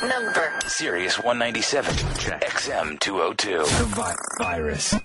Number. Sirius 197. Check. XM 202. The virus.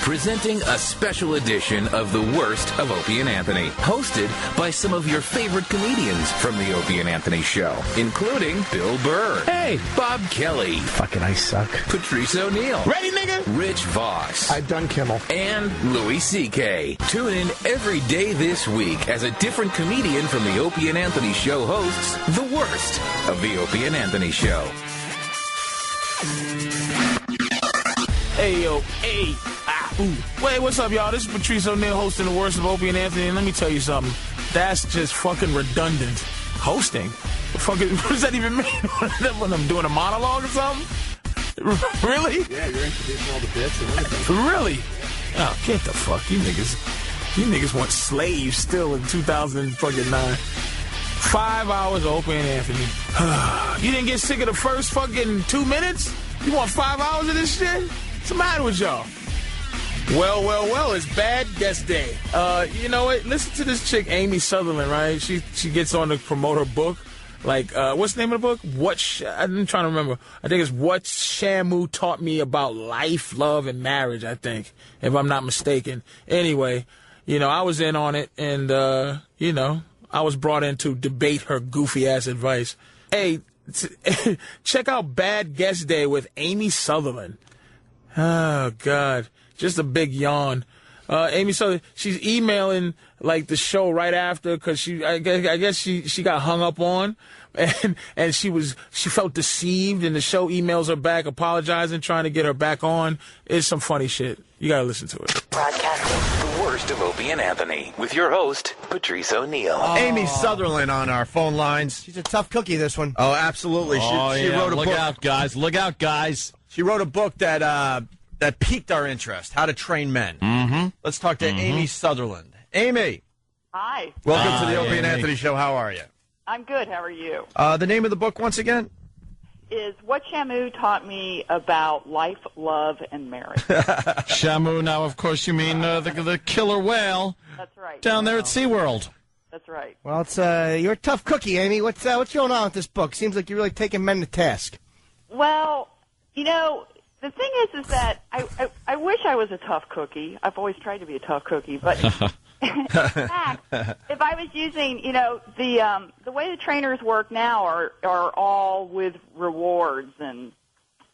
Presenting a special edition of The Worst of Opie and Anthony, hosted by some of your favorite comedians from The Opie and Anthony Show, including Bill Burr, hey, Bob Kelly, fucking I suck, Patrice O'Neill, ready nigga, Rich Voss, I've done Kimmel, and Louis C.K. Tune in every day this week as a different comedian from The Opie and Anthony Show hosts The Worst of The Opie and Anthony Show. Hey, yo, hey, Wait, what's up, y'all? This is Patrice O'Neill hosting The Worst of Opie and Anthony, and let me tell you something. That's just fucking redundant. Hosting? What does that even mean? When I'm doing a monologue or something? Really? Yeah, you're introducing all the bits and everything. Really? Oh, get the fuck. You niggas want slaves still in 2009. 5 hours of Opie and Anthony. You didn't get sick of the first fucking 2 minutes? You want 5 hours of this shit? What's the matter with y'all? Well, it's Bad Guest Day. You know what? Listen to this chick, Amy Sutherland, right? She gets on to promote her book. Like, what's the name of the book? I'm trying to remember. I think it's What Shamu Taught Me About Life, Love, and Marriage, I think, if I'm not mistaken. Anyway, I was in on it, and, I was brought in to debate her goofy-ass advice. Hey, check out Bad Guest Day with Amy Sutherland. Oh, God. Just a big yawn. Amy Sutherland, she's emailing, like, the show right after because I guess she got hung up on and she felt deceived, and the show emails her back apologizing, trying to get her back on. It's some funny shit. You got to listen to it. Broadcasting The Worst of Opie and Anthony with your host, Patrice O'Neill. Amy Sutherland on our phone lines. She's a tough cookie, this one. Oh, absolutely. She wrote a book. Look out, guys. Look out, guys. She wrote a book that piqued our interest, How to Train Men. Mm-hmm. Let's talk to Amy Sutherland. Amy. Hi. Welcome to the Opie and Anthony Show. How are you? I'm good. How are you? The name of the book, once again? Is What Shamu Taught Me About Life, Love, and Marriage. Shamu, now, of course, you mean the killer whale. That's right. Down there at SeaWorld. That's right. Well, you're a tough cookie, Amy. What's going on with this book? Seems like you're really taking men to task. Well, the thing is that I wish I was a tough cookie. I've always tried to be a tough cookie, but in fact, if I was using, the way the trainers work now are all with rewards, and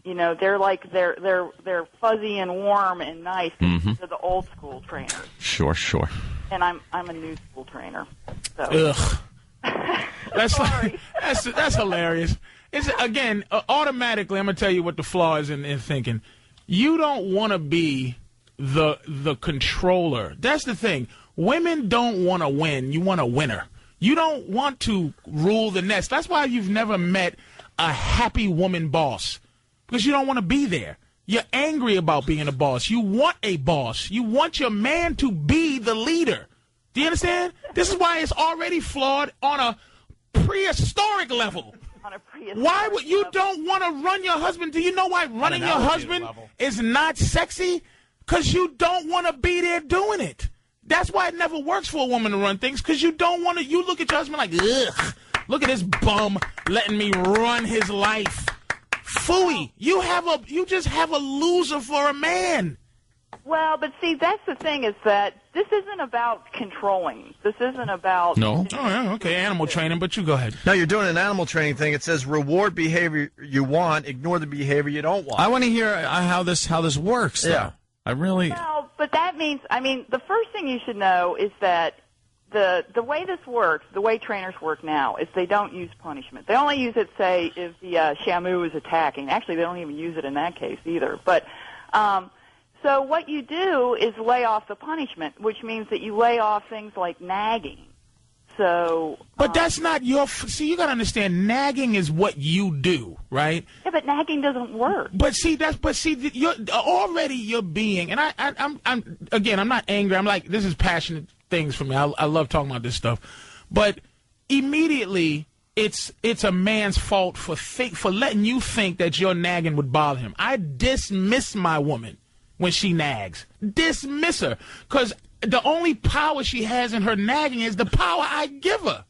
they're like they're fuzzy and warm and nice to the old school trainers. Sure. And I'm a new school trainer. So. Ugh. That's hilarious. It's, again, automatically, I'm going to tell you what the flaw is in thinking. You don't want to be the controller. That's the thing. Women don't want to win. You want a winner. You don't want to rule the nest. That's why you've never met a happy woman boss, because you don't want to be there. You're angry about being a boss. You want a boss. You want your man to be the leader. Do you understand? This is why it's already flawed on a prehistoric level. Why would you don't want to run your husband? Do you know why running your husband is not sexy? Because you don't want to be there doing it. That's why it never works for a woman to run things, because you don't want to. You look at your husband like, ugh, look at this bum letting me run his life. Phooey. You just have a loser for a man. Well, but see, that's the thing, is that this isn't about controlling. This isn't about... No. Oh, yeah, okay, animal training, but you go ahead. No, you're doing an animal training thing. It says reward behavior you want, ignore the behavior you don't want. I want to hear how this works, though. Yeah. I really... Well, but that means, the first thing you should know is that the way this works, the way trainers work now, is they don't use punishment. They only use it, say, if the Shamu is attacking. Actually, they don't even use it in that case either. But... So what you do is lay off the punishment, which means that you lay off things like nagging. So, but that's not your. See, you got to understand. Nagging is what you do, right? Yeah, but nagging doesn't work. But see, you're being, and I'm not angry. I'm like, this is passionate things for me. I love talking about this stuff. But immediately, it's a man's fault for letting you think that your nagging would bother him. I dismiss my woman when she nags. Dismiss her. Because the only power she has in her nagging is the power I give her.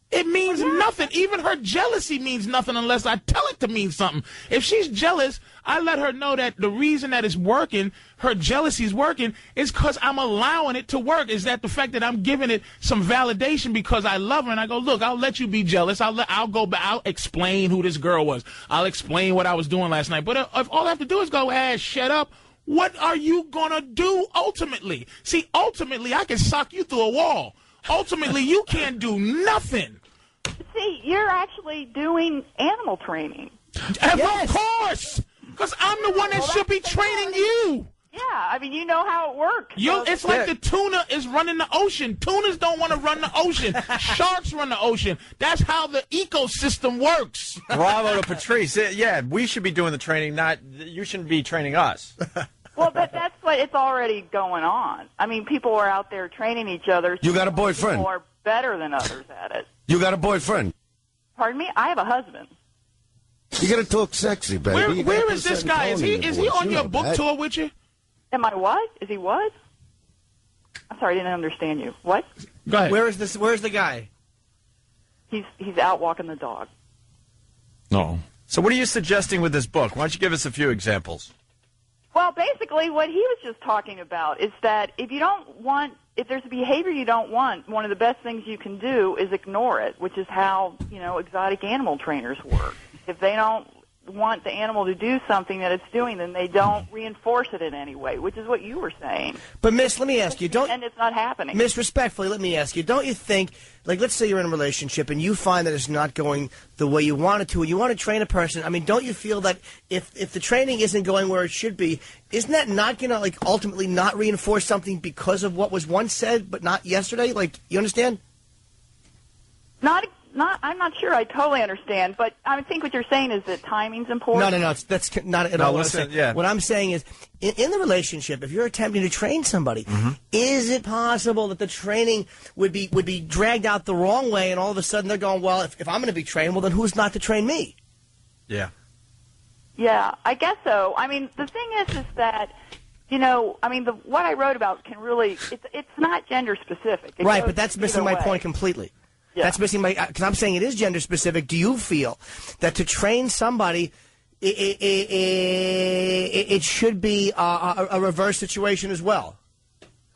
It means nothing. Even her jealousy means nothing unless I tell it to mean something. If she's jealous, I let her know that the reason that it's working, her jealousy is working, is because I'm allowing it to work. Is that the fact that I'm giving it some validation because I love her, and I go, look, I'll let you be jealous. I'll go back. I'll explain who this girl was. I'll explain what I was doing last night. But if all I have to do is go, shut up, what are you going to do ultimately? See, ultimately, I can sock you through a wall. Ultimately, you can't do nothing. See, you're actually doing animal training. Yes. Of course, because I'm the one that should be training you. Yeah, I mean, you know how it works. It's like the tuna is running the ocean. Tunas don't want to run the ocean. Sharks run the ocean. That's how the ecosystem works. Bravo to Patrice. Yeah, we should be doing the training, you shouldn't be training us. Well, but that's what it's already going on. I mean, people are out there training each other. You got a boyfriend? People are better than others at it. You got a boyfriend? Pardon me? I have a husband. You got to talk sexy, baby. Where is this guy? Is he on your book tour with you? Am I what? Is he what? I'm sorry, I didn't understand you. What? Go ahead. Where's the guy? He's out walking the dog. No. So what are you suggesting with this book? Why don't you give us a few examples? Well, basically what he was just talking about is that if there's a behavior you don't want, one of the best things you can do is ignore it, which is how, exotic animal trainers work. If they don't want the animal to do something that it's doing, then they don't reinforce it in any way, which is what you were saying. But, Miss, let me ask you, and it's not happening. Miss, respectfully, let me ask you, don't you think, like, let's say you're in a relationship and you find that it's not going the way you want it to, and you want to train a person, I mean, don't you feel that if the training isn't going where it should be, isn't that not going to, like, ultimately not reinforce something because of what was once said but not yesterday? Like, you understand? I'm not sure I totally understand, but I think what you're saying is that timing's important. No, that's not at all what I'm saying. Yeah. What I'm saying is, in the relationship, if you're attempting to train somebody, is it possible that the training would be dragged out the wrong way, and all of a sudden they're going, well, if I'm going to be trained, well, then who's not to train me? Yeah. Yeah, I guess so. I mean, the thing is that, what I wrote about can really, it's not gender specific. Right, but that's missing my point completely. Yeah. That's missing because I'm saying it is gender specific. Do you feel that to train somebody, it should be a reverse situation as well?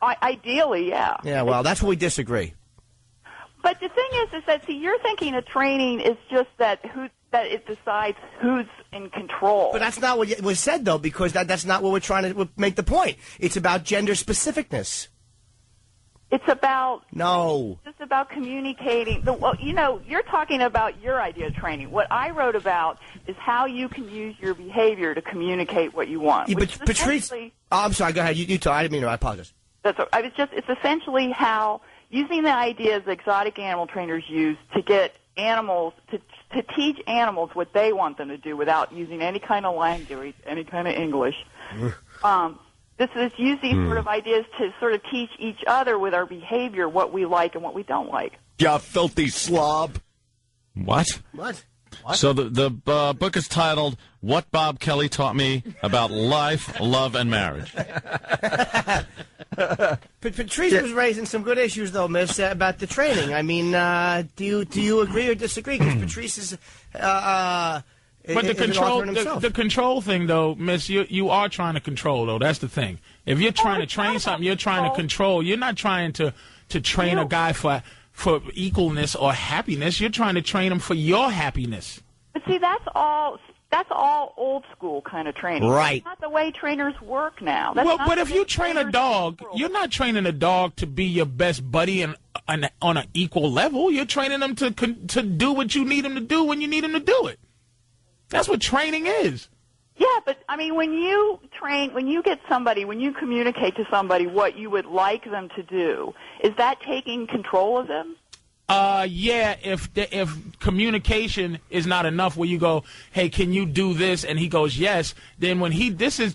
Ideally, yeah. Yeah, well, that's where we disagree. But the thing is that you're thinking of training is just that it decides who's in control. But that's not what was said, though, because that's not what we're trying to make the point. It's about gender specificness. It's about just about communicating. You're talking about your idea of training. What I wrote about is how you can use your behavior to communicate what you want. Yeah, but Patrice, I'm sorry. Go ahead. You talk. I didn't mean to. I apologize. It's essentially how using the ideas exotic animal trainers use to get animals to teach animals what they want them to do without using any kind of language, any kind of English. This is use these sort of ideas to sort of teach each other with our behavior what we like and what we don't like. You filthy slob. What? So the book is titled "What Bob Kelly Taught Me About Life, Love, and Marriage." Patrice was raising some good issues, though, Miss, about the training. I mean, do you agree or disagree? Because Patrice is. But the control thing, though, Miss, you are trying to control, though. That's the thing. If you're trying to train something, you're trying to control. You're not trying to train a guy for equalness or happiness. You're trying to train him for your happiness. But see, that's all old school kind of training. Right. That's not the way trainers work now. But if you train a dog, you're not training a dog to be your best buddy and on an equal level. You're training them to do what you need him to do when you need him to do it. That's what training is. Yeah, but, I mean, when you communicate to somebody what you would like them to do, is that taking control of them? Yeah, if communication is not enough where you go, hey, can you do this? And he goes, yes. Then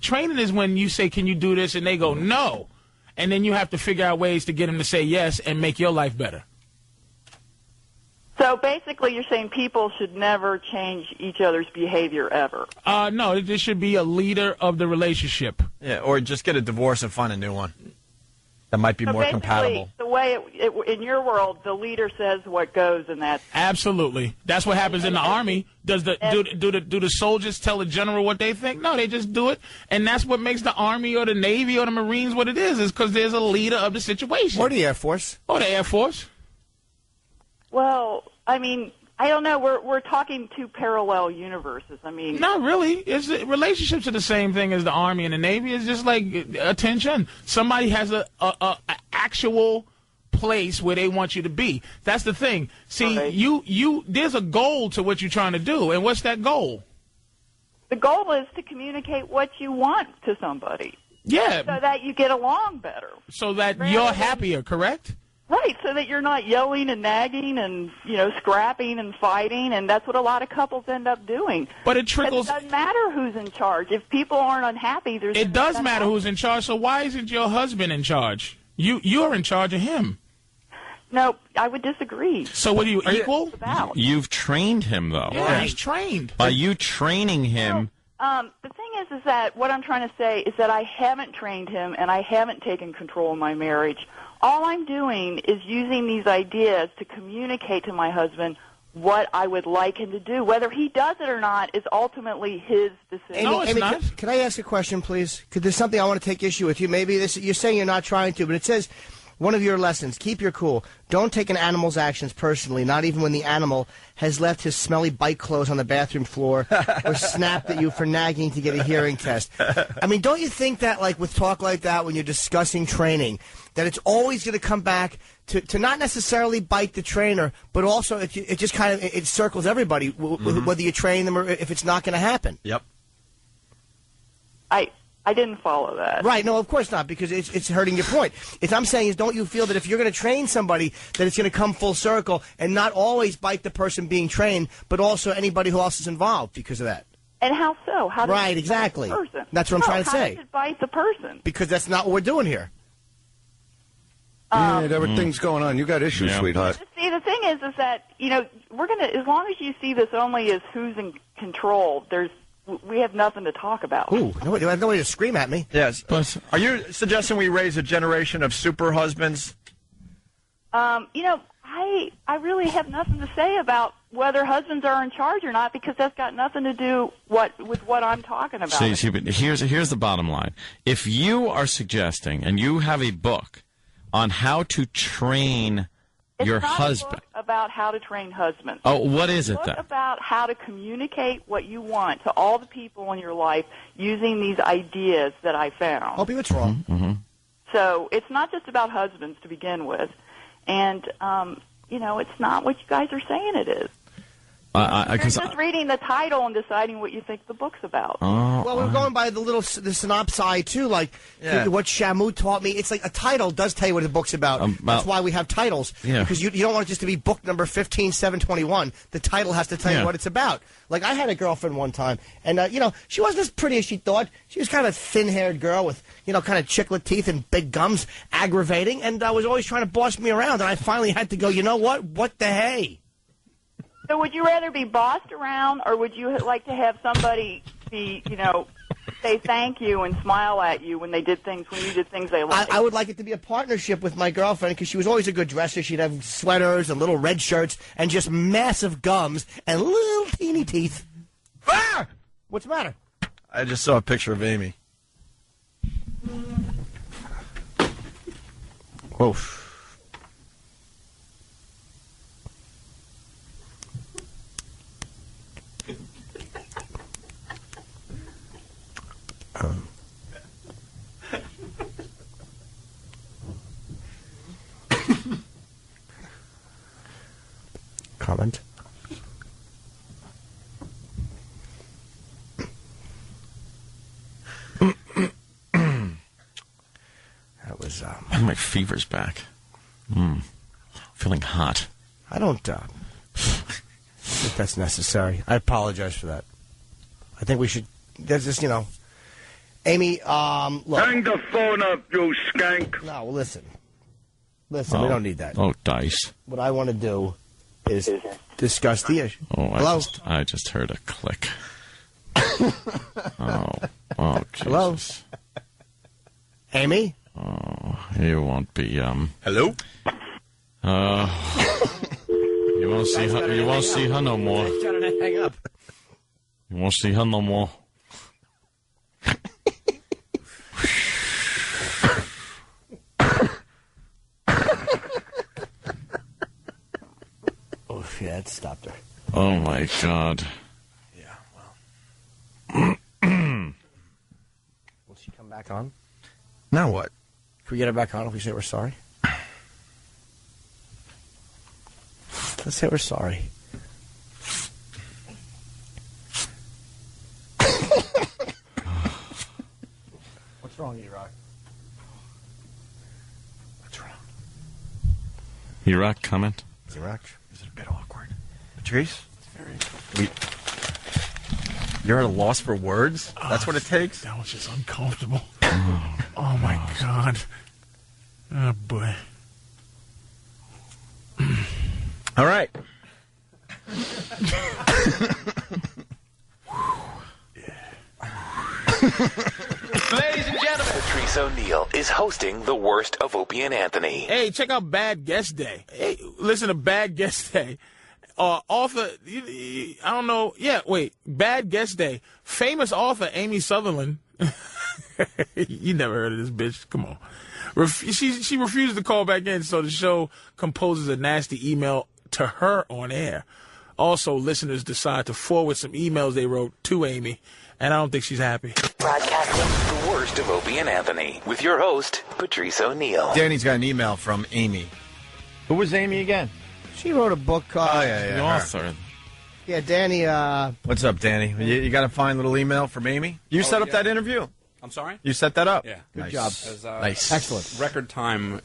training is when you say, can you do this? And they go, no. and then you have to figure out ways to get him to say yes and make your life better. So basically you're saying people should never change each other's behavior ever. No, there should be a leader of the relationship. Yeah, or just get a divorce and find a new one. That might be So more basically, compatible. the way in your world, the leader says what goes, and that's Absolutely. That's what happens in the Army. Do the soldiers tell the general what they think? No, they just do it. And that's what makes the Army or the Navy or the Marines what it is because there's a leader of the situation. Or the Air Force. Or the Air Force. Well, I mean, I don't know. We're talking two parallel universes. I mean, Not really. Relationships are the same thing as the Army and the Navy. It's just like attention. Somebody has a actual place where they want you to be. That's the thing. See, right. There's a goal to what you're trying to do, and what's that goal? the goal is to communicate what you want to somebody. Yeah. So that you get along better. So that you're happier, correct? Right, so that you're not yelling and nagging and, scrapping and fighting, and that's what a lot of couples end up doing. But it trickles... It doesn't matter who's in charge. If people aren't unhappy, there's... It does matter who's in charge, so why isn't your husband in charge? You're in charge of him. No, I would disagree. So what are you, equal? You've trained him, though. Yeah, he's trained. By you training him... The thing is that what I'm trying to say is that I haven't trained him and I haven't taken control of my marriage. All I'm doing is using these ideas to communicate to my husband what I would like him to do. Whether he does it or not is ultimately his decision. No, it's not. Can I ask a question, please? Because there's something I want to take issue with you. Maybe you're saying you're not trying to, but it says... One of your lessons, keep your cool. Don't take an animal's actions personally, not even when the animal has left his smelly bike clothes on the bathroom floor or snapped at you for nagging to get a hearing test. I mean, don't you think that, like, with talk like that, when you're discussing training, that it's always going to come back to not necessarily bite the trainer, but also it just kind of it circles everybody, whether you train them or if it's not going to happen. Yep. I didn't follow that. Right, no, of course not, because it's hurting your point. I'm saying is, don't you feel that if you're going to train somebody, that it's going to come full circle and not always bite the person being trained, but also anybody who else is involved because of that? And how so? How does right, it exactly. bite the person? That's what I'm trying to say. How does it bite the person? Because that's not what we're doing here. Yeah, everything's going on. You got issues, sweetheart. See, the thing is that, we're going to, as long as you see this only as who's in control, we have nothing to talk about. Ooh, nobody to scream at me. Yes. Are you suggesting we raise a generation of super husbands? I really have nothing to say about whether husbands are in charge or not, because that's got nothing to do with what I'm talking about. See, but here's the bottom line. If you are suggesting, and you have a book on how to train your husband. It's not a book about how to train husbands. Oh, what is it then? It's about how to communicate what you want to all the people in your life using these ideas that I found. Hope you what's wrong. Mm-hmm. So it's not just about husbands to begin with. And, it's not what you guys are saying it is. You're just reading the title and deciding what you think the book's about. Well, we're going by the synopsis, too, like what Shamu taught me. It's like a title does tell you what the book's about. That's why we have titles. Yeah. Because you don't want it just to be book number 15721. The title has to tell you what it's about. Like, I had a girlfriend one time, and, she wasn't as pretty as she thought. She was kind of a thin-haired girl with, kind of chiclet teeth and big gums, aggravating, and was always trying to boss me around. And I finally had to go, you know what? What the hey? So would you rather be bossed around, or would you like to have somebody be, say thank you and smile at you when you did things they liked? I would like it to be a partnership with my girlfriend, because she was always a good dresser. She'd have sweaters and little red shirts and just massive gums and little teeny teeth. Ah! What's the matter? I just saw a picture of Amy. Whoa. Comment. That was my fever's back. Feeling hot. I don't think that's necessary. I apologize for that. I think we should. There's just Amy, look. Hang the phone up, you skank. No, well, listen. Listen, we don't need that. Oh, dice. What I want to do is discuss the issue. Oh, Hello? I just heard a click. Oh, Jesus. Hello? Amy? Oh, you won't be, Hello? You won't see her. You won't see her no more. Trying to hang up. You won't see her no more. Oh, yeah, it stopped her. Oh my God. Yeah, will she come back on? Now what? Can we get her back on if we say we're sorry? Let's say we're sorry. What's wrong, E-Rock? What's wrong? E-Rock, comment? E-Rock? Is it a bit awkward? Patrice? You're at a loss for words? That's what it takes? That was just uncomfortable. Oh, my God. Oh, boy. All right. Ladies and gentlemen, Patrice O'Neill is hosting the worst of Opie and Anthony. Hey, check out Bad Guest Day. Hey, listen to Bad Guest Day. Author, I don't know. Yeah, wait. Bad Guest Day. Famous author Amy Sutherland. You never heard of this bitch. Come on. She refused to call back in, so the show composes a nasty email to her on air. Also, listeners decide to forward some emails they wrote to Amy, and I don't think she's happy. Broadcasting the worst of Opie and Anthony with your host, Patrice O'Neill. Danny's got an email from Amy. Who was Amy again? She wrote a book called... Oh, yeah. The author. Yeah, Danny, What's up, Danny? You got a fine little email from Amy? You set up that interview. I'm sorry? You set that up? Yeah. Good job. Nice. Excellent. Record time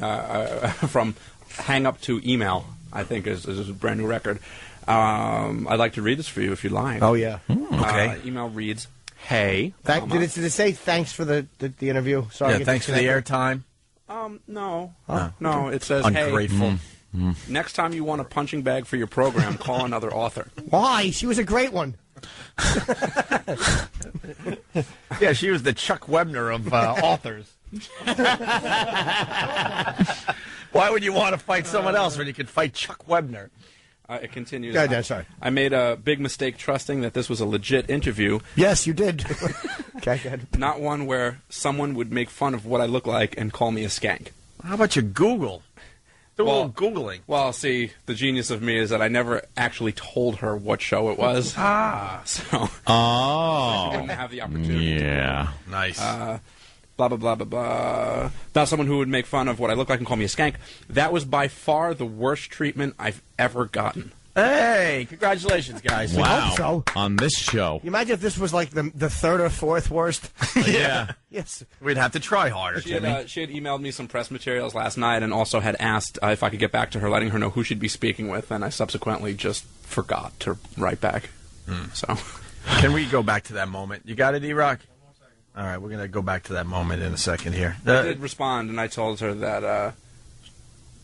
from hang up to email, I think, is a brand new record. I'd like to read this for you if you like. Oh, yeah. Okay. Email reads, hey. Did it say thanks for the interview? Sorry. Yeah, thanks for the airtime. No. Oh. No, it says, Ungrateful. hey, next time you want a punching bag for your program, call another author. Why? She was a great one. Yeah, she was the Chuck Webner of authors. Why would you want to fight someone else when you could fight Chuck Webner? It continues. Go ahead, sorry. I made a big mistake trusting that this was a legit interview. Yes, you did. Okay, go ahead. Not one where someone would make fun of what I look like and call me a skank. How about you Google? Do a little Googling. Well, see, the genius of me is that I never actually told her what show it was. So Oh. I wouldn't have the opportunity. Yeah. Nice. Blah, blah, blah, blah, blah. Not someone who would make fun of what I look like and call me a skank. That was by far the worst treatment I've ever gotten. Hey, congratulations, guys. Wow. hope so. On this show. You imagine if this was like the third or fourth worst? Yeah. Yes. We'd have to try harder, She had Timmy. emailed me some press materials last night and also had asked if I could get back to her, letting her know who she'd be speaking with, and I subsequently just forgot to write back. So, Can we go back to that moment? You got it, E-Rock? All right, we're going to go back to that moment in a second here. I did respond, and I told her that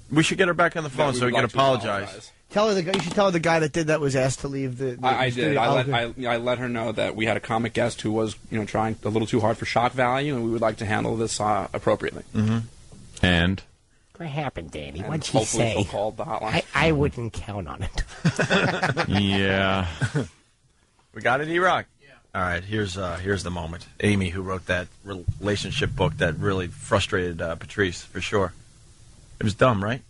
We should get her back on the phone that so we would can like to apologize. Tell her you should tell her the guy that did that was asked to leave the I did. studio. I let her know that we had a comic guest who was, trying a little too hard for shock value, and we would like to handle this appropriately. And? What happened, Danny? And What'd she hopefully say? she'll call the hotline. I wouldn't count on it. Yeah. We got it, E-Rock? Yeah. All right, here's the moment. Amy, who wrote that relationship book that really frustrated Patrice, for sure. It was dumb, right?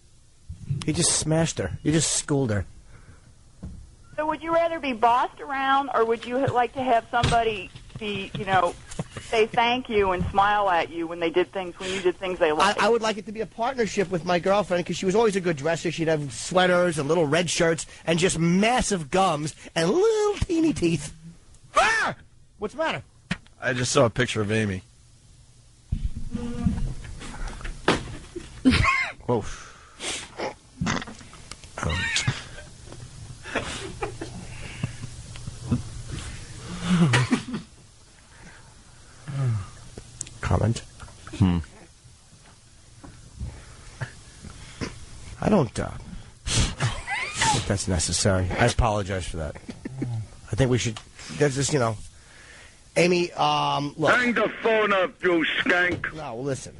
He just smashed her. You just schooled her. So would you rather be bossed around, or would you like to have somebody be, say thank you and smile at you when you did things they liked? I would like it to be a partnership with my girlfriend because she was always a good dresser. She'd have sweaters and little red shirts and just massive gums and little teeny teeth. Ah! What's the matter? I just saw a picture of Amy. Whoa. I don't think that's necessary. I apologize for that. I think we should. That's just, Amy, look. Hang the phone up, you skank. No, listen.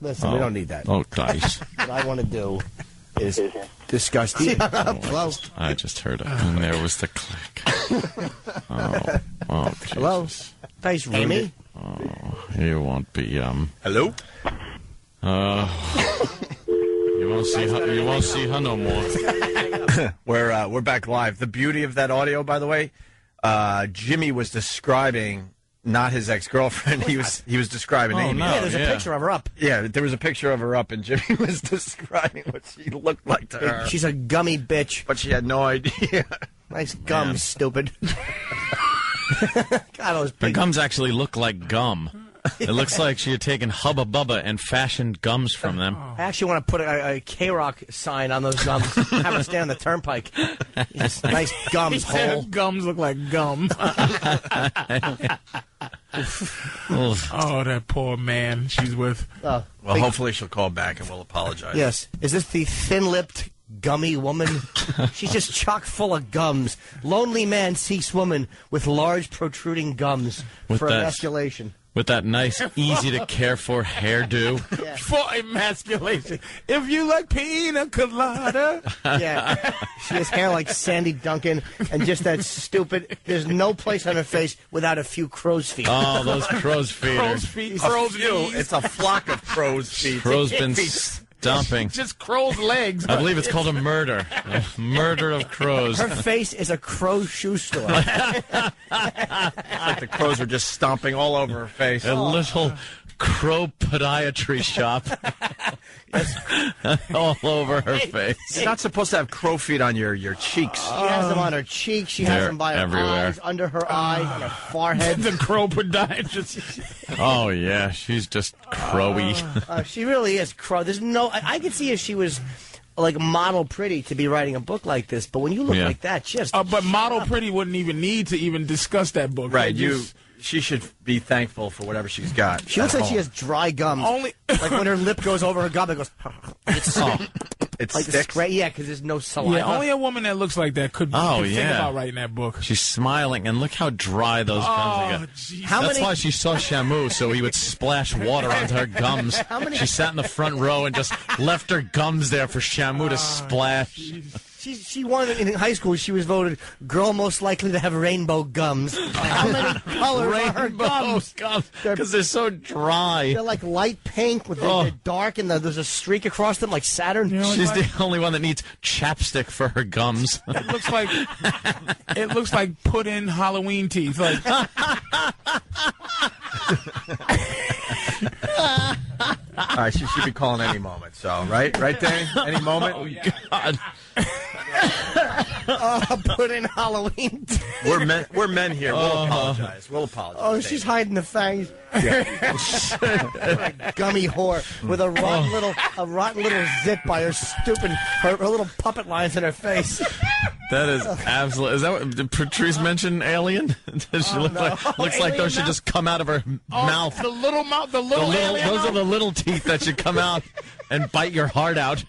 Listen, we don't need that. Oh, guys. What I want to do is discuss the... Hello? I just heard it, and there was the click. Oh, Jesus. Hello? Thanks, Amy. Oh, you won't be, Hello? You won't see her no more. We're back live. The beauty of that audio, by the way, Jimmy was describing not his ex-girlfriend. He was describing Amy. Yeah, there's a picture of her up. Yeah, there was a picture of her up, and Jimmy was describing what she looked like to her. She's a gummy bitch. But she had no idea. Nice gums, stupid. God, those Her big... gums actually look like gum. It looks like she had taken Hubba Bubba and fashioned gums from them. I actually want to put a K-Rock sign on those gums. Have them stand on the turnpike. Yes, nice gums, hole. Gums look like gum. Oh, that poor man she's with. Well, hopefully she'll call back and we'll apologize. Yes. Is this the thin-lipped, gummy woman? She's just chock full of gums. Lonely man seeks woman with large protruding gums With for that- emasculation. With that nice, easy-to-care-for hairdo. For emasculation. If you like pina colada. Yeah. She has hair like Sandy Duncan and just that stupid, there's no place on her face without a few crow's feet. Oh, those crow's feet. Crow's feet. Crow's knees. It's a flock of crow's feet. Crow's been stomping. Just crow's legs. I believe it's called a murder. A murder of crows. Her face is a crow shoe store. Like the crows were just stomping all over her face. A little crow podiatry shop. All over her face. You're not supposed to have crow feet on your cheeks. She has them on her cheeks. She has They're them by her everywhere. eyes, under her eye, on her forehead. The crow podiatrist. Oh, yeah. She's just crowy. She really is crow. There's no... I could see if she was like model pretty to be writing a book like this, but when you look Yeah. like that, just... But Model Pretty wouldn't even need to even discuss that book. Right, They just- she should be thankful for whatever she's got. She looks like she has dry gums. Only- Like when her lip goes over her gum, it goes... It's It like the sticks. spray. Yeah, because there's no saliva. Yeah, only a woman that looks like that could Oh, think yeah. about writing that book. She's smiling, and look how dry those gums Oh, are. jeez. How That's many- why she saw Shamu, so he would splash water onto her gums. She sat in the front row and just left her gums there for Shamu to splash. She won in high school. She was voted girl most likely to have rainbow gums. How many colors are her gums? Because they're so dry. They're like light pink with they're dark, and there's a streak across them like Saturn. She's the only one that needs chapstick for her gums. It looks like put in Halloween teeth. Like All right, she should be calling any moment. So, right, Danny? Any moment? Oh, God. Put in Halloween. We're men here. We'll apologize. We'll apologize. Oh, she's hiding the fangs. Gummy whore with a rotten little zit by her stupid, her little puppet lines in her face. That is absolutely. Is that what did Patrice mention? Alien? Does she look looks like those should just come out of her mouth. the little mouth, the little alien Those are mouth. the little teeth that should come out and bite your heart out.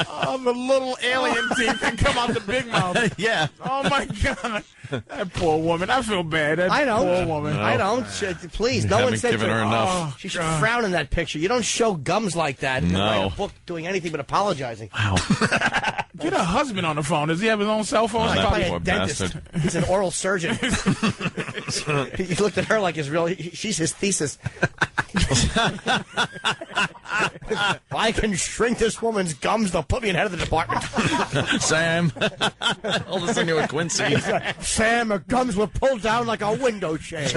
Oh, the little alien teeth that come out the big mouth. Yeah. Oh my God, that poor woman. I feel bad. That I don't. poor woman. I don't. Please, no one haven't said given to her enough. She should frown in that picture. You don't show gums like that and No. write a book doing anything but apologizing. Wow. Get her husband on the phone. Does he have his own cell phone? that Probably poor a dentist. bastard. He's an oral surgeon. He looked at her like she's his thesis. If I can shrink this woman's gums, they'll put me in head of the department. Sam. I'll listen to a Quincy. Sam, her gums were pulled down like a window shade.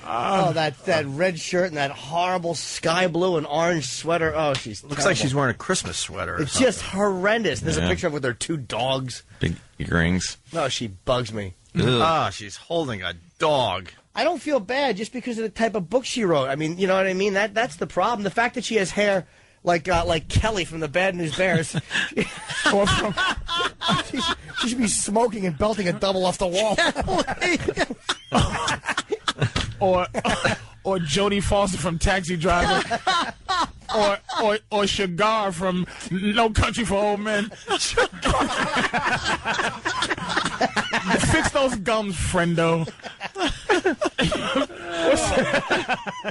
Oh, that red shirt and that horrible sky blue and orange sweater. Oh, she's Looks like she's wearing a Christmas sweater. Or It's something. just horrendous. There's a Yeah. picture of her with her two dogs. Big earrings. No, she bugs me. She's holding a dog. I don't feel bad just because of the type of book she wrote. I mean, you know what I mean? That's the problem. The fact that she has hair like Kelly from the Bad News Bears. Or from She should be smoking and belting a double off the wall. or Jodie Foster from Taxi Driver. Or Sugar from No Country for Old Men. Fix those gums, friendo.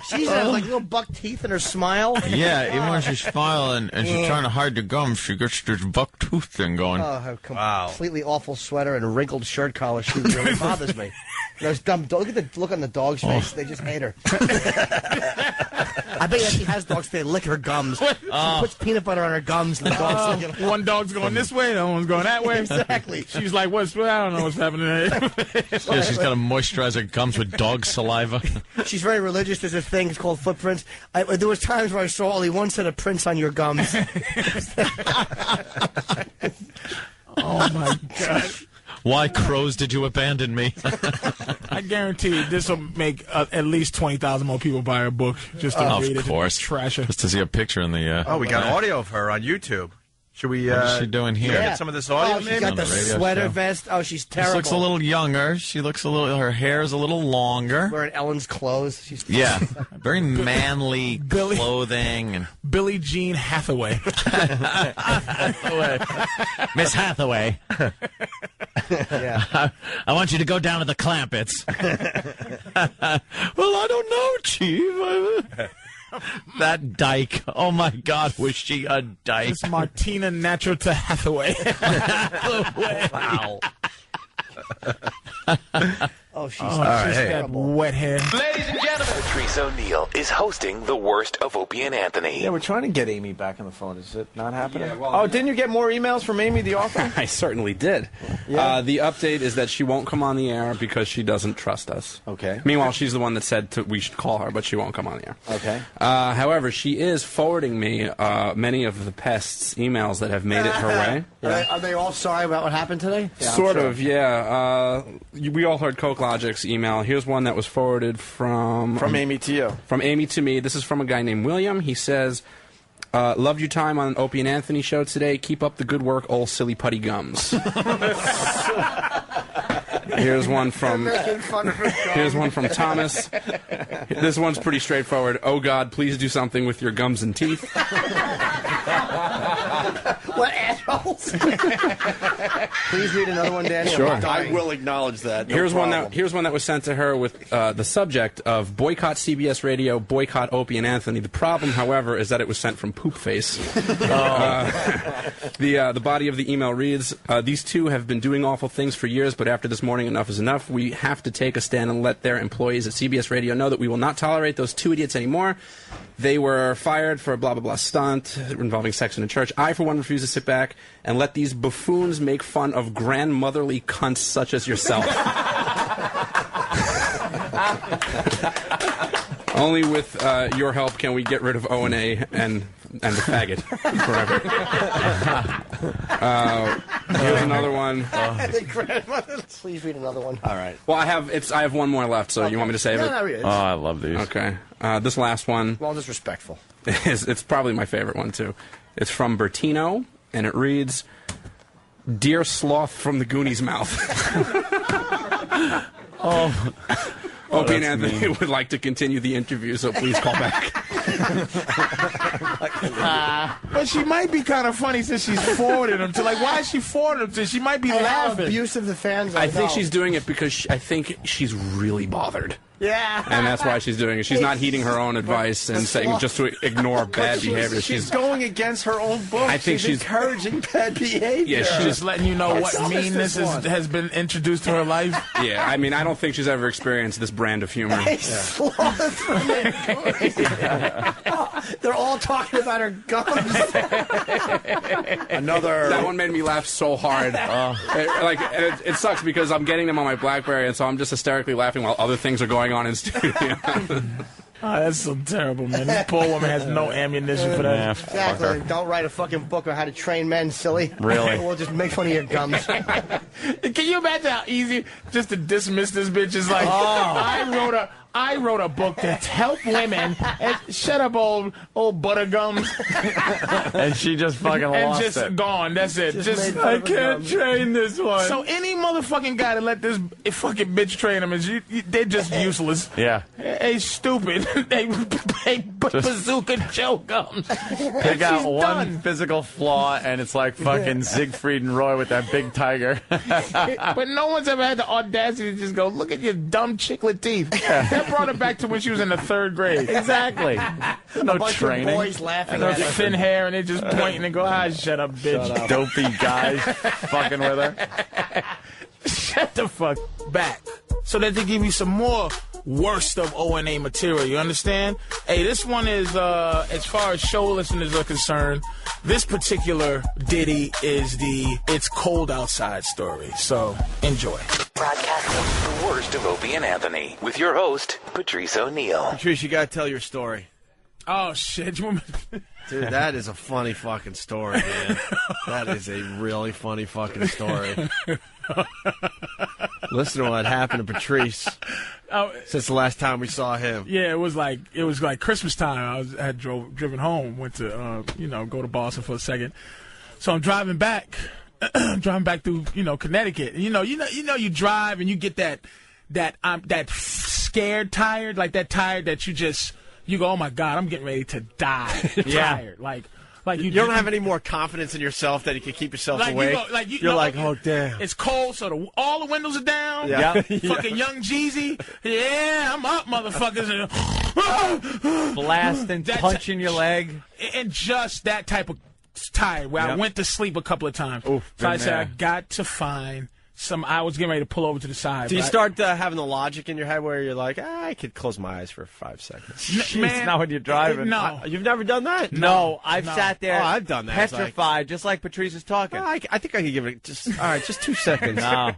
She has like little buck teeth in her smile. Yeah, even when she's smiling and she's trying to hide the gums, she gets this buck tooth thing going. Oh, her completely awful sweater and wrinkled shirt collar. She really bothers me. Those dumb dogs. Look at the look on the dog's face. They just hate her. I bet you she has dogs. They lick her gums. She puts peanut butter on her gums. And the dogs lick it. One dog's going this way, the other one's going that way. Exactly. She's like, I don't know what's happening there. Yeah, she's got to moisturize her gums with dog saliva. She's very religious. There's a thing. It's called footprints. There was times where I saw only one set of prints on your gums. Oh my God. Why, crows, did you abandon me? I guarantee you this will make at least 20,000 more people buy her book just to read it. Of course. Trash her. Just to see a picture in the... we got audio of her on YouTube. Should we... what is she doing here? Get some of this audio, she's maybe? got the sweater vest. Oh, she's terrible. She looks a little younger. She looks a little... Her hair's a little longer. Wearing Ellen's clothes. She's very manly clothing. And Billie Jean Hathaway. Miss Hathaway. Yeah. I want you to go down to the Clampets. Well, I don't know, Chief. That dyke. Oh, my God, was she a dyke? It's Martina Nacho to Hathaway. Wow. Oh, she's that wet hair. Ladies and gentlemen, Patrice O'Neill is hosting the worst of Opie and Anthony. Yeah, we're trying to get Amy back on the phone. Is it not happening? Yeah, didn't you get more emails from Amy, the author? I certainly did. Yeah. The update is that she won't come on the air because she doesn't trust us. Okay. Meanwhile, she's the one that said we should call her, but she won't come on the air. Okay. However, she is forwarding me many of the pests' emails that have made it her way. Are they all sorry about what happened today? Sort of, yeah. We all heard Coke Logic's email. Here's one that was forwarded from Amy to you. From Amy to me. This is from a guy named William. He says, loved your time on Opie and Anthony show today. Keep up the good work, old silly putty gums. Here's one from Thomas. This one's pretty straightforward. Oh God, please do something with your gums and teeth. What assholes? Please read another one, Danny. Sure. I will acknowledge that. Here's one that was sent to her with the subject of boycott CBS Radio, boycott Opie and Anthony. The problem, however, is that it was sent from Poop Face. The body of the email reads, these two have been doing awful things for years, but after this morning, enough is enough. We have to take a stand and let their employees at CBS Radio know that we will not tolerate those two idiots anymore. They were fired for a blah, blah, blah stunt involving sex in a church. I, for one, refuse to sit back and let these buffoons make fun of grandmotherly cunts such as yourself. Only with your help can we get rid of O&A and the faggot forever. Here's another one. Please read another one. All right. Well, I have one more left, so you want me to save it? No, read it. Oh, I love these. Okay. This last one Well, disrespectful. it's probably my favorite one, too. It's from Bertino, and it reads, Dear Sloth from the Goonies' Mouth. Opie and Anthony would like to continue the interview, so please call back. But she might be kind of funny since she's forwarding them to, why is she forwarding them to? She might be How laughing. abusive the fans are. I think she's doing it because I think she's really bothered. Yeah. And that's why she's doing it. She's not heeding her own advice and saying just to ignore bad behavior. She's going against her own book. I think she's encouraging bad behavior. Yeah, She's just letting you know what meanness has been introduced to her life. Yeah, I mean, I don't think she's ever experienced this brand of humor. They're all talking about her gums. That one made me laugh so hard. It sucks because I'm getting them on my BlackBerry, and so I'm just hysterically laughing while other things are going on in studio. Oh, that's so terrible, man. This poor woman has no ammunition for that. Exactly. Don't write a fucking book on how to train men, silly. Really? We'll just make fun of your gums. Can you imagine how easy just to dismiss this bitch is like, I I wrote a book to help women. And shut up, old buttergums. And she just fucking And lost just it. gone. That's it. Just made I fun of can't gums. train this one. So any motherfucking guy to let this fucking bitch train him they're just useless. Yeah. Hey, stupid. they bazooka Joe gums. They got She's one done. physical flaw, and it's like fucking Siegfried and Roy with that big tiger. But no one's ever had the audacity to just go, look at your dumb chiclet teeth. That brought her back to when she was in the 3rd grade. Exactly. No Bunch training. of boys laughing And her at her. thin hair, and they just pointing and go, shut up, bitch. Dopey guys fucking with her. Shut the fuck back. So that they give you some more worst of O&A material, you understand? Hey, this one is, as far as show listeners are concerned, this particular ditty is the It's Cold Outside story. So, enjoy. Broadcasting the worst of Opie and Anthony with your host, Patrice O'Neill. Patrice, you gotta tell your story. Oh, shit. You want me- Dude, that is a funny fucking story, man. That is a really funny fucking story. Listen to what happened to Patrice since the last time we saw him. Yeah, it was like Christmas time. I had driven home, went to go to Boston for a second. So I'm driving back, through Connecticut. And, you drive and you get that scared tired, like that tired that you go, oh my God, I'm getting ready to die. Tired, like You don't have any more confidence in yourself that you can keep yourself awake. You're like, oh damn, it's cold, so all the windows are down. Yeah. Fucking Young Jeezy. Yeah, I'm up, motherfuckers. Blasting, punching your leg. And just that type of tired where I went to sleep a couple of times. Oof, so I been said, there. I got to find I was getting ready to pull over to the side. Do you but start having the logic in your head where you're like, I could close my eyes for 5 seconds? Jeez, not when you're driving. No. You've never done that? No, I've sat there Oh, I've done that. It's like- petrified, just like Patrice is talking. I think I could give it just 2 seconds. No.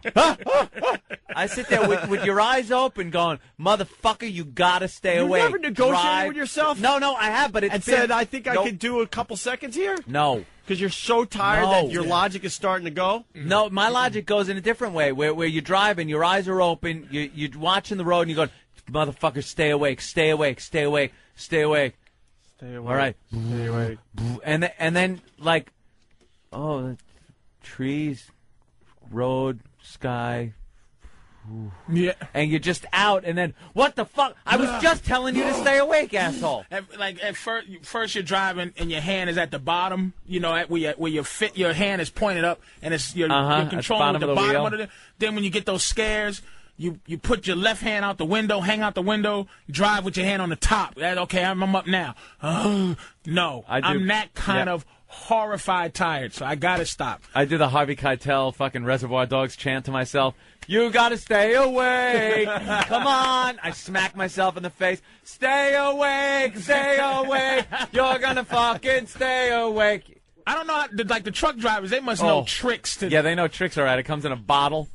I sit there with your eyes open going, motherfucker, you gotta stay You awake. never negotiated Drive. with yourself? No, I have, but it's And been- said, I think I Nope. could do a couple seconds here? No. Because you're so tired No. that your logic is starting to go? No, my logic goes in a different way, where you're driving, your eyes are open, you're watching the road, and you're going, motherfucker, stay awake, stay awake, stay awake, stay awake. Stay awake. All right. Stay awake. And then, like, the trees, road, sky, Yeah. and you're just out, and then, what the fuck? I was just telling you to stay awake, asshole. At first you're driving and your hand is at the bottom, where your hand is pointed up and it's you're At the controlling bottom with the of the bottom wheel. of it. Then when you get those scares, you put your left hand out the window, hang out the window, drive with your hand on the top. Okay, I'm up now. No, I do- I'm that kind yeah. of horrified tired, so I gotta stop. I do the Harvey Keitel fucking Reservoir Dogs chant to myself. You gotta stay awake. Come on. I smack myself in the face. Stay awake. Stay awake. You're gonna fucking stay awake. I don't know how, the truck drivers, they must know tricks to. Yeah, they know tricks are at. It comes in a bottle.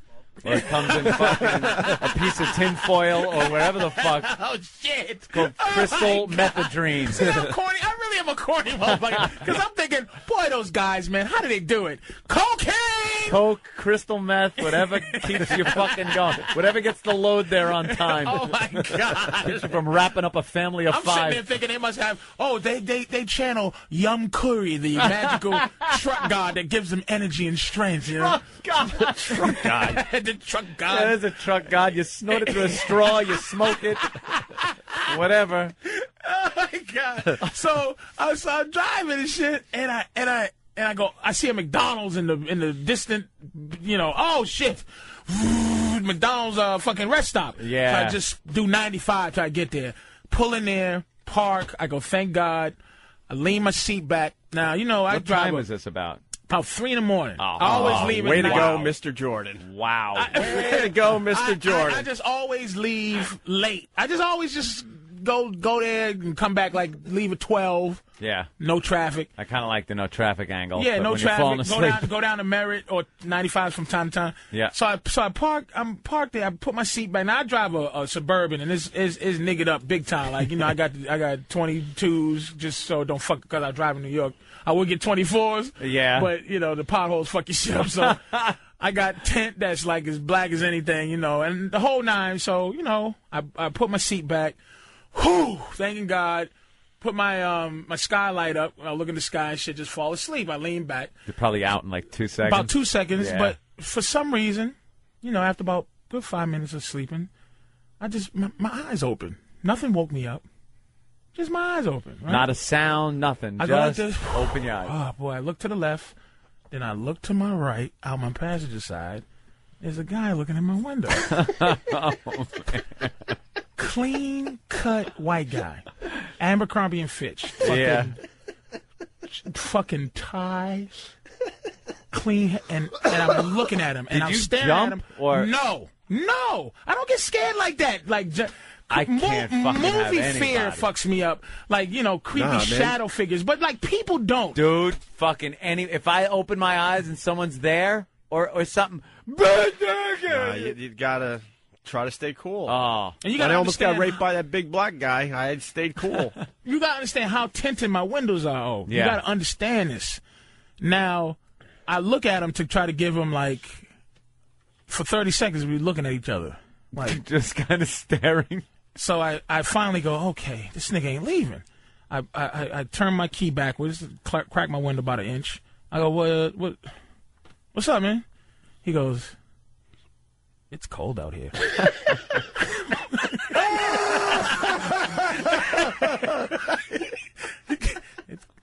Or it comes in fucking a piece of tinfoil or whatever the fuck. Oh shit! It's called crystal methadrine. See, I'm corny. I really am a corny motherfucker. Because I'm thinking, boy, those guys, man, how do they do it? Cocaine! Coke, crystal meth, whatever keeps you fucking going. Whatever gets the load there on time. Oh my god! Keeps you from wrapping up a family of I'm sitting there 5. thinking they must have. Oh, they channel Yum Curry, the magical truck god that gives them energy and strength. You know? Truck god. The truck god. Yeah, there's a truck god. You snort it through a straw. You smoke it. Whatever. Oh my god! So I'm driving and shit, and I go. I see a McDonald's in the distant, Oh shit! McDonald's fucking rest stop. Yeah. So I just do 95 till I get there. Pull in there, park. I go. Thank God. I lean my seat back. Now I What drive time was this about? about 3 in the morning. Oh. I always leave. Way at to 9. go, Mr. Jordan. Wow. Way to go, Mr. Jordan. I just always leave late. I just always go there and come back leave at 12. Yeah. No traffic. I kind of like the no traffic angle. Yeah, but no when you're falling traffic. asleep, Go down to Merritt or 95 from time to time. Yeah. So I park. I'm parked there. I put my seat back. Now I drive a Suburban, and it's niggered up big time. I got 22s just so it don't fuck because I drive in New York. I would get 24s. Yeah. But the potholes fuck your shit up. So I got tent that's like as black as anything, and the whole nine. So, I put my seat back. Whew, thanking God. Put my my skylight up. I look in the sky and shit, just fall asleep. I lean back. You're probably out in like 2 seconds. About 2 seconds, Yeah. but for some reason, after about good 5 minutes of sleeping, my eyes open. Nothing woke me up. Just my eyes open. Right? Not a sound, nothing. I go like Just this. open your eyes. Oh, boy, I look to the left, then I look to my right, out my passenger side. There's a guy looking in my window. Oh, man. Clean-cut white guy. Abercrombie and Fitch. Fucking ties. Clean, and I'm looking at him, and Did I'm you staring jump, at him. or- No. I don't get scared like that. Like, I can't fucking have movie anybody. fear fucks me up. Like, creepy Nah, man. shadow figures, but like people don't. Dude, fucking if I open my eyes and someone's there or something, You gotta try to stay cool. oh, And you When gotta I almost got understand- raped by that big black guy, I had stayed cool. You gotta understand how tinted my windows are. Oh, Yeah. You gotta understand this. Now, I look at him to try to give him for 30 seconds we're looking at each other. Like, just kind of staring. so I finally go, okay, this nigga ain't leaving. I turn my key backwards, crack my window about an inch. I go, what's up, man? He goes, it's cold out here.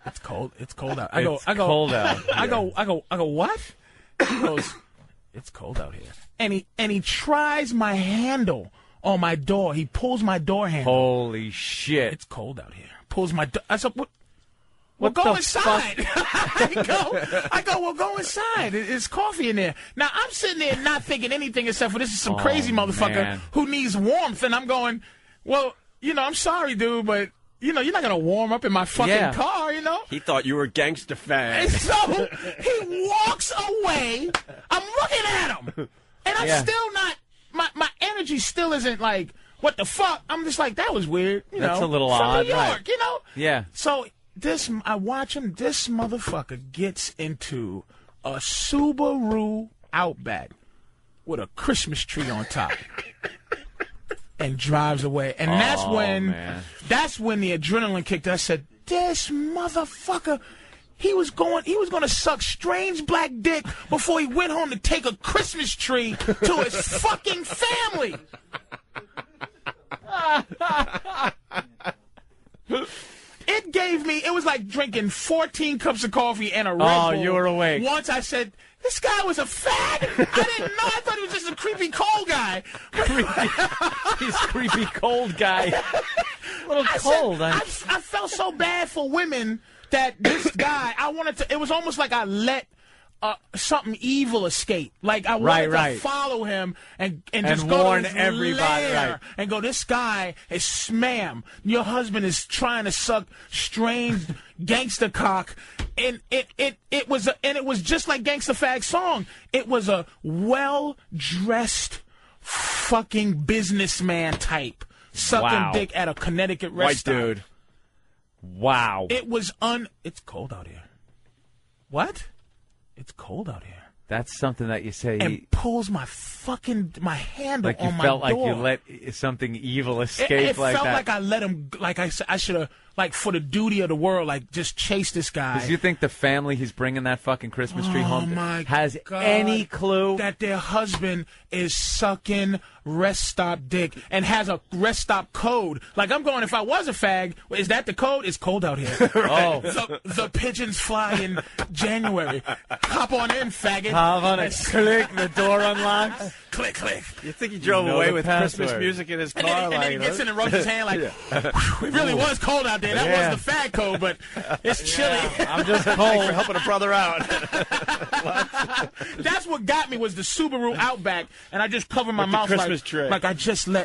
It's cold. It's cold out. I go. cold out. I go. What? He goes, it's cold out here. And he tries my handle on my door. He pulls my door handle. Holy shit! It's cold out here. Pulls my door. I said, what? What Well, go the inside. I go, well, go inside. It's coffee in there. Now, I'm sitting there not thinking anything except for this is some crazy motherfucker man. who needs warmth. And I'm going, well, I'm sorry, dude, but, you're not going to warm up in my fucking car, He thought you were a gangster fan. And so he walks away. I'm looking at him. And I'm still not, my energy still isn't like, what the fuck? I'm just like, that was weird. That's a little from odd, New York, right. Yeah. So I watch him. This motherfucker gets into a Subaru Outback with a Christmas tree on top and drives away. And that's when the adrenaline kicked. I said, "This motherfucker." He was going to suck strange black dick before he went home to take a Christmas tree to his fucking family. It was like drinking 14 cups of coffee and a Red Bull. Oh, you were awake. Once I said, this guy was a fag. I didn't know. I thought he was just a creepy cold guy. He's creepy cold guy. A little cold. I felt so bad for women that this guy, it was almost like I let something evil escape. Like I wanted to follow him and just go warn to his everybody, lair and go, this guy is ma'am, your husband is trying to suck strange gangster cock. And it was just like Gangsta Fag song. It was a well-dressed fucking businessman type sucking dick at a Connecticut restaurant. White dude. Wow. It's cold out here. What? It's cold out here. That's something that you say. And pulls my handle like you on my felt door. like you let something evil escape it like felt that. like I let him. Like I should have. Like for the duty of the world, like just chase this guy. Does you think the family he's bringing that fucking Christmas tree home my has God, any clue that their husband is sucking rest stop dick and has a rest stop code? Like I'm going, if I was a fag, is that the code? It's cold out here. Oh, the pigeons fly in January. Hop on in, faggot. hop on it. Click, the door unlocks. Click, click. You think he drove You know away the with password. Christmas music in his car? And then he gets in and rubs his hand like, it really was cold out there. That Yeah. was the fag code, but it's chilly. I'm just Thanks cold. for helping a brother out. That's what got me was the Subaru Outback, and I just covered my With the mouth Christmas like, tree. like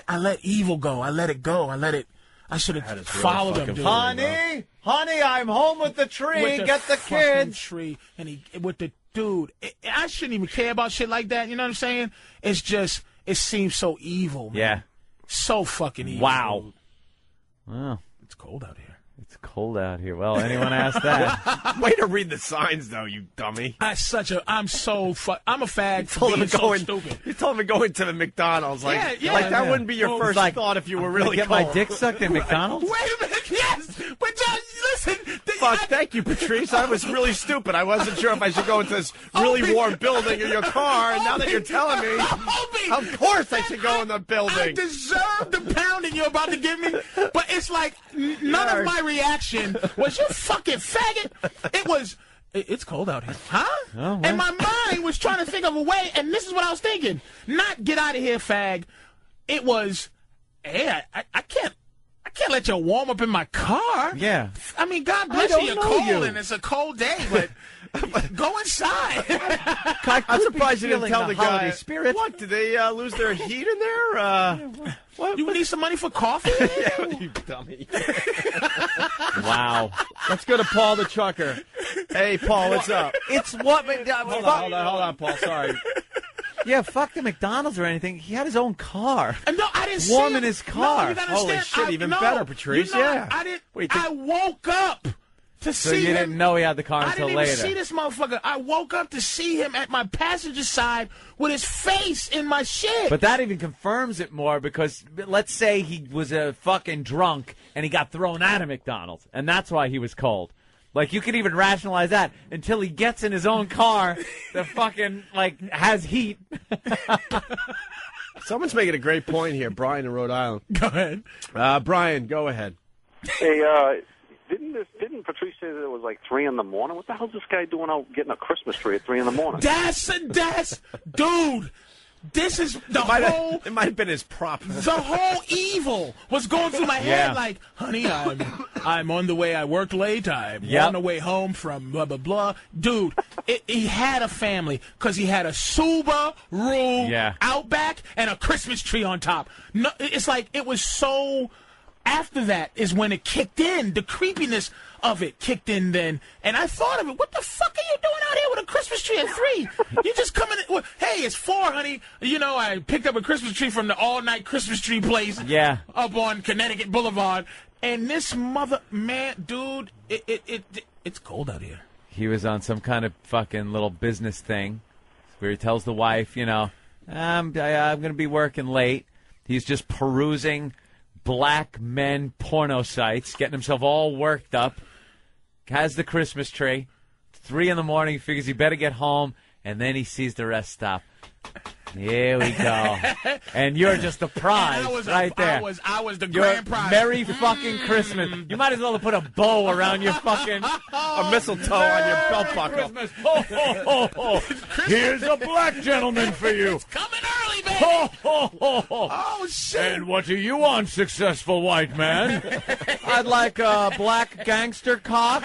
I let evil go. I let it go. I should have followed him, dude. Honey, I'm home with the tree. With the Get the fucking kids. tree, and with the dude. I shouldn't even care about shit like that. You know what I'm saying? It's just it seems so evil. Man. Yeah. So fucking evil. Wow. Wow. It's cold out here. It's cold out here. Well, anyone ask that? Way to read the signs, though, you dummy. I'm a fag for Told him being to so go in, stupid. you told him to go into the McDonald's. Like, Yeah, like that yeah. wouldn't be your first thought if you were really get cold. my dick sucked in McDonald's? Wait a minute, yes, but John, listen. Fuck, thank you, Patrice. I was really stupid. I wasn't sure if I should go into this really warm building in your car, and now that you're telling me, of course I should go in the I building. deserve the pounding you're about to give me, but it's like none of my reaction was you fucking faggot. It was, it's cold out here. Huh? Oh, well. And my mind was trying to think of a way, and this is what I was thinking. Not get out of here, fag. It was, hey, I can't let you warm up in my car. Yeah. I mean, God bless don't you. You're know cold, you. and it's a cold day, but go inside. I'm surprised you didn't tell the guy. Spirit. What, did they lose their heat in there? What? You need some money for coffee? Yeah, you dummy. Wow. Let's go to Paul the trucker. Hey, Paul, what's up? It's what? Hold on, Paul. Sorry. Yeah, fuck the McDonald's or anything. He had his own car. No, I didn't see Warm him. in his car. No, you gotta Holy understand. shit, even better, Patrice, You know, yeah. I didn't. Wait, I woke up to So see you him. didn't know he had the car I until didn't later. even see this motherfucker. I woke up to see him at my passenger side with his face in my shit. But that even confirms it more because let's say he was a fucking drunk and he got thrown out of McDonald's, and that's why he was cold. Like, you could even rationalize that until he gets in his own car that fucking, like, has heat. Someone's making a great point here. Brian in Rhode Island. Go ahead. Brian, go ahead. Hey, didn't Patrice say that it was like 3 in the morning? What the hell's this guy doing out getting a Christmas tree at 3 in the morning? That's dude. This is It might have been his prop. The whole evil was going through my head. Yeah. Like, honey, I'm on the way. I worked late. I'm Yep. on the way home from blah blah blah. Dude, he had a family because he had a Subaru Yeah. Outback and a Christmas tree on top. No, it's like it was so. After that is when it kicked in. The creepiness of it kicked in then. And I thought of it. What the fuck are you doing out here with a Christmas tree at 3? You just coming in. Well, hey, it's 4, honey. You know, I picked up a Christmas tree from the all-night Christmas tree place. Yeah. Up on Connecticut Boulevard. And this dude, it's cold out here. He was on some kind of fucking little business thing where he tells the wife, you know, I'm going to be working late. He's just perusing black men porno sites, getting himself all worked up, has the Christmas tree. 3 in the morning, he figures he better get home, and then he sees the rest stop. Here we go. And you're just the prize right there. I was the Your grand prize. Merry fucking Christmas. You might as well have put a bow around your fucking... A mistletoe on your belt buckle. Christmas. Ho, ho, ho, ho. Here's a black gentleman for you. It's coming early, baby. Ho, ho, ho, ho. Oh, shit. And what do you want, successful white man? I'd like a black gangster cock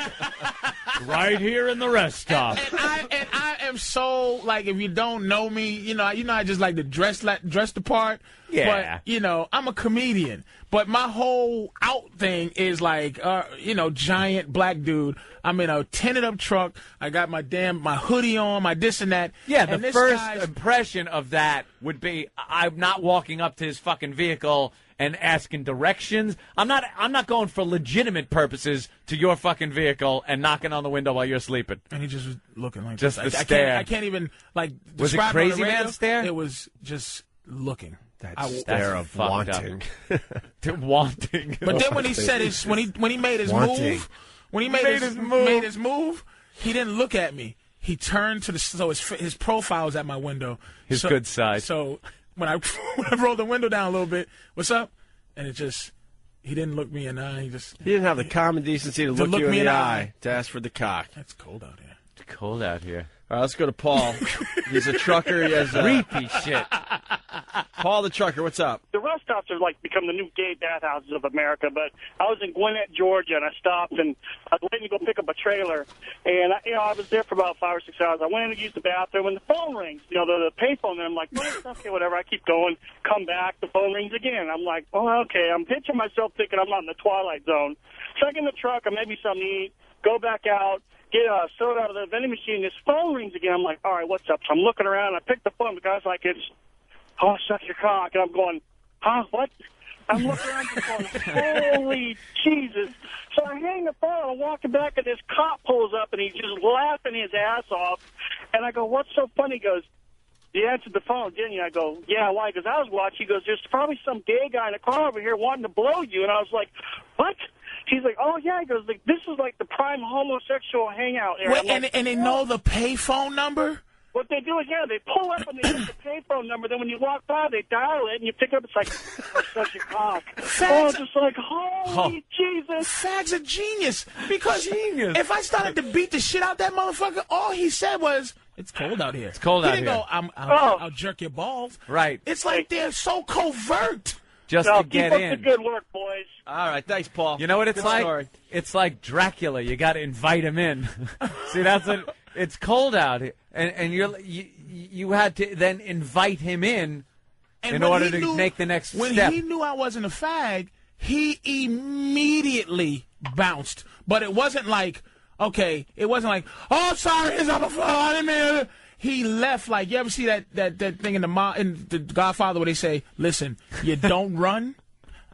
right here in the rest stop. And I am so, like, if you don't know me, you know, I just like to dress the part. Yeah. But, you know, I'm a comedian. But my whole out thing is like, giant black dude. I'm in a tinted up truck. I got my hoodie on, my this and that. Yeah, and the this first guy's- impression of that would be I'm not walking up to his fucking vehicle and asking directions. I'm not going for legitimate purposes to your fucking vehicle and knocking on the window while you're sleeping. And he just was looking like Just this. the I stare. can't even, like, Was it describe on the crazy radio. man stare? It was just looking. That stare of fucked up. wanting. Wanting. But then when he said when he made his Wanting. move, when he made his move, he didn't look at me. He turned to his profile was at my window. His good side. So when I rolled the window down a little bit, what's up? And he didn't look me in the eye. He didn't have the common decency to look you in the eye to ask for the cock. It's cold out here. It's cold out here. All right, let's go to Paul. He's a trucker. He has Creepy shit. Paul the trucker, what's up? The rest stops have like become the new gay bathhouses of America. But I was in Gwinnett, Georgia, and I stopped and I was waiting to go pick up a trailer. And I was there for about 5 or 6 hours. I went in to use the bathroom, and the phone rings. You know, the payphone. And I'm like, well, okay, whatever. I keep going. Come back. The phone rings again. I'm like, oh, okay. I'm pitching myself, thinking I'm not in the Twilight Zone. So I get in the truck. I maybe something to eat. Go back out. Get a soda out of the vending machine. This phone rings again. I'm like, all right, what's up? So I'm looking around. I pick the phone. The guy's like, it's, oh, suck your cock. And I'm going, huh, what? I'm looking around just going, holy Jesus. So I hang the phone, I'm walking back, and this cop pulls up, and he's just laughing his ass off. And I go, what's so funny? He goes, you answered the phone, didn't you? I go, yeah, why? Because I was watching. He goes, there's probably some gay guy in a car over here wanting to blow you. And I was like, what? He's like, oh, yeah. He goes, like, this is like the prime homosexual hangout area. Wait, and they know the payphone number? What they do is, yeah, they pull up and they get the payphone number. Then when you walk by, they dial it, and you pick it up. It's like, oh, such a cock. Oh, just like, holy Jesus. Fag's a genius. Because if I started to beat the shit out that motherfucker, all he said was, it's cold out here. It's cold out here. He didn't go, I'll jerk your balls. Right. It's like they're so covert. Just to get keep in. up the good work, boys. All right, thanks, Paul. You know what it's Good like? story. It's like Dracula. You got to invite him in. See, that's what. It's cold out here, and you had to then invite him in order to make the next when step. When he knew I wasn't a fag, he immediately bounced. But it wasn't like, okay, oh, sorry, I'm a fag. He left like, you ever see that thing in the Godfather where they say, listen, you don't run,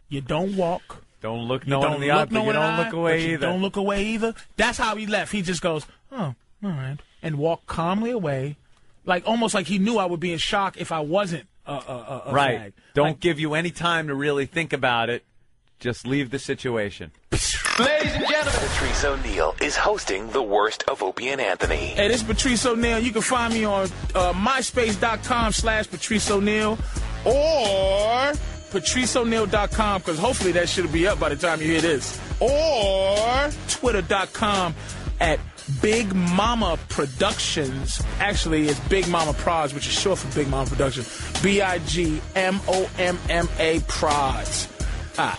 you don't walk. Don't look no one in the eye, but you don't look away either. Don't look away either. That's how he left. He just goes, oh, all right, and walked calmly away, like almost like he knew I would be in shock if I wasn't a right. fag. Don't give you any time to really think about it. Just leave the situation. Ladies and gentlemen, Patrice O'Neal is hosting the worst of Opie and Anthony. Hey, this is Patrice O'Neal. You can find me on myspace.com/Patrice O'Neal or PatriceO'Neal.com, because hopefully that should be up by the time you hear this. Or Twitter.com at Big Mama Productions. Actually, it's Big Mama Prods, which is short for Big Mama Productions. BIGMOMMA Prods.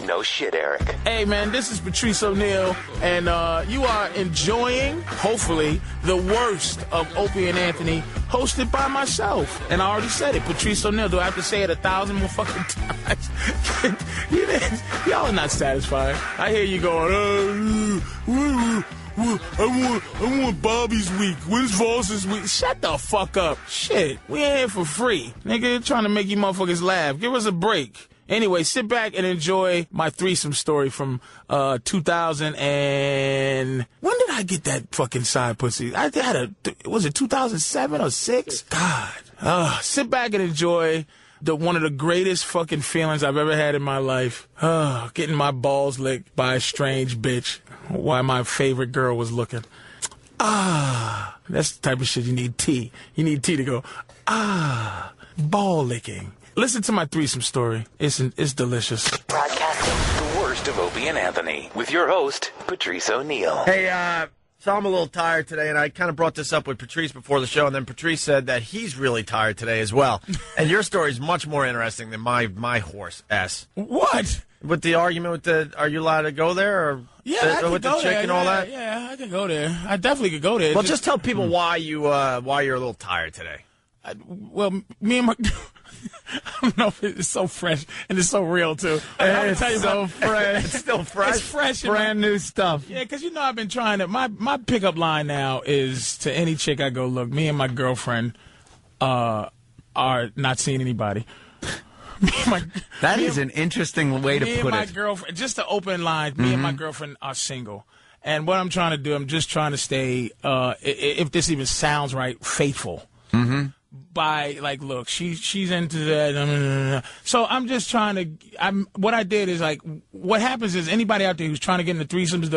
No shit, Eric. Hey, man, this is Patrice O'Neal, and you are enjoying, hopefully, the worst of Opie and Anthony, hosted by myself. And I already said it, Patrice O'Neal. Do I have to say it 1,000 more fucking times? Y'all are not satisfied. I hear you going, I want Bobby's week. When's Voss's week? Shut the fuck up. Shit, we ain't here for free. Nigga, trying to make you motherfuckers laugh. Give us a break. Anyway, sit back and enjoy my threesome story from 2000 and... When did I get that fucking side pussy? I had was it 2007 or 6? God. Sit back and enjoy one of the greatest fucking feelings I've ever had in my life. Getting my balls licked by a strange bitch while my favorite girl was looking. That's the type of shit you need tea. You need tea to go, ball licking. Listen to my threesome story. It's delicious. Broadcasting the worst of Opie and Anthony with your host, Patrice O'Neal. Hey, so I'm a little tired today, and I kind of brought this up with Patrice before the show, and then Patrice said that he's really tired today as well. And your story is much more interesting than my horse ass. What? With the argument with are you allowed to go there? Or yeah, with the chick and all that? Yeah, I could go there. I definitely could go there. Well, just tell people why you're a little tired today. Me and my... I don't know if it's so fresh and it's so real too. It's so fresh. It's still fresh. It's fresh. Brand new stuff. Yeah, because I've been trying to. My pickup line now is to any chick I go, look, me and my girlfriend are not seeing anybody. That is an interesting way to put it. Me and my girlfriend, just to open line, me and my girlfriend are single. And what I'm trying to do, I'm just trying to stay, if this even sounds right, faithful. Mm-hmm. By look, she's into that. So I'm just trying to. What I did is what happens is anybody out there who's trying to get into threesomes,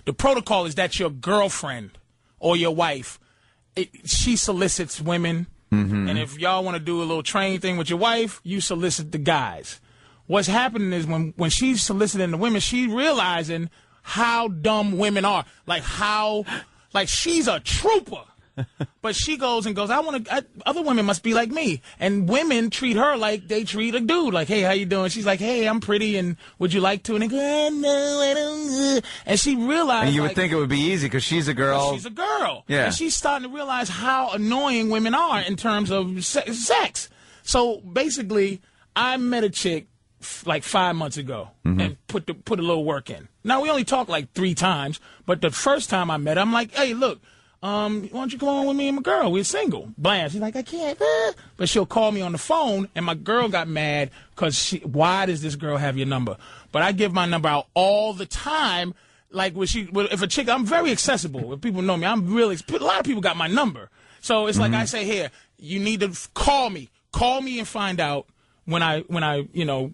the protocol is that your girlfriend or your wife, she solicits women, and if y'all want to do a little train thing with your wife, you solicit the guys. What's happening is when she's soliciting the women, she's realizing how dumb women are. She's a trooper. But she goes, other women must be like me. And women treat her like they treat a dude. Like, hey, how you doing? She's like, hey, I'm pretty, and would you like to? And they go, no, I don't. And she realized. And you would think it would be easy because she's a girl. She's a girl. Yeah. And she's starting to realize how annoying women are in terms of sex. So basically, I met a chick 5 months ago and put a little work in. Now, we only talked 3 times, but the first time I met her, I'm like, hey, look. why don't you come on with me and my girl? We're single. Blam. She's like, I can't. But she'll call me on the phone, and my girl got mad because why does this girl have your number? But I give my number out all the time. Like, if a chick, I'm very accessible. If people know me, I'm really, a lot of people got my number. So it's like I say, here, you need to call me. Call me and find out when I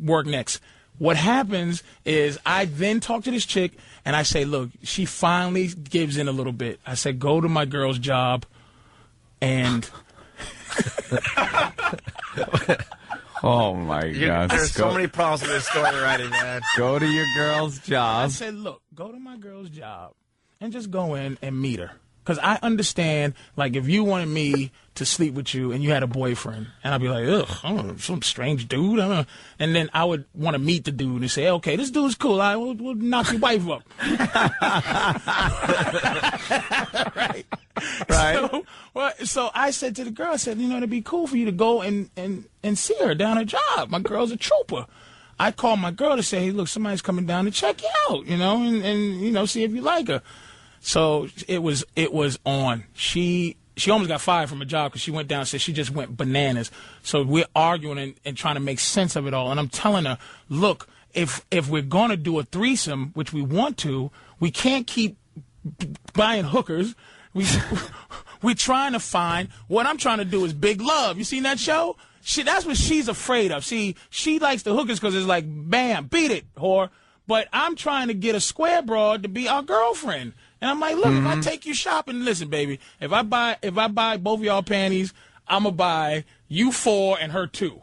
work next. What happens is I then talk to this chick and I say, look, she finally gives in a little bit. I said, go to my girl's job and... Oh, my God. There's so many problems with this story already, man. Go to your girl's job. I said, look, go to my girl's job and just go in and meet her. Because I understand, like, if you wanted me to sleep with you and you had a boyfriend, and I'd be like, ugh, I don't know, some strange dude. I don't know. And then I would want to meet the dude and say, okay, this dude's cool. We'll knock your wife up. Right. So I said to the girl, I said, it'd be cool for you to go and see her down her job. My girl's a trooper. I called my girl to say, hey, look, somebody's coming down to check you out, and see if you like her. So it was on. She almost got fired from a job because she went down and said she just went bananas. So we're arguing and trying to make sense of it all. And I'm telling her, look, if we're going to do a threesome, which we want to, we can't keep buying hookers. We're trying to find, what I'm trying to do is big love. You seen that show? That's what she's afraid of. See, she likes the hookers because it's like, bam, beat it, whore. But I'm trying to get a square broad to be our girlfriend. And I'm like, look, if I take you shopping, listen, baby, if I buy both of y'all panties, I'm going to buy you 4 and her 2. You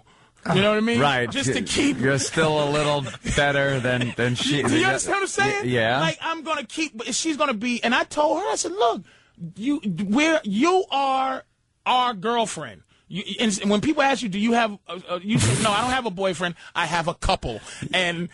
know what I mean? Right. Just to keep. You're still a little better than she. Do you understand what I'm saying? Yeah. Like, I'm going to keep, she's going to be, and I told her, I said, look, you are our girlfriend. And when people ask you, do you have, you say, no, I don't have a boyfriend. I have a couple. And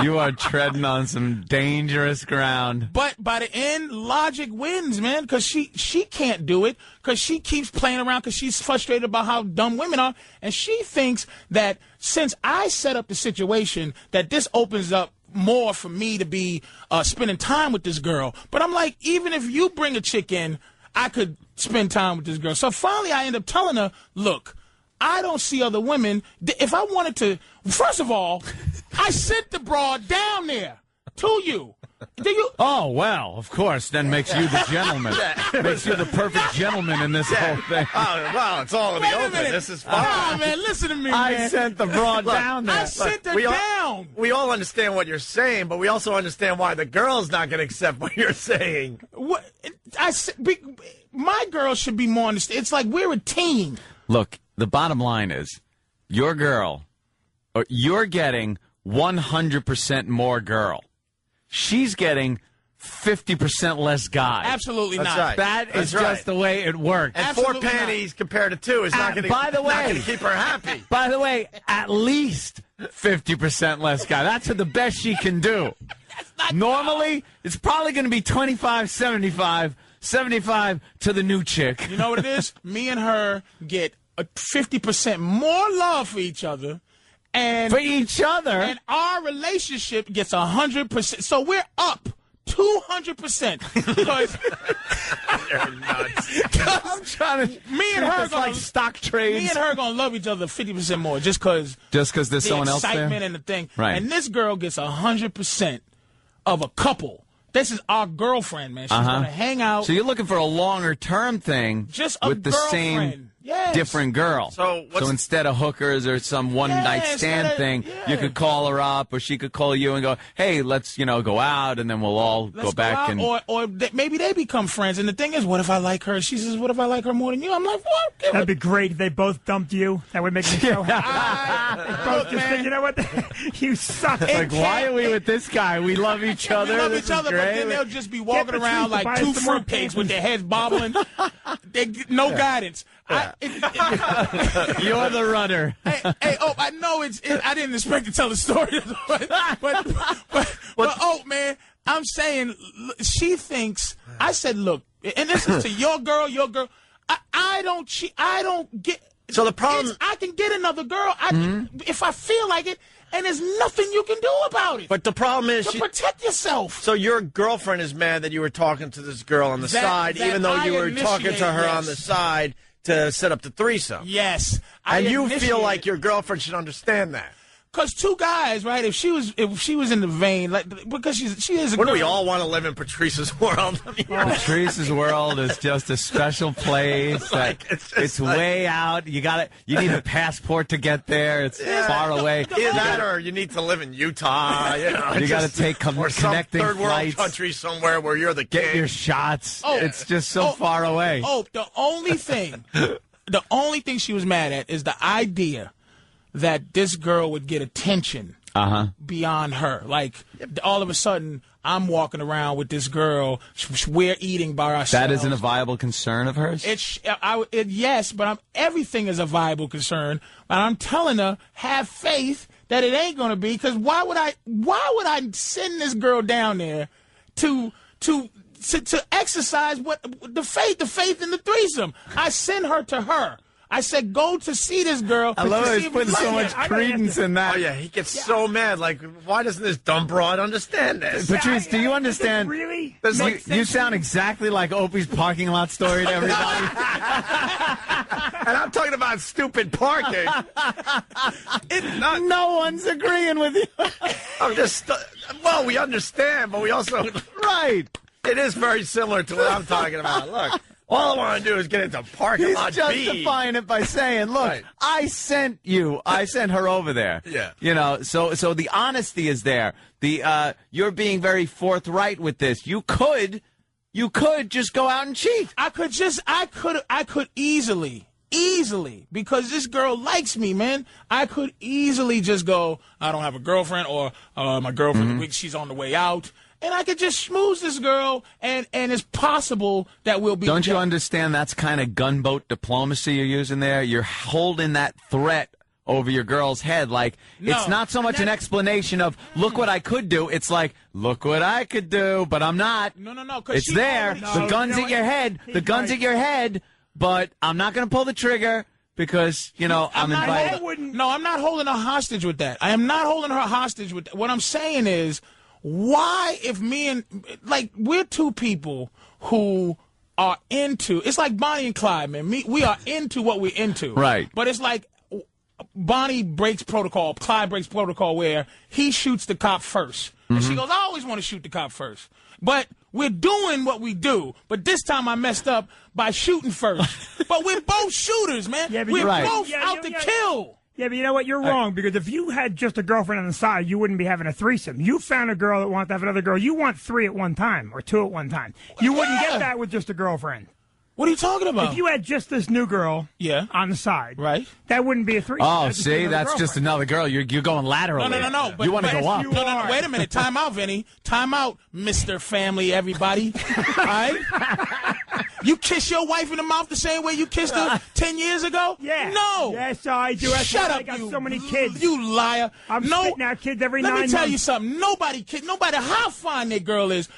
you are treading on some dangerous ground. But by the end, logic wins, man, because she can't do it because she keeps playing around because she's frustrated about how dumb women are. And she thinks that since I set up the situation, that this opens up more for me to be spending time with this girl. But I'm like, even if you bring a chick in, I could spend time with this girl. So finally I end up telling her, look, I don't see other women. If I wanted to, first of all, I sent the broad down there to you. Do you? Oh, well, of course. Then makes you the gentleman. Makes you the perfect gentleman in this whole thing. Oh, well, it's all in the open. This is fine. Oh, man, listen to me, man. I sent the broad down there. I sent her down. We all understand what you're saying, but we also understand why the girl's not going to accept what you're saying. What? My girl should be more understanding. It's like we're a team. Look, the bottom line is, your girl, or you're getting 100% more girl. She's getting 50% less guy. Absolutely That's not. right. That is just the way it works. And Absolutely 4 panties compared to 2 is not going to keep her happy. By the way, at least 50% less guy. That's the best she can do. Normally, it's probably going to be 25, 75 to the new chick. You know what it is? Me and her get 50% more love for each other. And for each other? And our relationship gets 100%. So we're up 200%. Because you're nuts. I'm trying to. Me and her it's like stock trades. Me and her gonna love each other 50% more just because there's someone else there. The excitement and the thing. Right. And this girl gets 100% of a couple. This is our girlfriend, man. She's gonna hang out. So you're looking for a longer term thing, just a with the girlfriend. same. Yes. Different girl. So instead of hookers or some one-night stand thing, you could call her up, or she could call you and go, "Hey, let's go out, and then we'll all go back and." Or maybe they become friends. And the thing is, what if I like her? She says, "What if I like her more than you?" I'm like, "What?" That'd be great if they both dumped you. That would make me so happy. They both just think, you know what? You suck. Like, why are we with this guy? We love each other. We love this each other, great. but then they'll just be walking around like 2 fruitcakes with their heads bobbling. No guidance. You're the rudder. I know I didn't expect to tell the story, but man, I'm saying she thinks. I said, look, and this is to your girl. I don't cheat. I don't get. So the problem, I can get another girl if I feel like it. and there's nothing you can do about it. But the problem is, protect yourself. So your girlfriend is mad that you were talking to this girl on the side, even though you were talking to her on the side to set up the threesome. Yes. And you feel like your girlfriend should understand that. Because two guys, right? If she was in the vein, like because she is. Wouldn't we all want to live in Patrice's world? Patrice's world is just a special place. It's way out. You need a passport to get there. It's far away. Either that, or you need to live in Utah. You got to take or some connecting third world flights. country somewhere where you're the king. Get your shots. It's just so far away. The only thing she was mad at is the idea that this girl would get attention beyond her. Like, all of a sudden, I'm walking around with this girl. We're eating by ourselves. That isn't a viable concern of hers? Yes, but everything is a viable concern. But I'm telling her, have faith that it ain't going to be. Because why would I send this girl down there to exercise the faith in the threesome? I send her to her. I said, go to see this girl. I love it. He's putting so much credence in that. Oh, yeah, he gets so mad. Like, why doesn't this dumb broad understand this? Patrice, do you understand? Really? You sound exactly like Opie's parking lot story to everybody. And I'm talking about stupid parking. No one's agreeing with you. I'm just, well, we understand, but we also... Right. It is very similar to what I'm talking about. Look. All I want to do is get into parking lot B. He's justifying it by saying, look, right. I sent her over there. Yeah. You know, so the honesty is there. You're being very forthright with this. You could just go out and cheat. I could easily, because this girl likes me, man. I could easily just go, I don't have a girlfriend, or my girlfriend, she's on the way out. And I could just schmooze this girl, and it's possible that we'll be... Don't you understand that's kind of gunboat diplomacy you're using there? You're holding that threat over your girl's head. Like, it's not so much an explanation of, look what I could do. It's like, look what I could do, but I'm not. No. It's there. The gun's at your head. The gun's at your head, but I'm not going to pull the trigger because, I'm invited. I'm not holding her hostage with that. I am not holding her hostage with that. What I'm saying is... Why, if we're two people who are into, it's like Bonnie and Clyde, man. We are into what we're into. Right. But it's like Bonnie breaks protocol, Clyde breaks protocol where he shoots the cop first. And she goes, I always want to shoot the cop first. But we're doing what we do. But this time I messed up by shooting first. But we're both shooters, man. Yeah, we're both out to kill. Yeah, but you know what? You're wrong, because if you had just a girlfriend on the side, you wouldn't be having a threesome. You found a girl that wants to have another girl. You want 3 at one time or 2 at one time. You wouldn't get that with just a girlfriend. What are you talking about? If you had just this new girl on the side, right, that wouldn't be a threesome. Oh, see, that's just another girl. You're going laterally. No. You want to go up. No. Wait a minute. Time out, Vinny. Time out, Mr. Family, everybody. All right? You kiss your wife in the mouth the same way you kissed her 10 years ago? Yeah. No. Yes, I do. Shut up, I got so many kids. You liar. I'm spitting out kids every 9 months. Let me tell you something. No matter how fine that girl is,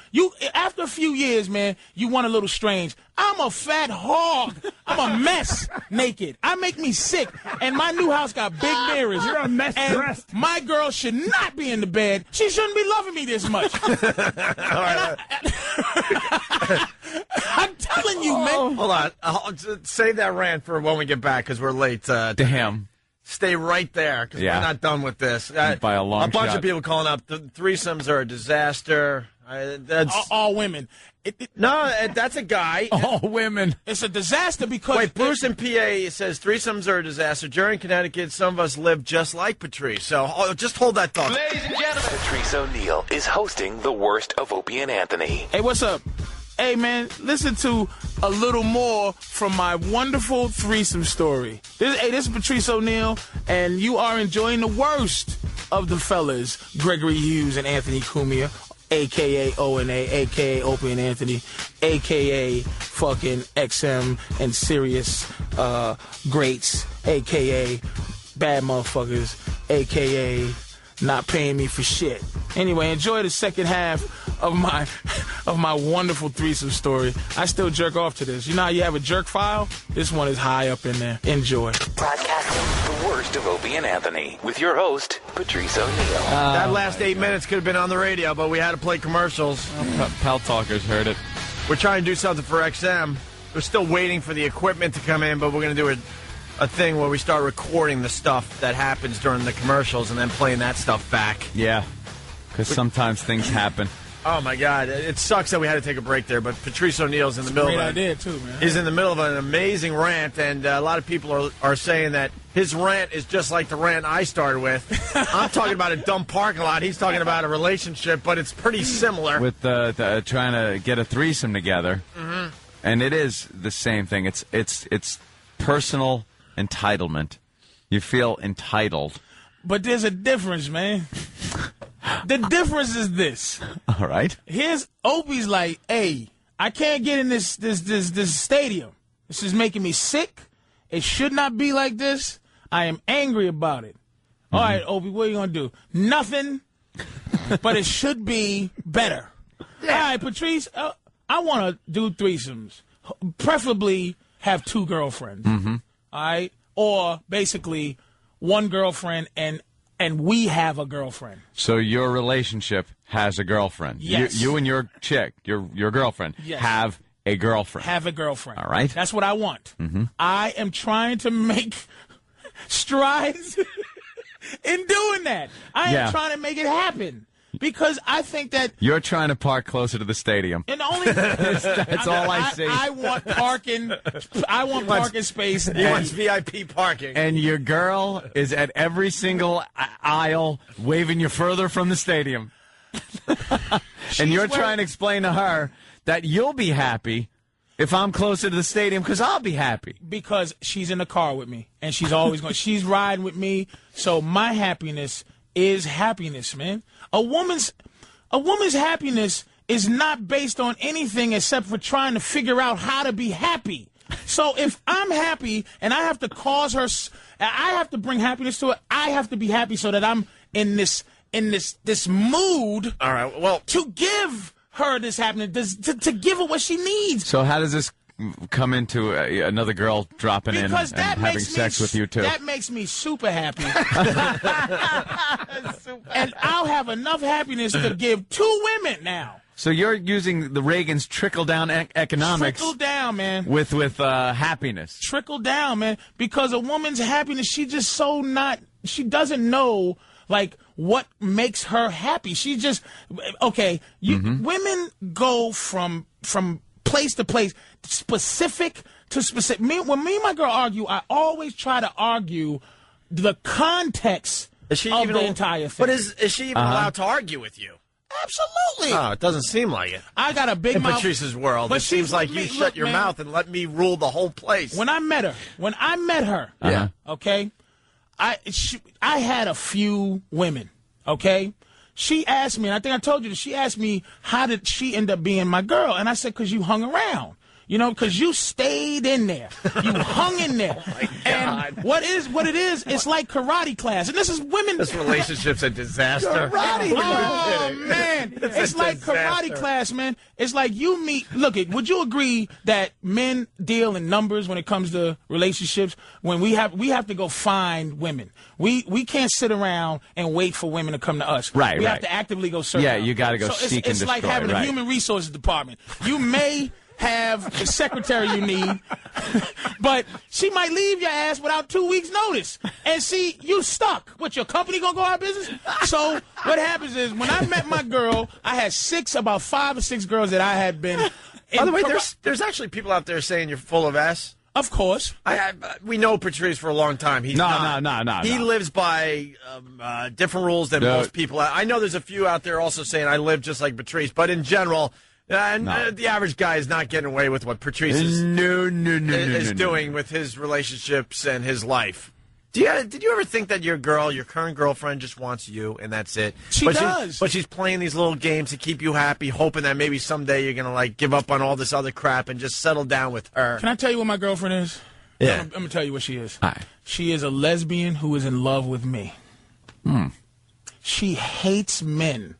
after a few years, man, you want a little strange. I'm a fat hog. I'm a mess naked. I make me sick. And my new house got big mirrors. You're a mess dressed. My girl should not be in the bed. She shouldn't be loving me this much. I'm telling you, man. Hold on. Save that rant for when we get back, because we're late. Damn. Stay right there, because we're not done with this. By a long A bunch shot. of people calling up. The threesomes are a disaster. That's all women. That's a guy. All women. It's a disaster because... Wait, Bruce in PA says threesomes are a disaster. Jerry in Connecticut, some of us live just like Patrice. So just hold that thought. Ladies and gentlemen, Patrice O'Neal is hosting the worst of Opie and Anthony. Hey, what's up? Hey, man, listen to a little more from my wonderful threesome story. This is Patrice O'Neal, and you are enjoying the worst of the fellas, Gregory Hughes and Anthony Cumia, a.k.a. O&A, a.k.a. Opie and Anthony, a.k.a. fucking XM and Sirius greats, a.k.a. bad motherfuckers, a.k.a. not paying me for shit. Anyway, enjoy the second half of my wonderful threesome story. I still jerk off to this. You know how you have a jerk file? This one is high up in there. Enjoy. Broadcasting the worst worst of Opie and Anthony with your host, Patrice O'Neill. That last 8 minutes could have been on the radio, but we had to play commercials. Pal Talkers heard it. We're trying to do something for XM. We're still waiting for the equipment to come in, but we're going to do a thing where we start recording the stuff that happens during the commercials and then playing that stuff back. Yeah, because sometimes things happen. Oh, my God. It sucks that we had to take a break there, but Patrice O'Neill's in the middle Great of it. idea, too, man. He's in the middle of an amazing rant, and a lot of people are saying that his rant is just like the rant I started with. I'm talking about a dumb parking lot. He's talking about a relationship, but it's pretty similar. With trying to get a threesome together. Mm-hmm. And it is the same thing. It's personal entitlement. You feel entitled. But there's a difference, man. The difference is this. All right. Here's Opie's like, hey, I can't get in this stadium. This is making me sick. It should not be like this. I am angry about it. All right, Opie, what are you going to do? Nothing, but it should be better. Yeah. All right, Patrice, I want to do threesomes. Preferably have 2 girlfriends. Mm-hmm. All right? Or basically one girlfriend and we have a girlfriend. So your relationship has a girlfriend. Yes. You and your chick, your girlfriend, yes. have a girlfriend. Have a girlfriend. All right. That's what I want. Mm-hmm. I am trying to make strides in doing that. I am trying to make it happen. Because I think that... You're trying to park closer to the stadium. And only that's all I see. I want parking. I want parking space. He wants VIP parking. And your girl is at every single aisle waving you further from the stadium. And you're trying to explain to her that you'll be happy if I'm closer to the stadium because I'll be happy. Because she's in the car with me. And she's always going. She's riding with me. So my happiness is happiness, man. A woman's happiness is not based on anything except for trying to figure out how to be happy. So if I'm happy and I have to cause her, I have to bring happiness to her. I have to be happy so that I'm in this mood. All right. Well, to give her this happiness, to give her what she needs. So how does this come into another girl dropping in and having sex with you too? That makes me super happy. And I'll have enough happiness to give 2 women now. So you're using the Reagan's trickle-down economics. Trickle down, man. With happiness. Trickle down, man. Because a woman's happiness, she doesn't know, like, what makes her happy. She just, okay, women go from place to place, specific to specific. When me and my girl argue, I always try to argue the context of the entire thing. But is she even allowed to argue with you? Absolutely. Oh, it doesn't seem like it. I got a big mouth. In Patrice's world, it seems like you shut your mouth and let me rule the whole place. When I met her, yeah, okay, I had a few women, okay. She asked me, and I think I told you this, she asked me, how did she end up being my girl? And I said, because you hung around. You know, because you stayed in there. You hung in there. Oh and what it is, it's like karate class. And this is women. This relationship's a disaster. Karate. Oh, man. It's like karate class, man. It's like you meet. Look, would you agree that men deal in numbers when it comes to relationships? When we have to go find women. We can't sit around and wait for women to come to us. Right, We have to actively go search. Yeah, you got to go seek and destroy. It's like having a human resources department. You may have the secretary you need, but she might leave your ass without 2 weeks' notice. And see, you stuck. What, your company gonna go out of business? So what happens is, when I met my girl, I had about 5 or 6 girls that I had been. By the way, there's actually people out there saying you're full of S. Of course. We know Patrice for a long time. He's No. He lives by different rules than most people. I know there's a few out there also saying I live just like Patrice, but in general, the average guy is not getting away with what Patrice is doing with his relationships and his life. Did you ever think that your current girlfriend, just wants you and that's it? She does. But she's playing these little games to keep you happy, hoping that maybe someday you're going to give up on all this other crap and just settle down with her. Can I tell you what my girlfriend is? Yeah. I'm going to tell you what she is. Hi. She is a lesbian who is in love with me. She hates men,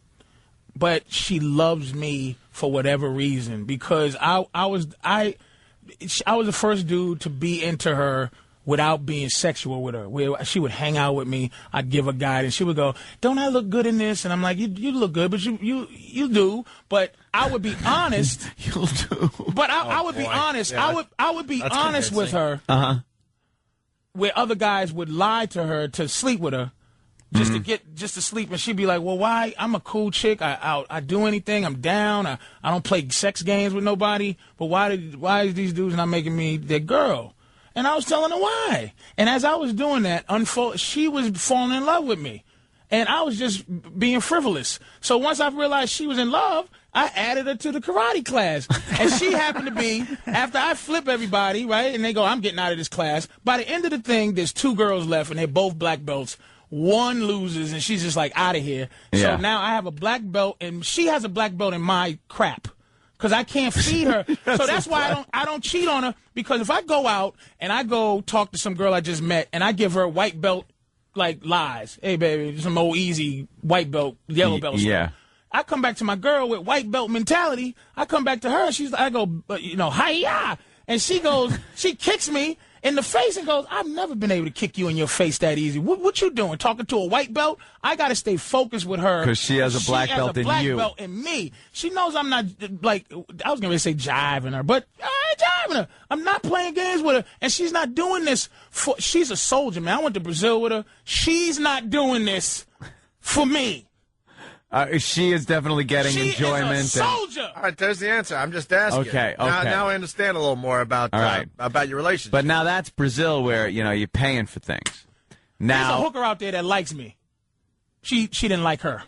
but she loves me for whatever reason, because I was the first dude to be into her without being sexual with her. She would hang out with me. I'd give her guide, and she would go, "Don't I look good in this?" And I'm like, "You look good, but you do." But I would be honest. You'll do. But I would be honest. Yeah. I would be honest with her. Where other guys would lie to her to sleep with her. Just to sleep, and she'd be like, "Well, why? I'm a cool chick. I do anything. I'm down. I don't play sex games with nobody. But why is these dudes not making me their girl?" And I was telling her why. And as I was doing that, she was falling in love with me, and I was just being frivolous. So once I realized she was in love, I added her to the karate class, and she happened to be after I flip everybody right, and they go, "I'm getting out of this class." By the end of the thing, there's 2 girls left, and they're both black belts. One loses, and she's just like, out of here. Yeah. So now I have a black belt, and she has a black belt in my crap because I can't feed her. So that's why I don't cheat on her, because if I go out and I go talk to some girl I just met and I give her white belt like lies, "Hey baby, some old easy white belt, yellow belt." Yeah. I come back to my girl with white belt mentality. I come back to her, and I go, "Hi-ya," and she goes, she kicks me in the face and goes, "I've never been able to kick you in your face that easy. What you doing? Talking to a white belt?" I got to stay focused with her. Because she has a black belt in you. She has a black belt in me. She knows I'm not, like, I was going to say jiving her, but I ain't jiving her. I'm not playing games with her. And she's not doing this she's a soldier, man. I went to Brazil with her. She's not doing this for me. She is definitely getting enjoyment. She is a soldier. All right, there's the answer. I'm just asking. Okay. Now I understand a little more about your relationship. But now that's Brazil, where you're paying for things. Now there's a hooker out there that likes me. She didn't like her.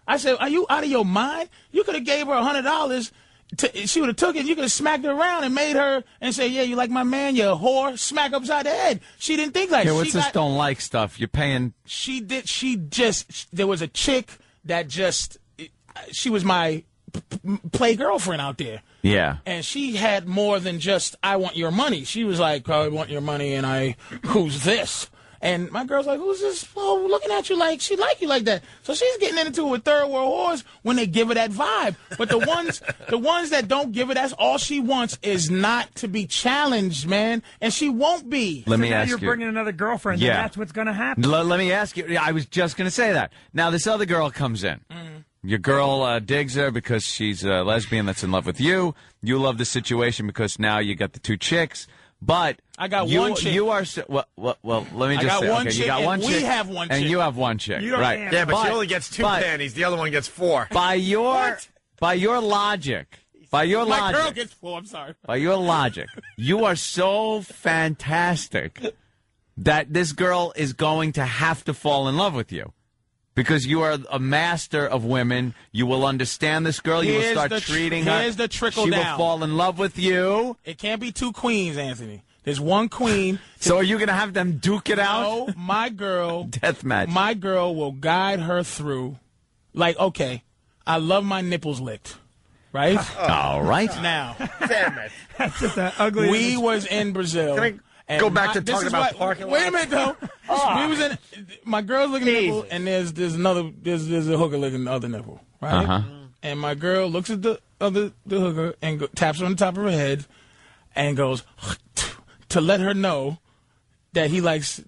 I said, "Are you out of your mind? You could have gave her $100. She would have took it. You could have smacked her around and made her and say, 'Yeah, you like my man, you whore.' Smack upside the head." She didn't think like. Yeah, what's this don't like stuff? You're paying. There was a chick that she was my play girlfriend out there. Yeah. And she had more than just, "I want your money." She was like, "I want your money," and "Who's this?" And my girl's like, "Who's this? Oh, looking at you like she like you like that." So she's getting into it with third world whores when they give her that vibe. But the ones that don't give her, that's all she wants is not to be challenged, man. And she won't be. Let me ask you. You're bringing another girlfriend. Yeah. And that's what's going to happen. Let me ask you. I was just going to say that. Now this other girl comes in. Your girl digs her because she's a lesbian that's in love with you. You love the situation because now you got the 2 chicks. But I got one chick. You are well. Let me just say, okay, you got one chick. We have one chick, and you have one chick, right? Yeah, but she only gets 2 panties. The other one gets 4. By your logic, my girl gets 4. I'm sorry. By your logic, you are so fantastic that this girl is going to have to fall in love with you. Because you are a master of women. You will understand this girl. You will start treating her. Here's the trickle down. She will fall in love with you. It can't be 2 queens, Anthony. There's one queen. So are you going to have them duke it out? No, my girl. Death match. My girl will guide her through. Like, okay, I love my nipples licked. Right? All right. Now. Damn it. That's just an ugly. We was in Brazil. Can I go back to talking about parking lots? Wait a minute, though. We was in. My girl's looking at the nipple, and there's a hooker licking the other nipple, right? And my girl looks at the hooker and taps her on the top of her head, and goes to let her know that he likes.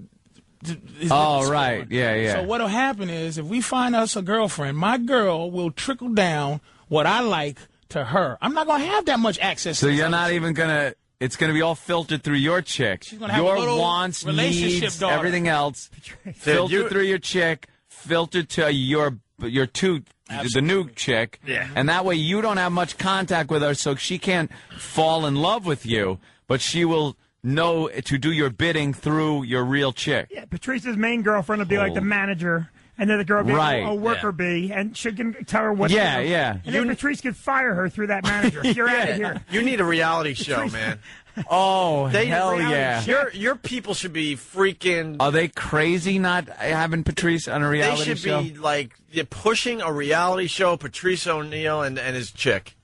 Oh, right, yeah. So what'll happen is if we find us a girlfriend, my girl will trickle down what I like to her. I'm not gonna have that much access. So you're not even gonna. It's going to be all filtered through your chick. She's gonna have your a little wants, relationship needs, daughter. everything else. Filtered through your chick, filtered to your 2, the new chick. Yeah. And that way you don't have much contact with her, so she can't fall in love with you, but she will know to do your bidding through your real chick. Yeah, Patrice's main girlfriend will be like the manager. And then the girl will be a worker bee, and she can tell her what to do. Yeah. And then Patrice could fire her through that manager. You're out of here. You need a reality show, man. Oh, hell yeah. Your people should be freaking... Are they crazy not having Patrice on a reality show? They should be, like, pushing a reality show, Patrice O'Neal and his chick.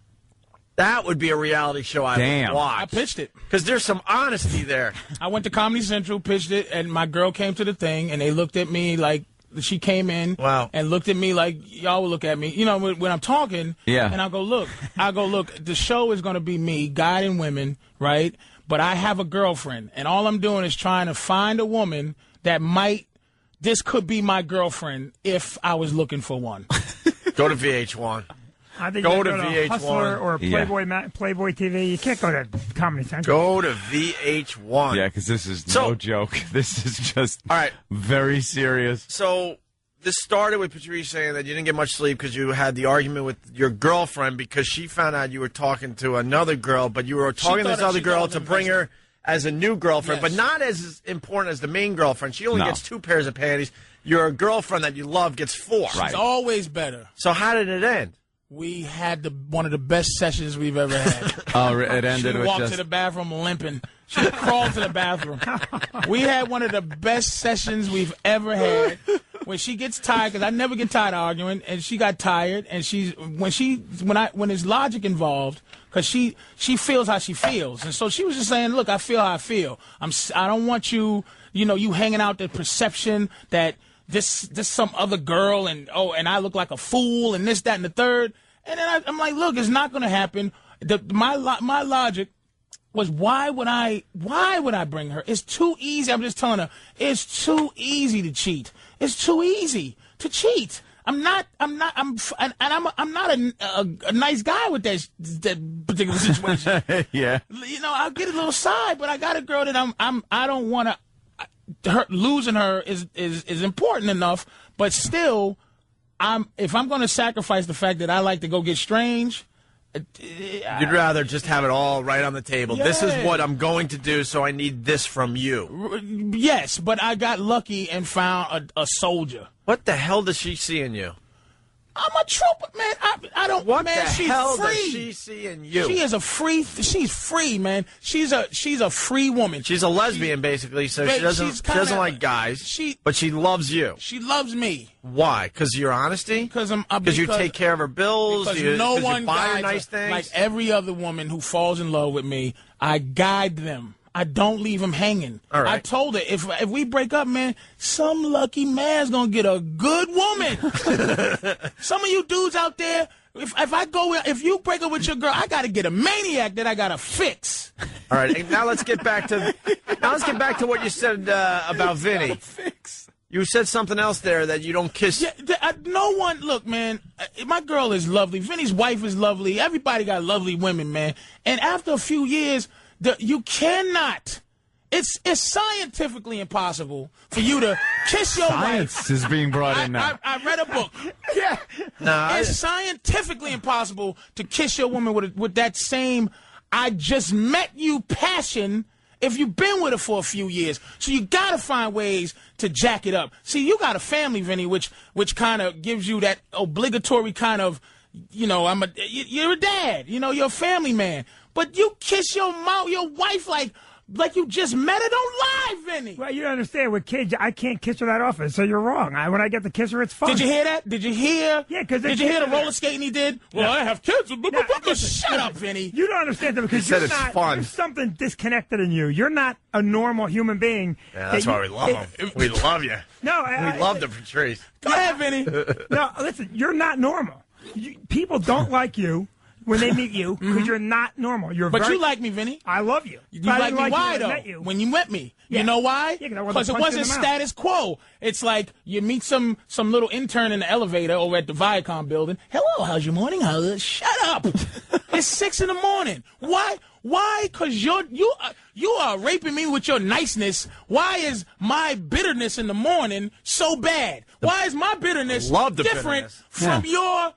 That would be a reality show I would watch. I pitched it. Because there's some honesty there. I went to Comedy Central, pitched it, and my girl came to the thing, and they looked at me like... She came in and looked at me like y'all would look at me. You know, when I'm talking, and I go, look, the show is going to be me guiding women, right? but I have a girlfriend, and all I'm doing is trying to find a woman that this could be my girlfriend if I was looking for one. Go to VH1. I think go you to VH1 VH1 or Playboy Playboy TV. You can't go to Comedy Go Central. to VH1. Yeah, because this is no joke. This is just very serious. So this started with Patrice saying that you didn't get much sleep because you had the argument with your girlfriend because she found out you were talking to another girl, but you were talking to this other girl to bring her as a new girlfriend, but not as important as the main girlfriend. She only gets 2 pairs of panties. Your girlfriend that you love gets 4. She's always better. So how did it end? We had one of the best sessions we've ever had. It ended she with walked to the bathroom limping. She crawled to the bathroom. We had one of the best sessions we've ever had. When she gets tired, because I never get tired of arguing, and she got tired, and when there's logic involved, because she feels how she feels, and so she was just saying, look, I feel how I feel. I don't want you hanging out the perception that this some other girl and I look like a fool and this, that, and the third. And then I'm like, look, it's not going to happen. My logic was why would I bring her? It's too easy. I'm just telling her it's too easy to cheat. It's too easy to cheat. I'm not a nice guy with that particular situation. Yeah. I'll get a little side, but I got a girl that I don't want to. Losing her is important enough, but still, if I'm going to sacrifice the fact that I like to go get strange, you'd rather just have it all right on the table. Yeah. This is what I'm going to do, so I need this from you. Yes, but I got lucky and found a soldier. What the hell does she see in you? I'm a trooper, man. I don't. What man, the she's hell free. does she see in you? She is a free. She's free, man. She's a free woman. She's a lesbian, basically. So she doesn't like guys. But she loves you. She loves me. Why? Because of your honesty? Because you take care of her bills. Because no one buy her guides nice her. things. Like every other woman who falls in love with me, I guide them. I don't leave them hanging. All right. I told her, if we break up, man, some lucky man's going to get a good woman. Some of you dudes out there, if you break up with your girl, I got to get a maniac that I got to fix. All right. Now let's get back to what you said about Vinny. You said something else there that you don't kiss. Yeah, no one. Look, man, my girl is lovely. Vinny's wife is lovely. Everybody got lovely women, man. And after a few years, you cannot. It's scientifically impossible for you to kiss your wife. Science is being brought in now. I read a book. Yeah. It's scientifically impossible to kiss your woman with that same I just met you passion if you've been with her for a few years. So you got to find ways to jack it up. See, you got a family, Vinny, which kind of gives you that obligatory kind of, you're a dad. You're a family man. But you kiss your wife like you just met her. Don't lie, Vinny. Well, you don't understand. With kids, I can't kiss her that often, so you're wrong. When I get to kiss her, it's fun. Did you hear that? Did you hear? Yeah, because did you hear the roller skating he did? Well, I have kids. Shut up, Vinny. You don't understand that because it's fun. There's something disconnected in you. You're not a normal human being. Yeah, that's why we love him. We love you. No, we love the Patrice. Go ahead, Vinny. No, listen. You're not normal. People don't like you when they meet you because you're not normal. You like me, Vinny. I love you. You like me. Why though? When you met me, you know why? Because it wasn't status quo. It's like you meet some little intern in the elevator over at the Viacom building. Hello, how's your morning? Shut up. It's 6 a.m. Why? Because you are raping me with your niceness. Why is my bitterness in the morning so bad? Why is my bitterness different from your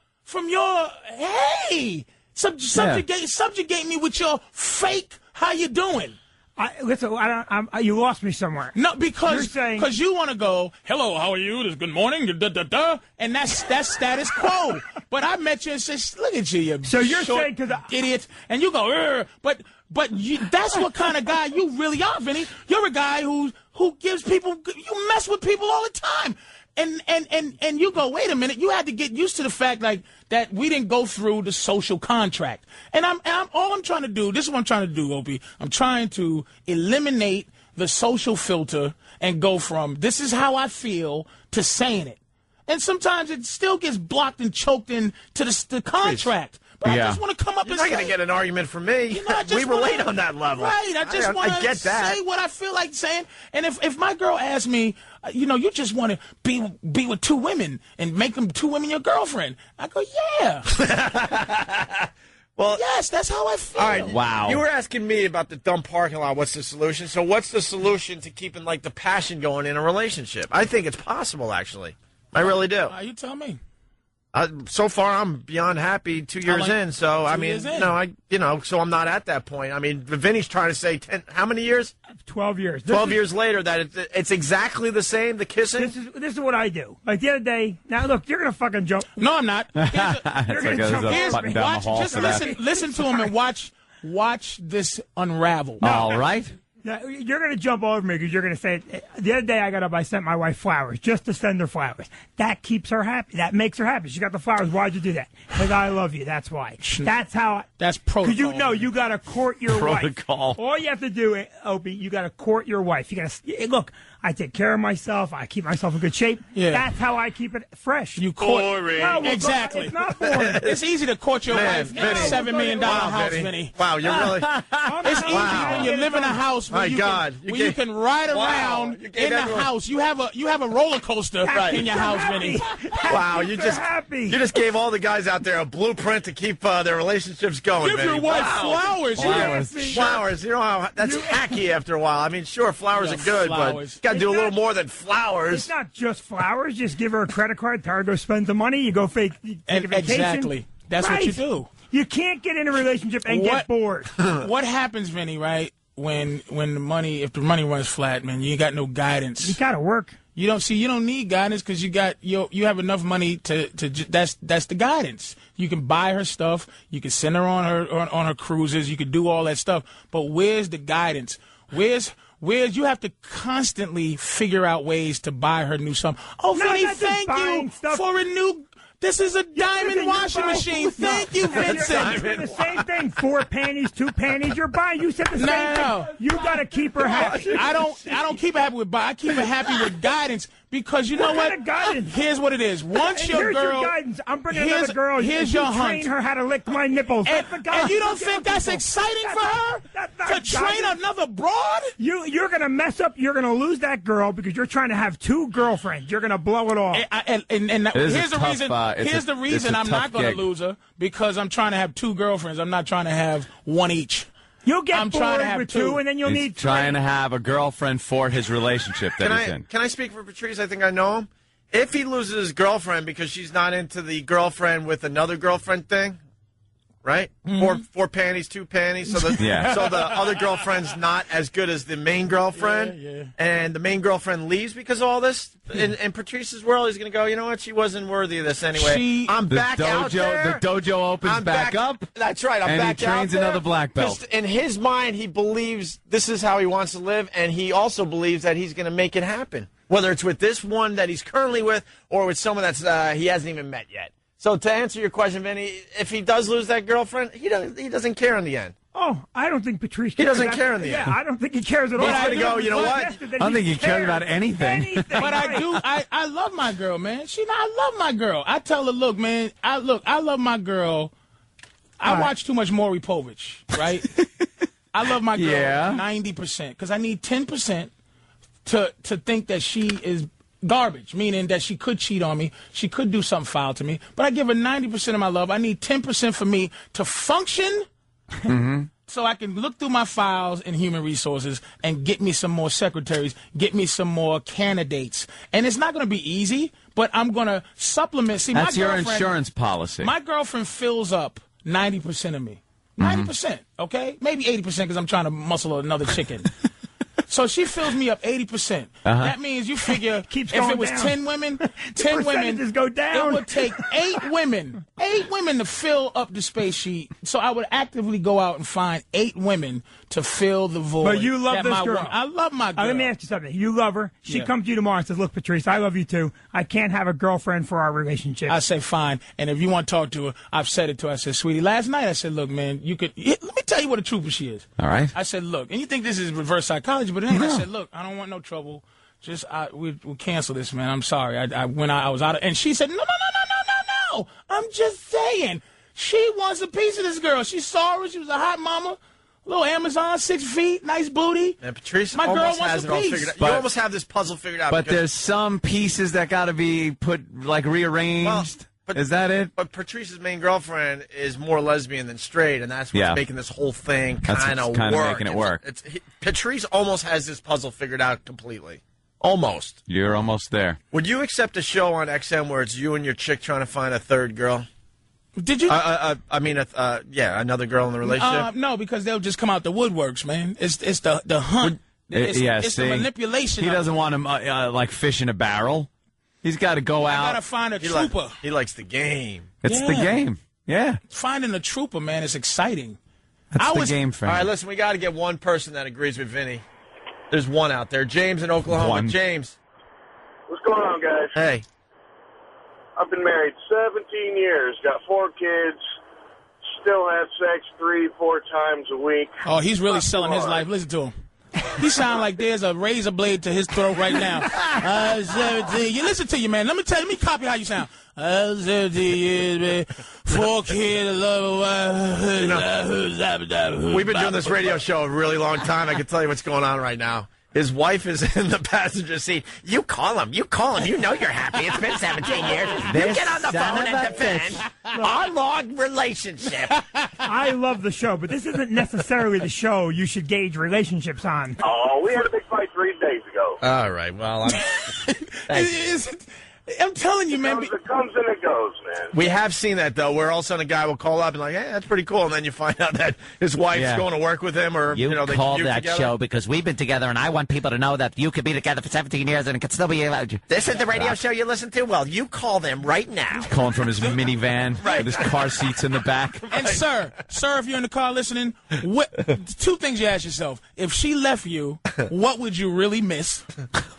hey? Subjugate me with your fake. How you doing? Listen, you lost me somewhere. No, because you want to go. Hello, how are you? This good morning. And that's status quo. But I met you and said, look at you. So you're saying because idiot, and you go, but that's what kind of guy you really are, Vinny. You're a guy who gives people. You mess with people all the time. And you go, wait a minute, you had to get used to the fact that we didn't go through the social contract. And all I'm trying to do, this is what I'm trying to do, Opie. I'm trying to eliminate the social filter and go from this is how I feel to saying it. And sometimes it still gets blocked and choked into the contract. But Yeah. I just want to come up You're and not say, going to get an argument from me. You know, I just we relate on that level. Right. I just want I get to that. say what I feel like saying. And if my girl asks me, you just want to be with two women and make them two women your girlfriend, I go, yeah. Well, yes, that's how I feel. All right. Wow. You were asking me about the dumb parking lot. What's the solution? So what's the solution to keeping, like, the passion going in a relationship? I think it's possible, actually. I really do. You tell me. So far, I'm beyond happy 2 years in. So, I mean, so I'm not at that point. I mean, Vinny's trying to say, how many years? 12 years. 12 years later, that it's exactly the same, the kissing? This is what I do. Like the other day, now look, you're going to fucking jump. No, I'm not. You're going to jump over me. Just listen to him and watch this unravel. All right. Now, you're going to jump over me because you're going to say, the other day I got up, I sent my wife flowers just to send her flowers. That keeps her happy. That makes her happy. She got the flowers. Why'd you do that? Because I love you. That's why. That's how. That's protocol. Because you got to court your Protocol. wife. All you have to do, Opie, you got to court your wife. You got to look. I take care of myself. I keep myself in good shape. Yeah. That's how I keep it fresh. You court. No, Exactly. It's not boring. It's easy to court your wife in a $7 million house, Vinny. Wow, you're really... It's easy when you live in a house where you can ride around in the house. You have a roller coaster in your house, Vinny. Wow, you just gave all the guys out there a blueprint to keep their relationships going. Give Vinny. your wife Wow. flowers. Flowers. You know how that's hacky after a while. I mean, sure, flowers are good, but you got to do a little more than flowers. It's not just flowers. Just give her a credit card. Tell her to go spend the money. You go take a vacation. Exactly. That's what you do. You can't get in a relationship and get bored. What happens, Vinny, right, when the money, if the money runs flat, man, you ain't got no guidance. You got to work. You don't need guidance because you have enough money to that's the guidance. You can buy her stuff, you can send her on her cruises, you can do all that stuff. But where's the guidance? Where's you have to constantly figure out ways to buy her new something. Oh, Vinny, thank you for a new. This is a diamond washing machine. Thank you, Vincent. You're the same thing. 4 panties, 2 panties. You're buying. You said the same thing. You got to keep her happy. I don't keep her happy with buy. I keep her happy with guidance because you know what? Kind of guidance? Here's what it is. Once here's your guidance. I'm bringing another girl. Here's your your train her how to lick my nipples. And you don't think that's exciting for her to train another broad? You're going to mess up. You're going to lose that girl because you're trying to have 2 girlfriends. You're going to blow it off. And here's the reason I'm not going to lose her because I'm trying to have 2 girlfriends. I'm not trying to have one each. You'll get bored with 2, and then you'll need 3. Trying to have a girlfriend for his relationship that he's in. Can I speak for Patrice? I think I know him. If he loses his girlfriend because she's not into the girlfriend with another girlfriend thing, right? Mm-hmm. 4 panties, 2 panties. So the other girlfriend's not as good as the main girlfriend. And the main girlfriend leaves because of all this. In Patrice's world, he's going to go, you know what? She wasn't worthy of this anyway. I'm back out there. The dojo opens back up. That's right. I'm and back he trains out there. another black belt. Just in his mind, he believes this is how he wants to live, and he also believes that he's going to make it happen. Whether it's with this one that he's currently with or with someone that's he hasn't even met yet. So to answer your question, Vinny, if he does lose that girlfriend, he doesn't care in the end. Oh, I don't think Patrice cares. He doesn't care in the end. Yeah, I don't think he cares at all. He's going to go, you know what? I don't think he cares about anything. But I do. I love my girl, man. I love my girl. I tell her, look, man, I love my girl. I watch too much Maury Povich, right? I love my girl 90% because I need 10% to think that she is garbage, meaning that she could cheat on me, she could do something foul to me, but I give her 90% of my love. I need 10% for me to function so I can look through my files in human resources and get me some more secretaries, get me some more candidates. And it's not going to be easy, but I'm going to supplement. See, that's my your insurance policy. My girlfriend fills up 90% of me. 90%, okay? Maybe 80% because I'm trying to muscle another chicken. So she fills me up 80%. That means you figure if it was down. 10 women, 10 women, just go down. It would take 8 women to fill up the space sheet. So I would actively go out and find 8 women to fill the void. But you love this girl. I love my girl. Let me ask you something. You love her. She comes to you tomorrow and says, look, Patrice, I love you too. I can't have a girlfriend for our relationship. I say, fine. And if you want to talk to her, I've said it to her. I said, sweetie, last night I said, look, man, let me tell you what a trooper she is. All right. I said, look, and you think this is reverse psychology, but it ain't. I said, look, I don't want no trouble. Just we'll cancel this, man. I'm sorry. I was out of, and she said, no. I'm just saying. She wants a piece of this girl. She saw her. She was a hot mama. Little Amazon, 6 feet, nice booty. And Patrice My girl almost wants has a it all piece. figured out. But- You almost have this puzzle figured out. But because- there's some pieces that got to be put, like, rearranged. Is that it? But Patrice's main girlfriend is more lesbian than straight, and that's what's Yeah. making this whole thing That's kind of what's work. kinda making it work. Patrice almost has this puzzle figured out completely. Almost. You're almost there. Would you accept a show on XM where it's you and your chick trying to find a third girl? Did you? I mean, another girl in the relationship. No, because they'll just come out the woodworks, man. It's the hunt. It's the manipulation. He of it. doesn't want him, like, fish in a barrel. He's got to go out. I gotta find a trooper. He likes the game. It's the game. Yeah. Finding a trooper, man, is exciting. That's the game for All him. right, listen, we got to get one person that agrees with Vinny. There's one out there. James in Oklahoma. One. James. What's going on, guys? Hey. I've been married 17 years, got 4 kids, still have sex 3-4 times a week. Oh, he's really selling his life. Listen to him. He sound like there's a razor blade to his throat right now. 17. You listen to you, man. Let me copy how you sound. 17 years, man. 4 kids, We've been doing this radio show a really long time. I can tell you what's going on right now. His wife is in the passenger seat. You call him. You call him. You know you're happy. It's been 17 years. You get on the phone and defend our long relationship. I love the show, but this isn't necessarily the show you should gauge relationships on. Oh, we had a big fight 3 days ago. All right. Well, I'm telling you, man. It comes and it goes, man. we have seen that, though, where all of a sudden a guy will call up and like, hey, that's pretty cool. And then you find out that his wife's Yeah. going to work with him or, You, they called commute that together. show because we've been together, and I want people to know that you could be together for 17 years and it could still be. This is the radio show you listen to? Well, you call them right now. Calling from his minivan with his car seats in the back. And sir, if you're in the car listening, 2 things you ask yourself: if she left you, what would you really miss?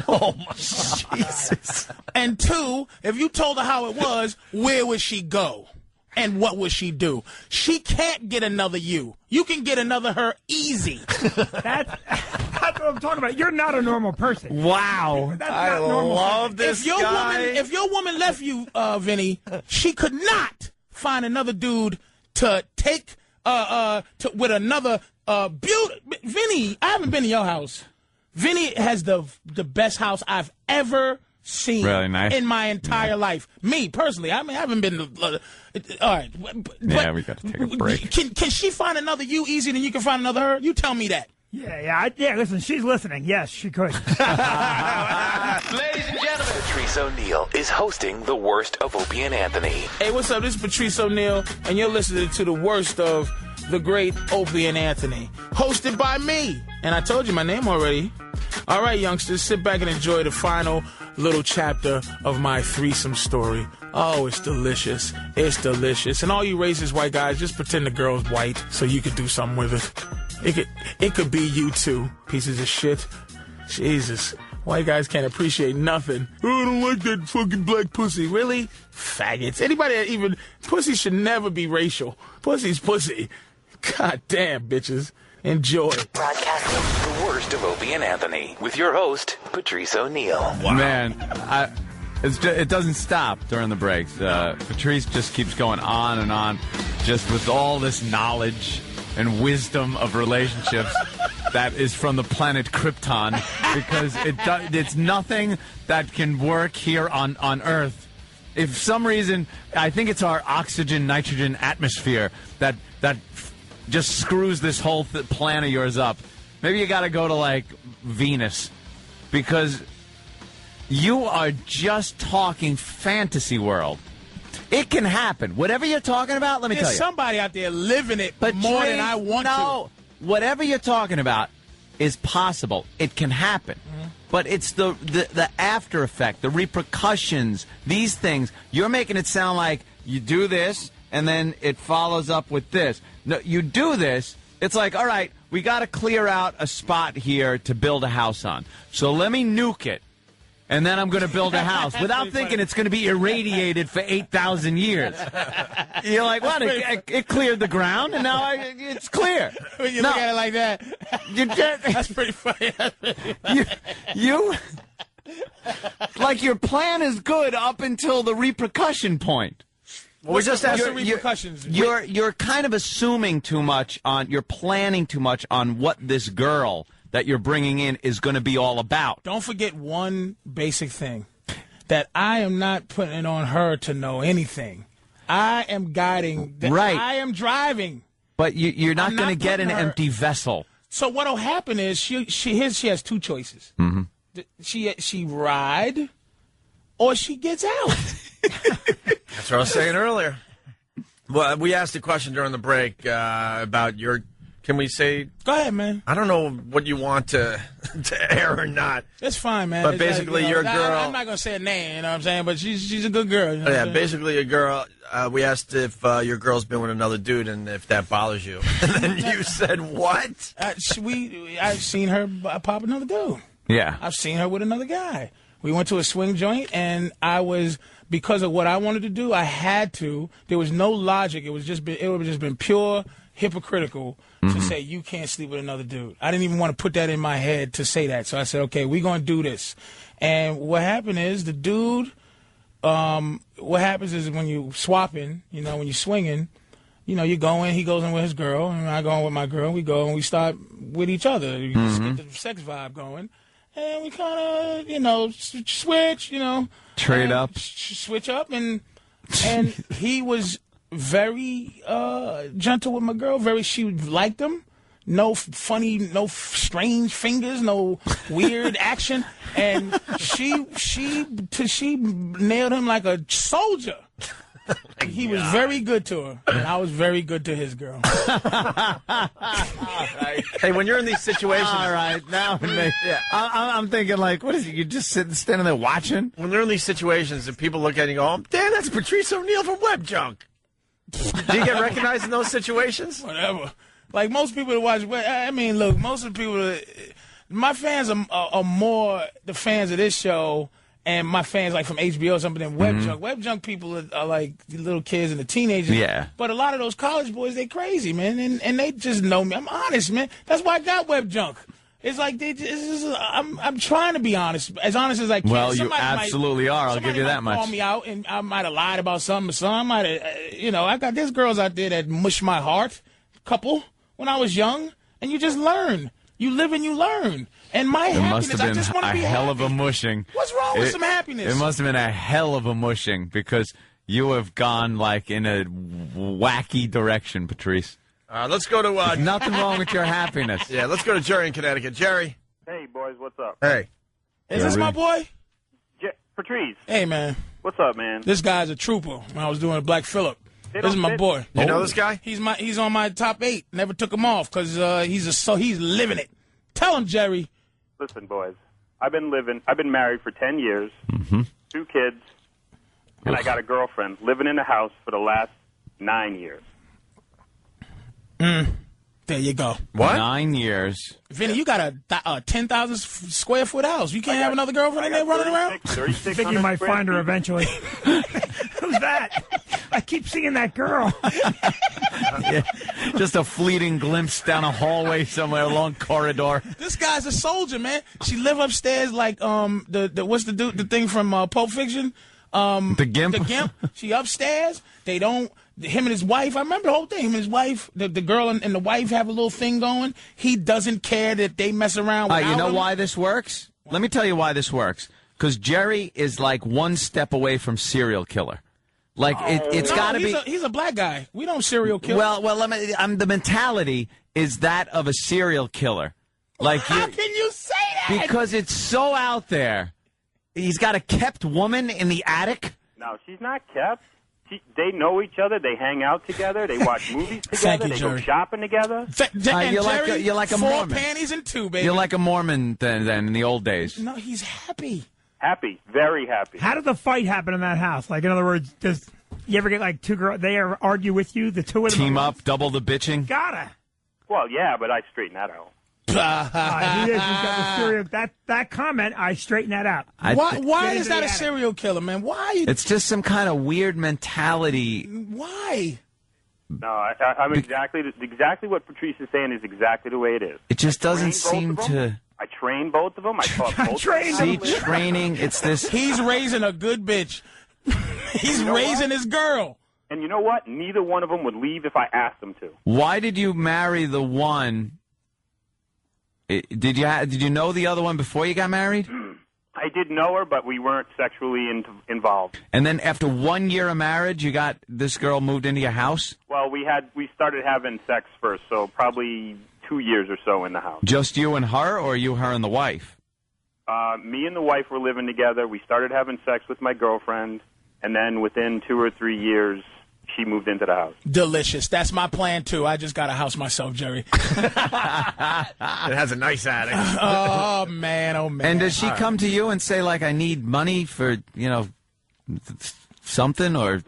Oh my Jesus! And 2, if you told her how it was, where would she go? And what would she do? She can't get another you. You can get another her easy. That's what I'm talking about. You're not a normal person. Wow. That's not normal. love this if your guy. if your woman left you, Vinny, she could not find another dude to take with another Vinny, I haven't been to your house. Vinny has the best house I've ever seen Really nice. in my entire life. Me personally, I haven't been to. All right, Yeah, we got to take a break. Can she find another you easier than you can find another her? You tell me that. Yeah. Listen, she's listening. Yes, she could. Ladies and gentlemen, Patrice O'Neill is hosting the worst of Opie and Anthony. Hey, what's up? This is Patrice O'Neill, and you're listening to the worst of the great Opie and Anthony, hosted by me. And I told you my name already. All right, youngsters, sit back and enjoy the final little chapter of my threesome story. Oh, it's delicious. It's delicious. And all you racist white guys, just pretend the girl's white so you could do something with it. It could be you too, pieces of shit. Jesus. White guys can't appreciate nothing. Oh, I don't like that fucking black pussy. Really? Faggots. Anybody that even... Pussy should never be racial. Pussy's pussy. God damn, bitches. Enjoy. Broadcasting the worst of Opie and Anthony with your host, Patrice O'Neill. Man, it doesn't stop during the breaks. Patrice just keeps going on, just with all this knowledge and wisdom of relationships that is from the planet Krypton, because it's nothing that can work here on Earth. If for some reason, I think it's our oxygen, nitrogen atmosphere that just screws this whole plan of yours up. Maybe you got to go to, like, Venus, because you are just talking fantasy world. It can happen. Whatever you're talking about, let me tell you. There's somebody out there living it more than I want to. Whatever you're talking about is possible. It can happen. Mm-hmm. But it's the after effect, the repercussions, these things. You're making it sound like you do this, and then it follows up with this. No, you do this, it's like, all right, we got to clear out a spot here to build a house on. So let me nuke it, and then I'm going to build a house without thinking it's going to be irradiated for 8,000 years. You're like, what? It cleared the ground, and now it's clear. When you look at it like that, that's pretty funny. You like, your plan is good up until the repercussion point. Well, we just asked the repercussions. You're kind of assuming too much on. You're planning too much on what this girl that you're bringing in is going to be all about. Don't forget one basic thing, that I am not putting it on her to know anything. I am guiding. Right. I am driving. But you're not going to get an empty vessel. So what'll happen is she has two choices. Mm-hmm. She ride, or she gets out. That's what I was saying earlier. Well, we asked a question during the break about your. Can we say? Go ahead, man. I don't know what you want to air or not. It's fine, man. But It's basically, like, you're a girl. I'm not gonna say a name, you know what I'm saying? But she's a good girl. You know Yeah, basically a girl. We asked if your girl's been with another dude and if that bothers you. And then you said what? I've seen her pop another dude. Yeah. I've seen her with another guy. We went to a swing joint, and because of what I wanted to do, I had to. There was no logic. It would have just been pure hypocritical to say you can't sleep with another dude. I didn't even want to put that in my head to say that. So I said, okay, we're going to do this. And what happened is the dude, what happens is when you swapping, when you're swinging, you go in, he goes in with his girl, and I go in with my girl. We go and we start with each other. You just get the sex vibe going. And we kind of, switch, Trade up. Switch up. And he was very gentle with my girl. She liked him. No funny, no strange fingers, no weird action. And she nailed him like a soldier. He was very good to her, and I was very good to his girl. Hey, when you're in these situations, all right, now I'm thinking like, what is it? You just standing there watching? When they're in these situations, and people look at you and go, "Oh, damn, that's Patrice O'Neal from Web Junk." Do you get recognized in those situations? Whatever. Like most people that watch, look, most of the people, my fans are more the fans of this show. And my fans, like from HBO or something, than Web Junk. Web Junk people are like the little kids and the teenagers. Yeah. But a lot of those college boys, they crazy, man. And they just know me. I'm honest, man. That's why I got Web Junk. It's like I'm trying to be honest as I can. Well, you absolutely are. I'll give you that much. Call me out, and I might have lied about something. So I might have, I got there's girls out there that mush my heart, couple, when I was young, and you just learn. You live and you learn. And my happiness, I just want to be happy. It must have been a hell of a mushing. What's wrong with some happiness? It must have been a hell of a mushing because you have gone like in a wacky direction, Patrice. Let's go to... There's nothing wrong with your happiness. Yeah, let's go to Jerry in Connecticut. Jerry. Hey, boys, what's up? Hey. Is this my boy? Patrice. Hey, man. What's up, man? This guy's a trooper when I was doing a Black Phillip. This is my boy. You know this guy? He's on my top 8. Never took him off because he's living it. Tell him, Jerry. Listen, boys, I've been married for 10 years, 2 kids, and I got a girlfriend living in the house for the last 9 years. There you go. What? 9 years. Vinny, you got a 10,000 square foot house. You can't have another girlfriend in there running around? I think you might find her eventually. Who's that? I keep seeing that girl. Yeah, just a fleeting glimpse down a hallway somewhere, along corridor. This guy's a soldier, man. She live upstairs like what's the thing from Pulp Fiction? The Gimp. The Gimp. She upstairs. They don't. Him and his wife. I remember the whole thing. Him and his wife. The girl and the wife have a little thing going. He doesn't care that they mess around. Without You know him. why this works? Let me tell you why this works. Because Jerry is like one step away from serial killer. Like it's got to be. He's a black guy. We don't serial kill. Well, the mentality is that of a serial killer. Like, how can you say that? Because it's so out there. He's got a kept woman in the attic. No, she's not kept. They know each other. They hang out together. They watch movies together. They go shopping together. You're like a 4 Mormon. panties and 2, baby. You're like a Mormon then in the old days. No, he's happy. Happy, very happy. How did the fight happen in that house? Like, in other words, does you ever get like 2 girls? They ever argue with you? The 2 of them team up, double the bitching. Gotta. Well, yeah, but I straighten that out. He is. He's got the serial. That comment, I straighten that out. Why is that a serial killer, man? Why? It's just some kind of weird mentality. Why? No, I'm exactly what Patrice is saying is exactly the way it is. It just doesn't seem to. I train both of them. I taught both of them. See, training, it's this. He's raising a good bitch. He's raising his girl. And you know what? Neither one of them would leave if I asked them to. Why did you marry the one? Did you know the other one before you got married? I did know her, but we weren't sexually involved. And then after 1 year of marriage, you got this girl moved into your house? Well, we started having sex first, so probably 2 years or so in the house. Just you and her, or you, her, and the wife? Me and the wife were living together. We started having sex with my girlfriend, and then within 2 or 3 years, she moved into the house. Delicious. That's my plan, too. I just got a house myself, Jerry. It has a nice attic. Oh, man. Oh, man. And does she come to you and say, like, I need money for, something or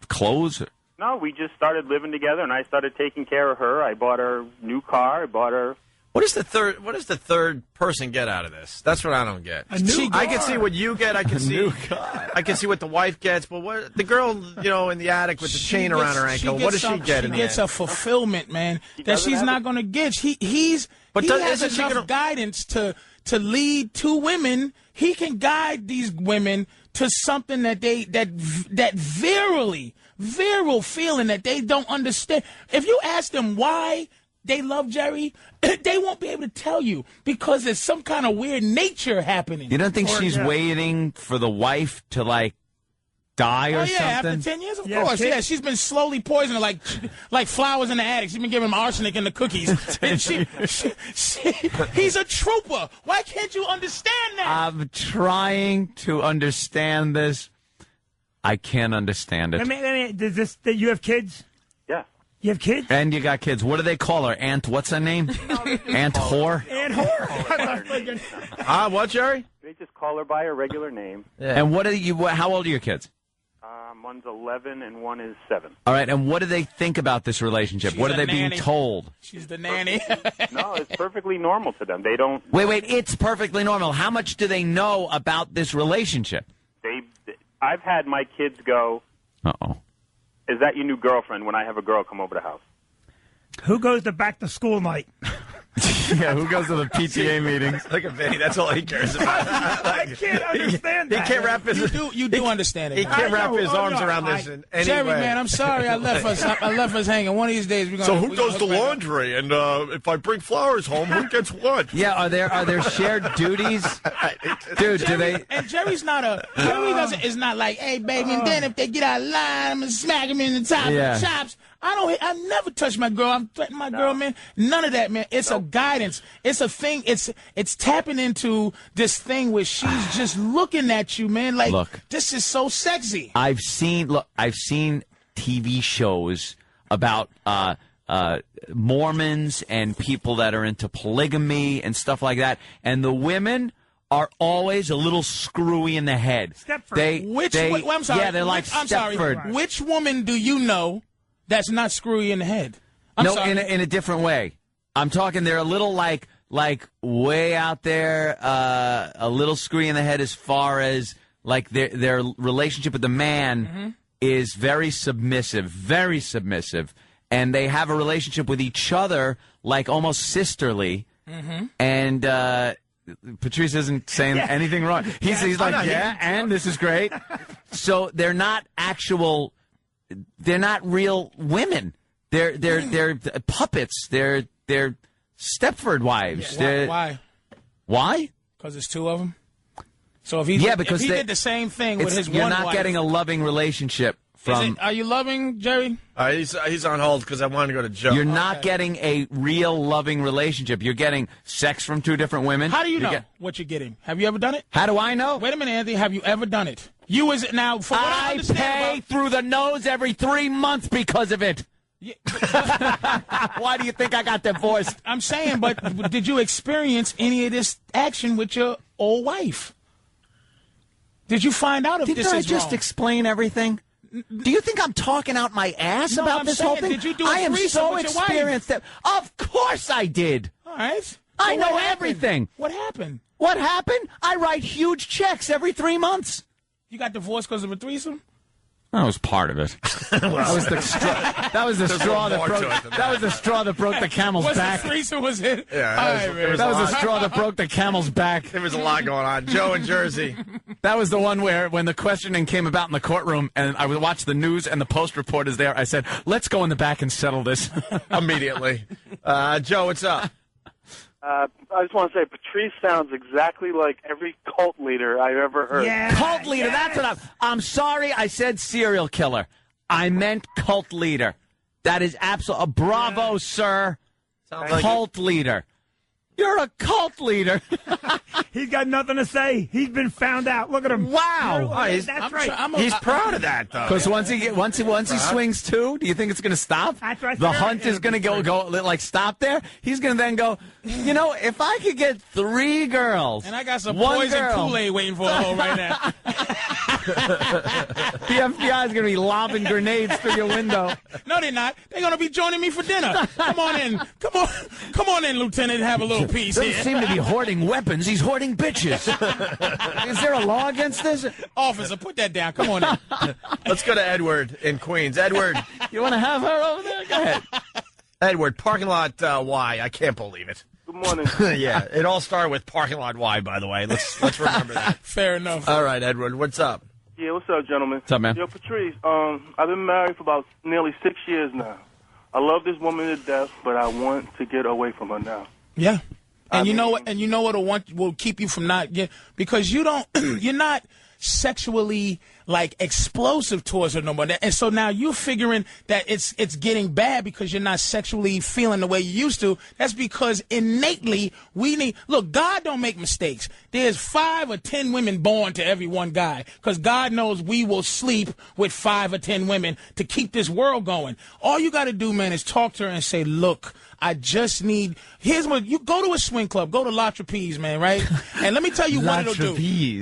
clothes? No, we just started living together, and I started taking care of her. I bought her a new car. I bought her... What does the third person get out of this? That's what I don't get. I can see what you get. I can see what the wife gets. But what the girl, in the attic with the chain around her ankle, what does she get? She gets a fulfillment, man, that she's not going to get. He has enough guidance to lead two women. He can guide these women to something that virile feeling that they don't understand. If you ask them why they love Jerry, they won't be able to tell you because there's some kind of weird nature happening. You don't think she's waiting for the wife to, die or something? After 10 years, of course. Yeah, she's been slowly poisoning like flowers in the attic. She's been giving him arsenic in the cookies. And he's a trooper. Why can't you understand that? I'm trying to understand this. I can't understand it. I mean, you have kids? Yeah. You have kids? And you got kids. What do they call her? Aunt, what's her name? Aunt Whore? Aunt Whore. What, Jerry? They just call her by her regular name. Yeah. And how old are your kids? One's 11 and one is 7. All right, and what do they think about this relationship? What are they being told? She's the nanny. No, it's perfectly normal to them. They don't... Wait, it's perfectly normal. How much do they know about this relationship? I've had my kids go, uh-oh, is that your new girlfriend when I have a girl come over the house? Who goes to back-to-school night? Yeah, who goes to the PTA meetings? Look at Vinny. That's all he cares about. I can't understand that. He can't wrap his... You do understand it. He can't wrap his arms around this in any Jerry, way. man, I'm sorry I left us hanging. One of these days we're going to... So who does the laundry? And if I bring flowers home, who gets what? Yeah, are there shared duties? Dude, do they... And Jerry's is not like, hey, baby, and then if they get out of line, I'm going to smack him in the top of the chops. I never touch my girl. I'm threatening my girl, man. None of that, man. It's a guidance. It's a thing. It's tapping into this thing where she's just looking at you, man. Like, look, this is so sexy. I've seen TV shows about Mormons and people that are into polygamy and stuff like that, and the women are always a little screwy in the head. Stepford. I'm sorry. Yeah, they're like I'm Stepford. sorry. Which woman do you know that's not screwy in the head? I'm sorry. In a different way. I'm talking they're a little like way out there, a little screwy in the head as far as like their relationship with the man is very submissive, and they have a relationship with each other like almost sisterly. And Patrice isn't saying anything wrong. He's like, and this is great. So they're not real women. They're puppets. They're Stepford wives. Yeah, Why? Because there's two of them. So if he did the same thing with his one wife, you're not getting a loving relationship from. Are you loving, Jerry? He's on hold because I wanted to go to Joe. You're not getting a real loving relationship. You're getting sex from two different women. How do you know what you're getting? Have you ever done it? How do I know? Wait a minute, Anthony. Have you ever done it? You is now. For what I understand pay through the nose every 3 months because of it. Yeah. Why do you think I got divorced? I'm saying, but did you experience any of this action with your old wife? Did you find out if this is wrong? Didn't I just explain everything? Do you think I'm talking out my ass about this whole thing? Did you do I am so with experienced that. Of course I did. All right. I know everything. What happened? What happened? I write huge checks every 3 months. You got divorced because of a threesome? That was part of it. That was the straw. That was the straw that broke. That was the straw that broke the camel's back. The threesome was it? Yeah, that was the straw that broke the camel's back. There was a lot going on. Joe in Jersey. That was the one where, when the questioning came about in the courtroom, and I would watch the news and the Post report is there, I said, "Let's go in the back and settle this immediately." Joe, what's up? I just want to say, Patrice sounds exactly like every cult leader I've ever heard. Yeah, cult leader. That's what I'm sorry. I said serial killer. I meant cult leader. That is absolute. Bravo, sir. Cult leader. You're a cult leader. He's got nothing to say. He's been found out. Look at him. Wow. That's right. He's proud of that, though. Because once he swings two, do you think it's going to stop? That's right. The hunt is going to go like stop there. He's going to then go, you know, if I could get 3 girls. And I got some poison Kool-Aid waiting for a hole right now. The FBI is going to be lobbing grenades through your window. No, they're not. They're going to be joining me for dinner. Come on in. Come on in, Lieutenant, and have a little piece Doesn't here. seem to be hoarding weapons. He's hoarding bitches. Is there a law against this? Officer, put that down. Come on in. Let's go to Edward in Queens. Edward. You want to have her over there? Go ahead. Edward, parking lot Y. I can't believe it. Good morning. Yeah, it all started with parking lot Y, by the way. Let's remember that. Fair enough. All right, Edward, what's up? Yeah, what's up, gentlemen? What's up, man? Yo, Patrice, I've been married for about nearly 6 years now. I love this woman to death, but I want to get away from her now. Yeah. And you know what? And you know what will keep you from not get, because you don't. You're not sexually like explosive towards her no more. And so now you're figuring that it's getting bad because you're not sexually feeling the way you used to. That's because innately look, God don't make mistakes. There's 5 or 10 women born to every one guy because God knows we will sleep with 5 or 10 women to keep this world going. All you got to do, man, is talk to her and say, look, I just need, here's what, you go to a swing club, go to La Trapeze, man, right? And let me tell you what it'll do.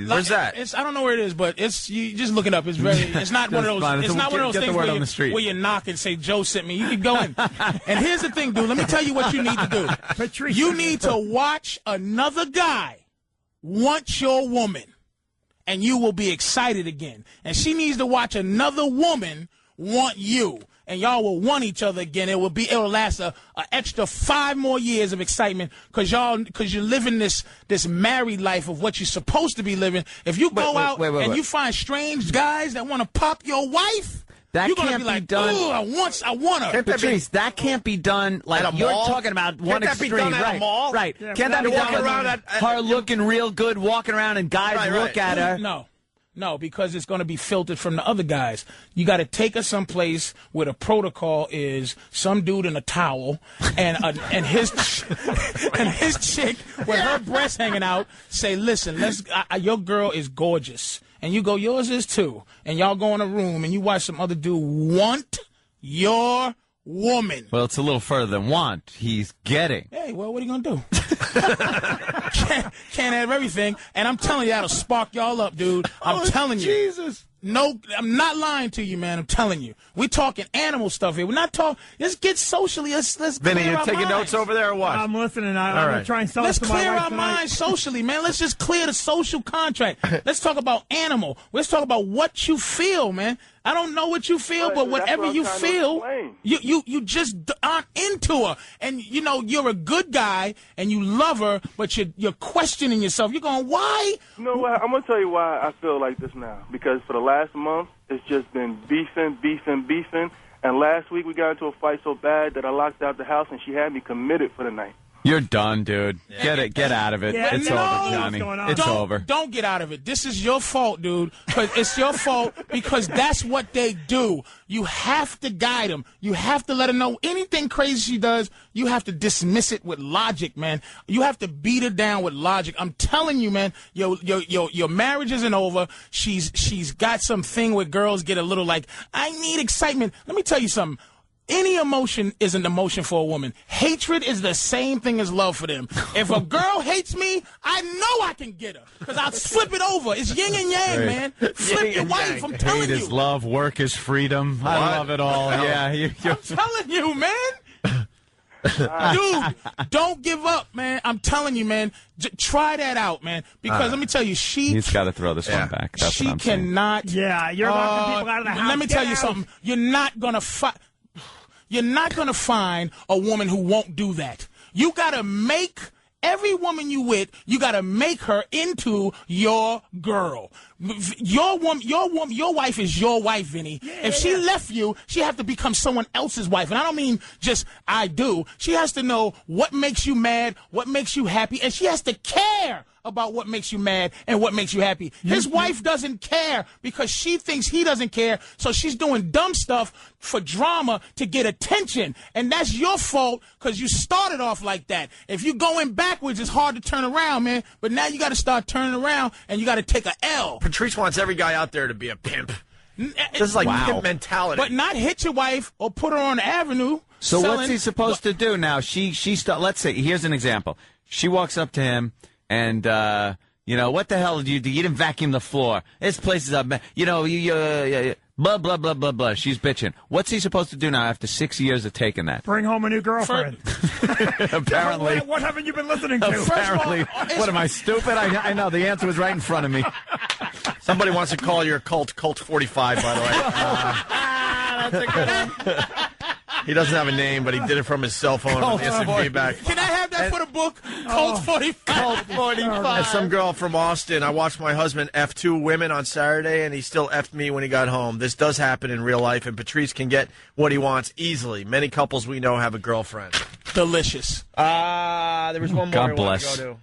Where's that? I don't know where it is, but you just look it up. It's not one of those, it's not one of those things where you knock and say, Joe sent me. You can go in. And here's the thing, dude, let me tell you what you need to do. Patrice, you need to watch another guy want your woman, and you will be excited again. And she needs to watch another woman want you, and y'all will want each other again. It'll last a extra 5 more years of excitement because you're living this married life of what you're supposed to be living. If you go out and you find strange guys that want to pop your wife, you're gonna be like, done. "Ooh, I want her." Patrice, that can't be done like you're talking about one extreme, Can't that be done at a mall? Right? Yeah, Can't that be done around her looking real good, walking around, and guys look at her? No, because it's going to be filtered from the other guys. You got to take her someplace where the protocol is some dude in a towel and his chick with her breasts hanging out. Say, listen, your girl is gorgeous, and you go, yours is too. And y'all go in a room and you watch some other dude want your woman. Well, it's a little further than want. He's getting. Hey, well, what are you going to do? Can't have everything. And I'm telling you, that'll spark y'all up, dude. I'm telling you. Jesus. No, I'm not lying to you, man. I'm telling you. We're talking animal stuff here. We're not talking. Let's get socially. Let's Vinny, you taking minds. notes over there or what? I'm listening. I'm going to try and sell it Let's to my clear wife our tonight. minds socially, man. Let's just clear the social contract. Let's talk about animal. Let's talk about what you feel, man. I don't know what you feel, but whatever you feel, you just aren't into her. And, you know, you're a good guy, and you love her, but you're questioning yourself. You're going, why? You know what? I'm going to tell you why I feel like this now. Because for the last month, it's just been beefing. And last week we got into a fight so bad that I locked out the house, and she had me committed for the night. You're done, dude. Get out of it. Yeah, it's no. over, Johnny. It's over. Don't get out of it. This is your fault, dude. Because it's your fault because that's what they do. You have to guide them. You have to let them know anything crazy she does, you have to dismiss it with logic, man. You have to beat her down with logic. I'm telling you, man, your marriage isn't over. She's got something where girls get a little like, I need excitement. Let me tell you something. Any emotion is an emotion for a woman. Hatred is the same thing as love for them. If a girl hates me, I know I can get her because I'll flip it over. It's yin and yang, man. Flip your wife. I'm telling you. Hate is love, work is freedom. I love it all. Yeah, I'm telling you, man. Dude, don't give up, man. I'm telling you, man. Try that out, man. Because let me tell you, he's got to throw this one back. That's she what I'm saying. cannot. Yeah, you're locking people out of the house. Let me tell you something. You're not gonna find a woman who won't do that. You gotta make every woman you with. You gotta make her into your girl. Your wife is your wife, Vinny. If she left you, she have to become someone else's wife. And I don't mean just I do. She has to know what makes you mad, what makes you happy, and she has to care about what makes you mad and what makes you happy. His wife doesn't care because she thinks he doesn't care, so she's doing dumb stuff for drama to get attention. And that's your fault because you started off like that. If you're going backwards, it's hard to turn around, man. But now you got to start turning around, and you got to take a L. Patrice wants every guy out there to be a pimp. This is like pimp mentality. But not hit your wife or put her on the avenue. So what's he supposed to do now? Let's say, here's an example. She walks up to him and, what the hell did you do? You didn't vacuum the floor. This place is up. Blah, blah, blah, blah, blah. She's bitching. What's he supposed to do now after 6 years of taking that? Bring home a new girlfriend. Apparently. What haven't you been listening to? Apparently. What, am I stupid? I know. The answer was right in front of me. Somebody wants to call your cult Cult 45, by the way. That's a good one. He doesn't have a name, but he did it from his cell phone with instant feedback. Can I have that for the book? Cult 45. Cult 45. And some girl from Austin. I watched my husband F 2 women on Saturday, and he still F'd me when he got home. This does happen in real life, and Patrice can get what he wants easily. Many couples we know have a girlfriend. Delicious. There was one more God we bless. want to go to.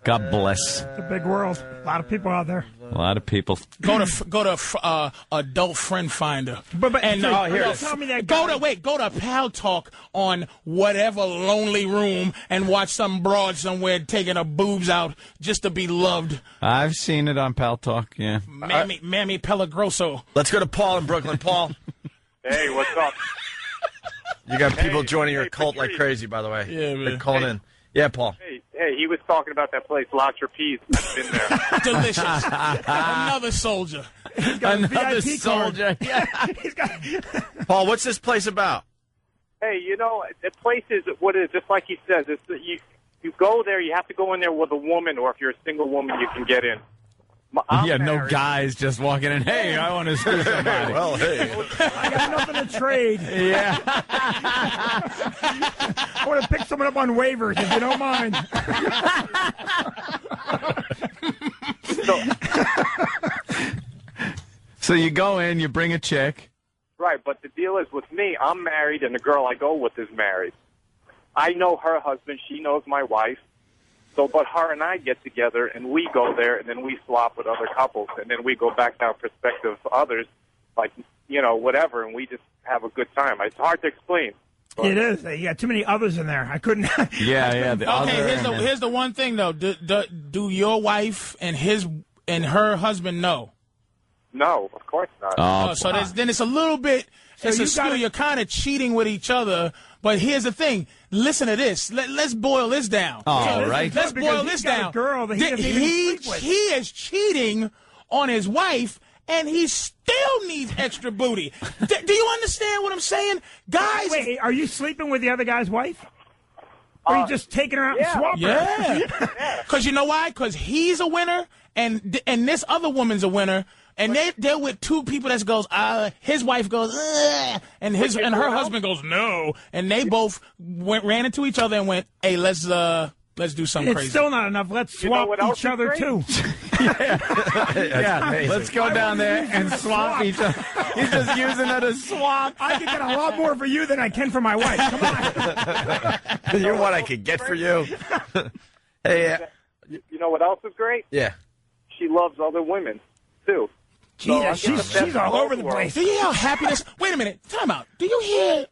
God bless. It's a big world. A lot of people out there. A lot of people. Go to Adult Friend Finder. And here tell me that go to Pal Talk on whatever lonely room and watch some broad somewhere taking her boobs out just to be loved. I've seen it on Pal Talk. Yeah. Mammy Pellegrosso. Let's go to Paul in Brooklyn. Paul. Hey, what's up? You got people joining your cult like crazy, by the way. Yeah, man. They're calling in. Yeah, Paul. Hey, he was talking about that place, La Trapeze. I've been there. Delicious. Another soldier. Another soldier. Yeah. Paul, what's this place about? Hey, the place is what it is, just like he says. It's you go there, you have to go in there with a woman, or if you're a single woman, you can get in. No guys just walking in. Hey, I want to see somebody. Well, hey. I got nothing to trade. Yeah. I want to pick someone up on waivers, if you don't mind. So you go in, you bring a chick. Right, but the deal is with me, I'm married, and the girl I go with is married. I know her husband. She knows my wife. So, but her and I get together, and we go there, and then we swap with other couples, and then we go back down prospective others, like, whatever, and we just have a good time. It's hard to explain. But it is. You got too many others in there. I couldn't. Here's the one thing, though. Do your wife and her husband know? No, of course not. Oh, so then it's a little bit. You're kind of cheating with each other. But here's the thing. Listen to this. Let's boil this down. All right. Let's boil this down. A girl that he is cheating on his wife, and he still needs extra booty. Do you understand what I'm saying, guys? Wait, are you sleeping with the other guy's wife? Or are you just taking her out and swapping her? Yeah. Because you know why? Because he's a winner, and this other woman's a winner. And they're with two people that goes, his wife goes, and her husband goes, no. And they both ran into each other and went, hey, let's do something crazy. It's still not enough. Let's swap each other, too. Yeah, let's go down there and swap each other. He's just using it as swap. I can get a lot more for you than I can for my wife. Come on. You know what I could get for you? Hey, you know what else is great? Yeah. She loves other women, too. She's all over the place. Do you hear how happy this? Wait a minute. Time out. Do you hear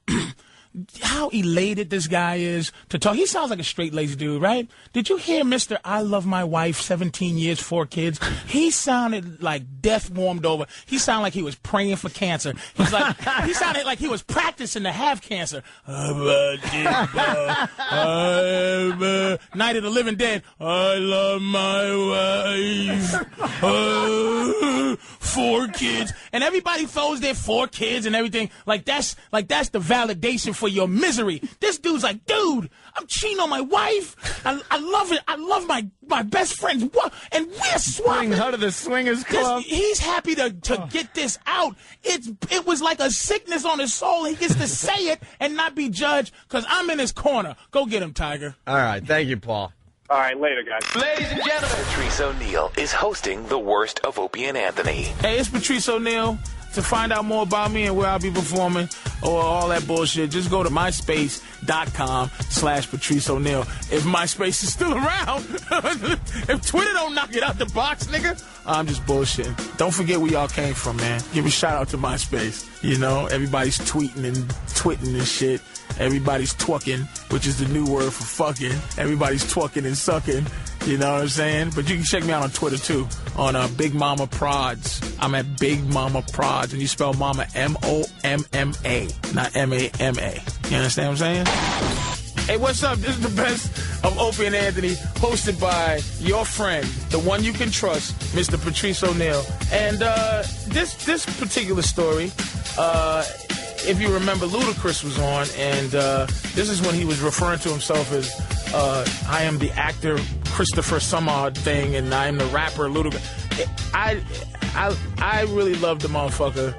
how elated this guy is to talk? He sounds like a straight-laced dude, right? Did you hear Mr. I love my wife, 17 years, 4 kids? He sounded like death warmed over. He sounded like he was praying for cancer. He sounded like he was practicing to have cancer. Night of the Living Dead. I love my wife. 4 kids, and everybody throws their 4 kids and everything. Like that's the validation for your misery. This dude's like, dude, I'm cheating on my wife. I love it. I love my best friends. What? And we're swapping. Bring her to the swingers club. He's happy to get this out. It was like a sickness on his soul. He gets to say it and not be judged because I'm in his corner. Go get him, Tiger. All right. Thank you, Paul. All right, later, guys. Ladies and gentlemen, Patrice O'Neal is hosting The Worst of Opie and Anthony. Hey, it's Patrice O'Neal. To find out more about me and where I'll be performing or all that bullshit, just go to myspace.com/Patrice O'Neal. If MySpace is still around. If Twitter don't knock it out the box, nigga, I'm just bullshitting. Don't forget where y'all came from, man. Give a shout out to MySpace. You know, everybody's tweeting and twitting and shit. Everybody's twerking, which is the new word for fucking. Everybody's twerking and sucking. You know what I'm saying? But you can check me out on Twitter, too, on Big Mama Prods. I'm at Big Mama Prods, and you spell Mama M-O-M-M-A, not M-A-M-A. You understand what I'm saying? Hey, what's up? This is the best of Opie and Anthony, hosted by your friend, the one you can trust, Mr. Patrice O'Neal. And this particular story, if you remember, Ludacris was on, and this is when he was referring to himself as, I am the actor Christopher Sumard thing, and I am the rapper Ludacris. I really love the motherfucker.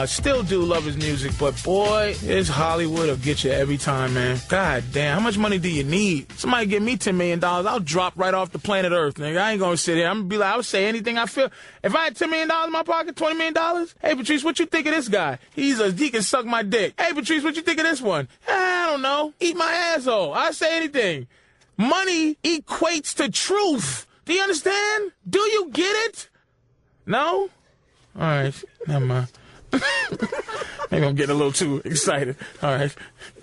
Still do love his music, but boy, this Hollywood will get you every time, man. God damn, how much money do you need? Somebody give me $10 million, I'll drop right off the planet Earth, nigga. I ain't gonna sit here. I'm gonna be like, I'll say anything I feel. If I had $10 million in my pocket, $20 million, hey, Patrice, what you think of this guy? He can suck my dick. Hey, Patrice, what you think of this one? I don't know. Eat my asshole. I'll say anything. Money equates to truth. Do you understand? Do you get it? No? All right. Never mind. Maybe I'm getting a little too excited. All right.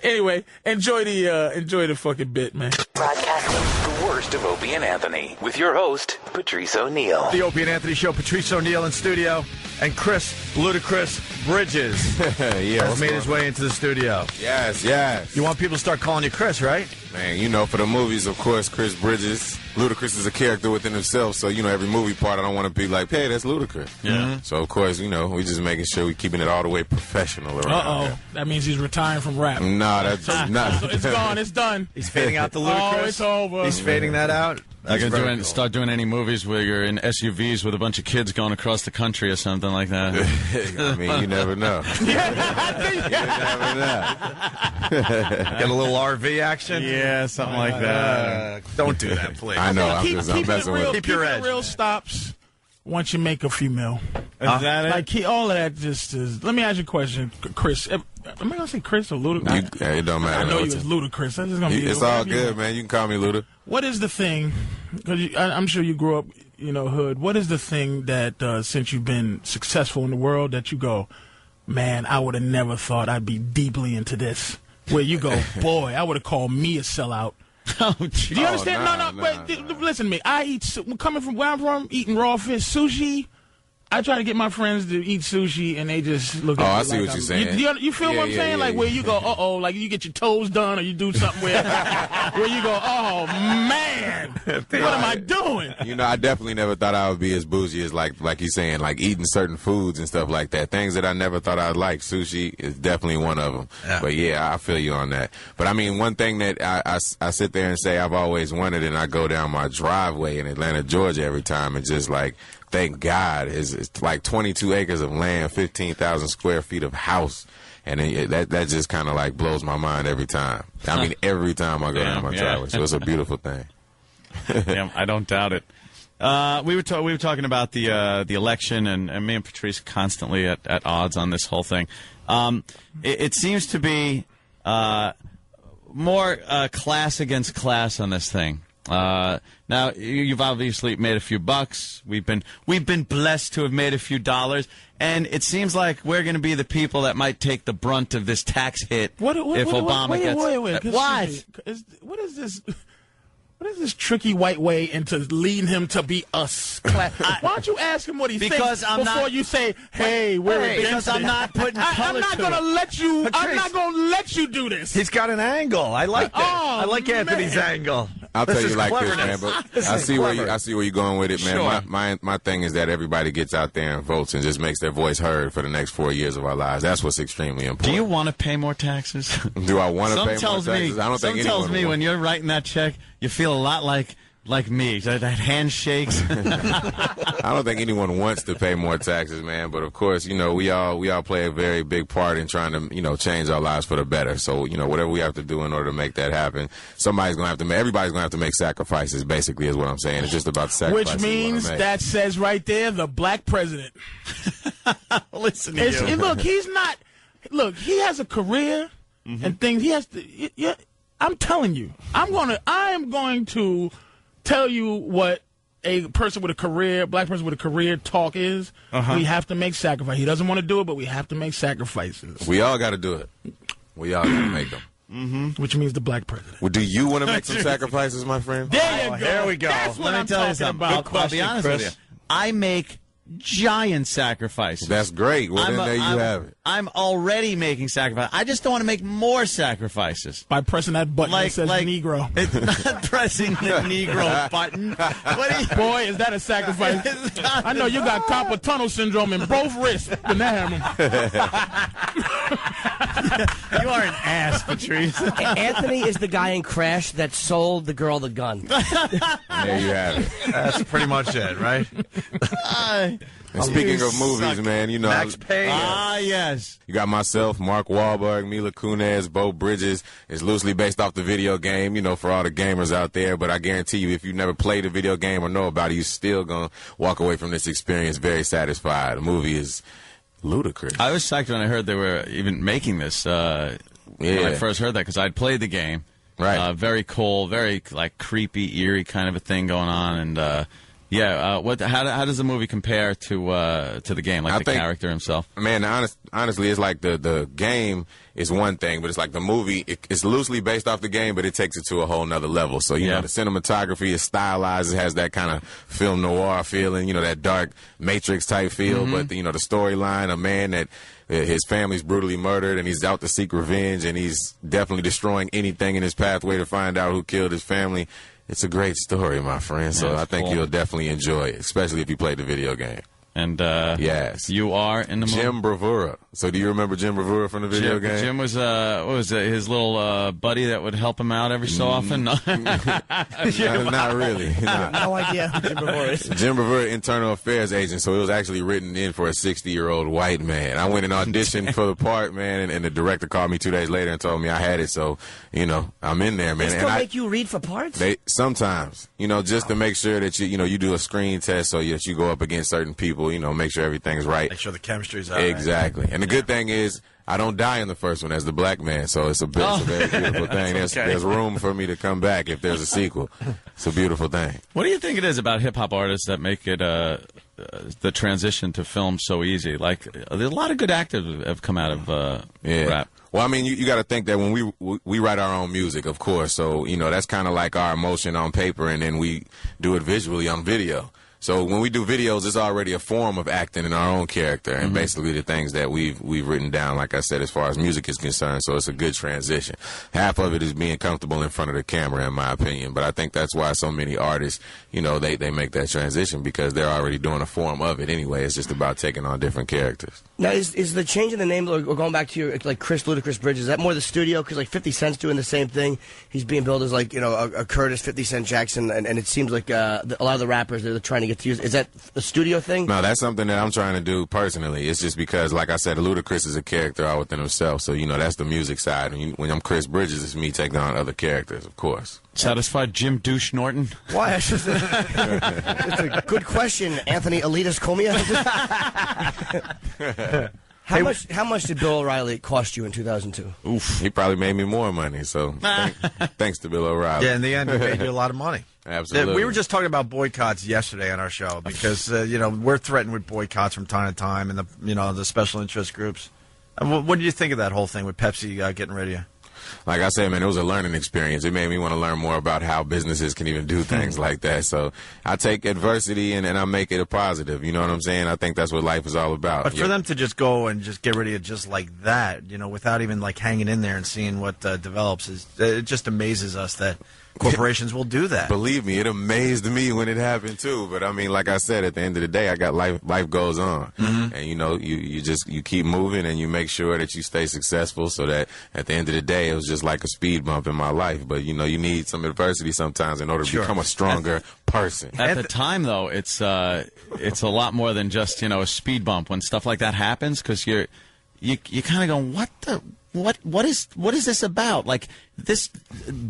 Anyway, enjoy the fucking bit, man. Broadcasting The Worst of Opie and Anthony with your host, Patrice O'Neal. The Opie and Anthony Show, Patrice O'Neal in studio, and Chris Ludacris Bridges has made his way into the studio. Yes, yes. You want people to start calling you Chris, right? Man, you know, for the movies, of course, Chris Bridges. Ludacris is a character within himself, so, you know, every movie part, I don't want to be like, hey, that's Ludacris. Yeah. So, of course, you know, we just making sure we're keeping it all the way professional around here. That means he's retiring from rap. Nah, that's not. So it's gone. It's done. He's fading out the Ludacris. Oh, it's over. He's fading that out. You're going to start doing any movies where you're in SUVs with a bunch of kids going across the country or something like that? I mean, you never know. You never know. Get a little RV action? Yeah, something like that. Don't do that, please. I know. I'm messing with it. Keep your edge. Keep it real stops once you make a few mil. Is that it? Like, all of that just is... Let me ask you a question, Chris. Am I going to say Chris or Ludacris? It don't matter. I know you was Ludacris. That's just gonna be it's all good, man. You can call me Luda. What is the thing... Because I'm sure you grew up, you know, hood. What is the thing that, since you've been successful in the world, that you go, man, I would have never thought I'd be deeply into this? Where you go, boy, I would have called me a sellout. Oh, do you understand? But listen to me. I eat, coming from where I'm from, eating raw fish, sushi. I try to get my friends to eat sushi, and they just look at me I like see what you're saying. You feel what I'm saying? Like, where you go, like you get your toes done, or you do something where you go, oh, man, what am I doing? You know, I definitely never thought I would be as bougie as, like you're saying, like eating certain foods and stuff like that. Things that I never thought I'd like. Sushi is definitely one of them. Yeah. But, yeah, I feel you on that. But, I mean, one thing that I sit there and say I've always wanted, and I go down my driveway in Atlanta, Georgia every time, and just, like, thank God, it's like 22 acres of land, 15,000 square feet of house. And that just kind of like blows my mind every time. I mean, every time I go down my driveway. So it's a beautiful thing. Yeah, I don't doubt it. We were talking about the election, and me and Patrice constantly at odds on this whole thing. It seems to be more class against class on this thing. Now you've obviously made a few bucks. We've been blessed to have made a few dollars, and it seems like we're going to be the people that might take the brunt of this tax hit if Obama gets. What is this? What is this tricky white way into leading him to be us? Why don't you ask him what he thinks before you say, "Hey, we're against because I'm not putting color I'm not going to let you. I'm not going to let you do this." He's got an angle. I like that. I like Anthony's angle. I'll tell you like this, cleverness. man. But This I is see where clever. you're going with it, man. Sure. My thing is that everybody gets out there and votes and just makes their voice heard for the next 4 years of our lives. That's what's extremely important. Do you want to pay more taxes? Do I want to pay more tells taxes? Me, I don't think anyone tells me would. when you're writing that check, you feel a lot like me. That handshakes. I don't think anyone wants to pay more taxes, man. But of course, you know, we all play a very big part in trying to, you know, change our lives for the better. So, you know, whatever we have to do in order to make that happen, everybody's gonna have to make sacrifices. Basically, is what I'm saying. It's just about sacrifices. Which means that says right there the black president. Listen to you. Look, he's not. Look, he has a career and things. He has to. Yeah, I'm telling you, I am going to tell you what a person with a career, black person with a career talk is. We have to make sacrifices. He doesn't want to do it, but we have to make sacrifices. We all got to do it. We all got to make them. Which means the black president. Well, do you want to make some sacrifices, my friend? There you go. Here we go. That's what Let me I'm tell you talking something. about. I'll be honest with you. I make giant sacrifices. That's great. Well, then there you have it. I'm already making sacrifices. I just don't want to make more sacrifices. By pressing that button that says Negro. It's not pressing the Negro button. Boy, is that a sacrifice. I know you got carpal tunnel syndrome in both wrists. When that happened. You are an ass, Patrice. Anthony is the guy in Crash that sold the girl the gun. There you have it. That's pretty much it, right? And speaking of movies, man, you know, Max Payne. Yes. You got myself, Mark Wahlberg, Mila Kunis, Bo Bridges. It's loosely based off the video game, you know, for all the gamers out there. But I guarantee you, if you never played a video game or know about it, you're still going to walk away from this experience very satisfied. The movie is ludicrous. I was psyched when I heard they were even making this. When I first heard that, because I'd played the game. Right. Very cool, very like creepy, eerie kind of a thing going on, and how does the movie compare to the game? Like the character himself? Man, honestly, it's like the game is one thing, but it's like the movie. It's loosely based off the game, but it takes it to a whole nother level. So you know, the cinematography is stylized. It has that kind of film noir feeling. You know, that dark Matrix type feel. But you know, the storyline, a man that his family's brutally murdered, and he's out to seek revenge, and he's definitely destroying anything in his pathway to find out who killed his family. It's a great story, my friend. So I think you'll definitely enjoy it, especially if you play the video game. And yes, you are in the movie. Jim Bravura. So do you remember Jim Bravura from the video game? Jim was what was it, his little buddy that would help him out every so often? Not really. No idea who Jim Bravura is. Jim Bravura, internal affairs agent. So it was actually written in for a 60-year-old white man. I went and auditioned for the part, man, and the director called me 2 days later and told me I had it. So you know, I'm in there, man. They still make you read for parts? They sometimes, you know, just to make sure that you do a screen test so that you go up against certain people. You know, make sure everything's right. Make sure the chemistry's out. Exactly. And the good thing is, I don't die in the first one as the black man, so it's a very beautiful thing. There's room for me to come back if there's a sequel. It's a beautiful thing. What do you think it is about hip-hop artists that make it the transition to film so easy? Like, there's a lot of good actors have come out of rap. Well, I mean, you got to think that when we write our own music, of course, so, you know, that's kind of like our emotion on paper, and then we do it visually on video. So when we do videos, it's already a form of acting in our own character, and basically the things that we've written down, like I said, as far as music is concerned. So it's a good transition. Half of it is being comfortable in front of the camera, in my opinion. But I think that's why so many artists, you know, they make that transition, because they're already doing a form of it anyway. It's just about taking on different characters. Now, is the change in the name, or going back to your, like, Chris Ludacris Bridges, is that more the studio? Because, like, 50 Cent's doing the same thing. He's being billed as, like, you know, a Curtis 50 Cent Jackson, and it seems like a lot of the rappers, they're trying to get to use. Is that a studio thing? No, that's something that I'm trying to do personally. It's just because, like I said, Ludacris is a character all within himself. So, you know, that's the music side. When I'm Chris Bridges, it's me taking on other characters, of course. Satisfied, Jim Douche Norton? Why? It's a good question, Anthony Elitas Comia. How much did Bill O'Reilly cost you in 2002? Oof, he probably made me more money. So thanks to Bill O'Reilly. Yeah, in the end, he made you a lot of money. Absolutely. We were just talking about boycotts yesterday on our show because you know, we're threatened with boycotts from time to time, and the special interest groups. What do you think of that whole thing with Pepsi getting rid of you? like I said, man, it was a learning experience. It made me want to learn more about how businesses can even do things like that. So I take adversity and I make it a positive. You know what I'm saying? I think that's what life is all about. But for them to just go and just get rid of it just like that, you know, without even like hanging in there and seeing what develops, it just amazes us that corporations will do that. Believe me, it amazed me when it happened too. But I mean, like I said, at the end of the day, I got life goes on, and you know, you keep moving and you make sure that you stay successful. So that at the end of the day, it was just like a speed bump in my life. But you know, you need some adversity sometimes in order to become a stronger person. At the time, though, it's a lot more than just, you know, a speed bump when stuff like that happens, because you kind of go, what is this about? Like, this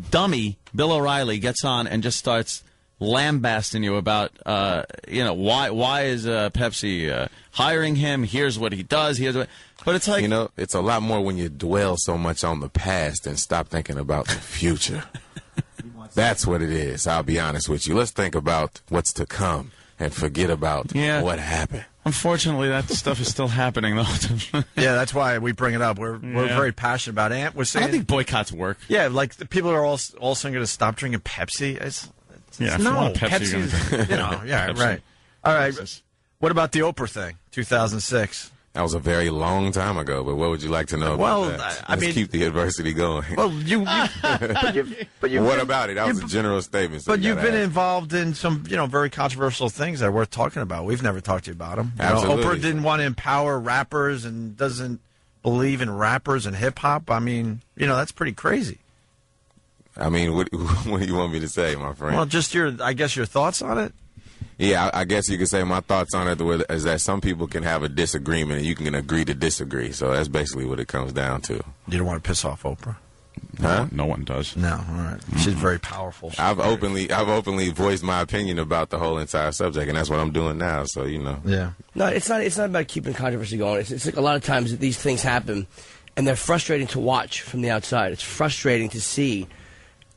dummy Bill O'Reilly gets on and just starts lambasting you about why is Pepsi hiring him? Here's what he does. But it's like, you know, it's a lot more when you dwell so much on the past and stop thinking about the future. That's what it is. I'll be honest with you. Let's think about what's to come and forget about what happened. Unfortunately, that stuff is still happening, though. Yeah, that's why we bring it up. We're very passionate about it. We're saying, I don't think boycotts work. Yeah, like the people are all sudden going to stop drinking Pepsi. No, Pepsi. You know, yeah, Pepsi. Right. All right. What about the Oprah thing, 2006? That was a very long time ago, but what would you like to know about that? Let's keep the adversity going. Well, but what about it? That was a general statement. So you've been involved in some, you know, very controversial things that are worth talking about. We've never talked to you about them. Absolutely. Oprah didn't want to empower rappers and doesn't believe in rappers and hip hop. I mean, you know, that's pretty crazy. I mean, what do you want me to say, my friend? Well, just your thoughts on it. Yeah, I guess you could say my thoughts on it is that some people can have a disagreement and you can agree to disagree. So that's basically what it comes down to. You don't want to piss off Oprah? Huh? No one does. No, all right. She's very powerful. I've openly voiced my opinion about the whole entire subject, and that's what I'm doing now. So, you know. Yeah. No, it's not about keeping controversy going. It's like a lot of times that these things happen, and they're frustrating to watch from the outside. It's frustrating to see,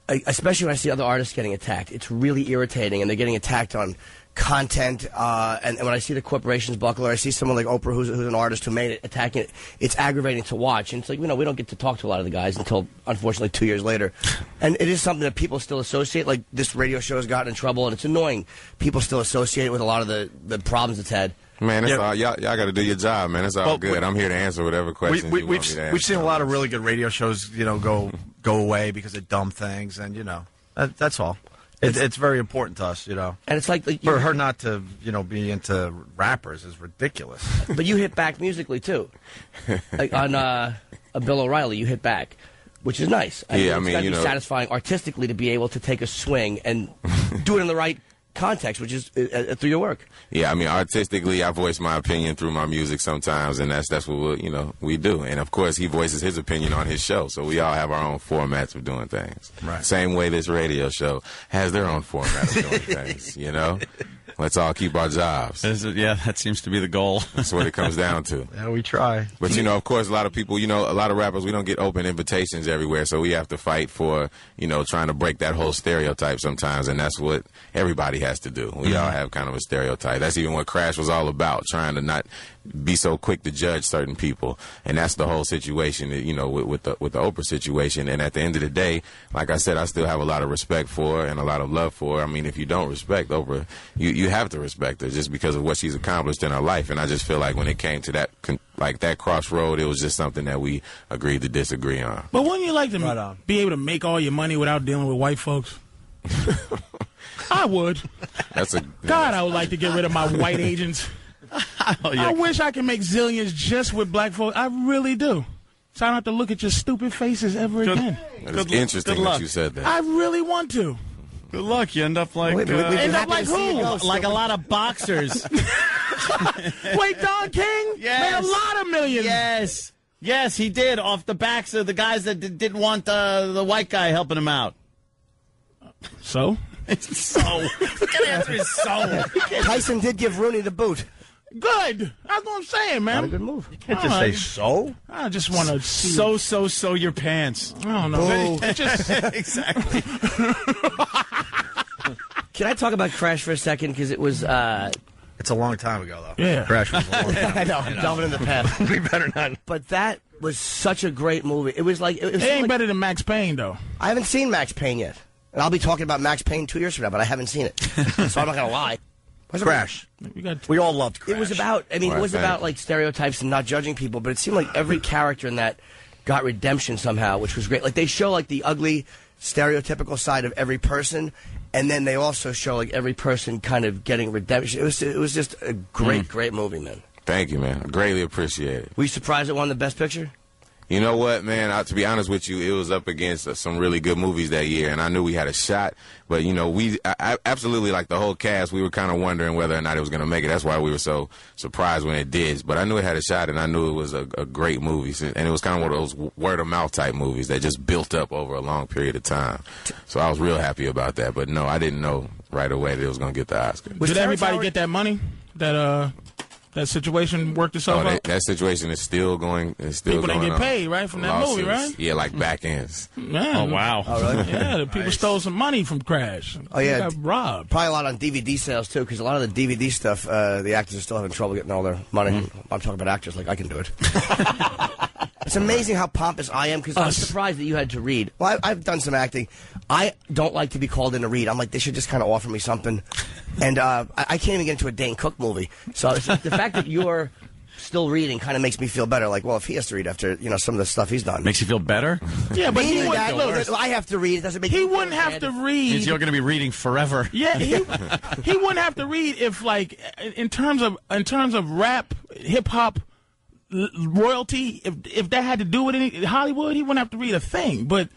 especially when I see other artists getting attacked. It's really irritating, and they're getting attacked on content, and when I see the corporations buckle, or I see someone like Oprah, who's an artist who made it, attacking it, it's aggravating to watch. And it's like, you know, we don't get to talk to a lot of the guys until, unfortunately, 2 years later. And it is something that people still associate. Like, this radio show has gotten in trouble, and it's annoying. People still associate it with a lot of the problems it's had. Man, that's all, y'all got to do your job, man. It's all good. I'm here to answer whatever questions you want me to answer. We've seen a lot of really good radio shows, you know, go away because of dumb things, and, you know, that's all. It's very important to us, you know. And it's like for her not to, you know, be into rappers is ridiculous. But you hit back musically too, like on Bill O'Reilly. You hit back, which is nice. I mean, it's you know, satisfying artistically to be able to take a swing and do it in the right context, which is through your work. Yeah, I mean, artistically, I voice my opinion through my music sometimes, and that's what we do. And of course, he voices his opinion on his show, so we all have our own formats of doing things. Right. Same way this radio show has their own format of doing things. You know, let's all keep our jobs. Yeah, that seems to be the goal. That's what it comes down to. Yeah, we try. But, you know, of course, a lot of people, you know, a lot of rappers, we don't get open invitations everywhere, so we have to fight for, you know, trying to break that whole stereotype sometimes, and that's what everybody has to do. We all have kind of a stereotype. That's even what Crash was all about, trying to not be so quick to judge certain people. And that's the whole situation, you know, with the Oprah situation. And at the end of the day, like I said, I still have a lot of respect for her and a lot of love for her. I mean, if you don't respect Oprah, you have to respect her just because of what she's accomplished in her life. And I just feel like when it came to that crossroad, it was just something that we agreed to disagree on. But wouldn't you like to be able to make all your money without dealing with white folks? I would. I would like to get rid of my white agents. I wish I could make zillions just with black folks. I really do. So I don't have to look at your stupid faces ever again. It's interesting that you said that. I really want to. Good luck. You end up like... end up like who? Like a lot of boxers. Wait, Don King? Yes. Made a lot of millions. Yes, he did, off the backs of the guys that didn't want the white guy helping him out. So? So. Look at the answer is so. Tyson did give Rooney the boot. Good. That's what I'm saying, man. Not a good move. You can't just say so. I just want to see. So your pants. I don't know. Exactly. Can I talk about Crash for a second? Because it was... It's It's a long time ago, though. Yeah. Crash was a long time I know. I'm delving in the past. We better not. But that was such a great movie. It was like... It ain't better than Max Payne, though. I haven't seen Max Payne yet. And I'll be talking about Max Payne 2 years from now, but I haven't seen it. So I'm not going to lie. Crash. We all loved Crash. It was about, it was about like stereotypes and not judging people, but it seemed like every character in that got redemption somehow, which was great. Like they show like the ugly, stereotypical side of every person, and then they also show like every person kind of getting redemption. It was just a great movie, man. Thank you, man. I greatly appreciate it. Were you surprised it won the Best Picture? You know what, man? To be honest with you, it was up against some really good movies that year, and I knew we had a shot. But, you know, I absolutely, like the whole cast, we were kind of wondering whether or not it was going to make it. That's why we were so surprised when it did. But I knew it had a shot, and I knew it was a great movie. And it was kind of one of those word-of-mouth type movies that just built up over a long period of time. So I was real happy about that. But, no, I didn't know right away that it was going to get the Oscar. Did everybody get that money? That situation worked itself out? That situation is still going. People didn't get paid, right, from that movie, right? Yeah, like back ends. Man. Oh, wow. Oh, really? Yeah, the people stole some money from Crash. Oh, yeah. They got robbed. Probably a lot on DVD sales, too, because a lot of the DVD stuff, the actors are still having trouble getting all their money. I'm talking about actors like I can do it. It's amazing how pompous I am, because I'm surprised that you had to read. Well, I've done some acting. I don't like to be called in to read. I'm like, they should just kind of offer me something. And I can't even get into a Dane Cook movie. So the fact that you're still reading kind of makes me feel better. Like, well, if he has to read after, some of the stuff he's done. Makes you feel better? Yeah, but he wouldn't. Look, I have to read. It doesn't make he wouldn't have to read. Means you're going to be reading forever. Yeah, he wouldn't have to read if, like, in terms of rap, hip hop, royalty. If that had to do with Hollywood, he wouldn't have to read a thing. But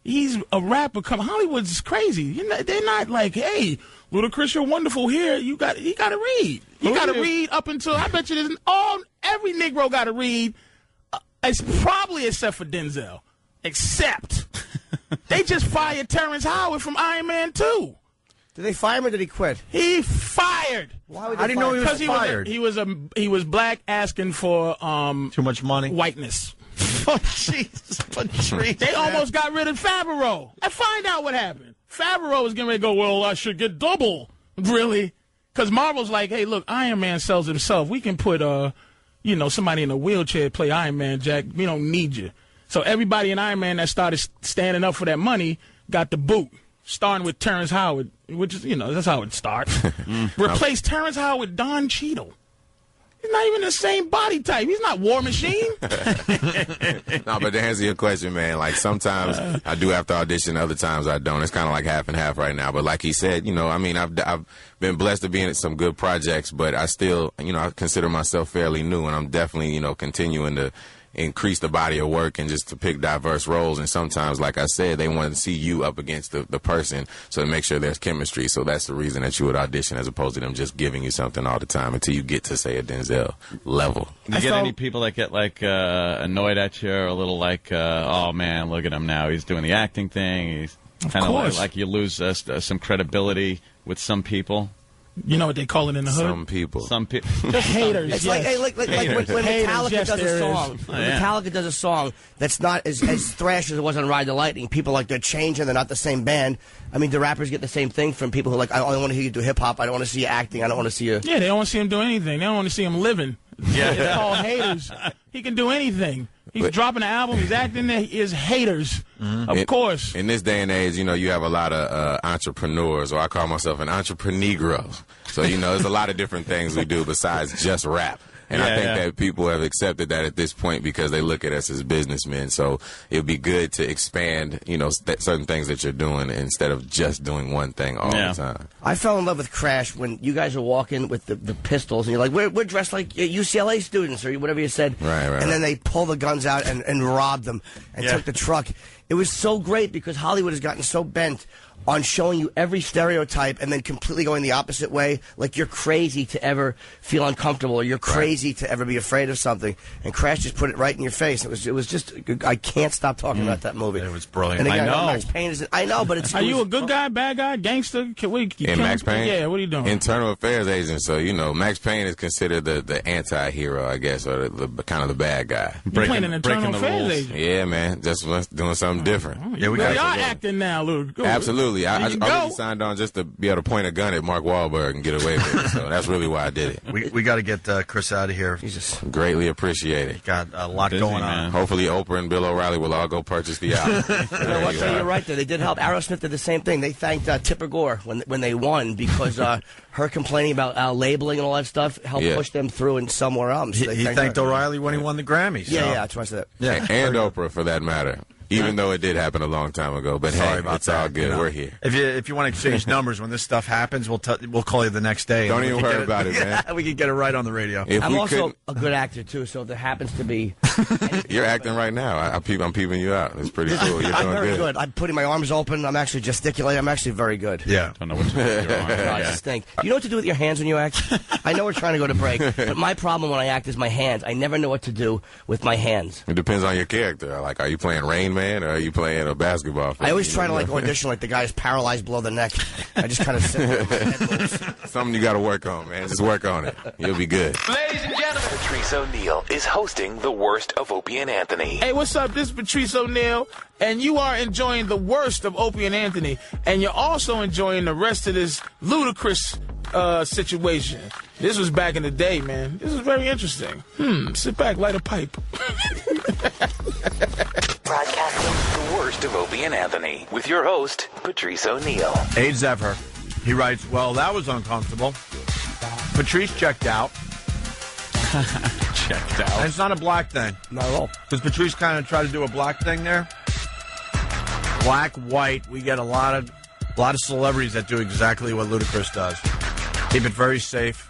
he's a rapper. Hollywood's crazy. They're not like, hey, Ludacris, you're wonderful here. You got to read. You got to read up until, I bet you there's every Negro got to read. It's probably except for Denzel. Except they just fired Terrence Howard from Iron Man 2. Did they fire him or did he quit? He fired. Why would I didn't know he was fired. He was black asking for too much money. Whiteness. Oh, jeez. They almost got rid of Favreau. And find out what happened. Favreau was getting ready to go, well, I should get double. Really? Because Marvel's like, hey, look, Iron Man sells himself. We can put, somebody in a wheelchair play Iron Man, Jack. We don't need you. So everybody in Iron Man that started standing up for that money got the boot, starting with Terrence Howard, which is, that's how it starts. Replace Terrence Howard with Don Cheadle. He's not even the same body type. He's not War Machine. No, but to answer your question, man, like sometimes I do have to audition, other times I don't. It's kind of like half and half right now. But like he said, I've been blessed to be in some good projects, but I still, I consider myself fairly new, and I'm definitely, continuing to increase the body of work and just to pick diverse roles. And sometimes, like I said, they want to see you up against the person, so to make sure there's chemistry. So that's the reason that you would audition, as opposed to them just giving you something all the time until you get to, say, a Denzel level. Do you get any people that get like annoyed at you, or a little like, oh man, look at him now, he's doing the acting thing, he's kind of like you lose some credibility with some people? You know what they call it in the hood? Some people. Just haters. It's yes. like when Metallica does a song. When Metallica does a song that's not as thrash as it was on Ride the Lightning. People like, they're changing. They're not the same band. I mean, the rappers get the same thing from people who are like, I only want to hear you do hip hop. I don't want to see you acting. I don't want to see you. Yeah, they don't want to see him do anything. They don't want to see him living. Yeah, it's called haters. He can do anything. He's dropping an album. He's acting. There is haters, of course. In this day and age, you have a lot of entrepreneurs, or I call myself an entrepreneur. So, there's a lot of different things we do besides just rap. And I think that people have accepted that at this point because they look at us as businessmen. So it would be good to expand, certain things that you're doing instead of just doing one thing all the time. I fell in love with Crash when you guys were walking with the pistols, and you're like, we're dressed like UCLA students, or whatever you said. Right. And then they pull the guns out and robbed them and took the truck. It was so great because Hollywood has gotten so bent on showing you every stereotype and then completely going the opposite way. Like, you're crazy to ever feel uncomfortable, or you're crazy to ever be afraid of something. And Crash just put it right in your face. It was just, I can't stop talking about that movie. It was brilliant. And again, I know. Max Payne is, I know, but it's. Are you a good guy, bad guy, gangster? In Max Payne? Yeah, what are you doing? Internal affairs agent. So, Max Payne is considered the anti-hero, I guess, or the kind of the bad guy. You're playing an internal affairs agent. Yeah, man. Just doing something something different. Yeah, we are acting now, Luke. Absolutely. I really signed on just to be able to point a gun at Mark Wahlberg and get away with it. So that's really why I did it. We got to get Chris out of here. Jesus. Greatly appreciate it. Got a lot going on. Hopefully Oprah and Bill O'Reilly will all go purchase the album. You're right there. They did help. Aerosmith did the same thing. They thanked Tipper Gore when they won because her complaining about labeling and all that stuff helped push them through in somewhere else. So he thanked O'Reilly when he won the Grammys. Yeah, that's why I said that. Yeah, and Oprah for that matter. Even though it did happen a long time ago, but Sorry hey, about it's that. all good. You know, We're here. If you want to exchange numbers when this stuff happens, we'll call you the next day. Don't even worry about it, man. We can get it right on the radio. I'm also a good actor too, so if there happens to be, you're acting right now. I'm peeping you out. It's pretty cool. You're I'm doing very good. I'm putting my arms open. I'm actually gesticulating. I'm actually very good. Yeah. Don't know what to do with your arms. I just think. You know what to do with your hands when you act? I know we're trying to go to break, but my problem when I act is my hands. I never know what to do with my hands. It depends on your character. Like, are you playing Rain Man or are you playing a basketball? I always try to audition like the guy is paralyzed below the neck. I just kind of sit there. Something you got to work on, man. Just work on it. You'll be good. Ladies and gentlemen, Patrice O'Neal is hosting the worst of Opie and Anthony. Hey, what's up? This is Patrice O'Neal, and you are enjoying the worst of Opie and Anthony, and you're also enjoying the rest of this ludicrous situation. This was back in the day, man. This is very interesting. Sit back, light a pipe. Broadcasting the worst of Opie and Anthony with your host, Patrice O'Neal. Aid Zephyr. He writes, well, that was uncomfortable. Patrice checked out. Checked out. And it's not a black thing. Not at all. Because Patrice kind of tried to do a black thing there. Black, white, we get a lot of celebrities that do exactly what Ludacris does. Keep it very safe.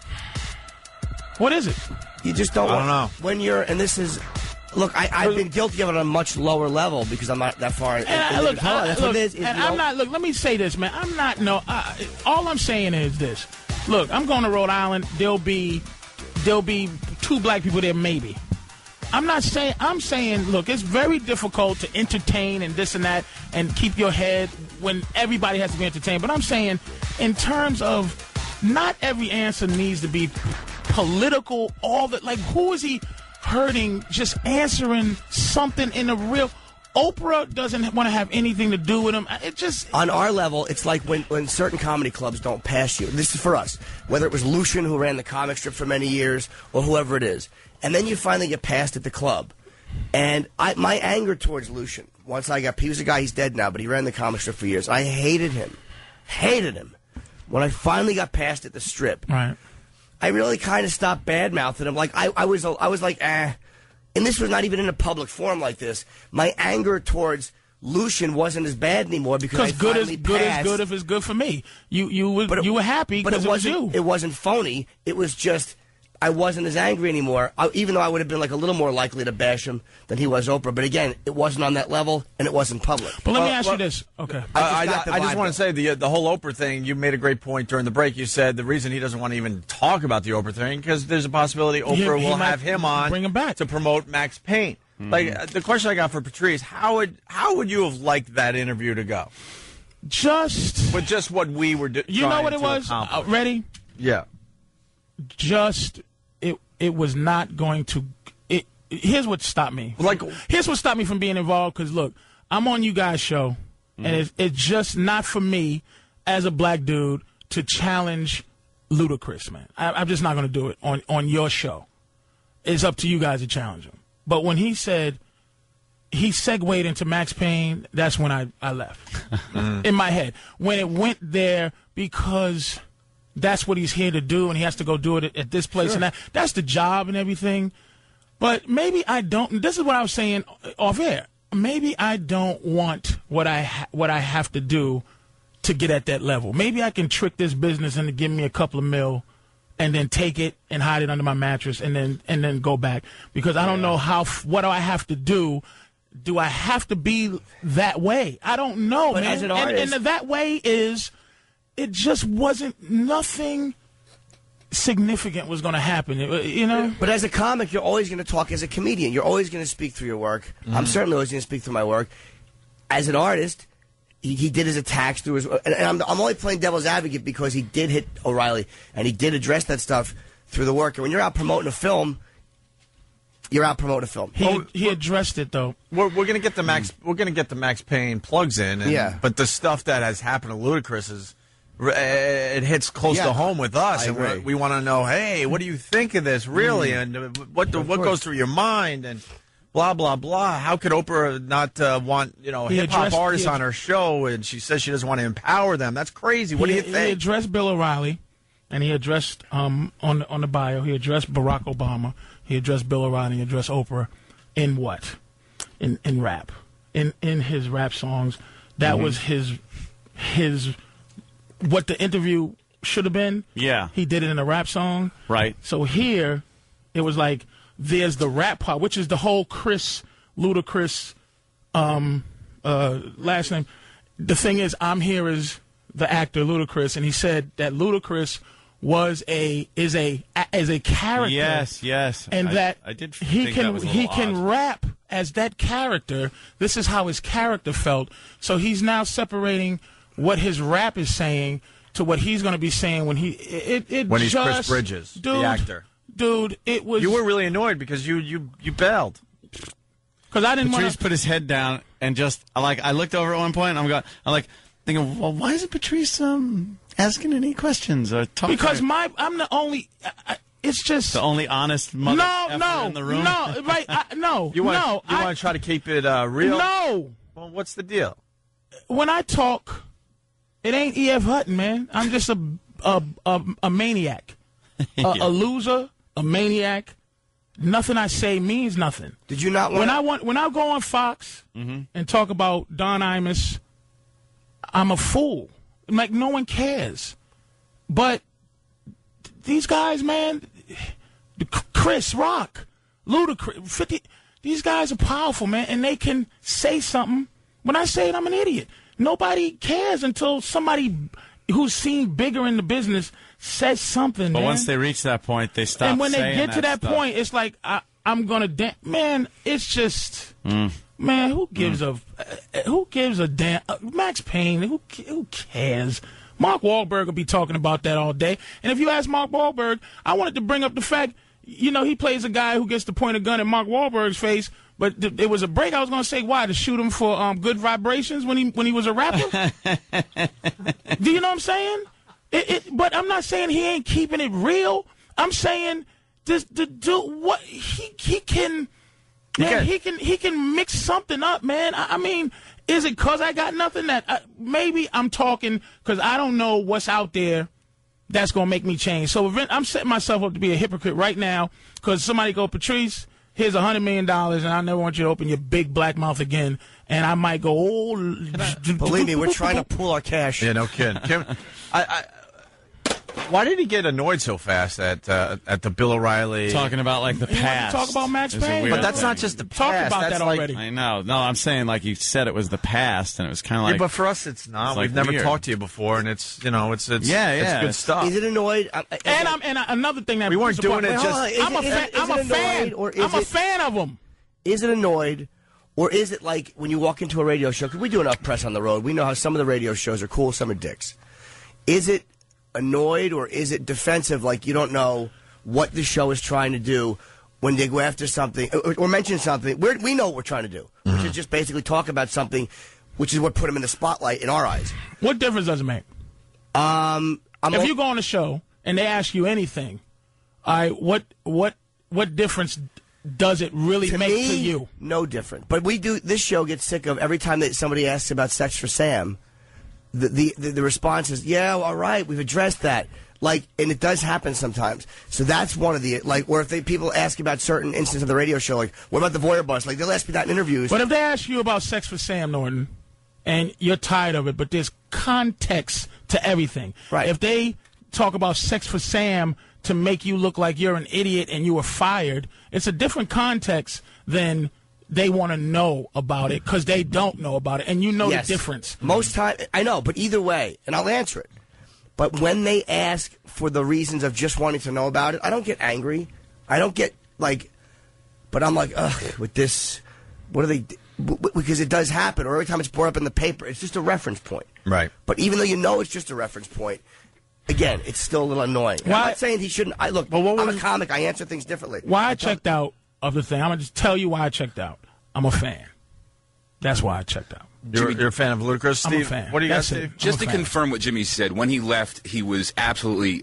What is it? You just don't. I don't know. When you're, and this is. Look, I've been guilty of it on a much lower level because I'm not that far. Look, let me say this, man. I'm not, all I'm saying is this. Look, I'm going to Rhode Island. There'll be 2 black people there, maybe. I'm saying, look, it's very difficult to entertain and this and that and keep your head when everybody has to be entertained. But I'm saying, in terms of not every answer needs to be political, who is he hurting just answering something in a real... Oprah doesn't want to have anything to do with him. It just... On our level, it's like when certain comedy clubs don't pass you. This is for us. Whether it was Lucian, who ran the comic strip for many years, or whoever it is. And then you finally get passed at the club. And my anger towards Lucian, once he was a guy, he's dead now, but he ran the comic strip for years. I hated him. When I finally got passed at the strip, right. I really kind of stopped bad-mouthing him. Like, I was like, And this was not even in a public forum like this. My anger towards Lucian wasn't as bad anymore because good is good if it's good for me. You were happy because it was you. It wasn't phony. It was just I wasn't as angry anymore. Even though I would have been like a little more likely to bash him than he was Oprah. But again, it wasn't on that level and it wasn't public. But let me ask you this. Okay. I just want to say the whole Oprah thing. You made a great point during the break. You said the reason he doesn't want to even talk about the Oprah thing because there's a possibility Oprah will have him on, bring him back to promote Max Payne. Like the question I got for Patrice, how would you have liked that interview to go? Just what we were doing. You know what it was? Ready? Yeah. It was not going to. Here's what stopped me. Here's what stopped me from being involved. Because look, I'm on you guys' show, and it's just not for me as a black dude to challenge Ludacris, man. I'm just not going to do it on your show. It's up to you guys to challenge him. But when he said he segued into Max Payne, that's when I left in my head. When it went there because that's what he's here to do, and he has to go do it at this place and that. That's the job and everything. But maybe I don't. This is what I was saying off air. Maybe I don't want what I have to do to get at that level. Maybe I can trick this business into giving me a couple of mil, and then take it and hide it under my mattress, and then go back because I don't know what do I have to do. Do I have to be that way? I don't know, but man. As an artist, and that way is. It just wasn't nothing significant was going to happen, you know? But as a comic, you're always going to talk as a comedian. You're always going to speak through your work. I'm certainly always going to speak through my work. As an artist, he did his attacks through his... And I'm only playing devil's advocate because he did hit O'Reilly, and he did address that stuff through the work. And when you're out promoting a film, you're out promoting a film. He addressed it though. We're gonna get the Max. We're gonna get the Max Payne plugs in. And, Yeah. But the stuff that has happened to Ludacris is. It hits close to home with us, and we want to know, hey, what do you think of this, really, and what goes through your mind, and blah blah blah. How could Oprah not want hip hop artists on her show, and she says she doesn't want to empower them? That's crazy. What do you think? He addressed Bill O'Reilly, and he addressed on the bio. He addressed Barack Obama. He addressed Bill O'Reilly. He addressed Oprah. In what? In rap. In his rap songs. That was his. What the interview should have been. Yeah. He did it in a rap song. Right. So here, it was like, there's the rap part, which is the whole Ludacris last name. The thing is, I'm here as the actor Ludacris, and he said that Ludacris is a character. Yes. And I did think that was a little can odd. rap as that character. This is how his character felt. So he's now separating what his rap is saying to what he's going to be saying when he's Chris Bridges, the actor. Dude, it was. You were really annoyed because you bailed. Because I didn't want Patrice put his head down and just I looked over at one point. And I'm thinking, well, why isn't Patrice asking any questions or talking? Because I'm the only. It's just the only honest mother effer in the room. No, right? You want to try to keep it real? No. Well, what's the deal? When I talk, it ain't E.F. Hutton, man. I'm just a maniac, a loser, a maniac. Nothing I say means nothing. Did you not when I go on Fox and talk about Don Imus, I'm a fool. Like, no one cares. But these guys, man, Chris Rock, Ludacris, 50, these guys are powerful, man, and they can say something. When I say it, I'm an idiot. Nobody cares until somebody who's seen bigger in the business says something, But man. once they reach that point, they stop. And when they saying get to that stuff. point, it's like, I'm going to man, it's just, man, who gives a damn? Max Payne, who cares? Mark Wahlberg will be talking about that all day. And if you ask Mark Wahlberg, I wanted to bring up the fact, he plays a guy who gets to point a gun at Mark Wahlberg's face. But it was a break. I was going to say, why? To shoot him for good vibrations when he was a rapper? Do you know what I'm saying? But I'm not saying he ain't keeping it real. I'm saying the dude, what he can mix something up, man. I mean, is it because I got nothing that maybe I'm talking because I don't know what's out there that's going to make me change. So I'm setting myself up to be a hypocrite right now because somebody go, Patrice, here's $100 million, and I never want you to open your big black mouth again. And I might go, Believe me, we're trying to pool our cash. Yeah, no kidding. Why did he get annoyed so fast at the Bill O'Reilly? Talking about like the past. Talk about Max Payne, but that's not just the past. Talked about that's that like, already. I know. No, I'm saying like you said it was the past, and it was kind of like. Yeah, but for us, it's not. It's like We've never weird. talked to you before, and it's it's it's good stuff. Is it annoyed? And another thing that we weren't doing it just. I'm a fan. I'm a fan of them. Is it annoyed, or is it like when you walk into a radio show? Because we do enough press on the road. We know how some of the radio shows are cool, some are dicks. Is it annoyed, or is it defensive, like you don't know what the show is trying to do when they go after something or mention something? We know what we're trying to do, which is just basically talk about something, which is what put them in the spotlight in our eyes. What difference does it make? If you go on a show and they ask you anything, what difference does it really make to you? No different. But this show gets sick of every time that somebody asks about Sex for Sam. The response is, yeah, all right, we've addressed that. Like, and it does happen sometimes. So that's one of the, like, or if people ask about certain instances of the radio show, like, what about the voyeur bus? Like, they'll ask me that in interviews. But if they ask you about Sex for Sam, Norton, and you're tired of it, but there's context to everything. Right. If they talk about Sex for Sam to make you look like you're an idiot and you were fired, it's a different context than they want to know about it because they don't know about it, and you know the difference. Most time, I know, but either way, and I'll answer it. But when they ask for the reasons of just wanting to know about it, I don't get angry. I don't get, like, but I'm like, ugh, with this, what are they, because it does happen, or every time it's brought up in the paper, it's just a reference point. Right. But even though you know it's just a reference point, again, it's still a little annoying. I'm not saying he shouldn't, I'm a comic, I answer things differently. Why I checked out of the thing. I'm going to just tell you why I checked out. I'm a fan. That's why I checked out. You're a fan of Ludacris, Steve? I'm a fan. What do you got, That's Steve? it. Just to confirm what Jimmy said, when he left, he was absolutely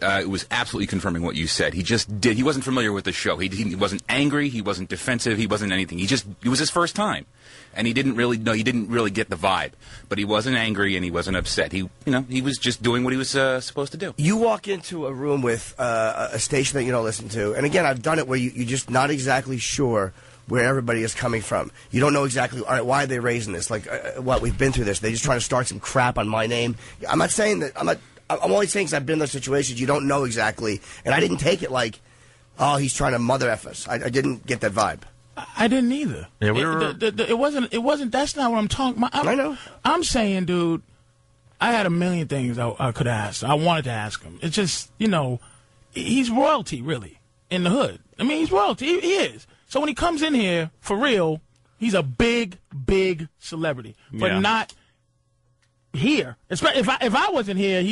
confirming what you said. He wasn't familiar with the show. He wasn't angry. He wasn't defensive. He wasn't anything. It was his first time, and he didn't really get the vibe. But he wasn't angry and he wasn't upset. He was just doing what he was supposed to do. You walk into a room with a station that you don't listen to, and again, I've done it where you're just not exactly sure where everybody is coming from. You don't know exactly, all right, why are they raising this? Like, what, we've been through this. They're just trying to start some crap on my name. I'm not saying that, I'm only saying because I've been in those situations, you don't know exactly. And I didn't take it like, oh, he's trying to mother F us. I didn't get that vibe. I didn't either. Yeah, it wasn't, that's not what I'm talking about. I know. I'm saying, dude, I had a million things I could ask. I wanted to ask him. It's just, he's royalty, really, in the hood. I mean, he's royalty. He is. So when he comes in here, for real, he's a big, big celebrity. But not here. If I wasn't here,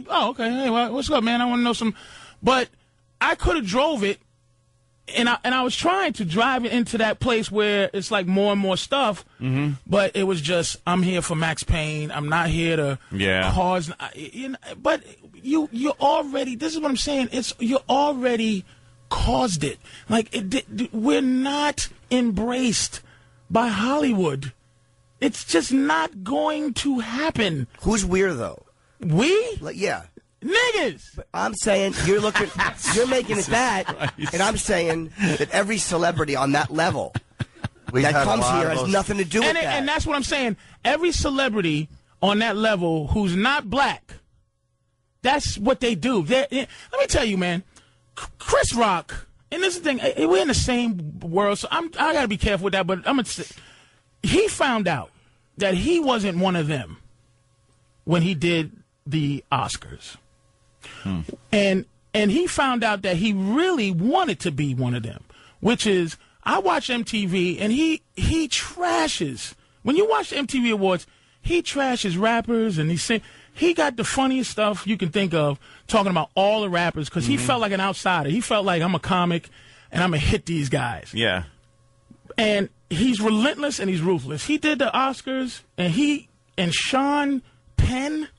oh, okay, hey, what's up, man? I want to know some. But I could have drove it, and I was trying to drive it into that place where it's like more and more stuff. Mm-hmm. But it was just, I'm here for Max Payne. I'm not here to cause. But you already. This is what I'm saying. You already caused it. Like, we're not embraced by Hollywood. It's just not going to happen. Who's weird, though? We? Yeah. Niggas! But I'm saying, you're making it that, and I'm saying that every celebrity on that level that comes here has nothing to do with that. And that's what I'm saying. Every celebrity on that level who's not black, that's what they do. Let me tell you, man, Chris Rock, and this is the thing, we're in the same world, so I got to be careful with that, but he found out that he wasn't one of them when he did the Oscars. And he found out that he really wanted to be one of them, which is, I watch MTV, and he trashes. When you watch the MTV Awards, he trashes rappers, and he got the funniest stuff you can think of, talking about all the rappers, because he felt like an outsider. He felt like, I'm a comic, and I'm going to hit these guys. Yeah. And he's relentless, and he's ruthless. He did the Oscars, and Sean Penn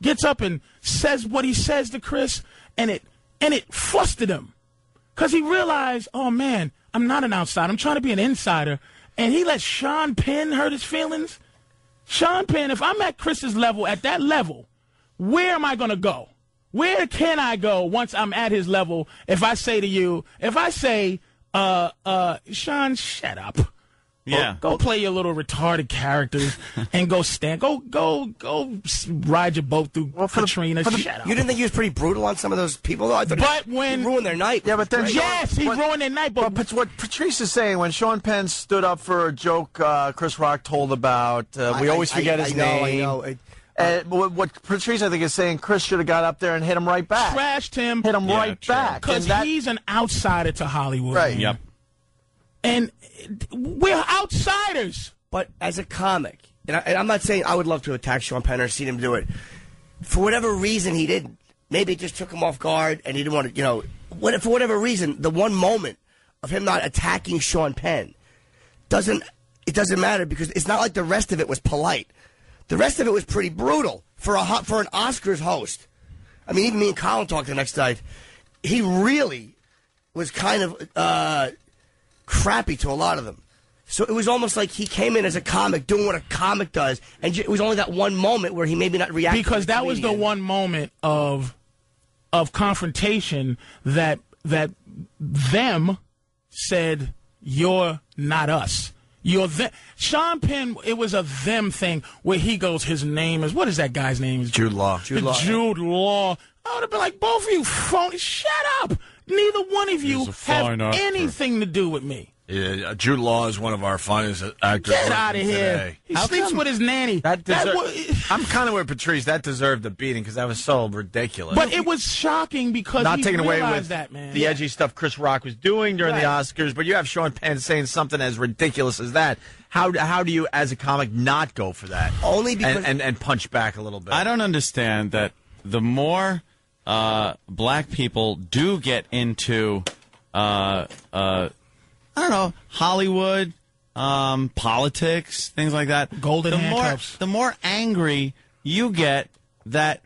gets up and says what he says to Chris, and it flustered him. Because he realized, oh, man, I'm not an outsider. I'm trying to be an insider. And he let Sean Penn hurt his feelings. Sean Penn, if I'm at Chris's level, at that level, where am I going to go? Where can I go once I'm at his level if I say, Sean, shut up. Yeah. Go play your little retarded characters and go ride your boat through Katrina. Shut up. You didn't think he was pretty brutal on some of those people, though? I thought he ruined their night. Yeah, but then he ruined their night. But what Patrice is saying, when Sean Penn stood up for a joke Chris Rock told about, we always forget his name. I know. What Patrice, I think, is saying, Chris should have got up there and hit him right back. Trashed him. Hit him right back. Because he's an outsider to Hollywood. Right. Yep. And we're outsiders. But as a comic, and I'm not saying I would love to attack Sean Penn or seen him do it. For whatever reason, he didn't. Maybe it just took him off guard, and he didn't want to, for whatever reason, the one moment of him not attacking Sean Penn doesn't matter, because it's not like the rest of it was polite. The rest of it was pretty brutal for an Oscars host. I mean, even me and Colin talked the next night. He really was kind of crappy to a lot of them. So it was almost like he came in as a comic, doing what a comic does, and it was only that one moment where he maybe not reacted. Because that was the one moment of confrontation that them said, "You're not us. You're them." Sean Penn, it was a them thing where he goes, his name is, what is that guy's name? Jude Law. Jude Law. I would have been like, both of you phony, shut up. Neither one of you have anything to do with me. Yeah, Jude Law is one of our finest actors. Get out of here. Today. He sleeps with his nanny. I'm kind of with Patrice. That deserved a beating because that was so ridiculous. But it was shocking because not he taking away with that, man. The edgy stuff Chris Rock was doing during the Oscars, but you have Sean Penn saying something as ridiculous as that. How do you, as a comic, not go for that? Only because and punch back a little bit. I don't understand that the more black people do get into I don't know, Hollywood, politics, things like that. Golden handcuffs. The more angry you get that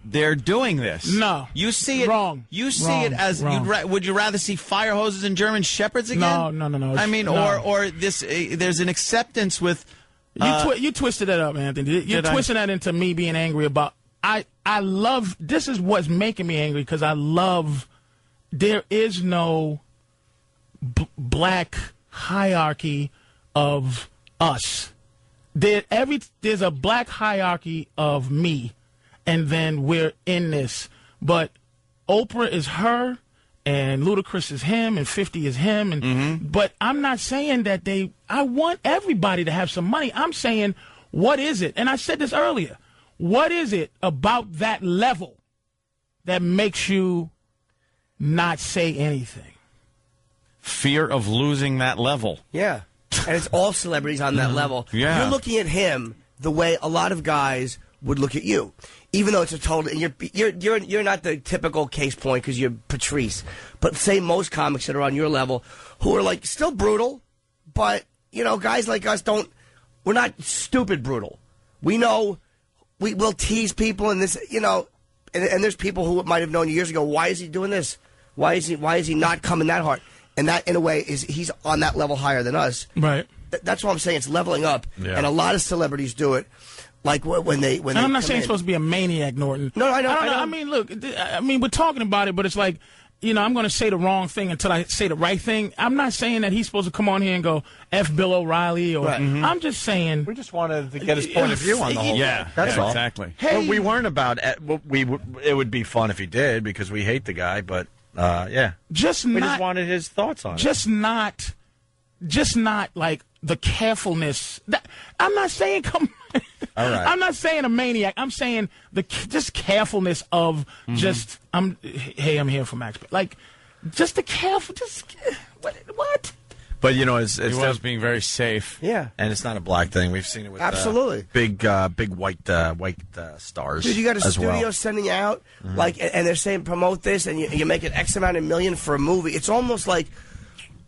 they're doing this. No. You see it wrong. You see Wrong. it as Wrong. would you rather see fire hoses and German shepherds again? No. I mean, No. or this there's an acceptance with You twisted that up, Anthony. You're twisting that into me being angry about. I love. This is what's making me angry because I love. There is no black hierarchy of us. There's a black hierarchy of me, and then we're in this. But Oprah is her, and Ludacris is him, and 50 is him. And but I'm not saying that I want everybody to have some money. I'm saying, what is it? And I said this earlier. What is it about that level that makes you not say anything? Fear of losing that level. Yeah. And it's all celebrities on that level. Yeah. You're looking at him the way a lot of guys would look at you, even though it's a total. You're not the typical case point because you're Patrice, but say most comics that are on your level who are like still brutal, but guys like us we're not stupid brutal. We know we'll tease people and this, and there's people who might have known you years ago. Why is he doing this? Why is he not coming that hard? And that, in a way, he's on that level higher than us. Right. That's what I'm saying. It's leveling up, and a lot of celebrities do it. Like when they. And I'm not saying you're supposed to be a maniac, Norton. No, I know. I mean, look. We're talking about it, but it's like, I'm going to say the wrong thing until I say the right thing. I'm not saying that he's supposed to come on here and go F Bill O'Reilly, or I'm just saying we just wanted to get his point of view on the whole. Yeah, thing. That's all. Exactly. Hey, well, we weren't about. It would be fun if he did because we hate the guy, but. Yeah. We just wanted his thoughts on it. Just not like the carefulness. I'm not saying All right. I'm not saying a maniac. I'm saying just carefulness of I'm here for Max. Like just the careful. Just what? But it's he was being very safe. Yeah, and it's not a black thing. We've seen it with absolutely big white stars. Dude, you got a studio sending you out and they're saying promote this, and you make an X amount of million for a movie. It's almost like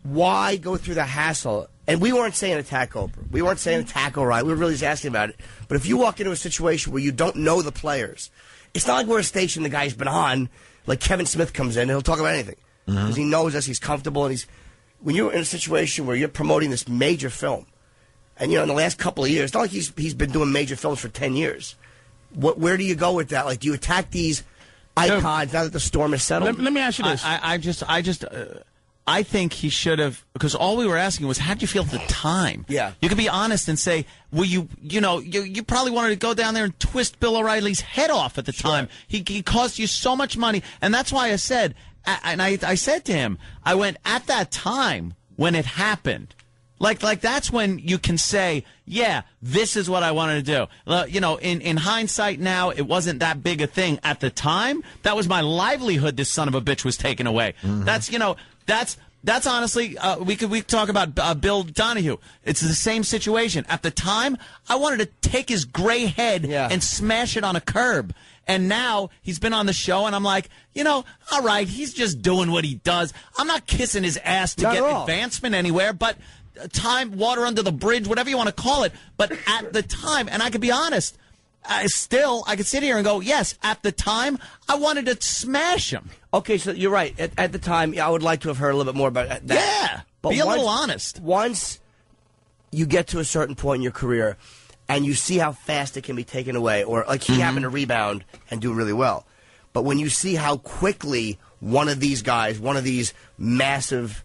why go through the hassle? And we weren't saying attack Oprah. We weren't saying attack O'Reilly. We were really just asking about it. But if you walk into a situation where you don't know the players, it's not like we're a station the guy's been on. Like Kevin Smith comes in and he'll talk about anything because he knows us. He's comfortable, and he's. When you're in a situation where you're promoting this major film, and in the last couple of years, it's not like he's been doing major films for 10 years. Where do you go with that? Like, do you attack these icons now that the storm has settled? Let me ask you this. I think he should have, because all we were asking was, how'd you feel at the time? Yeah. You could be honest and say, well, you probably wanted to go down there and twist Bill O'Reilly's head off at the time. He cost you so much money, and that's why I said. And I said to him, I went, at that time when it happened, like that's when you can say, yeah, this is what I wanted to do. In hindsight now, it wasn't that big a thing. At the time, that was my livelihood this son of a bitch was taken away. That's honestly, we could talk about Bill Donahue. It's the same situation. At the time, I wanted to take his gray head and smash it on a curb. And now he's been on the show, and I'm like, all right, he's just doing what he does. I'm not kissing his ass to get advancement anywhere, but time, water under the bridge, whatever you want to call it. But at the time, and I could be honest, I could sit here and go, yes, at the time, I wanted to smash him. Okay, so you're right. At the time, I would like to have heard a little bit more about that. Yeah, but be a little honest. Once you get to a certain point in your career, and you see how fast it can be taken away, or like he happened to rebound and do really well. But when you see how quickly one of these guys, one of these massive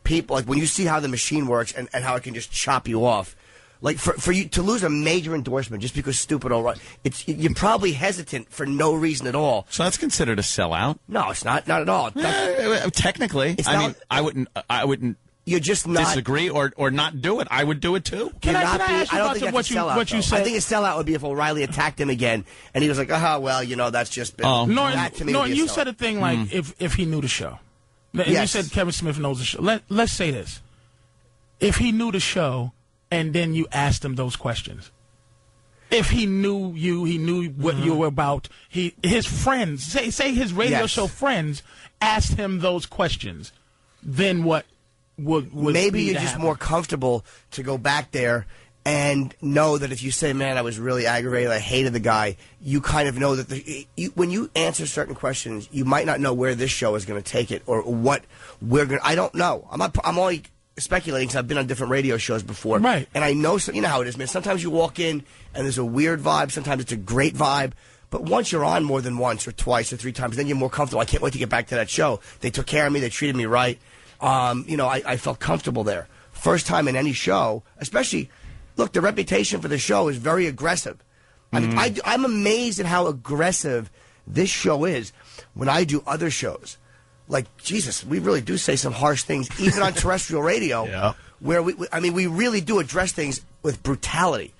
people, like when you see how the machine works and how it can just chop you off, like for you to lose a major endorsement just because stupid O'Reilly, you're probably hesitant for no reason at all. So that's considered a sellout? No, it's not at all. Technically, I wouldn't. You're just not disagree or not do it. I would do it too. Can I ask you about what you said? I think a sellout would be if O'Reilly attacked him again, and he was like, that's just been. No, you said a thing like if he knew the show. And you said Kevin Smith knows the show. Let's say this: if he knew the show, and then you asked him those questions. If he knew you, he knew what you were about. His friends, say his radio show friends, asked him those questions. then what would maybe need you're to just happen. more comfortable to go back there and know that if you say, man, I was really aggravated, I hated the guy, you kind of know that when you answer certain questions, you might not know where this show is going to take it or what we're going to. I don't know. I'm only speculating because I've been on different radio shows before. Right. And I know, you know how it is, man. Sometimes you walk in and there's a weird vibe. Sometimes it's a great vibe. But once you're on more than once or twice or three times, then you're more comfortable. I can't wait to get back to that show. They took care of me. They treated me right. I felt comfortable there. First time in any show, especially, look, the reputation for the show is very aggressive. I mean, I'm amazed at how aggressive this show is when I do other shows. Like, Jesus, we really do say some harsh things, even on terrestrial radio, where we really do address things with brutality.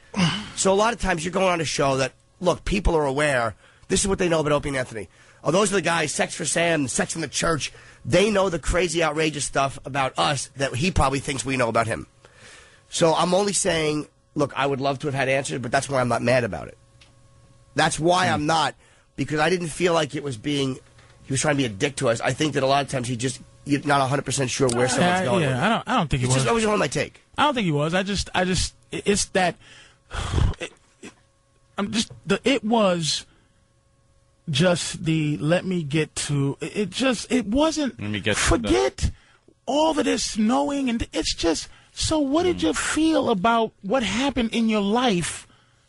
So a lot of times you're going on a show that, look, people are aware. This is what they know about Opie and Anthony. Oh, those are the guys, Sex for Sam, Sex in the Church. They know the crazy, outrageous stuff about us that he probably thinks we know about him. So I'm only saying, look, I would love to have had answers, but that's why I'm not mad about it. That's why I'm not, because I didn't feel like he was trying to be a dick to us. I think that a lot of times you're not 100% sure where someone's going. Yeah, I don't think he was. That was only my take. I don't think he was. It's that. It was just the let me get to. It wasn't. Let me get. Forget all of this knowing, and it's just. So, what did you feel about what happened in your life?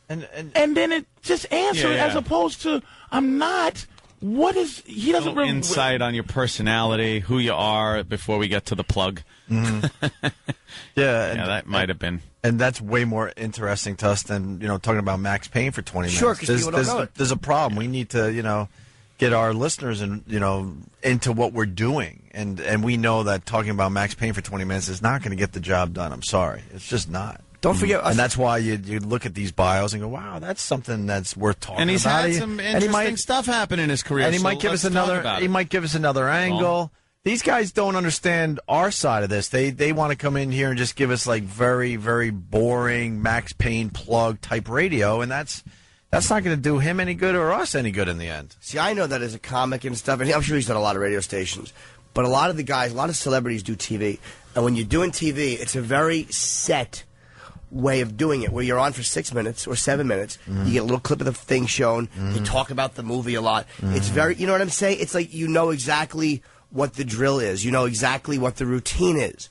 And then it just answer it as opposed to I'm not. What is he doesn't really insight on your personality, who you are before we get to the plug. That might have been. And that's way more interesting to us than talking about Max Payne for 20 minutes. Sure, because people don't know it. There's a problem. We need to get our listeners into what we're doing, and we know that talking about Max Payne for 20 minutes is not going to get the job done. I'm sorry, it's just not. Don't forget, and that's why you look at these bios and go, "Wow, that's something that's worth talking about." And he's had some interesting stuff happen in his career. And he might give us another. He might give us another angle. Well, these guys don't understand our side of this. They want to come in here and just give us like very, very boring Max Payne plug type radio, and that's not going to do him any good or us any good in the end. See, I know that as a comic and stuff, and I'm sure he's done a lot of radio stations. But a lot of the guys, a lot of celebrities do TV, and when you're doing TV, it's a very set way of doing it, where you're on for 6 minutes or 7 minutes. You get a little clip of the thing shown. You talk about the movie a lot. It's very, you know what I'm saying? It's like you know exactly what the drill is. You know exactly what the routine is.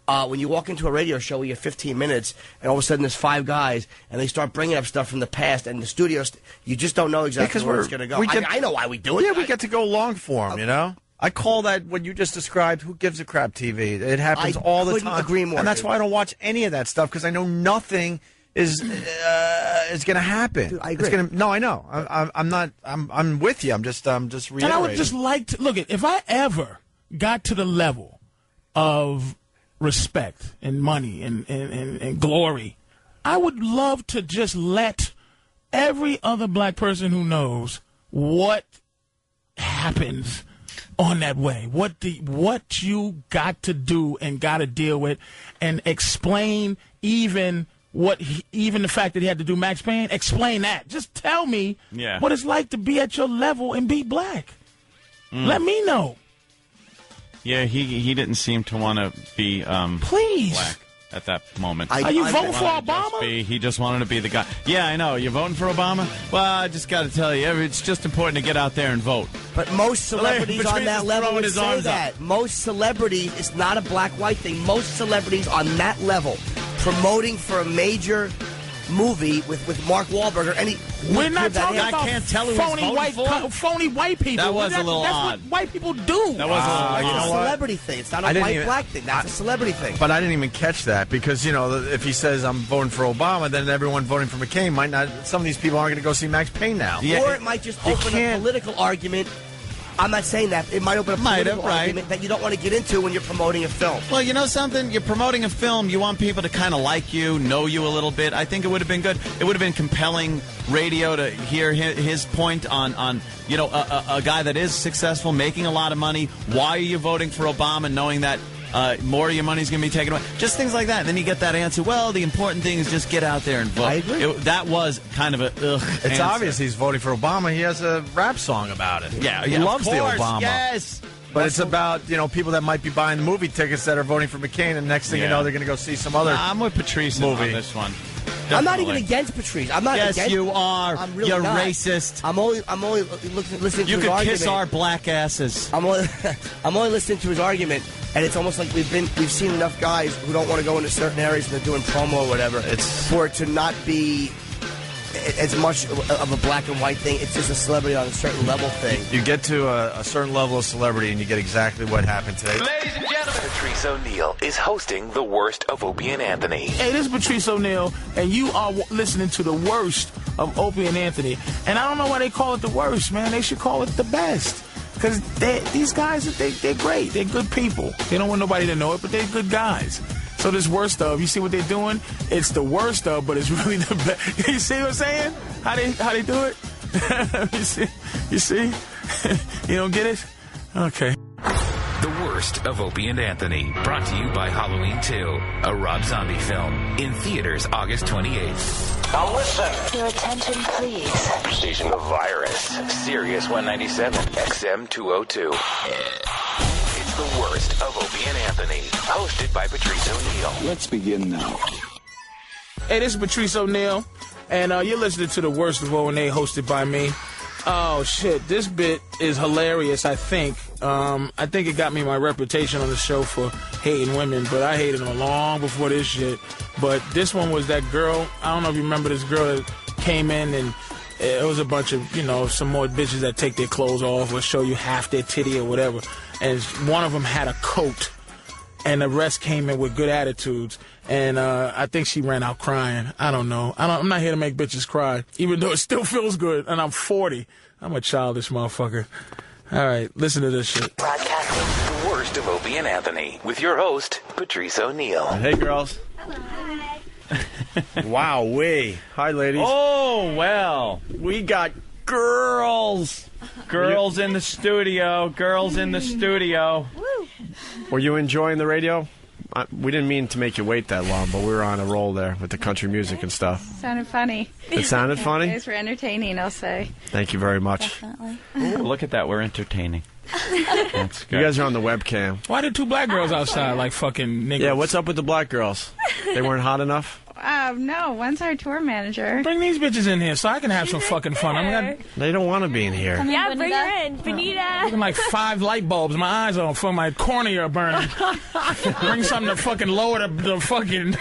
When you walk into a radio show where you have 15 minutes and all of a sudden there's 5 guys and they start bringing up stuff from the past and the studio, you just don't know exactly where it's going to go. I know why we do it. Yeah, we get to go long form, I call that what you just described, who gives a crap TV. It happens all the time. I couldn't agree more. And that's why I don't watch any of that stuff, because I know nothing is going to happen. Dude, I agree. No, I know. I'm with you. I'm just reiterating. And I would just like to look at if I ever got to the level of respect and money and glory, I would love to just let every other black person who knows what happens on that way, what you got to do and got to deal with, and explain even the fact that he had to do Max Payne. Explain that. Just tell me what it's like to be at your level and be black. Let me know. Yeah, he didn't seem to want to be black at that moment. Are you voting for Obama? He just wanted to be the guy. Yeah, I know. You voting for Obama? Well, I just got to tell you, it's just important to get out there and vote. But most celebrities on that level would say that. Most celebrities, it's not a black-white thing. Most celebrities on that level promoting for a major movie with Mark Wahlberg or any. We're not talking about I can't tell who phony white people. That was a little odd. That's what white people do. That was a celebrity thing. It's not a white-black thing. That's a celebrity thing. But I didn't even catch that, because if he says I'm voting for Obama, then everyone voting for McCain might not. Some of these people aren't going to go see Max Payne now. Or it might just open a political argument. I'm not saying that. It might open a political argument that you don't want to get into when you're promoting a film. Well, you know something? You're promoting a film. You want people to kind of like you, know you a little bit. I think it would have been good. It would have been compelling radio to hear his point on a guy that is successful, making a lot of money. Why are you voting for Obama, knowing that more of your money's going to be taken away? Just things like that. And then you get that answer, well, the important thing is just get out there and vote. I agree. That was kind of It's answer. obvious he's voting for Obama. He has a rap song about it. Yeah, he loves the Obama. Yes. But it's about, people that might be buying the movie tickets that are voting for McCain, and next thing you know, they're going to go see some other I'm with Patrice movie. on this one. I'm not even against Patrice. I'm not Yes, against you are. I'm really You're not. racist. I'm only listening to You his could argument. kiss our black asses. I'm only listening to his argument, and it's almost like we've seen enough guys who don't want to go into certain areas and they're doing promo or whatever. For it to not be as much of a black and white thing. It's just a celebrity on a certain level thing. You get to a certain level of celebrity, and you get exactly what happened today. Ladies and gentlemen, Patrice O'Neal is hosting the worst of Opie and Anthony. Hey, this is Patrice O'Neal, and you are listening to the worst of Opie and Anthony. And I don't know why they call it the worst, man. They should call it the best. Because these guys, they're great. They're good people. They don't want nobody to know it, but they're good guys. So this worst of, you see what they're doing? It's the worst of, but it's really the best. You see what I'm saying? How they do it? You see? You don't get it? Okay. The worst of Opie and Anthony, brought to you by Halloween 2, a Rob Zombie film, in theaters August 28th. Now listen. Your attention, please. Station of Virus, Sirius 197, XM 202. It's the worst of Opie and Anthony, hosted by Patrice O'Neal. Let's begin now. Hey, this is Patrice O'Neal, and you're listening to the worst of O&A, hosted by me. Oh, shit. This bit is hilarious, I think. I think it got me my reputation on the show for hating women, but I hated them long before this shit. But this one was that girl. I don't know if you remember this girl that came in, and it was a bunch of, some more bitches that take their clothes off or show you half their titty or whatever. And one of them had a coat, and the rest came in with good attitudes. And I think she ran out crying. I don't know. I'm not here to make bitches cry, even though it still feels good. And I'm 40. I'm a childish motherfucker. All right, listen to this shit. Broadcasting the worst of Opie and Anthony with your host, Patrice O'Neal. Hey, girls. Wow-wee. Hi, ladies. Oh, well. We got girls. Girls in the studio. Girls in the studio. Were you enjoying the radio? We didn't mean to make you wait that long, but we were on a roll there with the country music and stuff. Sounded funny. It sounded funny? You guys were entertaining, I'll say. Thank you very much. Definitely. Ooh, look at that. We're entertaining. That's good. You guys are on the webcam. Why did two black girls outside like fucking niggas? Yeah, what's up with the black girls? They weren't hot enough? No, one's our tour manager. Bring these bitches in here so I can have some fucking fun. They don't want to be in here. Yeah, bring her in. Benita. Looking like 5 light bulbs. My eyes on for my cornea burning. Bring something to fucking lower the fucking...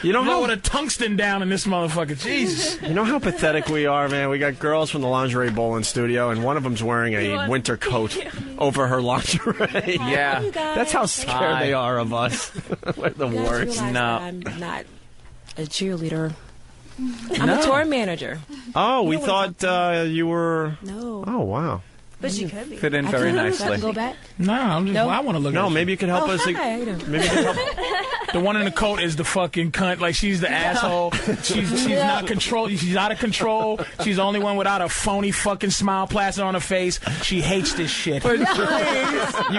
lower the tungsten down in this motherfucker. Jesus. You know how pathetic we are, man? We got girls from the Lingerie Bowl in studio, and one of them's wearing a winter coat over her lingerie. Yeah. That's how scared they are of us. We're the worst. No. I'm not a cheerleader. I'm a tour manager. Oh, we thought you were... No. Oh, wow. But she could be. Fit in very nicely. Go back? No, I want to look at it. Maybe you can help us. Hi. Maybe you can help. The one in the coat is the fucking cunt. Like, she's the asshole. She's not control. She's out of control. She's the only one without a phony fucking smile plastered on her face. She hates this shit. You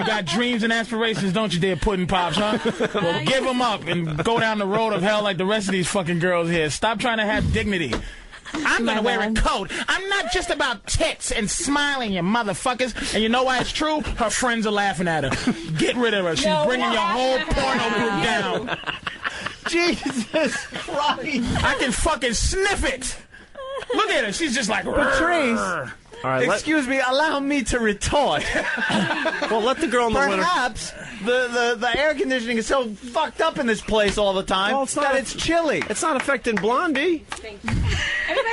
got dreams and aspirations, don't you, dear Pudding Pops, huh? Well, give them up and go down the road of hell like the rest of these fucking girls here. Stop trying to have dignity. I'm going to wear a coat. I'm not just about tits and smiling, you motherfuckers. And you know why it's true? Her friends are laughing at her. Get rid of her. She's bringing your whole porno group down. Jesus Christ. I can fucking sniff it. Look at her. She's just like... Patrice. All right, excuse me, allow me to retort. Well, let the girl in the winter... Perhaps the air conditioning is so fucked up in this place all the time that it's chilly. It's not affecting Blondie.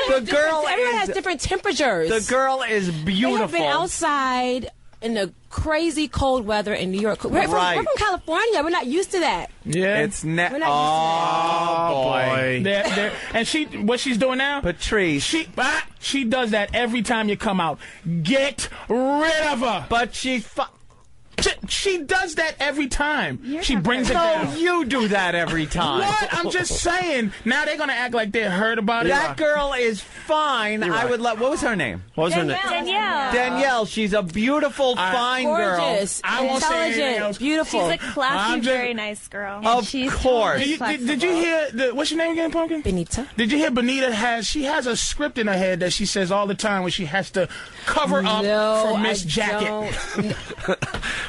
Everyone has different temperatures. The girl is beautiful. They have been outside in the crazy cold weather in New York. We're from California. We're not used to that. Yeah. It's We're not used to that. Oh, boy. And what she's doing now? Patrice. She does that every time you come out. Get rid of her. But she... She does that every time. She brings it down. No, you do that every time. What? I'm just saying. Now they're going to act like they heard about it. That girl is fine. I would let. What was her name? What was her name? Danielle. Danielle. She's a beautiful, fine Gorgeous. girl. I won't say anything Intelligent. else. Beautiful. She's a classy, very nice girl. Of She's course. totally Did you hear what's your name again, Pumpkin? Benita. Did you hear Benita she has a script in her head that she says all the time when she has to cover up for Miss Jacket.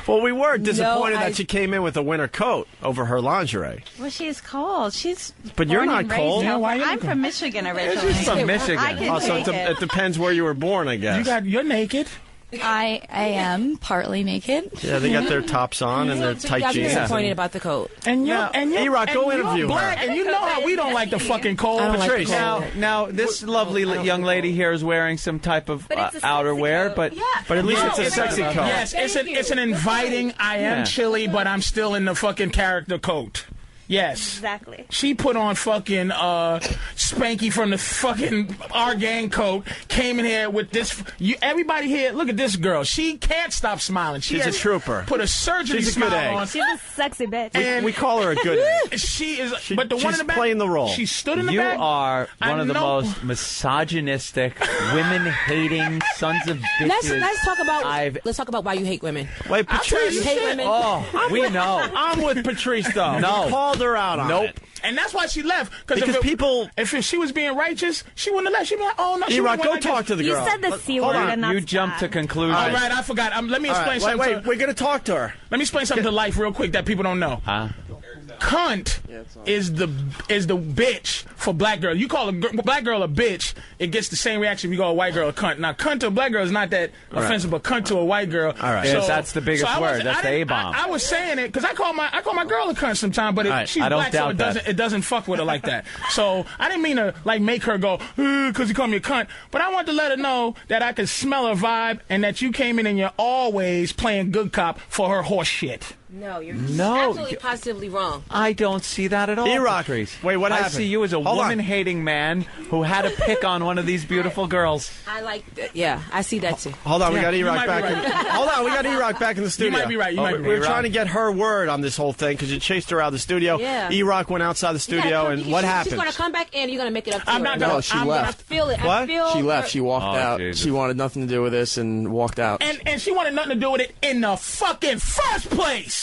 Well, we were disappointed No, that she came in with a winter coat over her lingerie. Well, she's cold. She's. But you're born not and raised cold. in Yeah, why you I'm looking? from Michigan originally. She's from Michigan. I can So take it. it depends where you were born, I guess. You're naked. I am partly naked. Yeah, they got their tops on and their So tight you guys are jeans. disappointed about the coat. And you're, Now, and you're, E-Rock, go and interview you're her. black, and you know how we don't like the fucking cold. I don't like the Patrice, cold. Now, this lovely young lady here is wearing some type of But it's a sexy outerwear, coat. but But at least No, it's a sexy coat. Yes, it's an inviting. I am Yeah. chilly, but I'm still in the fucking character coat. Yes. Exactly. She put on fucking Spanky from the fucking our gang coat. Came in here with this. Everybody here, look at this girl. She can't stop smiling. She's a trooper. Put a surgery She's a good smile egg. on. She's a sexy bitch. And We call her a good egg. she is. But the one in she's the back, playing the role. She stood in the you back. are I one of the know. most misogynistic, women-hating sons of bitches. Let's talk about I've let's talk about why you hate women. Wait, Patrice. You hate women. Oh, we know. I'm with Patrice, though. No. We called her out on Nope. it. And that's why she left. Because people... If she was being righteous, she wouldn't have left. She'd be like, oh, no, she E-Rock, would've go went like talk to the You girl. said the C Hold word, on. and that's You jumped to bad. conclusions. All right, I forgot. Let me All explain right, something. wait, we're going to talk to her. Let me explain something to life real quick that people don't know. Huh? Cunt is the bitch for black girl. You call a black girl a bitch, it gets the same reaction if you call a white girl a cunt. Now, cunt to a black girl is not that offensive, but cunt to a white girl. All right. Yes, that's the biggest word. That's the A-bomb. I was saying it because I call my girl a cunt sometimes, but All right, she's I don't black, so doubt that. it doesn't fuck with her like that. So I didn't mean to like make her go because you call me a cunt, but I wanted to let her know that I could smell her vibe and that you came in and you're always playing good cop for her horse shit. No, you're No, absolutely positively wrong. I don't see that at all. E-Rock. Patrice. Wait, what I happened? see you as a Hold on. woman-hating man who had to pick on one of these beautiful girls. I like yeah, I see that too. Hold on, we got you E-Rock might be back. right. Hold on, we got E-Rock back in the studio. might be right, you might be We were right. trying to get her word on this whole thing because you chased her out of the studio. Yeah. E-Rock went outside the studio, and what She's happened? going to come back in. You're going to make it up to I'm her. not gonna- No, she I'm gonna- I left. feel it. I What? feel She left. her- She walked Oh, out. Jesus. She wanted nothing to do with this and walked out. And she wanted nothing to do with it in the fucking first place.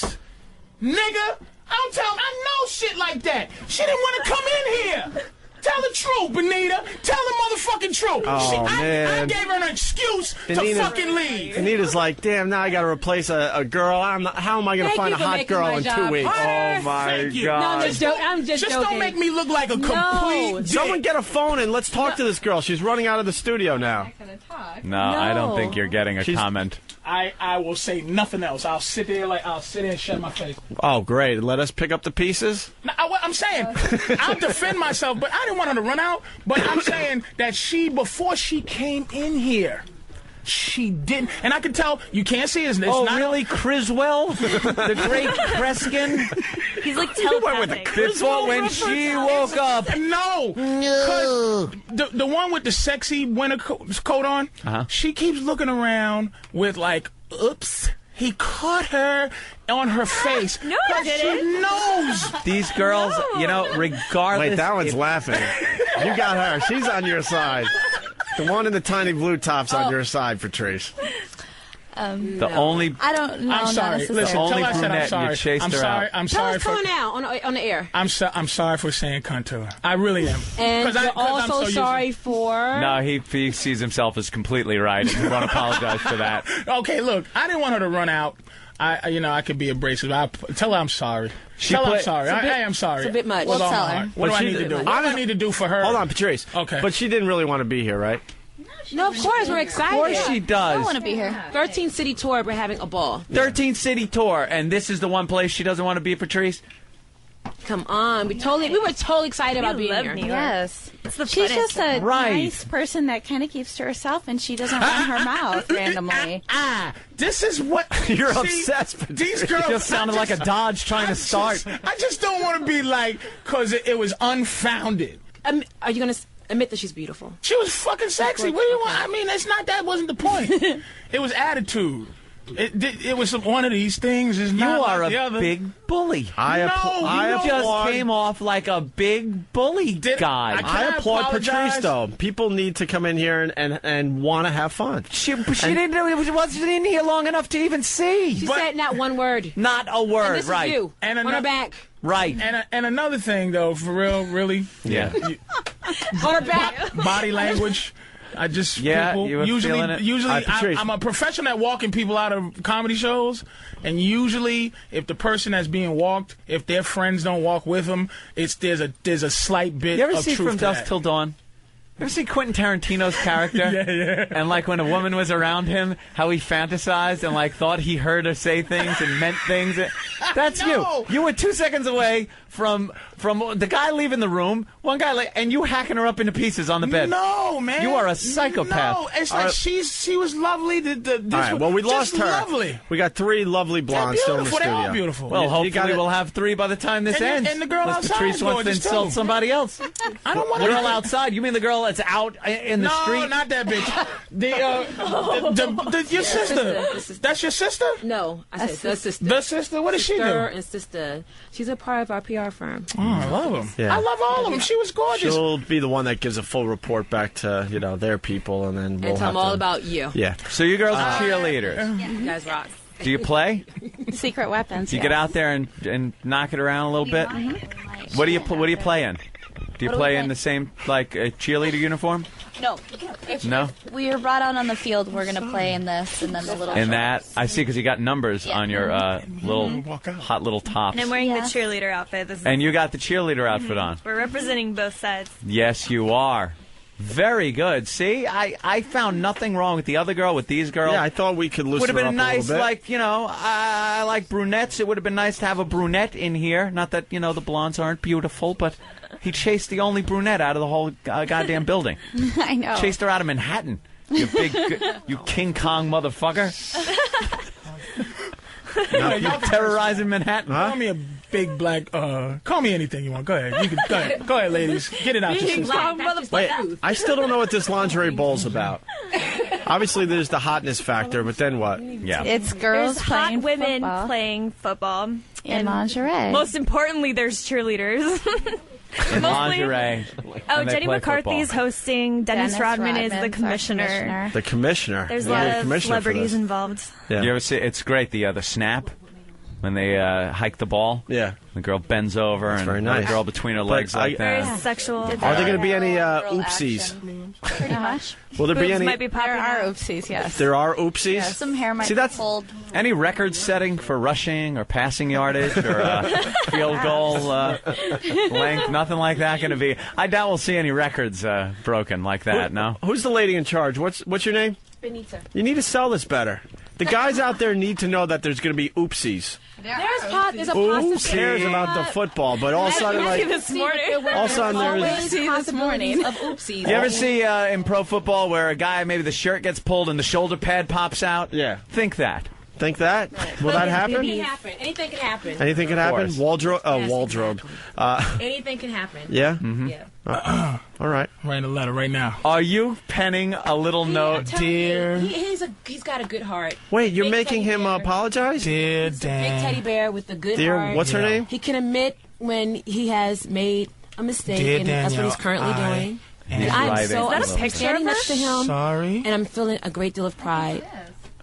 Nigga, I know shit like that. She didn't want to come in here. Tell the truth, Benita. Tell the motherfucking truth. Oh, I man. gave her an excuse to Benita- fucking leave. Anita's like, damn, now I got to replace a girl. How am I going to Thank find you a for hot making girl my in 2 job weeks? harder. Oh, my Thank you. No, God. I'm just joking. Don't make me look like a No. complete dick. Someone get a phone and let's talk to this girl. She's running out of the studio now. No, I don't think you're getting a She's- comment. I will say nothing else. I'll sit there and shut my face. Oh, great. Let us pick up the pieces. Now, I'm saying, I'll defend myself, but I didn't want her to run out. But I'm saying that before she came in here, she didn't. And I can tell, you can't see his. Oh, really? Criswell? The great Kreskin? He's like telepathic. Before when she woke up. No. Because the one with the sexy winter coat on, she keeps looking around with like, oops. He caught her on her face. No, he didn't. She knows. These girls, you know, regardless. Wait, that one's if- laughing. You got her. She's on your side. The one in the tiny blue top's on your side, Patrice. The only. I don't know. I'm sorry. Not Listen, only tell her I said I'm brunette you sorry. chased I'm her sorry. out. I'm Tell sorry us for. calling out on the air. I'm sorry for saying cunt to her. I really am. And 'Cause you're I'm also so sorry for... No, he sees himself as completely right, and we want to apologize for that. Okay, look, I didn't want her to run out. I could be abrasive. Tell her I'm sorry. Tell her I'm sorry. I am sorry. It's a bit much. With We'll all my tell her. heart. What do I need to do? What do I need to do for her? Hold on, Patrice. Okay. But she didn't really want to be here, right? No, of course, we're excited. Of course she does. I want to be here. 13 city tour, we're having a ball. 13 city tour, and this is the one place she doesn't want to be, Patrice? Come on, we were totally excited about being here. Yes. It's the She's funnest just a Right. nice person that kind of keeps to herself, and she doesn't run her mouth randomly. This is what You're see, obsessed, Patrice. These girls It just sounded like a Dodge trying to start. I just don't want to be like because it was unfounded. Are you going to admit that she's beautiful? She was fucking sexy. What do you want? I mean, it's not that wasn't the point. It was attitude. It was one of these things. It's You not are like the a other. big bully. I You just applaud. came off like a big bully guy. I applaud Patrice, though. People need to come in here and want to have fun. She wasn't in here long enough to even see. She said not one word. Not a word, And this right. is you. And on her back. Right. And another thing, though, for real, really. Yeah. On her back. Body language. I just Yeah, people, you were feeling it? usually Patrice. I'm a professional at walking people out of comedy shows, and usually if the person that's being walked, if their friends don't walk with them, there's a slight bit You ever of see truth From to Dusk that. Till Dawn? You ever see Quentin Tarantino's character? Yeah. And like when a woman was around him, how he fantasized and like thought he heard her say things and meant things. That's No. you. You were 2 seconds away from the guy leaving the room, one guy and you hacking her up into pieces on the bed. No, man. You are a psychopath. No, it's like she was lovely. All right, well, we lost her. Lovely. We got 3 lovely blondes still in the beautiful. They're studio. all beautiful. Well, You hopefully gotta- we'll have 3 by the time this ends. and the girl Unless outside Patrice is wants to gorgeous, insult too. somebody else. I don't want Girl outside. You mean the girl that's out in the no, street? not that bitch. Your sister. That's your sister? No, I said the sister. The sister? What does she do? Sister and sister. She's a part of our PR firm. Oh, I love them. Yeah. I love all of them. She was gorgeous. She'll be the one that gives a full report back to their people, and then we'll And tell have them all to- about you. Yeah. So you girls are cheerleaders. You guys rock. Do you play? Secret weapons. Do you get out there and knock it around a little bit? What do you play in? Do you play in the same a cheerleader uniform? No. No. We were brought out on the field. We're gonna play in this, and then the little. In that, I see, because you got numbers on your little hot little tops. And I'm wearing the cheerleader outfit. This is, And you got the cheerleader outfit on. we're representing both sides. Yes, you are. Very good. See, I found nothing wrong with the other girl, with these girls. Yeah, I thought we could loosen Would have her been up a nice, little bit. I like brunettes. It would have been nice to have a brunette in here. Not that, the blondes aren't beautiful, but he chased the only brunette out of the whole goddamn building. I know. Chased her out of Manhattan. You you King Kong motherfucker. You terrorizing Manhattan. Call me a big black. Call me anything you want. Go ahead. You can go ahead. Go ahead, ladies. Get it out your system. Wait, I still don't know what this lingerie bowl's about. Obviously, there's the hotness factor, but then what? Yeah. It's girls There's hot playing women football. playing football. In lingerie. Most importantly, there's cheerleaders. In lingerie. Oh, And they Jenny play McCarthy's football. hosting. Dennis Rodman is the Rodman's our commissioner. The commissioner. There's a Yeah, lot the of commissioner for celebrities this. involved. Yeah. You ever see? It's great. The snap when they hike the ball. Yeah. The girl bends over and very the nice. girl between her But legs like Very that. sexual. Are there going to be any oopsies? Pretty much. Will there be Boobs any? might be popping There are out. oopsies, yes. There are oopsies. Yeah, some hair might See, be that's pulled. Any record setting for rushing or passing yardage or field goal length? Nothing like that going to be. I doubt we'll see any records broken like that. No. Who's the lady in charge? What's your name? Benita. You need to sell this better. The guys out there need to know that there's going to be oopsies. There's a Who possibility. cares about the football? But all of a sudden, like, this morning. all of a sudden there's. Always this morning. possibilities of oopsies. You ever see in pro football where a guy, maybe the shirt gets pulled and the shoulder pad pops out? Yeah. Think that. Think that? Will that happen? Anything can happen. Anything can happen. Anything can happen? course. Wardrobe. Yes, Wardrobe. Anything can happen. Yeah. Mm-hmm. Yeah. All right. Writing a letter right now. Are you penning a little note? Dear. He's got a good heart. Wait, you're Big making teddy him bear. apologize? Dear Big Dan. teddy bear with a good Dear, heart. what's her name? He can admit when he has made a mistake, Dear and that's what he's Danielle, currently I doing. am And I'm writing. so Is that a I'm picture standing of next to him, Sorry. and I'm feeling a great deal of pride.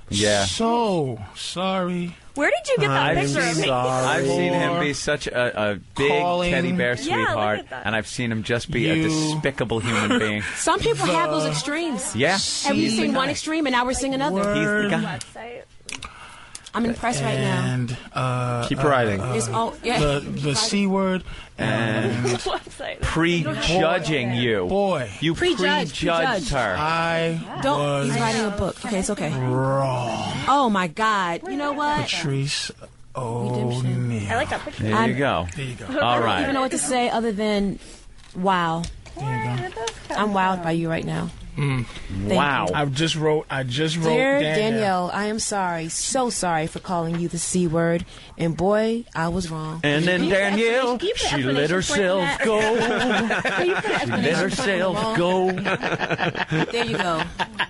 Yeah. So sorry. Where did you get that I'm picture of me? I've seen him be such a big Calling. teddy bear Yeah, look sweetheart, at that. and I've seen him just be a You- despicable human being. Some people have those extremes. Yeah. And we've seen one extreme, and now we're seeing another. He's the Word. guy. I'm impressed right now. And Keep writing. It's all, yeah. the C word And Website. prejudging you. boy. You Prejudge, prejudged prejudge. her. I Don't. was He's writing a book. Okay, it's okay. wrong. Oh my God! You know what? Patrice Redemption. O'Neal. I like that picture. There you go. There you go. All I don't even right. know what to say other than, wow. There you go. I'm wowed by you right now. Thank Wow. you. I just wrote Dear Danielle, I am sorry, so sorry for calling you the C word, and boy, I was wrong. And then Can you put Danielle, explanation- she can you put let explanation herself point go. in that? Can you put She let explanation point in herself wrong? go. There you go.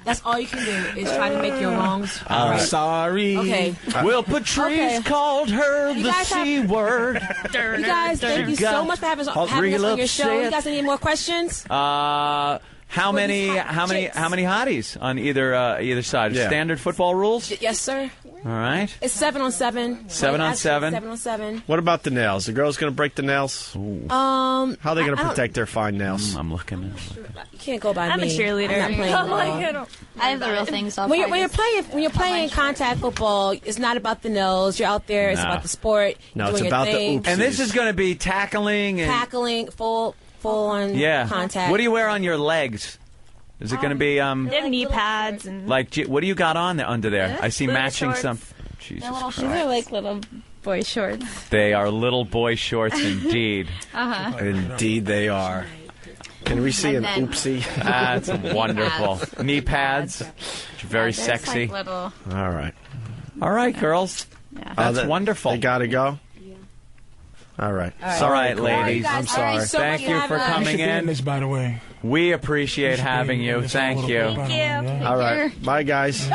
That's all you can do is try to make your wrongs. I'm sorry. Okay. Well, Patrice called her You the guys have- C word. You guys, thank you so much for having us on your show. You guys have any more questions? How many hotties on either side? Yeah. Standard football rules? Yes, sir. All right. It's 7 on 7. 7 on 7? 7 on 7. What about the nails? The girl's going to break the nails? How are they going to protect their fine nails? I'm looking. You can't go by I'm me. a cheerleader. I'm not playing I'm like, ball. I have the real thing, so I'll When probably you're playing contact football, it's not about the nose. You're out there. It's No. about the sport. No, doing it's your about the thing. oopsies. And this is going to be tackling and tackling, full on yeah. contact. What do you wear on your legs? Is it going to be They have knee pads and like what do you got on there under there? I see Little matching shorts. some. Jesus They're Christ. like little boy shorts. They are little boy shorts indeed. Uh-huh. Indeed they are. Can we see an And then- oopsie? That's wonderful. Knee pads. Very There's, sexy. Like, little. All right. All right, girls. That's wonderful. They got to go? All right. All right, ladies. I'm sorry. Thank you for coming in. This, by the way. We appreciate having you. Thank you. All right. Bye, guys.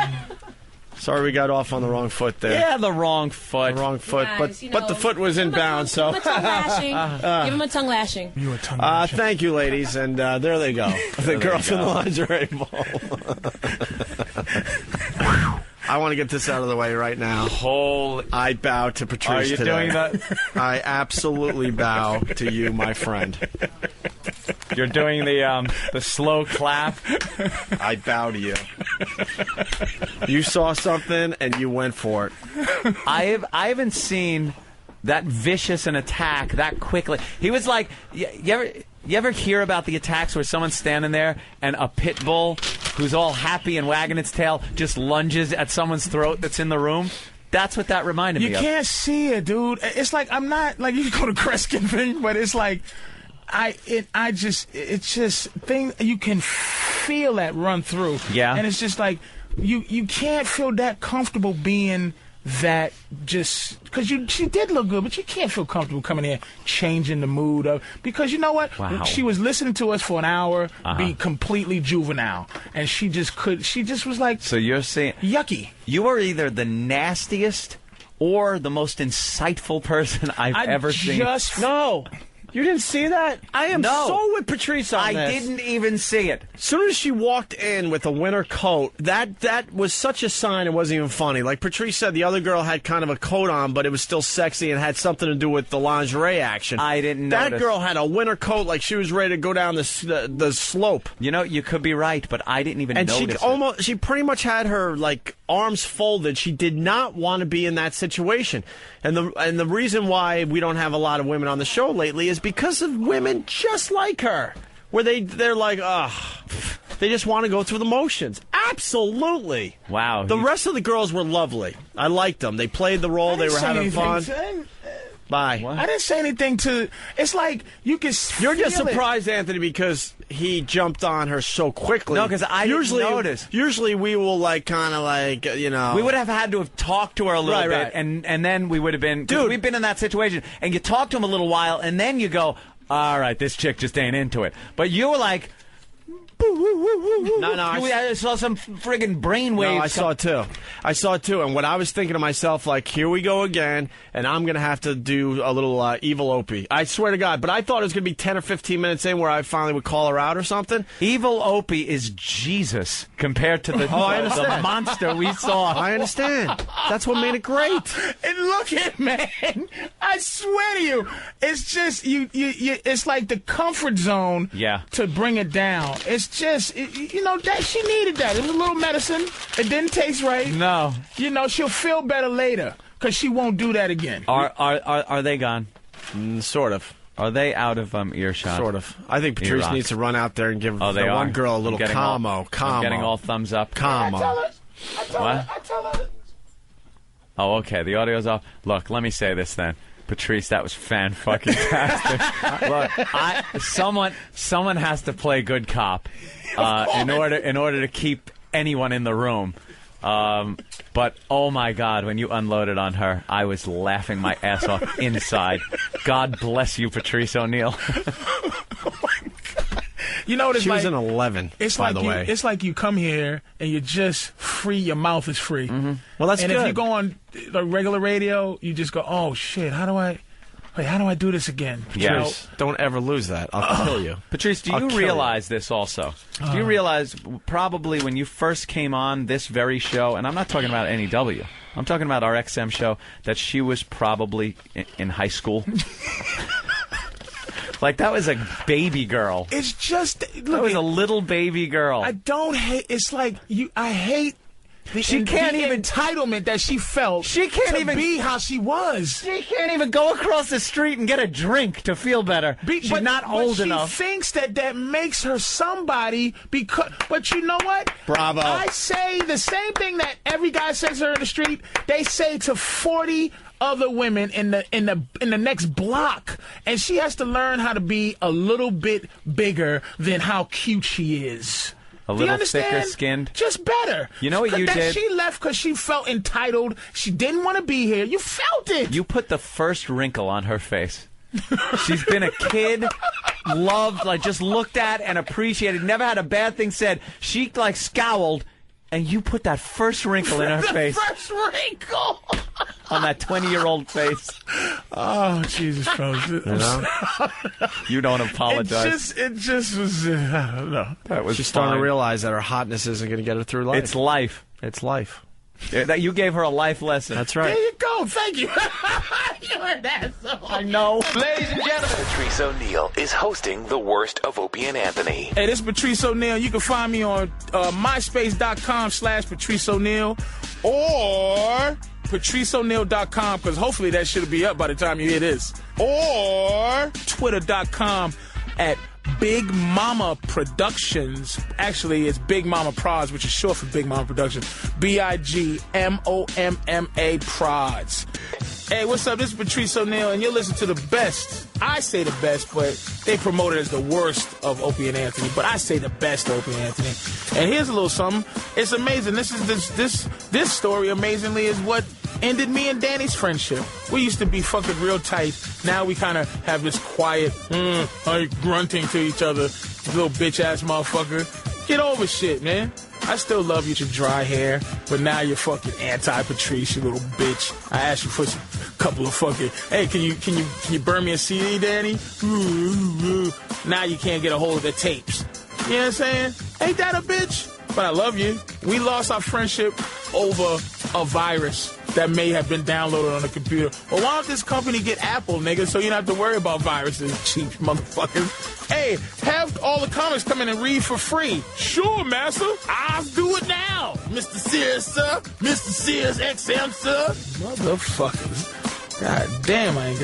Sorry we got off on the wrong foot there. Yeah, the wrong foot. The wrong foot. Guys, but the foot was inbound, so. Give him a tongue lashing. Give him a tongue lashing. You a tongue Thank you, ladies. And there they go. The girls in the lingerie bowl. I want to get this out of the way right now. I bow to Patrice Are you today. doing that? I absolutely bow to you, my friend. You're doing the slow clap. I bow to you. You saw something and you went for it. I haven't seen that vicious an attack that quickly. He was like, you ever hear about the attacks where someone's standing there and a pit bull who's all happy and wagging its tail just lunges at someone's throat that's in the room? That's what that reminded You me of. can't see it, dude. It's like I'm not like you go to Kreskin thing, but it's like it's just thing you can feel that run through. Yeah. And it's just like you can't feel that comfortable being that just because she did look good, but you can't feel comfortable coming in changing the mood of because you know what? Wow. She was listening to us for an hour, be completely juvenile, and she just was like. So you're saying yucky. You are either the nastiest or the most insightful person I've ever seen. No. You didn't see that? I am so with Patrice on this. I didn't even see it. As soon as she walked in with a winter coat, that was such a sign it wasn't even funny. Like Patrice said, the other girl had kind of a coat on, but it was still sexy and had something to do with the lingerie action. I didn't That notice. girl had a winter coat like she was ready to go down the slope. You know, you could be right, but I didn't even And notice she pretty much had her like arms folded. She did not want to be in that situation. And the reason why we don't have a lot of women on the show lately is because of women just like her, where they're like, they just want to go through the motions. Absolutely. Wow. The rest of the girls were lovely. I liked them. They played the role. They were having fun. Bye. I didn't say anything to. It's like you can. You're just feel it. surprised, Anthony, because he jumped on her so quickly. No, because I didn't notice. Usually, we will kind of you know. We would have had to have talked to her a little bit, Right. and then we would have been. Dude, we've been in that situation, and you talk to him a little while, and then you go, "All right, this chick just ain't into it." But you were like. No, I saw some friggin' brainwaves. No, I saw it too. And what I was thinking to myself, like, here we go again, and I'm going to have to do a little evil Opie. I swear to God. But I thought it was going to be 10 or 15 minutes in where I finally would call her out or something. Evil Opie is Jesus compared to the, the monster we saw. I understand. That's what made it great. And look at man, I swear to you, it's just you. It's like the comfort zone. Yeah. To bring it down, it's just that she needed that. It was a little medicine. It didn't taste right. No. She'll feel better later because she won't do that again. Are they gone? Sort of. Are they out of earshot? Sort of. I think Patrice E-Rock. needs to run out there and give they the are. one girl a little I'm getting calmo. I'm getting all thumbs up. Calmo. I tell her. Oh, okay. The audio's off. Look, let me say this then. Patrice, that was fan-fucking-tastic. Look, someone has to play good cop in order to keep anyone in the room. But oh my God, when you unloaded on her, I was laughing my ass off inside. God bless you, Patrice O'Neal. You know what it's She like? was in 11, It's by like the you, way. It's like you come here and you're just free. Your mouth is free. Mm-hmm. Well, that's and good. if you go on the regular radio, you just go, oh, shit, how do I do this again? Yes. Don't ever lose that. I'll kill you. Patrice, do you realize this also? Do you realize probably when you first came on this very show, and I'm not talking about NEW, I'm talking about our XM show, that she was probably in high school? Like, that was a baby girl. It's just... Look, that was a little baby girl. I don't hate... It's like, I hate... She can't even entitlement that she felt. She can't to even be how she was. She can't even go across the street and get a drink to feel better. She's not old enough. She thinks that makes her somebody because. But you know what? Bravo. I say the same thing that every guy says to her in the street. They say to 40 other women in the next block, and she has to learn how to be a little bit bigger than how cute she is. A little thicker skinned. Just better. You know what you did? She left because she felt entitled. She didn't want to be here. You felt it. You put the first wrinkle on her face. She's been a kid, loved, like just looked at and appreciated, never had a bad thing said. She like scowled, and you put that first wrinkle in her face. First wrinkle. On that 20-year-old face. Oh, Jesus Christ. You don't apologize. It just was, I don't know. That was She's starting to realize that her hotness isn't going to get her through life. It's life. It's life. Yeah, that you gave her a life lesson. That's right. There you go. Thank you. You're an asshole. I know. Ladies and gentlemen, Patrice O'Neal is hosting the worst of Opie and Anthony. Hey, this is Patrice O'Neal. You can find me on myspace.com/Patrice O'Neal or PatriceO'Neal.com, because hopefully that should be up by the time you hear this. Or Twitter.com at Big Mama Productions. Actually, it's Big Mama Prods, which is short for Big Mama Productions. BIGMOMMA Prods. Hey, what's up? This is Patrice O'Neal, and you're listening to the best. I say the best, but they promote it as the worst of Opie and Anthony. But I say the best of Opie and Anthony. And here's a little something. It's amazing. This story, amazingly, is what ended me and Danny's friendship. We used to be fucking real tight. Now we kind of have this quiet, grunting to each other. Little bitch-ass motherfucker. Get over shit, man. I still love you, your dry hair, but now you're fucking anti-Patrice, you little bitch. I asked you for a couple of fucking, hey, can you burn me a CD, Danny? Now you can't get a hold of the tapes. You know what I'm saying? Ain't that a bitch? But I love you. We lost our friendship over a virus that may have been downloaded on the computer. Well, why don't this company get Apple, nigga, so you don't have to worry about viruses, cheap motherfuckers? Hey, have all the comics come in and read for free. Sure, master. I'll do it now. Mr. Sears, sir. Mr. Sears XM, sir. Motherfuckers. God damn, ain't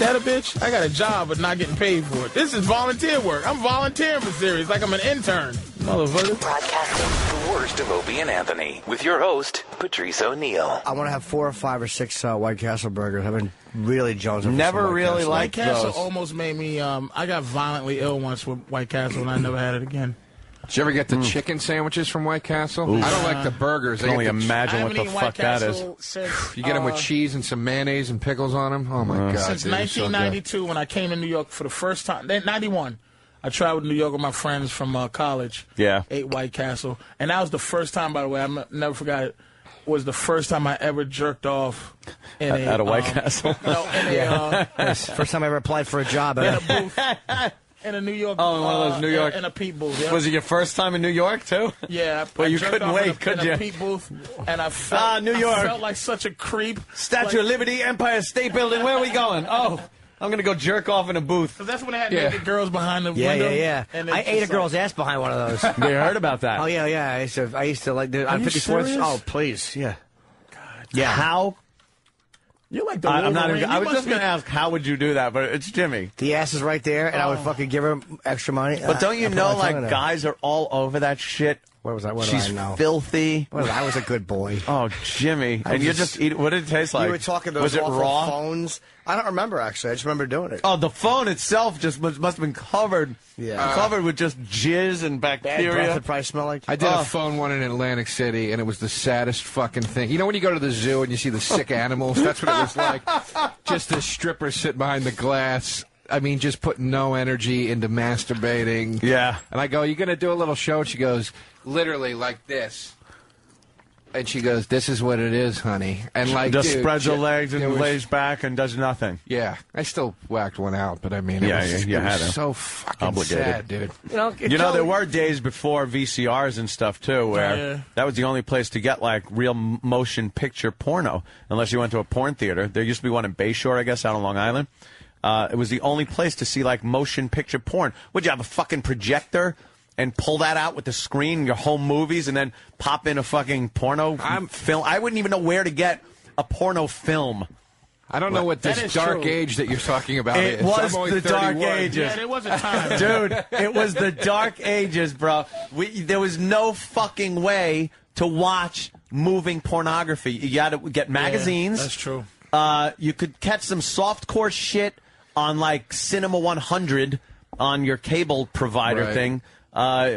that a bitch? I got a job but not getting paid for it. This is volunteer work. I'm volunteering for Sirius like I'm an intern. Motherfucker. Broadcasting the worst of Opie and Anthony with your host, Patrice O'Neal. I want to have 4 or 5 or 6 White Castle burgers. I've been really jonesing. Never really liked White Castle those. almost made me. I got violently ill once with White Castle, and I never had it again. Did you ever get the chicken sandwiches from White Castle? Oof. I don't like the burgers. I can only imagine what the fuck that is. You get them with cheese and some mayonnaise and pickles on them. Oh, my God. Since dude, 1992, when I came to New York for the first time, 91, I traveled to New York with my friends from college. Yeah. Ate White Castle. And that was the first time, by the way, I never forgot it, was the first time I ever jerked off in at a White Castle. No, in a... First time I ever applied for a job. In a booth. In a New York. Oh, in one of those New York. In a peep booth. Yeah. Was it your first time in New York too? Yeah. Well, I you jerked couldn't off wait, could in you? a peep booth, and I felt. New York. I felt like such a creep. Statue of Liberty, Empire State Building. Where are we going? Oh, I'm gonna go jerk off in a booth. Because that's when they had naked girls behind the window. Yeah. And I ate a girl's ass behind one of those. They heard about that. Oh yeah. I used to like on you 54th. serious? Oh please, yeah. God. Yeah. How? You're like the I'm not Wolverine. even, I You was must just be- going to ask, how would you do that? But it's Jimmy. The ass is right there, and I would fucking give her extra money. But don't you I put know, my tongue in like, there. guys are all over that shit? Where was I? What She's did I know? filthy. I was a good boy. Oh, Jimmy. And you just eat. What did it taste like? You were talking those Was it awful raw? phones. I don't remember, actually. I just remember doing it. Oh, the phone itself just must have been covered. Yeah. Covered with just jizz and Bad bacteria. breath would probably smell like. I did a phone one in Atlantic City, and it was the saddest fucking thing. You know when you go to the zoo and you see the sick animals? That's what it was like. Just a stripper sitting behind the glass. I mean, just put no energy into masturbating. Yeah. And I go, you going to do a little show? And she goes, literally like this. And she goes, this is what it is, honey. And like, just dude, spreads her legs and lays back and does nothing. Yeah. I still whacked one out, but I mean, it was, you it had was to. so fucking Obligated. sad, dude. You know, there were days before VCRs and stuff, too, where that was the only place to get, like, real motion picture porno, unless you went to a porn theater. There used to be one in Bayshore, I guess, out on Long Island. It was the only place to see, like, motion picture porn. Would you have a fucking projector and pull that out with the screen, your home movies, and then pop in a fucking porno film? I wouldn't even know where to get a porno film. I don't know what this dark age that you're talking about is. It was I'm only the dark 31. ages. Yeah, there was a time. Dude, it was the dark ages, bro. There was no fucking way to watch moving pornography. You had to get magazines. Yeah, that's true. You could catch some softcore shit on, like, Cinema 100 on your cable provider thing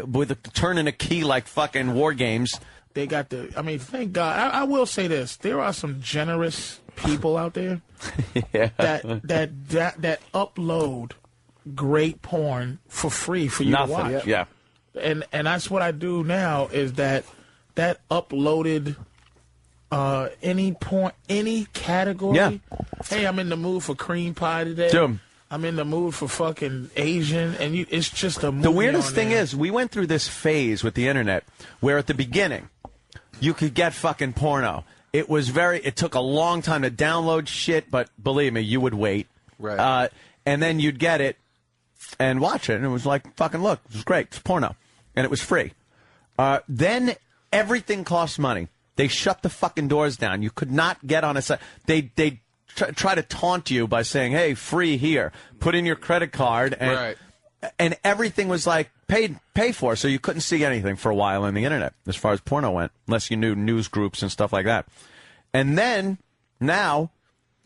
with turning a key like fucking War Games. They got the. I mean, thank God. I will say this: there are some generous people out there that upload great porn for free for you to watch. Yeah. And that's what I do now is that uploaded any porn, any category. Yeah. Hey, I'm in the mood for cream pie today. Dude. I'm in the mood for fucking Asian, and it's just a movie. The weirdest on thing there. is, we went through this phase with the internet where at the beginning, you could get fucking porno. It took a long time to download shit, but believe me, you would wait. Right. And then you'd get it and watch it, and it was like, fucking look, it was great. It's porno. And it was free. Then everything costs money. They shut the fucking doors down. You could not get on a site. They try to taunt you by saying, hey, free here. Put in your credit card. And everything was like pay for, so you couldn't see anything for a while on the internet as far as porno went, unless you knew news groups and stuff like that. And then, now,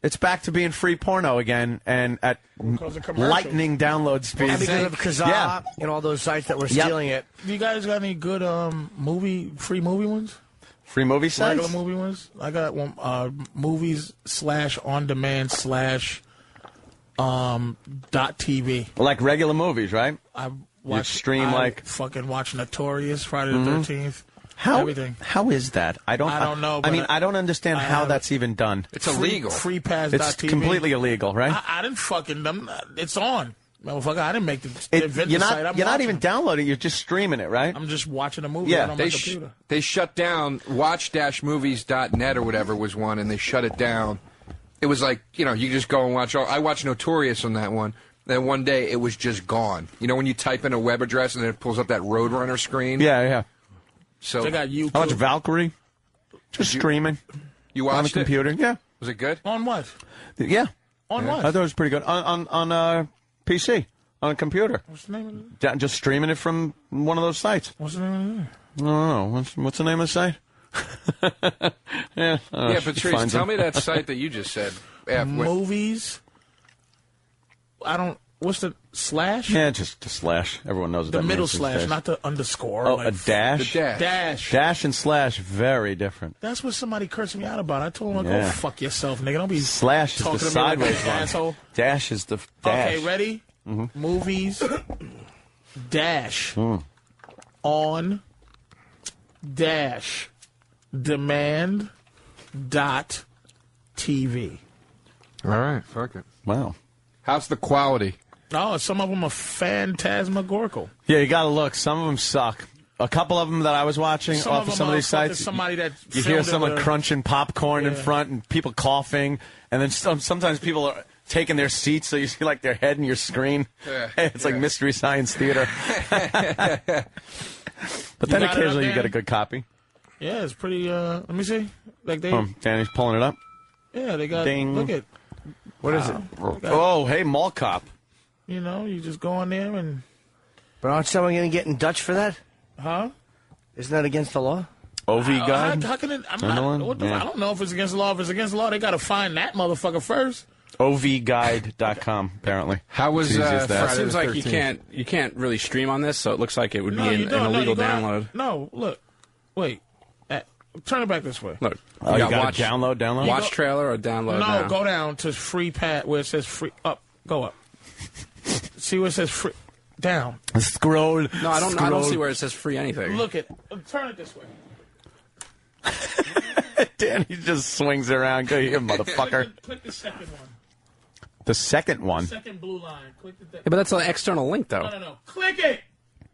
it's back to being free porno again, and at lightning download speeds. Because of Kazaa and all those sites that were stealing it. Do you guys got any good free movie ones? Free movie sites? Regular movie ones? I got one, movies/on-demand/ .tv. Like regular movies, right? I fucking watch Notorious, Friday the 13th. Everything. How is that? I don't know. I mean, I don't understand how that's even done. It's illegal. Freepass.tv. It's completely illegal, right? I didn't fucking. It's on. Motherfucker, I didn't make the site. You're not even downloading. You're just streaming it, right? I'm just watching a movie on my computer. They shut down watch-movies.net or whatever was one, and they shut it down. It was like, you just go and watch. I watched Notorious on that one. Then one day it was just gone. You know when you type in a web address and then it pulls up that Roadrunner screen? Yeah. So they got YouTube. I watched Valkyrie. Just streaming. You watched on the computer? Yeah. Was it good? On what? Yeah. On what? I thought it was pretty good. On PC. On a computer. What's the name of it? Just streaming it from one of those sites. What's the name of it? I don't know. What's the name of the site? Patrice, tell me that site that you just said. Movies. What's the slash? Yeah, just the slash. Everyone knows what the that middle means slash, not the underscore. Oh, a dash? The dash. Dash and slash, very different. That's what somebody cursed me out about. I told him, go fuck yourself, nigga. Don't be slash talking is the to me like sideways an one. asshole. Dash is the dash. Okay, ready? Mm-hmm. Movies dash on dash demand .tv. All right, fuck it. Wow. How's the quality? Oh, some of them are phantasmagorical. Yeah, you got to look. Some of them suck. A couple of them that I was watching off of some of these sites, somebody that you hear someone crunching popcorn in front and people coughing, and then sometimes people are taking their seats, so you see like their head in your screen. It's like Mystery Science Theater. But then occasionally you get a good copy. Yeah, it's pretty. Let me see. Like Danny's pulling it up. Yeah, they got. Ding. Look at. What is it? Oh, hey, Mall Cop. You just go in there and. But aren't someone going to get in Dutch for that? Huh? Isn't that against the law? OV Guide? How can it? I don't know if it's against the law. If it's against the law, they got to find that motherfucker first. OVGuide.com, apparently. How was that? It seems like you can't really stream on this, so it looks like it would be an illegal download. No, look. Wait. Turn it back this way. Look. You got watch, download? Watch trailer or download No, now? go down to free pad where it says free. Up. Go up. See where it says free? Down. Scroll. No, I don't see where it says free anything. Look it. Turn it this way. Danny just swings around. Go here, motherfucker. Click the second one. The second one. Second blue line. Click the Yeah, but that's an external link, though. No. Click it.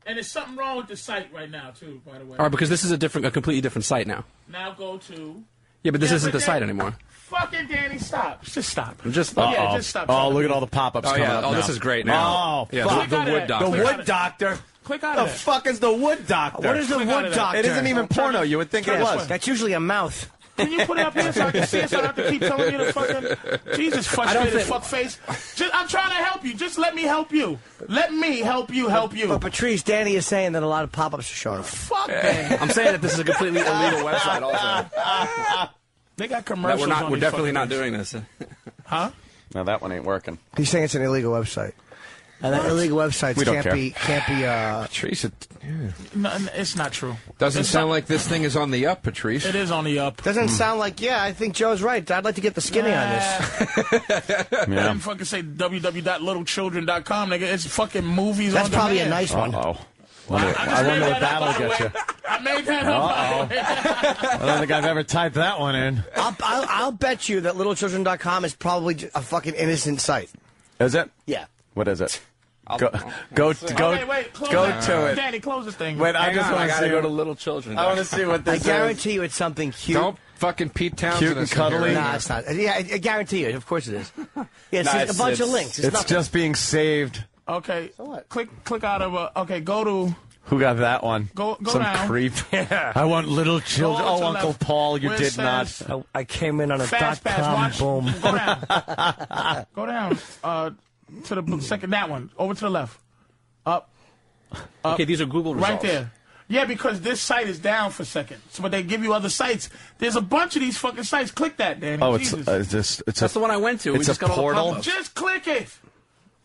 And there's something wrong with the site right now, too, by the way. All right, because this is a completely different site now. Now go to... Yeah, but this isn't the site anymore. Fucking Danny, stop. Just stop. Just Yeah, just stop. Oh, look at all the pop-ups coming up now. this is great now. Oh, yeah, fuck. the Wood Doctor. The Wood Doctor. Click out The of it. fuck is the Wood Doctor? What is the Wood Doctor? It isn't even porno. You would think it was. That's usually a mouth. Can you put it up here so I can see it so I don't have to keep telling you to fucking... Jesus, frustrated fuck face. I'm trying to help you. Just let me help you. Let me help you help you. But Patrice, Danny is saying that a lot of pop-ups are showing up. Fuck Danny. I'm saying that this is a completely illegal website also. They got commercials We're definitely not doing this. Huh? No, that one ain't working. He's saying it's an illegal website. And that illegal websites We don't can't be Patrice, No, it's not true. Doesn't sound like this thing is on the up, Patrice. It is on the up. Doesn't sound like, I think Joe's right. I'd like to get the skinny on this. I didn't fucking say www.littlechildren.com, nigga. It's fucking movies That's on probably demand. a nice one. Uh-oh. I wonder what that'll get you. I made that up, by the way. I don't think I've ever typed that one in. I'll bet you that littlechildren.com is probably a fucking innocent site. Is it? Yeah. What is it? Okay, wait, close go that. to it. Danny, close this thing. Wait, I just want to see. Go to Little Children. I want to see what this I guarantee you it's something cute. Don't fucking Pete Townsend. Cute and cuddly. Nah, it's not. Yeah, I guarantee you. Of course it is. Yeah, it's just a bunch of links. It's nothing. just being saved. Okay, click out of okay, go to... Who got that one? Go Some down. creep. Yeah. I want little children. Go to Oh, Uncle left. Paul, you Where it did says- not. I came in on a Fast, .com. watch. Boom. Go down. Go down. To the second, that one. Over to the left. Up. Okay, these are Google results. Right there. Yeah, because this site is down for seconds. So, but they give you other sites. There's a bunch of these fucking sites. Click that, Danny. Oh, Jesus. That's the one I went to. It's We just a got all the portal. pop-ups. Just click it.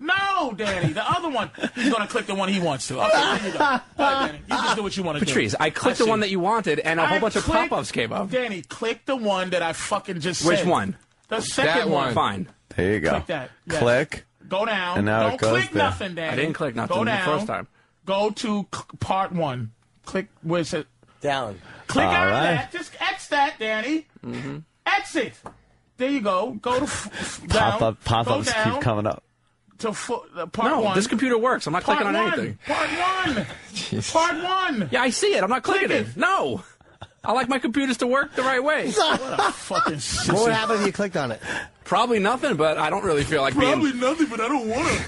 No, Danny, the other one. He's going to click the one he wants to. Okay, there you go. All right, Danny, you just do what you want to do. Patrice, I clicked the one that you wanted, and a whole bunch of pop-ups came up. Danny, click the one that I fucking just said. Which one? The second one. Fine. There you go. Click that. Yes. Click. Go down. And now Don't it goes click there. nothing, Danny. I didn't click nothing Go the down. first time. Go to part one. Click where it says Down. click All out of right. that. Just X that, Danny. Mm-hmm. Exit. There you go. Go to down. Pop-ups Go down keep coming up. to part No, one. this computer works. I'm not Part clicking on one. anything. Part one. Part one. Yeah, I see it. I'm not clicking Click it. No. I like my computers to work the right way. What a fucking sissy. What would happen if you clicked on it? Probably nothing, but I don't really feel like Probably being... nothing, but I don't want to.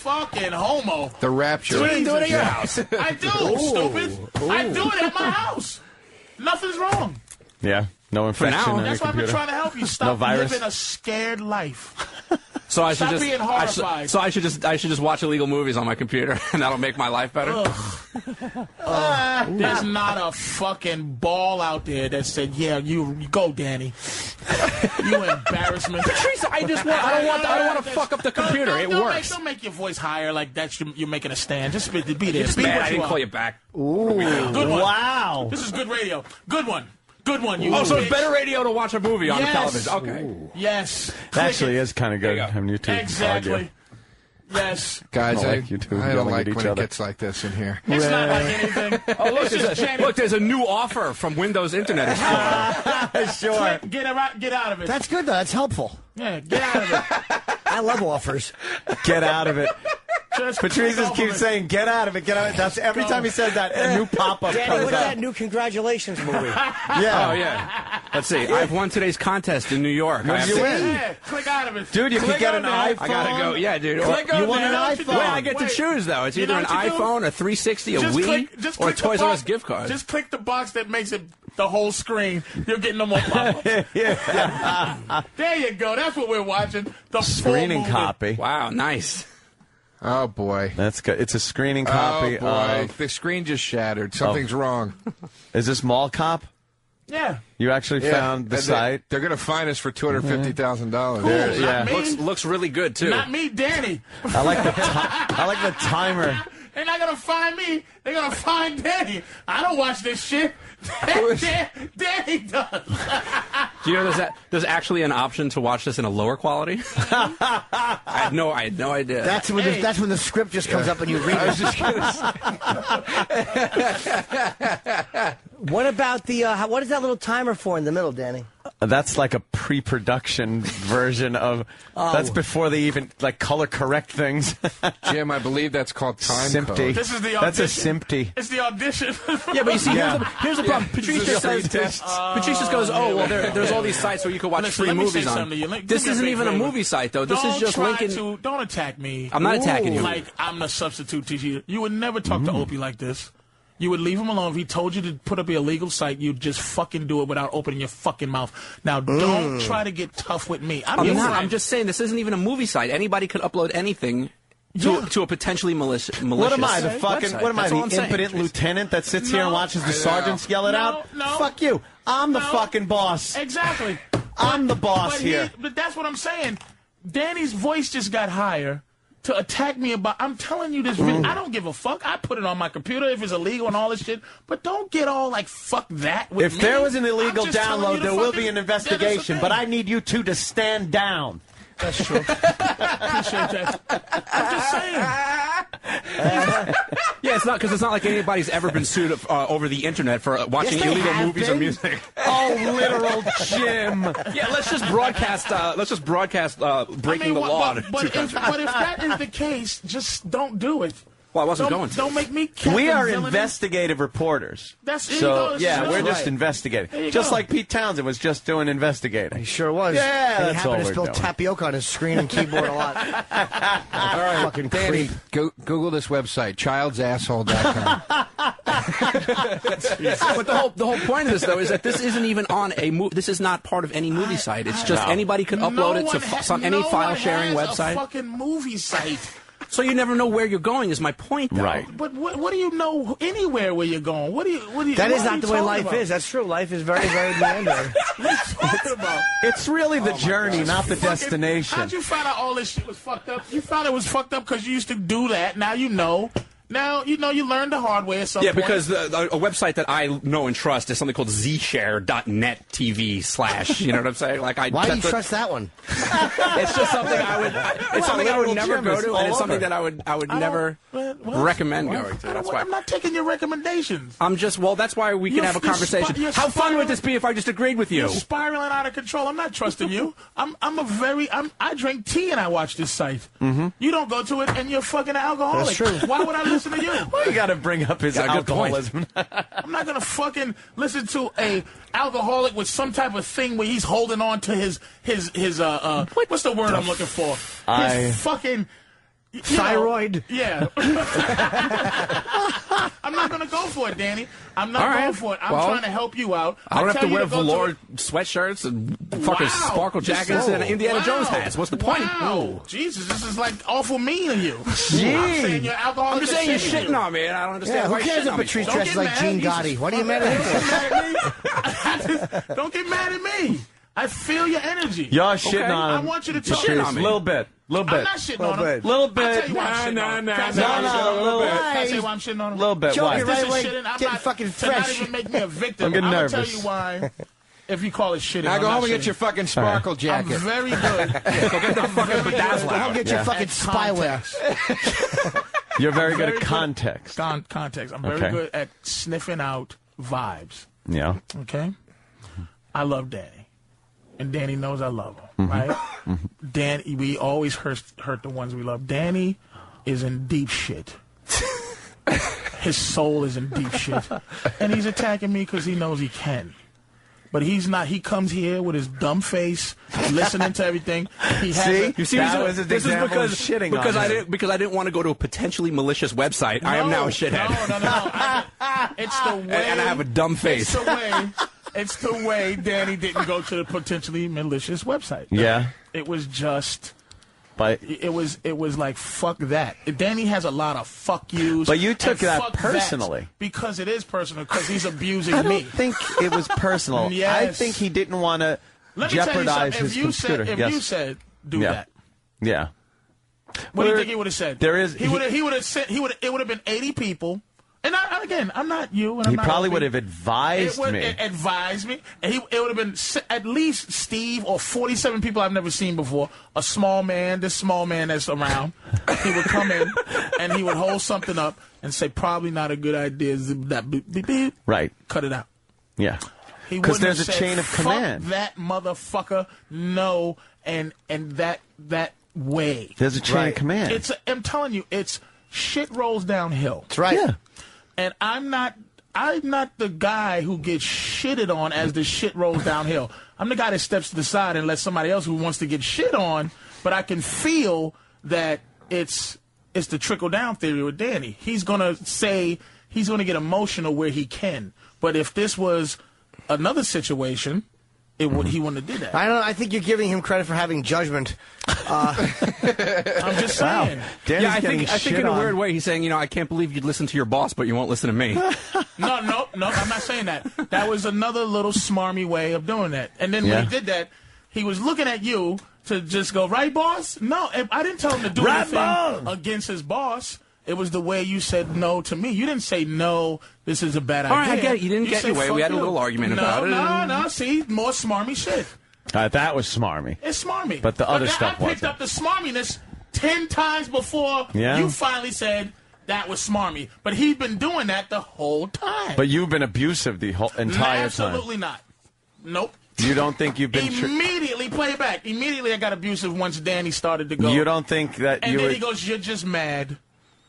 Fucking homo. The rapture. So you didn't do it at your house. I do, stupid. I do it at my house. Nothing's wrong. Yeah. No infection now. on your That's why I've been computer. trying to help you. Stop No virus. living a scared life. So I should Stop just being horrified. I should just watch illegal movies on my computer, and that'll make my life better. There's not a fucking ball out there that said, "Yeah, you go, Danny." You embarrassment. Teresa, I don't want to fuck up the computer. It works. Don't make your voice higher like that. You're making a stand. Just be there. Just Be mad what I you didn't are. call you back. Ooh. Good one. Wow. This is good radio. Good one. Good one. You. Oh, so bitch. it's better radio to watch a movie on the Yes. television. Okay. Yes. That Click actually it. is kind of good having you two Exactly. argue. Yes. Guys, I I don't like you two don't yelling like at each when it other. gets like this in here. It's not like anything. Oh, look, It's just Janet. there's a new offer from Windows Internet Explorer. Sure. Get out of it. That's good, though. That's helpful. Yeah, get out of it. I love offers. Get out of it. Just Patrice click off keeps of it. saying, "Get out of it, get out of it." That's every time he says that, a new pop-up Danny, comes what's up. that new congratulations movie? Yeah. Oh yeah. Let's see. I've won today's contest in New York. What I did have you to- win? Yeah, click out of it. Dude, you could Click get on an there. iPhone. I gotta go. Yeah, dude. Click You on want there. an Know what you iPhone? do? Wait, I get to Wait. choose though. It's You either know an what you do? iPhone, a 360, a Just Wii, click or a the Toys R box- Us gift card. Just click the box that makes it the whole screen. You're getting no more pop-ups. There you go. That's what we're watching. The full Screening movie. copy. Wow, nice. Oh boy. That's good. It's a screening copy Oh boy. of. The screen just shattered. Something's wrong. Is this Mall Cop? Yeah. You actually found the And site. They're going to fine us for $250,000. Cool. Yeah. Not Yeah. me. Looks really good too. Not me, Danny. I like the timer. They're not gonna find me. They're gonna find Danny. I don't watch this shit. Danny does. Do you know there's actually an option to watch this in a lower quality? I had no idea. That's when the script just comes up and you read it. What about the? What is that little timer for in the middle, Danny? That's like a pre-production version of. That's before they even color correct things. Jim, I believe that's called time Simpty. code. This is the That's a audition. Simpty. It's the audition. Yeah, but you see, here's the problem. Patrice goes, oh, well, there's all these sites where you can watch free let me say movies on. something to you. This Do me a isn't big even a favor. movie site, though. This is just linking. Don't attack me. I'm not attacking you. Like I'm the substitute teacher. You would never talk to Opie like this. You would leave him alone. If he told you to put up your illegal site, you'd just fucking do it without opening your fucking mouth. Now, don't try to get tough with me. I'm just saying, this isn't even a movie site. Anybody could upload anything to a potentially malicious What am I, the fucking? website. What am I, That's all the I'm saying. impotent lieutenant that sits here and watches the sergeants yell it out? No. Fuck you! I'm the fucking boss. Exactly. I'm the boss but here. But that's what I'm saying. Danny's voice just got higher to attack me about. I'm telling you this. I don't give a fuck. I put it on my computer if it's illegal and all this shit. But don't get all like fuck that. With If me. there was an illegal I'm just telling you download, the there will fucking- be an Yeah, that's the investigation. thing. But I need you two to stand down. That's true. Appreciate that. I'm just saying. Yeah, it's not like anybody's ever been sued over the internet for watching Yes, they illegal have movies or been. music. Oh, literal Jim. Yeah, let's just broadcast. Breaking the law. But if that is the case, just don't do it. Well, I wasn't Don't- going to. Don't make me. We are Villain. investigative reporters. That's- there you go, so that's yeah, just we're right. just There investigating. you Just go. like Pete Townsend was just doing investigating. He sure was. Yeah, and he that's all happened to we're spill doing. tapioca on his screen and keyboard a lot. All right, Fucking Danny, Google this website, childsasshole.com. But the whole point of this, though, is that this isn't even on a movie. This is not part of any movie site. It's just anybody can upload it to any file sharing has website. A fucking movie site. So you never know where you're going. Is my point, though. Right. But what do you know anywhere where you're going? What do you? That is what are not you the way talking life about? is. That's true. Life is very, very meandering. What are you talking about? It's really the journey, not the destination. How'd you find out all this shit was fucked up? You found it was fucked up because you used to do that. Now you know. Now you know you learned the hard way at some Yeah, point. because a website that I know and trust is something called zshare.net TV / you know what I'm saying? Like Why do you trust that one? It's just something I would. It's something I would never go to, and it's something that I would never recommend going to. That's why I'm not taking your recommendations. I'm just. Well, that's why we can have a conversation. How fun would this be if I just agreed with you? You're spiraling out of control. I'm not trusting you. I drink tea and I watch this site. Mm-hmm. You don't go to it and you're fucking alcoholic. That's true. Why would I listen to you? Why you got to bring up his alcoholism? I'm not gonna fucking listen to a alcoholic with some type of thing where he's holding on to his what's the word I'm looking for? His fucking thyroid. Yeah. I'm not gonna go for it, Danny. I'm not All right. going for it. I'm Well, trying to help you out. I don't have tell to you wear go velour sweatshirts and fucking sparkle jackets and Indiana Jones hats. What's the point? Wow. Jesus, this is like awful mean of you. Gee. I'm saying you're alcoholic. I'm just saying you're shitting on me, and I don't understand Yeah, why who you're cares shitting if on me. Patrice for. dresses like Gene Gotti? What are you mad at him for? Don't get mad at me. I feel your energy. Y'all shitting on him. I want you to talk. A little bit. Little bit. I'm not shitting on him. Little I'll bit. tell you why I'm shitting on him. Can I say why I'm shitting on him? little bit. Can I say why I'm shitting on him? Little bit. Joke Why? it This right is away. shitting. I'm Getting not fucking to not fresh. even make me a victim. I'm getting gonna tell nervous. you why. If you call it shitting, Now I'm go not home and get shitting. your fucking sparkle jacket. I'm very good. Go get the fucking bedazzler. Go home and get your fucking At spyware. You're very good at good. context. Context. I'm very Okay. good at sniffing out vibes. Yeah. Okay? I love Danny. And Danny knows I love him, right? Danny, we always hurt the ones we love. Danny is in deep shit. His soul is in deep shit. And he's attacking me because he knows he can. But he's not. He comes here with his dumb face, listening to everything. He has See? You see, That was an this is example of because shitting because on I him. didn't want to go to a potentially malicious website. I am now a shithead. No. It's the way. And I have a dumb face. It's the way Danny didn't go to the potentially malicious website. Yeah. It was just. But It was like fuck that. Danny has a lot of fuck yous. But you took and that fuck personally. that because it is personal because he's abusing I me. don't think it was personal. Yes. I think he didn't want to Let me tell you jeopardize something. his computer. If Yes. you said do Yeah. that, Yeah. what do you think he would have said? There is- He would have said it would have been 80 people, And again, I'm not you. And I'm He not probably Opie. would have advised me. Advised me. And it would have been at least Steve or 47 people I've never seen before. A small man, this small man that's around. He would come in and he would hold something up and say, probably not a good idea. That beep, beep, beep. Right. Cut it out. Yeah. He Because wouldn't there's a have said, chain of "Fuck command. that motherfucker, no, and that way. There's a chain of command. I'm telling you, it's shit rolls downhill. That's right. Yeah. And I'm not the guy who gets shitted on as the shit rolls downhill. I'm the guy that steps to the side and lets somebody else who wants to get shit on, but I can feel that it's the trickle down theory with Danny. He's gonna get emotional where he can. But if this was another situation, he wouldn't have did that. I don't know. I think you're giving him credit for having judgment. I'm just saying. Yeah, I think in a weird way he's saying, I can't believe you'd listen to your boss, but you won't listen to me. No, I'm not saying that. That was another little smarmy way of doing that. And then when he did that, he was looking at you to just go, right, boss? No, I didn't tell him to do anything against his boss. It was the way you said no to me. You didn't say, no, this is a bad idea. All right, I get it. You didn't get your way. We had a little argument about it. No, see, more smarmy shit. That was smarmy. It's smarmy. But the other stuff I picked wasn't. up the smarminess 10 times before you finally said that was smarmy. But he'd been doing that the whole time. But you've been abusive the whole entire Absolutely not. Nope. You don't think you've been... Immediately, play it back. Immediately I got abusive once Danny started to go. You don't think that and you then were... he goes, you're just mad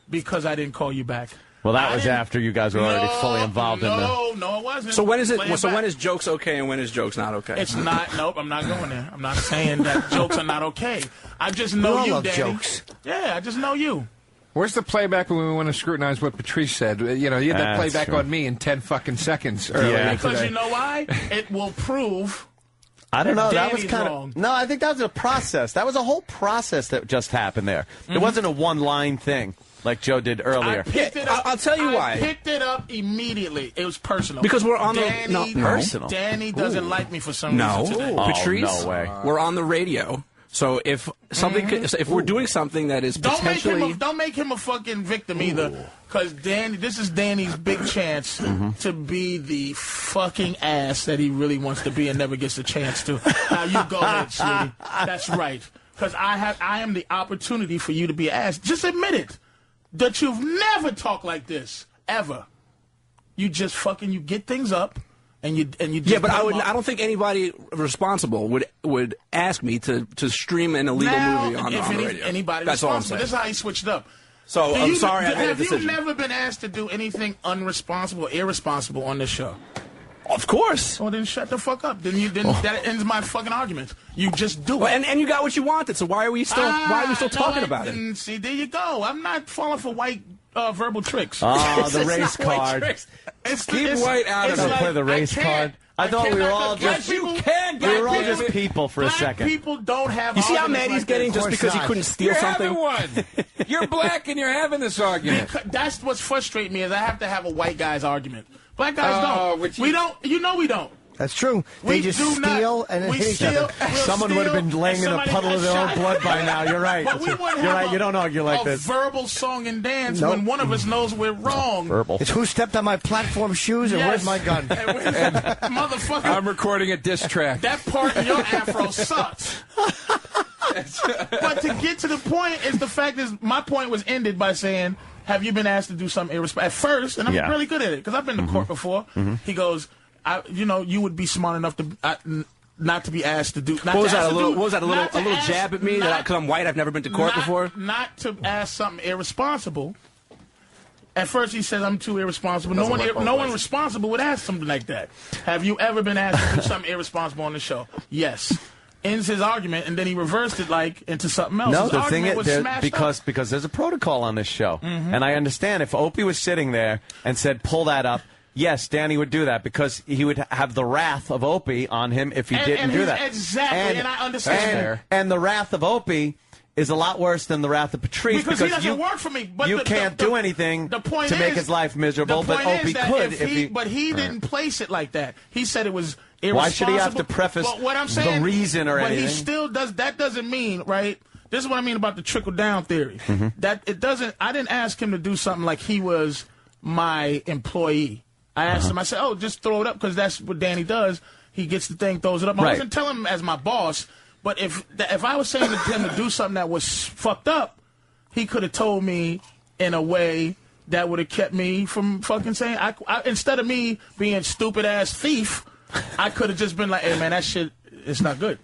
because I didn't call you back. Well, that was after you guys were already fully involved in the... No, it wasn't. So when is it? Play So back. when is jokes okay and when is jokes not okay? It's not. Nope, I'm not going there. I'm not saying that jokes are not okay. I just We know all you, love Danny. jokes. Yeah, I just know you. Where's the playback when we want to scrutinize what Patrice said? You had that That's playback true. on me in 10 fucking seconds earlier Because today. you know why? It will prove. I don't know. That was Danny's kind wrong. of... No, I think that was a process. That was a whole process that just happened there. It wasn't a one-line thing like Joe did earlier. I picked it up. I'll tell you why. I picked it up immediately. It was personal. Because we're on Danny, the... Personal. Danny doesn't like me for some No. reason today. Patrice, no way. we're on the radio. So if something, if we're doing something that is potentially... Don't make him a fucking victim either. Because this is Danny's big chance to be the fucking ass that he really wants to be and never gets a chance to. Now you go ahead, sweetie. That's right. Because I am the opportunity for you to be an ass. Just admit it. That you've never talked like this. Ever. You just you get things up. And you just Yeah, but put 'em up. I don't think anybody responsible would ask me to stream an illegal movie on the radio. Anybody That's all I'm responsible. saying. This is how he switched up. So I'm sorry I made a Have you decision. never been asked to do anything unresponsible or irresponsible on this show? Of course. Well, then shut the fuck up. That ends my fucking argument. You just do it. Well, and you got what you wanted. So why are we still talking about it? See, there you go. I'm not falling for white verbal tricks. Oh, the race card. Keep white out of Don't it. play the race card. I thought we were all just... We We were all just people for a second. People don't have. You see how arguments mad he's like getting this. just because he couldn't steal something? One. You're black and you're having this argument. That's what's frustrating me is I have to have a white guy's argument. Black guys Oh, don't. which We you- don't. You know we don't. That's true. We They just do steal not. and then We hit each steal, other. we'll Someone would have steal, been laying and in a somebody puddle of got their own shot. blood by now. You're right. But we wouldn't You're have right. You don't argue like this. verbal song and dance Nope. when one of us knows we're wrong. Verbal. It's who stepped on my platform shoes and where's my gun? Motherfucker. I'm recording a diss track. That part in your afro sucks. But to get to the point is the fact is my point was ended by saying, have you been asked to do something irresponsible? At first, and I'm really good at it because I've been to court before. He goes, you would be smart enough to not to be asked to do. Not What was to that? ask A to little? do- What was that? A little? not to A little ask- jab at me? not- Because I'm white. I've never been to court before. Not to ask something irresponsible. At first, he says I'm too irresponsible. No one responsible would ask something like that. Have you ever been asked to do something irresponsible on the show? Yes. Ends his argument, and then he reversed it into something else. No, His the thing argument is, was there- smashed because there's a protocol on this show, and I understand if Opie was sitting there and said, "Pull that up." Yes, Danny would do that because he would have the wrath of Opie on him if he didn't do that. Exactly, and I understand. And the wrath of Opie is a lot worse than the wrath of Patrice Because he doesn't work for me. But you can't do anything point to make is- his life miserable, the but point Opie is that could if he. But he didn't place it like that. He said it was irresponsible. Why should he have to preface Well, what I'm saying, the reason or but anything? He still does. That doesn't mean, right? This is what I mean about the trickle down theory. Mm-hmm. That it doesn't. I didn't ask him to do something like he was my employee. I asked him, I said, oh, just throw it up, because that's what Danny does. He gets the thing, throws it up. I wasn't telling him as my boss, but if I was saying to him to do something that was fucked up, he could have told me in a way that would have kept me from fucking saying, instead of me being stupid-ass thief, I could have just been like, hey, man, that shit, it's not good.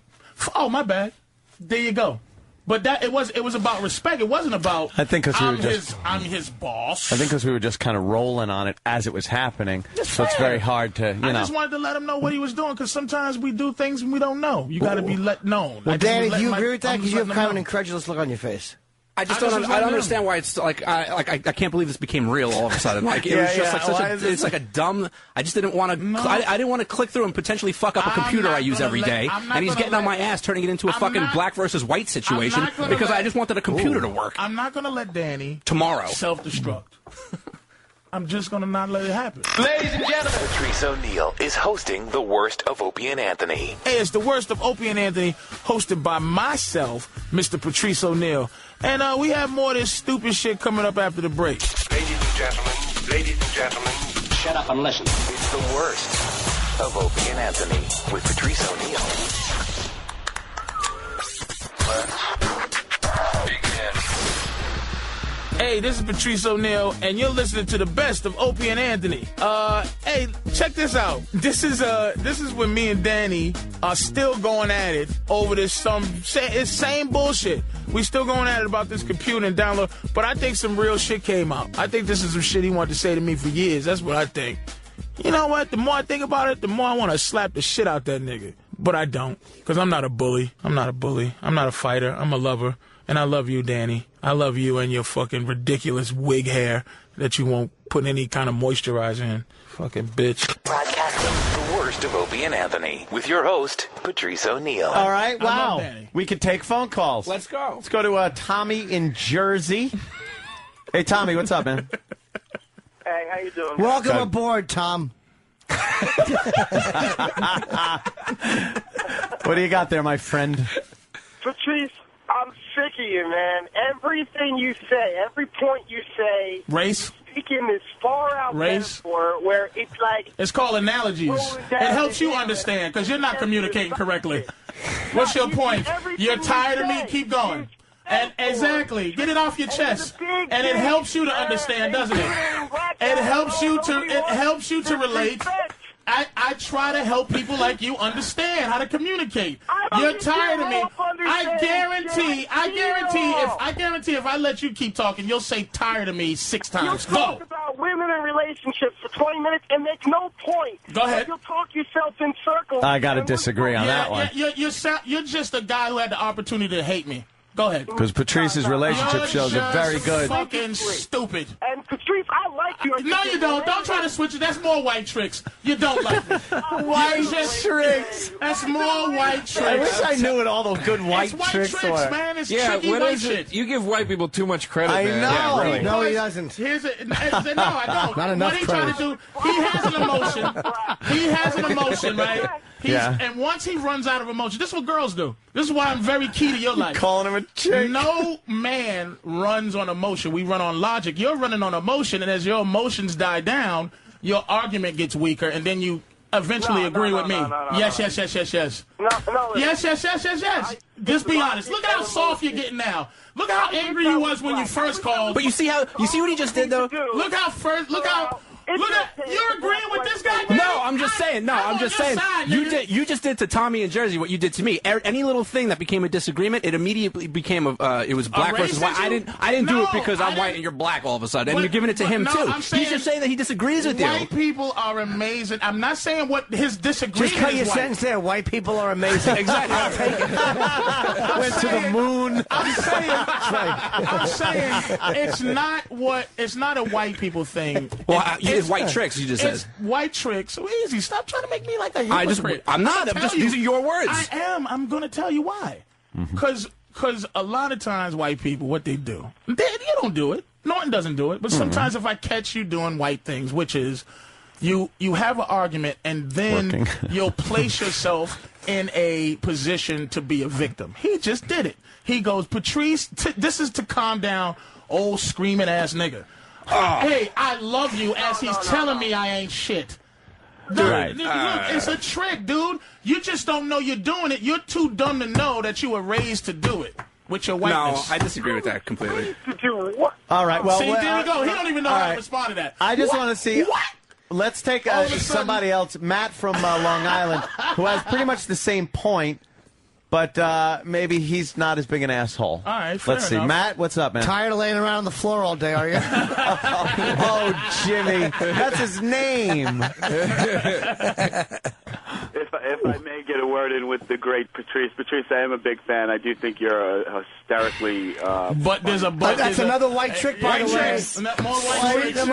Oh, my bad. There you go. But it was about respect. It wasn't about, I think because I'm his boss. I think because we were just kind of rolling on it as it was happening. So it's very hard to, I just wanted to let him know what he was doing, because sometimes we do things and we don't know. You got to be let known. Well, Danny, do you agree with that? Because you have kind of an incredulous look on your face. I don't understand why it's like I can't believe this became real all of a sudden. Like it was just like it's like a dumb. I just didn't want to. I didn't want to click through and potentially fuck up a computer I use every day. And he's getting on my ass, turning it into a fucking black versus white situation because I just wanted a computer to work. I'm not going to let Danny tomorrow self-destruct. I'm just going to not let it happen. Ladies and gentlemen, Patrice O'Neal is hosting The Worst of Opie and Anthony. Hey, it's The Worst of Opie and Anthony, hosted by myself, Mr. Patrice O'Neal. And we have more of this stupid shit coming up after the break. Ladies and gentlemen, shut up and listen. It's The Worst of Opie and Anthony with Patrice O'Neal. Hey, this is Patrice O'Neal, and you're listening to the best of Opie and Anthony. Hey, check this out. This is when me and Danny are still going at it over this same bullshit. We still going at it about this computer and download, but I think some real shit came out. I think this is some shit he wanted to say to me for years. That's what I think. You know what? The more I think about it, the more I want to slap the shit out that nigga. But I don't, because I'm not a bully. I'm not a bully. I'm not a fighter. I'm a lover. And I love you, Danny. I love you and your fucking ridiculous wig hair that you won't put any kind of moisturizer in. Fucking bitch. Broadcasting The Worst of Opie and Anthony with your host, Patrice O'Neal. All right, wow. We could take phone calls. Let's go. Let's go to Tommy in Jersey. Hey, Tommy, what's up, man? Hey, how you doing? Welcome aboard, Tom. What do you got there, my friend? Patrice, I'm sick of you, man. Everything you say, every point you say, race, speaking this far out metaphor where it's like it's called analogies. It helps you understand because you're not communicating correctly. What's your point? You're tired of me? Keep going. And exactly, get it off your chest, and it helps you to understand, doesn't it? It helps you to relate. I try to help people like you understand how to communicate. You're tired of me. I guarantee if I let you keep talking, you'll say tired of me 6 times. You'll talk about women and relationships for 20 minutes and make no point. Go ahead. You'll talk yourself in circles. I got to disagree on that one. You're just a guy who had the opportunity to hate me. Go ahead. Because Patrice's relationship shows are very good. Fucking stupid. And Patrice, I like you. No, you don't. Don't try to switch it. That's more white tricks. You don't like me. White tricks. That's more white tricks. I wish I knew what all those good white tricks were. Man. It's tricky white shit. You give white people too much credit. I man. know. Yeah, really. No, he doesn't. No, I don't. Not enough what he trying to do, he has an emotion. He has an emotion, right? And once he runs out of emotion, this is what girls do. This is why I'm very key to your life. Calling him a chick. No man runs on emotion. We run on logic. You're running on emotion, and as your emotions die down, your argument gets weaker, and then you eventually agree with me. Yes. Yes. Just be honest. Look at how soft you're getting now. Look how angry you was when you first called. But you see what he just did though? Look at you're agreeing with this guy, man? No, I'm just saying. You just did to Tommy in Jersey what you did to me. Any little thing that became a disagreement, it immediately became it was black versus white. I didn't do it because I'm white and you're black all of a sudden, and you're giving it to him too. He's just saying that he disagrees with you. White people are amazing. I'm not saying what his disagreement is. Just cut your white. Sentence there. White people are amazing. Exactly. I'll take it. Went to the moon. I'm saying it's not a white people thing. Well, it's white tricks. You just said it's white tricks. So easy. Stop trying to make me like a hypocrite. I'm not. These are your words. I am. I'm going to tell you why. Because a lot of times white people, what they do, you don't do it. Norton doesn't do it. But sometimes if I catch you doing white things, which is you have an argument and then you'll place yourself in a position to be a victim. He just did it. He goes, Patrice, this is to calm down old screaming ass nigga. Hey, I love you, as he's telling me I ain't shit. Right. Look, it's a trick, dude. You just don't know you're doing it. You're too dumb to know that you were raised to do it with your whiteness. No, I disagree with that completely. All right, well, see, there we go. He don't even know how to respond to that. I just want to see. What? Let's take All of a sudden- somebody else, Matt from Long Island, who has pretty much the same point, but maybe he's not as big an asshole. All right, fair Let's see. enough. Matt, what's up, man? Tired of laying around on the floor all day, are you? Oh, Jimmy. That's his name. If I may get a word in with the great Patrice. Patrice, I am a big fan. I do think you're hysterically. But there's a but. That's another white trick, by the way. More white tricks.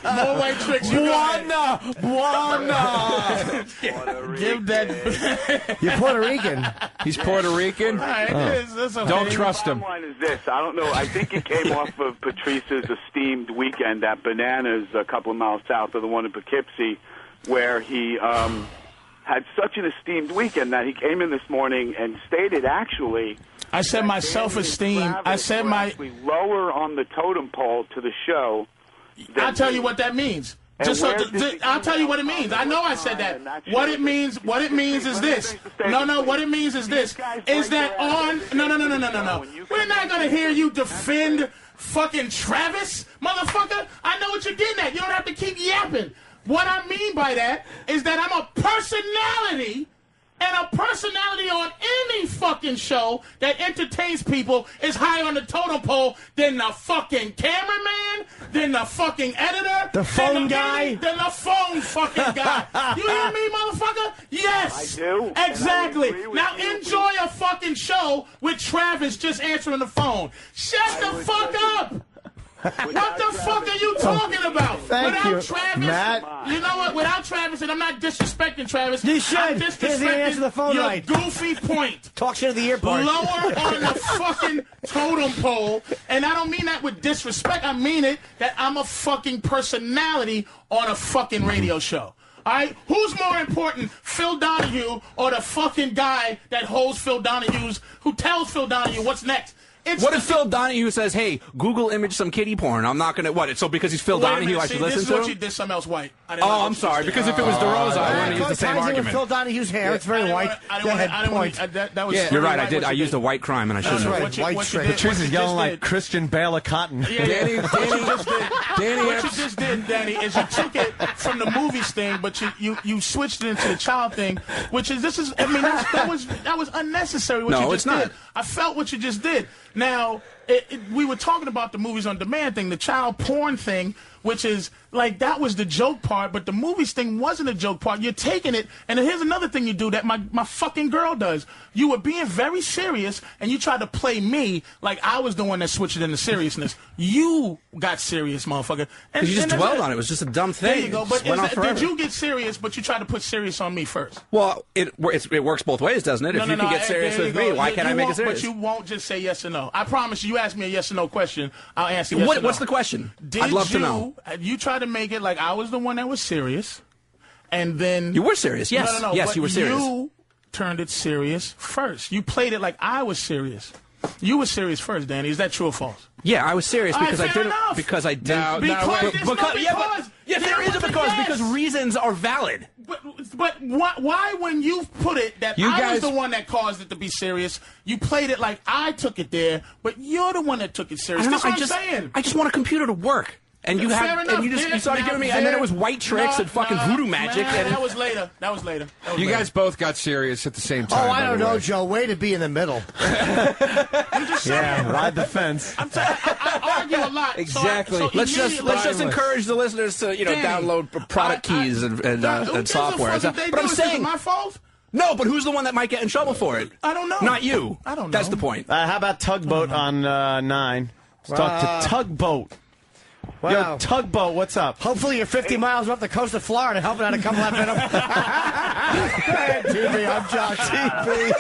More white tricks. Buona. Give that. You're Puerto Rican. He's Puerto Rican. All right, that's okay. Don't trust him. The bottom line is this. I don't know. I think it came off of Patrice's esteemed weekend at Bananas a couple of miles south of the one in Poughkeepsie, where he had such an esteemed weekend that he came in this morning and stated actually. I said my self-esteem. I said my lower on the totem pole to the show. I'll tell you what that means. I'll tell you what it means. I know I said that. What it means is this. No, what it means is this. Is that on... No. We're not going to hear you defend fucking Travis, motherfucker. I know what you're getting at. You don't have to keep yapping. What I mean by that is that I'm a personality, and a personality on any fucking show that entertains people is higher on the totem pole than the fucking cameraman, than the fucking editor, the phone guy, than the phone fucking guy. You hear me, motherfucker? Yes. I do. Exactly. Now enjoy a fucking show with Travis just answering the phone. Shut the fuck up. What the fuck are you talking about? Thank Without you, Travis, Matt. You know what? Without Travis, and I'm not disrespecting Travis. You should. I'm Here's the answer to the phone your right. goofy point. Talk shit at the airport. Lower on the fucking totem pole, and I don't mean that with disrespect. I mean it that I'm a fucking personality on a fucking radio show. All right? Who's more important, Phil Donahue or the fucking guy that holds Phil Donahue's, who tells Phil Donahue what's next? What if Phil Donahue says, "Hey, Google image some kiddie porn"? I'm not gonna. What? So because he's Phil Donahue, I should listen this is to what him? you did something else white. Oh, I'm sorry. Because if it was DeRosa, I wouldn't use the same argument. Phil Donahue's hair. It's very white. That was You're right. I did. I used a white crime, and I shouldn't have. White trick. Patrice is yelling like Christian Bale of Cotton. Danny, what you just did, Danny, is you took it from the movies thing, but you switched it into the child thing, which is that was unnecessary. What No, you just it's not. did. I felt what you just did. Now, we were talking about the movies on demand thing, the child porn thing, which is like that was the joke part, but the movies thing wasn't a joke part. You're taking it, and here's another thing you do that my fucking girl does. You were being very serious, and you tried to play me like I was the one that switched it into seriousness. You got serious, motherfucker. Because you just dwelled on it. It was just a dumb thing. There you go. But did you get serious, but you tried to put serious on me first? Well, it works both ways, doesn't it? If you can get serious with me, why can't I make it serious? But you won't just say yes or no. I promise you ask me a yes or no question, I'll answer yes or no. What's the question? I'd love to know. You tried to make it like I was the one that was serious, and then... You were serious, yes. No, yes, you were serious. You turned it serious first. You played it like I was serious. You were serious first, Danny. Is that true or false? Yeah, I was serious because right, I fair didn't. enough. Because I didn't. There is a because. Because reasons are valid. But why when you put it that I was the one that caused it to be serious, you played it like I took it there, but you're the one that took it serious. That's what I'm saying. I just want a computer to work. And you started giving me, and then it was white tricks and fucking voodoo magic. And that was later. You guys both got serious at the same time. Oh, I don't know, Joe. Way to be in the middle. I'm just saying. Yeah, ride the fence. I argue a lot. Exactly. So let's just encourage the listeners to download product keys and software. But I'm saying, is it my fault? No, but who's the one that might get in trouble for it? I don't know. Not you. I don't know. That's the point. How about Tugboat on 9? Let's talk to Tugboat. Wow. Yo, Tugboat, what's up? Hopefully you're 50 miles off the coast of Florida helping out a couple of them. Go ahead, TV. I'm Josh. TV.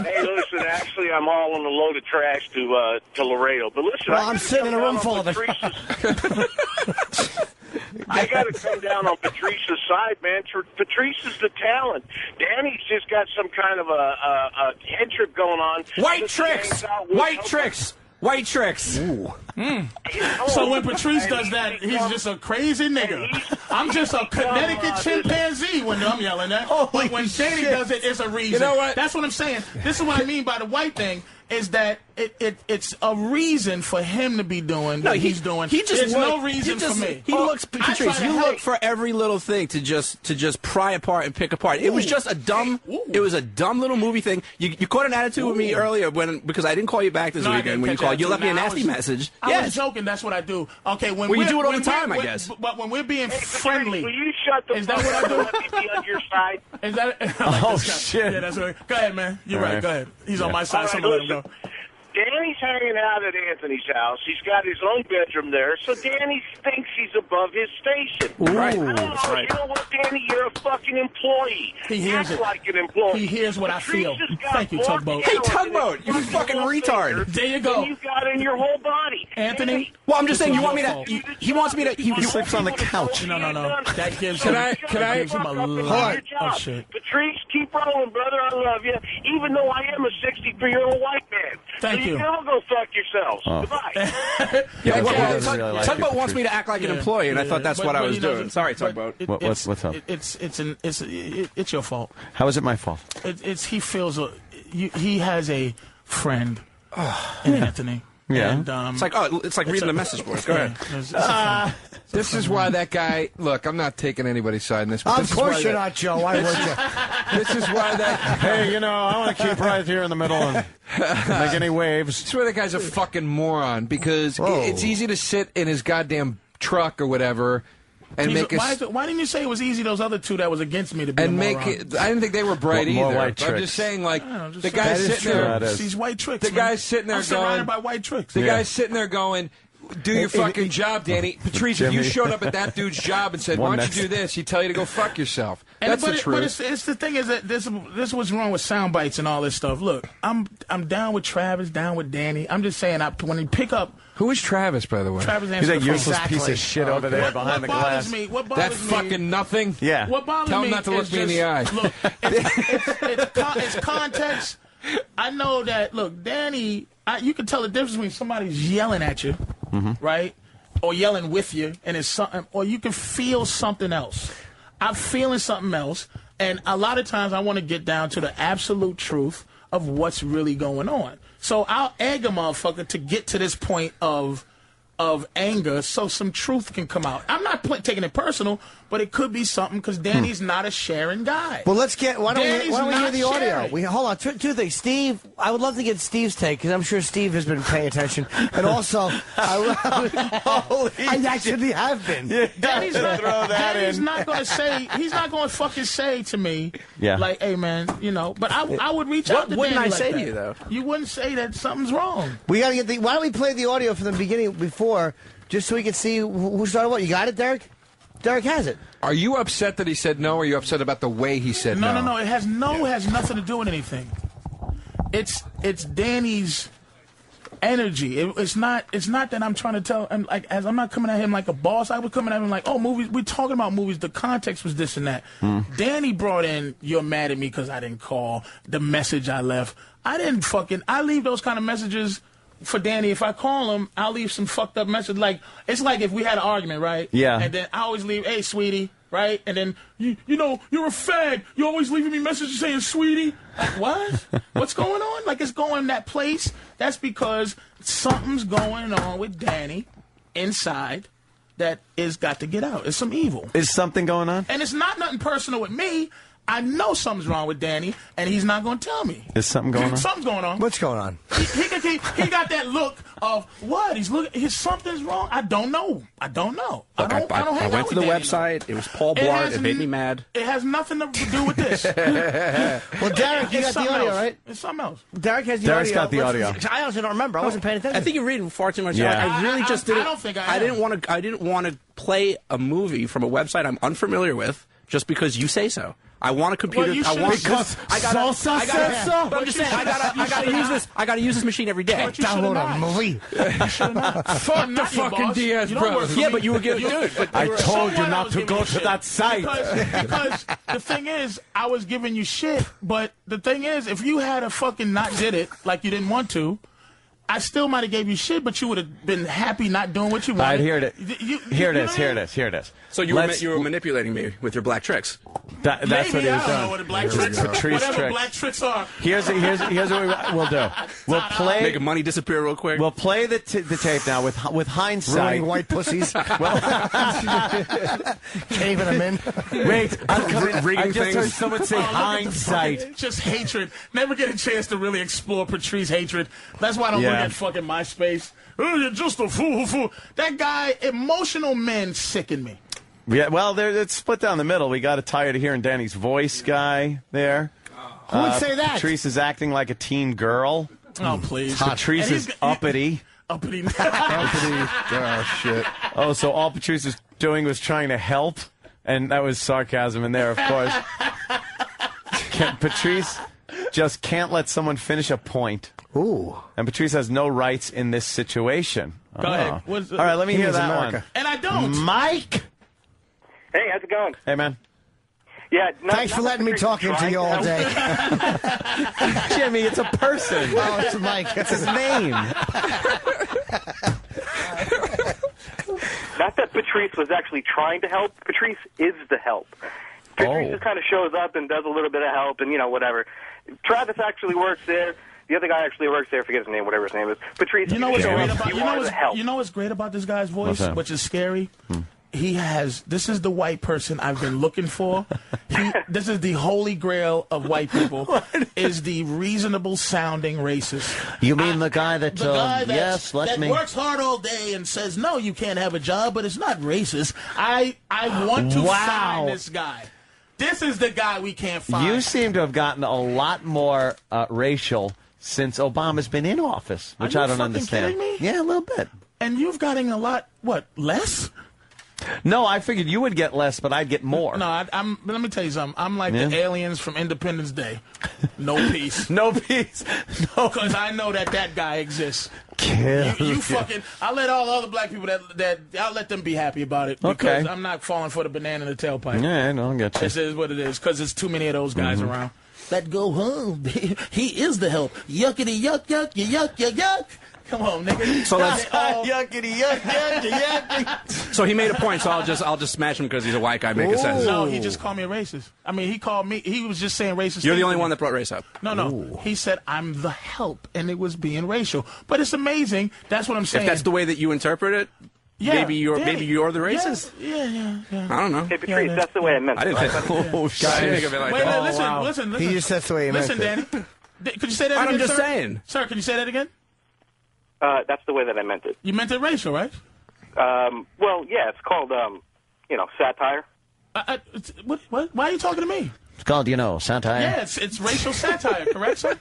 Hey, listen, actually, I'm hauling a load of trash to Laredo. But listen, well, I'm sitting in a room full of it. I got to come down on Patrice's side, man. Patrice is the talent. Danny's just got some kind of a head trip going on. White tricks. White tricks. So when Patrice does that, he's just a crazy nigga. I'm just a Connecticut chimpanzee when I'm yelling that. But when Danny does it, it's a reason. You know what? That's what I'm saying. This is what I mean by the white thing. Is that it's a reason for him to be doing what he's doing. There's no reason for me. He looks, Patrice, you look for every little thing to just pry apart and pick apart. It was just a dumb, little movie thing. You caught an attitude with me earlier because I didn't call you back this weekend when you called. You left me a nasty message. I was joking. That's what I do. Okay, when you do it all the time, I guess. But when we're being friendly, will you shut the is that what I do? Let me be on your side. Is that? Oh shit! Yeah, that's right. Go ahead, man. You're right. Go ahead. He's on my side. All So right, I'm gonna let him go. Danny's hanging out at Anthony's house. He's got his own bedroom there, so Danny thinks he's above his station. Right. You know what, Danny? You're a fucking employee. He hears Act it. like an employee. He hears what I feel. Patrice has got Thank you, Tugboat. Hey, Tugboat, you fucking retard. There you go. And you got in your whole body. Anthony? Well, I'm just saying, you want me to. He wants me to. He sleeps on the couch. No. That gives Can him. I- that gives him a lot of shit. Patrice, keep rolling, brother. I love you. Even though I am a 63-year-old white man. Thank so you. You can all go fuck yourselves. Goodbye. Tugboat wants me to act like an employee, and I thought that's what I was doing. Sorry, Tugboat. What's up? It's your fault. How is it my fault? He feels he has a friend in Anthony. Yeah. And, it's like reading the message boards. Go ahead. This is why that guy. Look, I'm not taking anybody's side in this. But Of this is course why you're that- not, Joe. Why would you? This is why that. Hey, I want to keep right here in the middle and make any waves. This is why that guy's a fucking moron because it's easy to sit in his goddamn truck or whatever and make why didn't you say it was easy? Those other two that was against me to be and a make moron? it. I didn't think they were bright More either. white I'm tricks. just saying, like just the saying. guy's That is sitting true. there. That is. These white tricks. The man. guy's sitting there I'm surrounded going. by white tricks. The guy's sitting there going. Do your fucking job, Danny. Patrice, if you Jimmy. showed up at that dude's job and said, "Why don't you do this?" He'd tell you to go fuck yourself. That's the truth. But it's the thing is that this was wrong with sound bites and all this stuff. Look, I'm down with Travis, down with Danny. I'm just saying, when you pick up. Who is Travis, by the way? Travis He's answered that the phone. useless piece of shit over there behind the glass. What bothers That me? fucking nothing. Yeah. What bothers Tell me him not to look is me in the eye. Look, it's I know that. Look, Danny, you can tell the difference between somebody's yelling at you, right, or yelling with you, and it's something, or you can feel something else. I'm feeling something else, and a lot of times I want to get down to the absolute truth of what's really going on. So I'll egg a motherfucker to get to this point of anger so some truth can come out. I'm not taking it personal, but it could be something because Danny's not a sharing guy. Well, let's get. Why don't we hear Danny's the not audio? sharing. Hold on. Two things. Steve, I would love to get Steve's take because I'm sure Steve has been paying attention, and also I actually have been. Danny's not, Throw that Danny's in. not going to say. He's not going to fucking say to me, Yeah. like, "Hey, man, But I would reach out to wouldn't Danny I like say that. to you, though? You wouldn't say that something's wrong. We got to get the. Why don't we play the audio from the beginning before, just so we can see who started what? You got it, Derek? Derek has it. Are you upset that he said no, or are you upset about the way he said no? No. It has nothing to do with anything. It's Danny's energy. It's not that I'm trying to tell. I'm not coming at him like a boss. I was coming at him like, oh, movies. We're talking about movies. The context was this and that. Danny brought in, you're mad at me because I didn't call. The message I left. I leave those kind of messages for Danny. If I call him, I'll leave some fucked up message. Like, it's like if we had an argument, right? Yeah. And then I always leave, hey, sweetie, right? And then, you're a fag. You're always leaving me messages saying, sweetie. Like, what? What's going on? Like, it's going that place. That's because something's going on with Danny inside that is got to get out. It's some evil. Is something going on? And it's not nothing personal with me. I know something's wrong with Danny, and he's not going to tell me. Is something going on? Something's going on. What's going on? He got that look of what? He's looking. Something's wrong. I don't know. I don't Look, hang I out went to the with Danny, website. It was Paul Blart. It made me mad. It has nothing to do with this. Well, Derek, you got the audio, right? It's something else. Derek has the Derek's audio. got the audio. I honestly don't remember. I wasn't paying attention. I think you're reading far too much. Yeah. I really just didn't. I don't think I didn't want to. I didn't want to play a movie from a website I'm unfamiliar with just because you say so. I want a computer. Well, you I want should- because I gotta. But I'm just saying. I gotta use this. I gotta use this machine every day. But you should've Download not. a movie. You should not. Fuck the Not your fucking boss. Diaz You don't work brothers. for Yeah, me. but you were giving. Dude, but I told you Someone not was to giving go you to shit. that site. Because the thing is, I was giving you shit, but the thing is, if you had a fucking not did it like you didn't want to, I still might have gave you shit, but you would have been happy not doing what you wanted. All right, here it is. So you were manipulating me with your black tricks. That's Maybe, what he was I don't doing. know what the black tricks are. Patrice Whatever tricks. black tricks are. Here's what we'll do. We'll play. Make money disappear real quick. We'll play the tape now with hindsight. Ruining white pussies. Caving them in. Wait, I'm coming. I just heard things. someone say Oh, look at the hindsight. fucking- Just hatred. Never get a chance to really explore Patrice hatred. That's why I don't look Yeah. at fucking MySpace. Oh, you're just a fool. That guy, emotional men sicken me. Yeah, well, it's split down the middle. We got tired of hearing Danny's voice guy there. Who would say that? Patrice is acting like a teen girl. Oh, please. Patrice And is uppity. Uppity. Oh, shit. Oh, so all Patrice was doing was trying to help? And that was sarcasm in there, of course. Patrice just can't let someone finish a point. Ooh. And Patrice has no rights in this situation. Go ahead. All right, let me hear that one. And I don't. Mike? Hey, how's it going? Hey, man. Yeah. Thanks for letting me talk into you all day. Jimmy, it's a person. Oh, it's Mike. That's his name. Not that Patrice was actually trying to help. Patrice is the help. Patrice just kind of shows up and does a little bit of help and, whatever. Travis actually works there. The other guy actually works there. I forget his name, whatever his name is. Patrice, You know what's great about help. you know what's great about this guy's voice, What's that? which is scary. This is the white person I've been looking for. This is the holy grail of white people. Is the reasonable sounding racist. You mean the guy that, The guy that me. works hard all day and says, no, you can't have a job, but it's not racist. I want to find this guy. This is the guy we can't find. You seem to have gotten a lot more racial since Obama's been in office, which Are you I don't fucking understand. kidding me? Yeah, a little bit. And you've gotten a lot, less? No, I figured you would get less, but I'd get more. No, let me tell you something. I'm like the aliens from Independence Day. No peace. No peace. No. Because I know that guy exists. Kill You fucking. I'll let all the other black people that I'll let them be happy about it. Because Okay. I'm not falling for the banana in the tailpipe. Yeah, no, I got you. This is what it is. Because there's too many of those guys around. Let go home. He is the help. Yuckity yuck yuck yuck yuck yuck. Come on, nigga. So let's- yuckity yuck yuck yuck. So he made a point. So I'll just smash him because he's a white guy making sense. No, he just called me a racist. I mean, he called me. He was just saying racist. You're the things only to me. one that brought race up. No. He said I'm the help, and it was being racial. But it's amazing. That's what I'm saying. If that's the way that you interpret it, Yeah, maybe you're the yeah, racist. Yeah. I don't know. Hey, Patrice, that's the way I meant I it. didn't think. Oh, I didn't think of it like Wait, that. listen. He just says the way he meant Listen, it. Danny. Could you say that again, I'm just sir? saying. Sir, can you say that again? That's the way that I meant it. You meant it racial, right? Well, yeah, it's called, satire. What? Why are you talking to me? It's called, satire. Yeah, it's racial satire, correct, sir?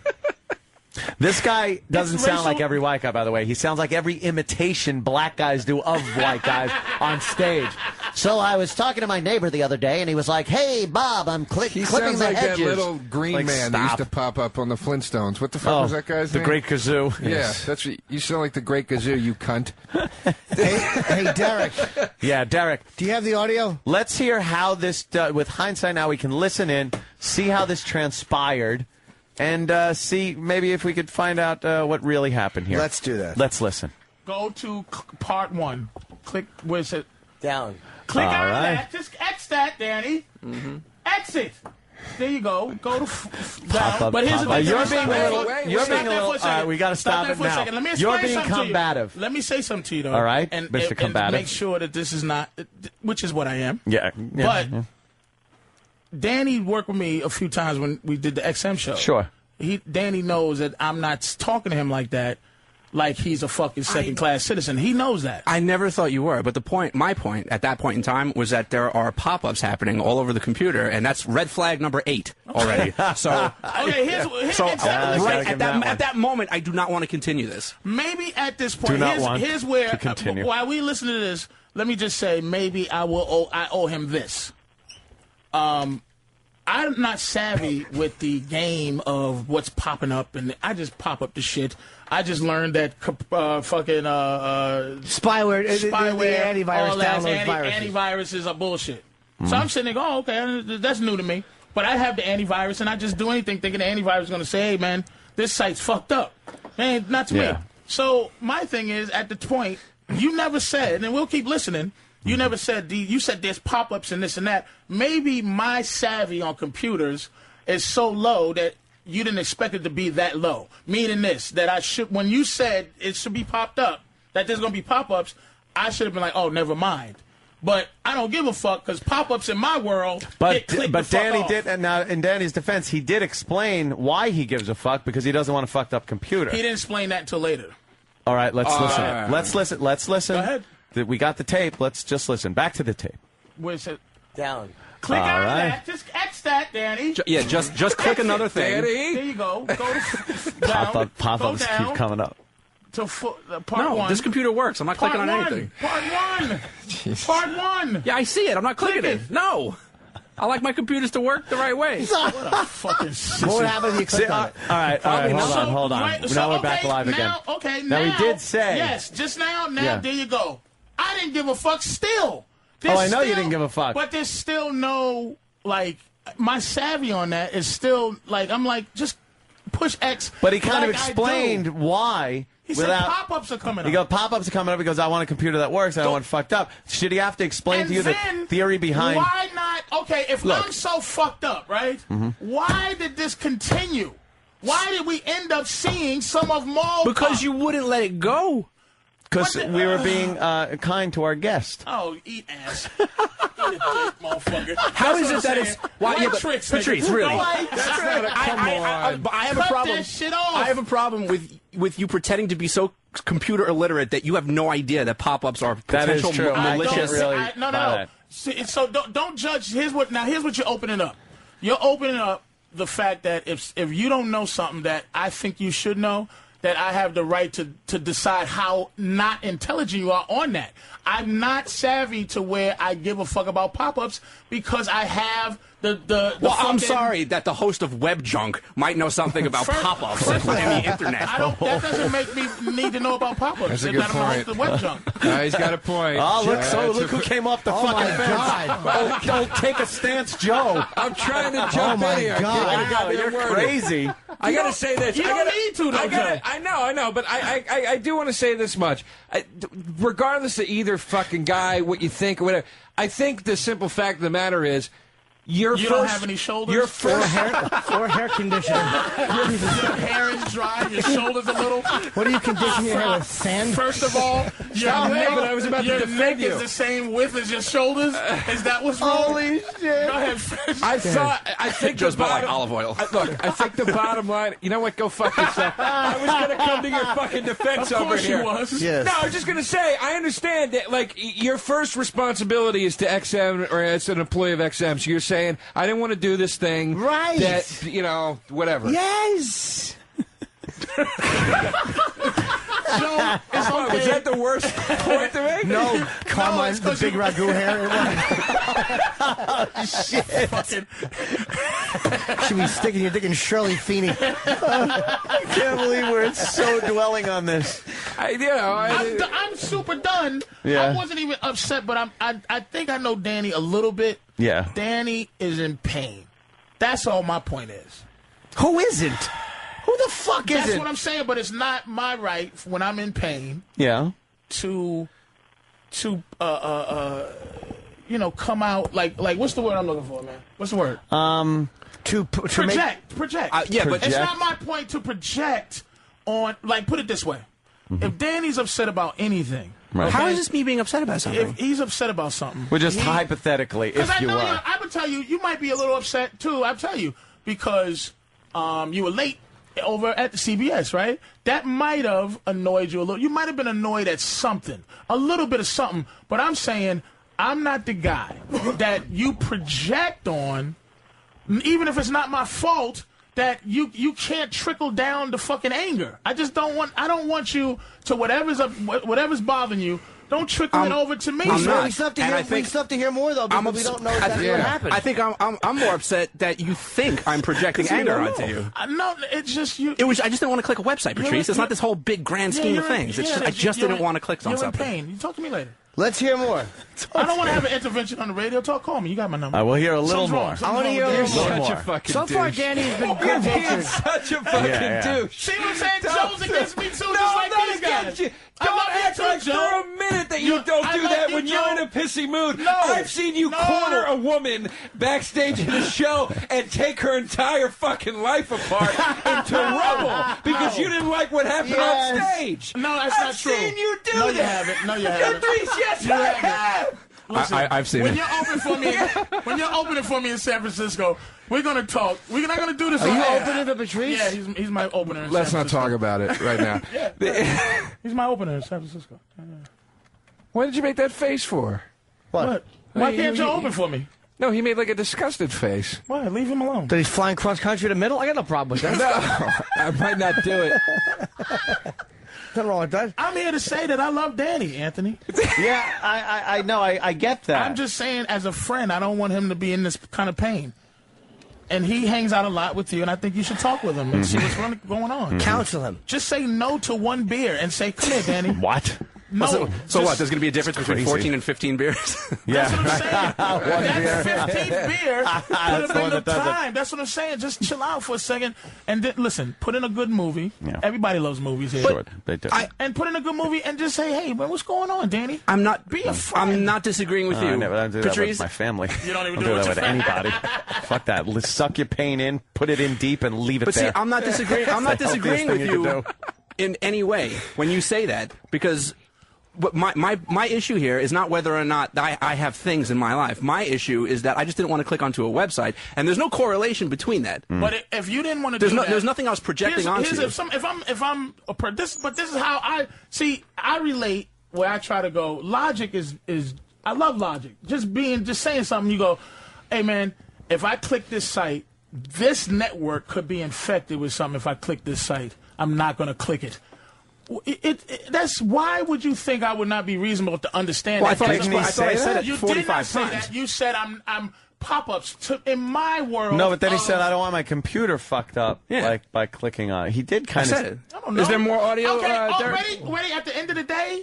This guy doesn't It's sound racial- like every white guy, by the way. He sounds like every imitation black guys do of white guys on stage. So I was talking to my neighbor the other day, and he was like, "Hey, Bob, I'm He clipping sounds the like hedges." that little green Like, man that used stop. to pop up on the Flintstones. What the fuck Oh, was that guy's the name? Great Kazoo. Yeah, Yes. that's what, you sound like the Great Kazoo, you cunt. Hey, Derek, Yeah, Derek. do you have the audio? Let's hear how this, with hindsight now, we can listen in, see how this transpired, and see maybe if we could find out what really happened here. Let's do that. Let's listen. Go to part 1. Click, where's it? Down. Click All on right. that. Just X that, Danny. Exit. There you go. Go to down. up, But here's the pop up. thing. You're Stop being there a little- for- you're stop being a there little- for a second. all right, we gotta stop there it for a now. second. Let me You're explain being something to you. combative. Let me say something to you, though. All right, and, Mr. and Combative. make sure that this is not, which is what I am. Yeah. But Danny worked with me a few times when we did the XM show. Sure. Danny knows that I'm not talking to him like that, like he's a fucking second-class citizen. He knows that. I never thought you were, but my point at that point in time was that there are pop-ups happening all over the computer, and that's red flag number 8 already. So, Okay, here's exactly right at that moment, I do not want to continue this. maybe at this Do point, not want here's where to continue. while we listen to this, let me just say maybe I owe him this. I'm not savvy with the game of what's popping up, and I just pop up the shit. I just learned that fucking Spyware, the antivirus all that downloads viruses. antiviruses are bullshit. So I'm sitting there, okay, that's new to me. But I have the antivirus, and I just do anything thinking the antivirus is going to say, hey, man, this site's fucked up. Man, not to Yeah. me. So my thing is, at the point, you never said, and we'll keep listening, you never said, you said there's pop-ups and this and that. Maybe my savvy on computers is so low that you didn't expect it to be that low. Meaning this, that I should, when you said it should be popped up, that there's going to be pop-ups, I should have been like, oh, never mind. But I don't give a fuck because pop-ups in my world. But Danny did, and now in Danny's defense, he did explain why he gives a fuck because he doesn't want a fucked up computer. He didn't explain that until later. All right, let's listen. right. Let's listen. Go ahead. We got the tape. Let's just listen. Back to the tape. Where's it? Down. Click All out right. of that. Just X that, Danny. Just click another thing. There you go. Go to down. Pop-ups Go down keep coming up. To part No, one. this computer works. I'm not Part clicking on one. anything. Part one. Part one. Yeah, I see it. I'm not clicking Click it. No. I like my computers to work the right way. What a fucking sissy. What would happen if you clicked on it? All right, hold on. Now we're back live again. Okay, now he did say. Yes, just now, Yeah. there you go. I didn't give a fuck still. Oh, I know you didn't give a fuck. But there's still no, like, my savvy on that is still, like, I'm like, just push X. But he kind of like I explained do. why. He said pop-ups are coming up. He goes, pop-ups are coming up because I want a computer that works. I don't want fucked up. Should he have to explain to you the then, theory behind? Why not? Okay, if Look. I'm so fucked up, right? Why did this continue? Why did we end up seeing some of Maul? Because you wouldn't let it go. Because we were being kind to our guest. Oh, eat ass. Eat a dick, motherfucker. How That's is what it that I'm it's... saying. Why, yeah, White but, tricks, Patrice, nigga. really? White tricks. I have a Cut problem. that shit off. I have a problem with you pretending to be so computer illiterate that you have no idea that pop-ups are That is potential true. I malicious. can't really No. buy that. See, so don't judge. Here's what you're opening up. You're opening up the fact that if you don't know something that I think you should know, that I have the right to decide how not intelligent you are on that. I'm not savvy to where I give a fuck about pop-ups because I have the Well, I'm fucking- sorry that the host of Web Junk might know something about pop-ups and the internet. That doesn't make me need to know about pop-ups. That's a if good I don't know point. the web junk. No, he's got a point. Oh, look! Yeah, Look who came off the fucking fence. Oh, take a stance, Joe. I'm trying to jump my in here. God. Wow, you're crazy. I gotta say this. You don't need to, though, Joe. I know, but I do want to say this much. Regardless of either fucking guy, what you think or whatever, I think the simple fact of the matter is, You don't have any shoulders? Your first Or hair conditioner. Your hair is dry, your shoulders a little. What do you condition your hair with? Sand? First of all, Stop your it, neck, but I was about to your defend neck you. is the same width as your shoulders. Is that what's wrong? Holy shit! Go ahead, finish. I think Joe's the about like bottom, olive oil. Look, I think the bottom line. You know what? Go fuck yourself. I was gonna come to your fucking defense Of over course here. you was. Yes. No, I was just gonna say I understand that. Like your first responsibility is to XM or as an employee of XM. So you're saying I didn't want to do this thing. Right. That whatever. Yes. Joe, it's okay. Was that the worst point to make? No, Carmine's the big ragu hair. Shit. Fucking- Should be sticking your dick in Shirley Feeney. I can't believe we're so dwelling on this. I'm super done. Yeah. I wasn't even upset, but I think I know Danny a little bit. Yeah. Danny is in pain. That's all my point is. Who isn't? Who the fuck That's isn't? what I'm saying, but it's not my right when I'm in pain Yeah. to come out like what's the word I'm looking for, man? What's the word? To Project. Yeah, but It's not my point to project on, like, put it this way. If Danny's upset about anything, Right. How is this me being upset about something? if he's upset about something, We're just hypothetically, because if I you know are. I would tell you, you might be a little upset too. I'll tell you because you were late over at the CBS, right? That might have annoyed you a little. You might have been annoyed at something, a little bit of something. But I'm saying I'm not the guy that you project on, even if it's not my fault. That you can't trickle down the fucking anger. I just don't want. I don't want you to whatever's bothering you. Don't trickle it over to me. I'm not. We still have to And hear. I think- We still have to hear more though because we don't know exactly what happened. I think I'm more upset that you think I'm projecting anger onto you. No, it's just you. I just didn't want to click a website, Patrice. It's not this whole big grand scheme of things. It's just I just didn't want to click on You're something. in pain. You talk to me later. Let's hear more. I don't want to have an intervention on the radio. Call me. You got my number. I will hear a little Something's more. wrong. I want to hear a little more. Such a fucking So far, douche. Danny's been You're good being natured. such a fucking douche. See what I'm saying? Joe's against me, too, No, just like not these against guys. you. I Don't love you act too, like Joe. for a minute that you don't I do love that you, when you're Joe. in a pissy mood. No. I've seen you corner a woman backstage in a show and take her entire fucking life apart into rubble because you didn't like what happened on stage. No, that's I've not true. seen you do No, that. you haven't. No, you haven't. Patrice, yes, You I haven't. have. Listen, I've seen when it. You're open for me, when you're opening for me in San Francisco, we're gonna talk. We're not gonna do this. Are on you air. opening for Patrice? Yeah, he's my opener. In Let's San not Francisco. talk about it right now. Yeah. He's my opener in San Francisco. What did you make that face for? What? Why can't you open for me? No, he made like a disgusted face. Why? Leave him alone. That he's flying cross country to the middle? I got no problem with that. No, I might not do it. Nothing wrong with that. I'm here to say that I love Danny, Anthony. Yeah, I know. I get that. I'm just saying, as a friend, I don't want him to be in this kind of pain. And he hangs out a lot with you, and I think you should talk with him and see what's going on. Counsel him. Just say no to one beer and say, "Come here, Danny." What? No. So just- what? There's going to be a difference between crazy. 14 and 15 beers? Yeah. That's what I'm saying. One That beer. 15th beer That's could have the been one the that does it. time. That's what I'm saying. Just chill out for a second and then, listen, put in a good movie. Yeah. Everybody loves movies here. Sure, they do. And put in a good movie and just say, "Hey, man, what's going on, Danny?" I'm not. Be a friend. I'm not disagreeing with I you, never do that with Patrice. my family. You don't even I do it that with with your anybody. Fuck that. Let's suck your pain in, put it in deep, and leave it But see, there. I'm not disagreeing. I'm not That's the disagreeing with healthiest thing you can do. in any way when you say that, because what my issue here is not whether or not I have things in my life. My issue is that I just didn't want to click onto a website, and there's no correlation between that. But if you didn't want to do that, There's nothing I was projecting onto you. This is how I see. I relate where I try to go. Logic is I love logic. Just saying something. You go, hey man, if I click this site, this network could be infected with something. If I click this site, I'm not going to click it. That's why would you think I would not be reasonable to understand Well, that? I thought I said it You 45 did not say times. that. You said I'm pop-ups in my world. No, but then he of- said, I don't want my computer fucked up like by clicking on it. He did kind said it. of. I don't know. Is there more audio, Okay, Derek? ready. At the end of the day,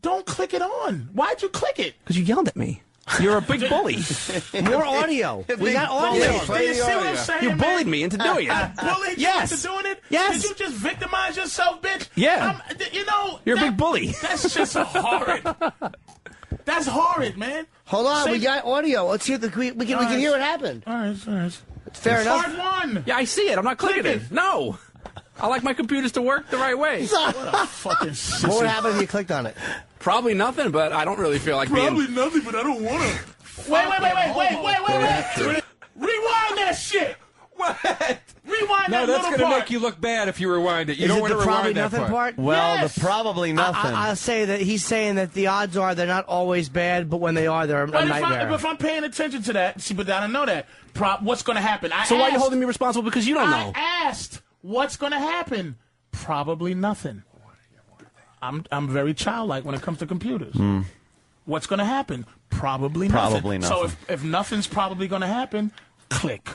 don't click it on. Why'd you click it? Because you yelled at me. You're a big bully. More audio. We got audio. Do you see what I'm saying? You man? bullied me into doing it. I bullied you Yes. into doing it? Yes. Did you just victimize yourself, bitch? Yeah. You know. You're a big bully. That's just horrid. That's horrid, man. Hold on, Say- we got audio. Let's hear we can hear what happened. All right. Fair enough. Part one. Yeah, I see it. I'm not clicking Click it. it. No. I like my computers to work the right way. What a fucking sissy. What would happen if you clicked on it? Probably nothing, but I don't really feel like Probably being... nothing, but I don't want to. Wait. Rewind that shit. What? Rewind No, that that's little going to part. make you look bad if you rewind it. You Is don't it want the to probably rewind that nothing part? Well, Yes. the probably nothing. I'll say that he's saying that the odds are they're not always bad, but when they are, they're a But nightmare. if I'm paying attention to that, see, but I don't know that. What's going to happen? So why are you holding me responsible? Because you don't know. I asked, what's going to happen? Probably nothing. I'm very childlike when it comes to computers. What's going to happen? Probably nothing. Probably So nothing. if nothing's probably going to happen, click.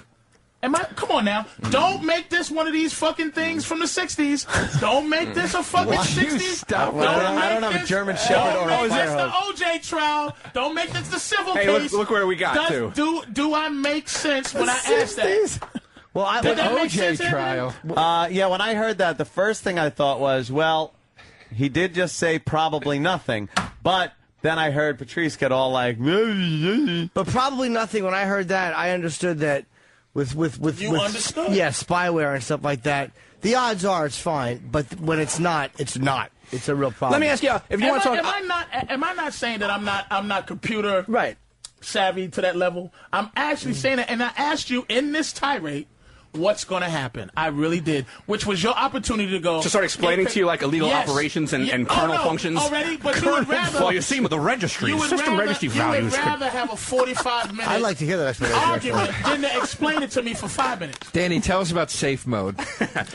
Come on now. Don't make this one of these fucking things from the 60s. Don't make this a fucking 60s. Stop. I don't have a German Shepherd or a Don't make this fire the hose. OJ trial. Don't make this the civil Hey, case. look where we got to. Do I make sense when I ask that? well, Did that make OJ sense, Anthony? trial. Yeah, when I heard that, the first thing I thought was, well, he did just say probably nothing, but then I heard Patrice get all like, but probably nothing. When I heard that, I understood that with You understood? Yeah, spyware and stuff like that. The odds are it's fine, but when it's not, it's not. It's a real problem. Let me ask you, if you want to talk... Am I not saying that I'm not computer Right. savvy to that level? I'm actually saying that, and I asked you in this tirade, what's going to happen? I really did, which was your opportunity to go To start explaining to you like illegal Yes. operations and Yeah. kernel no, functions. already, but you would rather. Well, you see with the registry, You would system rather, registry you values. would rather have a 45-minute I'd like to hear that explanation. argument than to explain it to me for 5 minutes. Danny, tell us about safe mode.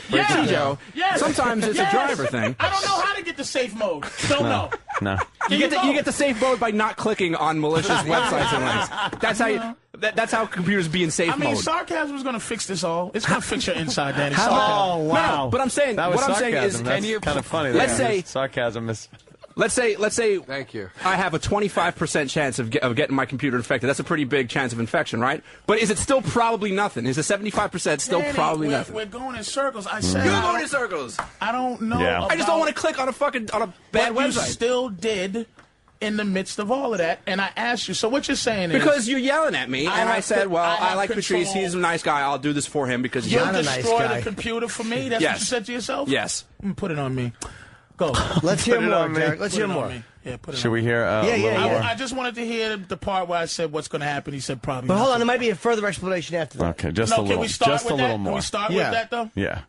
Yeah, Joe. Yes. Sometimes it's a driver thing. I don't know how to get the safe mode. Don't know. no. You get the safe mode by not clicking on malicious websites and links. That's how you. That's how computers be in safe I mean, mode. sarcasm is going to fix this all. It's going to fix your inside, Danny. Oh, Sarcasm. wow. No, but I'm saying That was what I'm saying is, sarcasm. That's kind of funny. Let's that say sarcasm is. Let's say. Thank you. I have a 25% chance of getting my computer infected. That's a pretty big chance of infection, right? But is it still probably nothing? Is the 75% still probably nothing? We're going in circles. I said You're going in circles. I don't know. Yeah. I just don't want to click on a bad but website. You still did in the midst of all of that, and I asked you. So what you're saying is because you're yelling at me, and I said, "Well, I like Patrice. He's a nice guy. I'll do this for him because he's you'll not a nice destroy guy." the computer for me. That's what you said to yourself. Yes. Put it on me. Go. Let's hear more, Derek. Let's hear more. Yeah, put it Should on we me. hear a little more? I just wanted to hear the part where I said what's going to happen. He said probably. But hold on, nothing. there might be a further explanation after that. Okay, just No, a can little. we start Just with a that? little Can more. we start with that though? Yeah.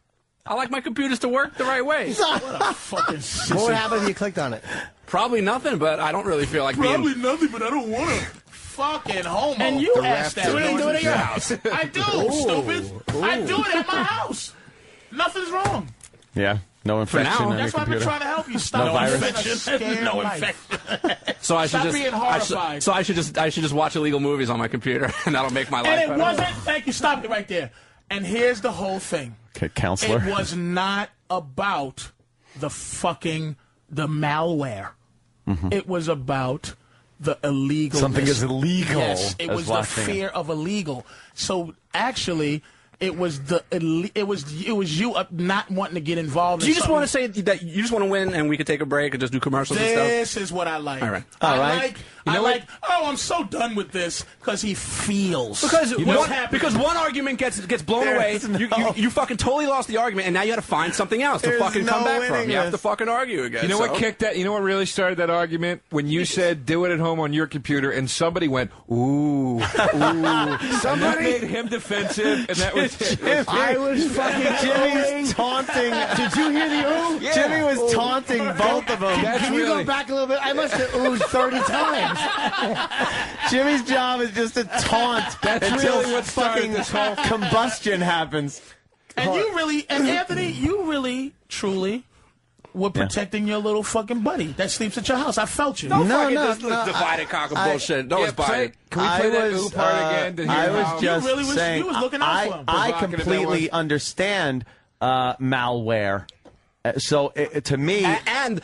I like my computers to work the right way. What a fucking sissy. What would happen if you clicked on it? Probably nothing, but I don't really feel like Probably being. nothing, but I don't want to. Fucking homo. And you The asked that. raptor. You didn't do it at your house. I do, Ooh. stupid. I do it at my house. Nothing's wrong. Yeah. No infection on your That's why I've been computer. trying to help you. Stop No virus. no infection. So I should Stop just. being I horrified. should just watch illegal movies on my computer, and that'll make my life And it better. wasn't. Thank you. Stop it right there. And here's the whole thing. Okay, counselor. It was not about the malware. Mm-hmm. It was about the illegal. Something is illegal, Yes, it as was the watching it. fear of illegal. So actually, it was you not wanting to get involved. Do you just want to say that you just want to win, and we could take a break and just do commercials and stuff? This is what I like. All right. I All right. like. You know I what? like. Oh, I'm so done with this because he feels. Because one argument gets blown away. You fucking totally lost the argument, and now you got to find something else to fucking come back from. You have to fucking argue again. You know what kicked that? You know what really started that argument? When you said, do it at home on your computer, and somebody went, ooh, ooh. Somebody made him defensive, and that was it. I was fucking Jimmy's taunting. Did you hear the ooh? Yeah. Jimmy was taunting both of them. Can you go back a little bit? I must have oohed 30 times. Jimmy's job is just to taunt That's until really what started fucking this whole combustion happens. And you really, and Anthony, you really, truly were protecting your little fucking buddy that sleeps at your house. I felt you. Don't fucking this divided cock of bullshit. Don't buy it. Can we play that ooh part again? To hear I how was just really was- saying, you was looking out for him. I Provocative that completely was. understand malware. So to me, and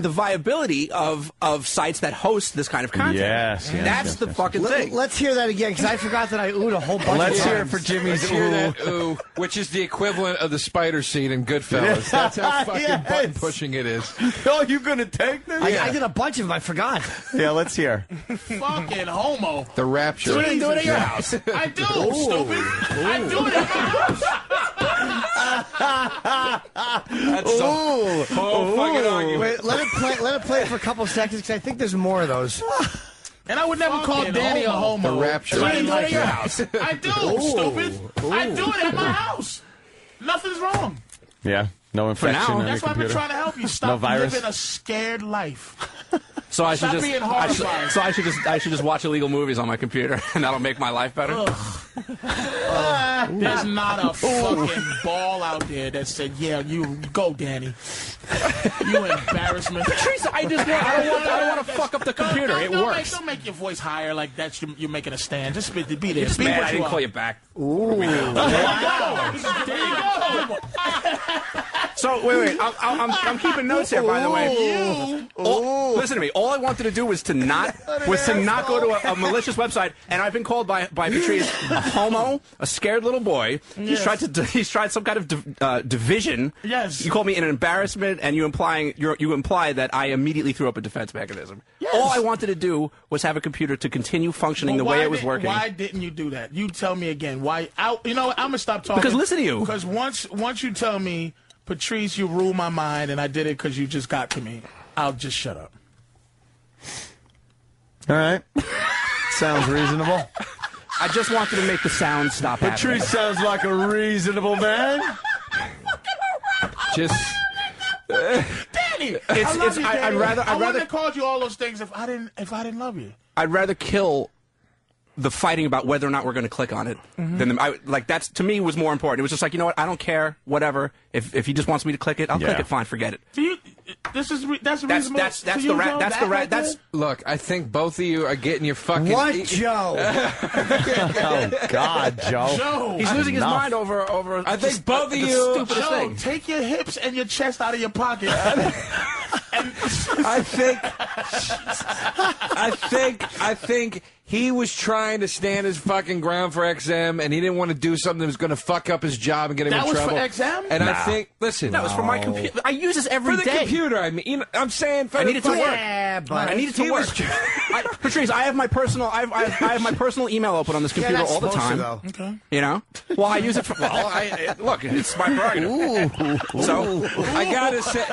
the viability of sites that host this kind of content. Yes, That's the fucking thing. Let's hear that again, because I forgot that I oohed a whole bunch let's of hear it times. for Jimmy's Let's hear ooh. that ooh, which is the equivalent of the spider scene in Goodfellas. That's how fucking Yes. button pushing it is. Oh, you gonna take this? I did a bunch of them. I forgot. Yeah, let's hear. Fucking homo. The rapture. Do it at your house. I do, stupid. I do it at my house. That's the whole fucking argument. Wait, let it play for a couple seconds, because I think there's more of those. And I would never call Danny a homo. The rapture. If I Do didn't it like at your him. house. I do, stupid. I do it at my house. Nothing's wrong. Yeah, no infection now. on your That's why I've been computer. trying to help you. No Stop virus. living a scared life. So I should Stop just being horrified. I should just watch illegal movies on my computer, and that'll make my life better. There's not a fucking ball out there that said, "Yeah, you go, Danny." You embarrassment. Teresa, I don't want to fuck up the computer. It works. Don't make your voice higher like that. You're making a stand. Just be there. Just Be mad what I you didn't are. call you back. There you go. So wait, I'm keeping notes here. By the way, listen to me. All I wanted to do was to not go to a malicious website, and I've been called by Patrice a homo, a scared little boy. He's tried some kind of division. Yes. You called me an embarrassment, and you imply that I immediately threw up a defense mechanism. Yes. All I wanted to do was have a computer to continue functioning the way it was working. Why didn't you do that? You tell me again. Why? You know what? I'm gonna stop talking. Because listen to you. Because once you tell me, Patrice, you ruled my mind, and I did it because you just got to me, I'll just shut up. All right. Sounds reasonable. I just wanted to make the sound stop happening. Patrice sounds like a reasonable man. Just. Danny, I love you, Danny. I'd rather I wouldn't have called you all those things if I didn't love you. I'd rather kill the fighting about whether or not we're going to click on it than that's to me was more important. It was just like, you know what, I don't care, whatever. If he just wants me to click it, I'll click it. Fine, forget it. That's reasonable. That's Look, I think both of you are getting your fucking. What, Joe? Oh God, Joe. He's losing his mind over. I think both of the you. stupidest Joe, thing. take your hips and your chest out of your pocket and I think he was trying to stand his fucking ground for XM, and he didn't want to do something that was going to fuck up his job and get him in trouble. That was for XM? And I think, listen, that was for my computer. I use this every day. For the computer, I mean, I'm saying for I need it to work. Yeah, but I need it to work. Patrice, I have my personal. I have my personal email open on this computer all the time. Okay. You know, well, I use it for. Well, look, it's my prerogative. So I gotta say,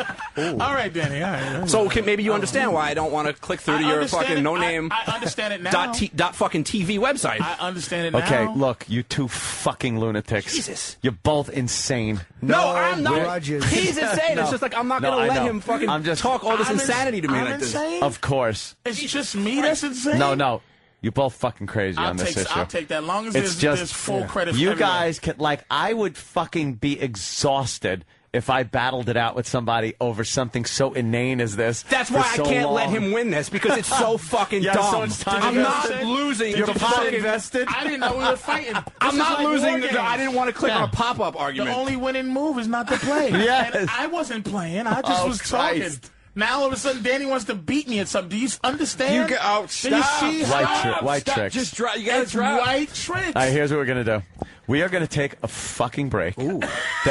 all right, Danny. All right. So maybe you understand why I don't want to click through to your fucking no name. I understand it now. Dot fucking TV website. I understand it now. Okay, look, you two fucking lunatics. Jesus. You're both insane. No, I'm not. grudges. He's insane. No. It's just like I'm not No, going to I let know. him fucking I'm just- talk all this I'm insanity to me I'm like this. insane? Of course. It's just me that's insane. No. You're both fucking crazy on this issue. I'll take that. Long as It's there's full credit for you everyone. guys can, like, I would fucking be exhausted if I battled it out with somebody over something so inane as this. That's for why I so can't long. let him win this because it's so fucking Yeah, dumb. so it's time I'm invested? not losing. You're to pot fucking- invested? I didn't know we were fighting. I'm This is not like losing. war games. I didn't want to click on a pop-up argument. The only winning move is not to play. Yes. And I wasn't playing. I just Oh, was talking. Christ. Now all of a sudden Danny wants to beat me at something. Do you understand? You Do you see? White trick. just drop. You gotta It's drop. white tricks. All right, here's what we're going to do. We are going to take a fucking break. Then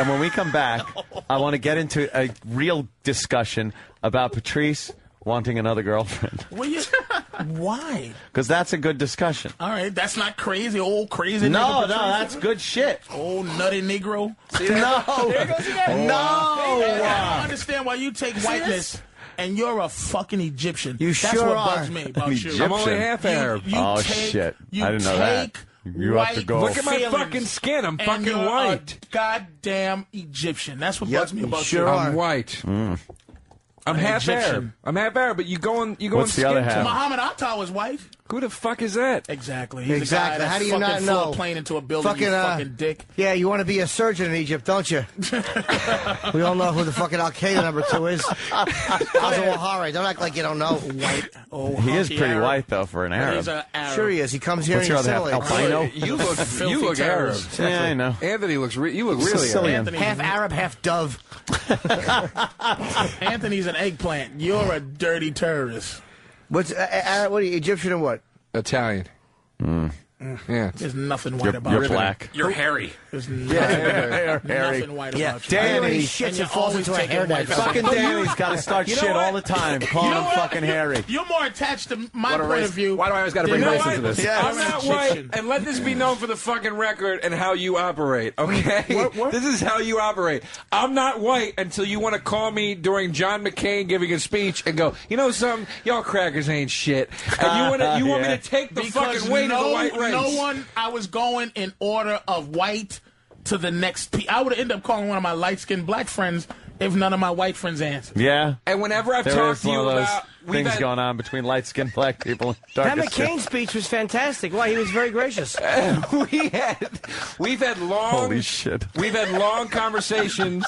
when we come back, I want to get into a real discussion about Patrice wanting another girlfriend. Why? Because that's a good discussion. All right, that's not crazy. Old crazy. No, nigga no, Patrice. that's good shit. Old nutty Negro. No. There goes again. No. I don't understand why you take whiteness and you're a fucking Egyptian. You That's sure what are. bugs me about you. I'm only half Arab. You Oh, take- shit. you I didn't know that. take You have to white go. Look at my feelings fucking skin. I'm and fucking you're white. a goddamn Egyptian. That's what Yep, bugs me you about sure you. are. I'm white. I'm An half Egyptian. Arab. I'm half Arab, but you going What's the skin other tone. half? Muhammad Atta was white. Who the fuck is that? Exactly. He's Exactly. A guy that How do you fucking not flew know? a plane into a building. Fucking, you fucking dick. Yeah, you want to be a surgeon in Egypt, don't you? We all know who the fucking Al Qaeda number 2 is. Azal Ahari. Don't act like you don't know. White. Oh, He is honky pretty Arab. white, though, for an Arab. He's an Arab. Sure he is. He comes here What's and your he's other half? assimilated. Albino? You look Arab. Yeah, I know. Anthony looks really Sicilian. Arab. Anthony- Half Arab, half dove. Anthony's an eggplant. You're a dirty terrorist. What's Arab? What are you, Egyptian or what? Italian. Yeah. There's nothing white about You're you. black. You're hairy. There's Harry. nothing white Yeah, about you. Danny And shits you're and falls always into a taking hair white net. Fucking people. Danny's got to start You know shit what? all the time, calling You know him what? fucking Harry. You're more attached to my What a point race. of view. Why do I always gotta bring than race you're into this? an I'm not Egyptian. white, and let this be known for the fucking record and how you operate, okay? This is how you operate. I'm not white until you want to call me during John McCain giving a speech and go, you know something, y'all crackers ain't shit. And you want me to take the Because fucking weight of the white race. no one, I was going in order of white to the next. I would have ended up calling one of my light-skinned black friends if none of my white friends answered. Yeah. And whenever I've There talked is to one you of those about... things going on between light-skinned black people and dark That McCain speech was fantastic. Why? He was very gracious. We've had long... Holy shit. We've had long conversations...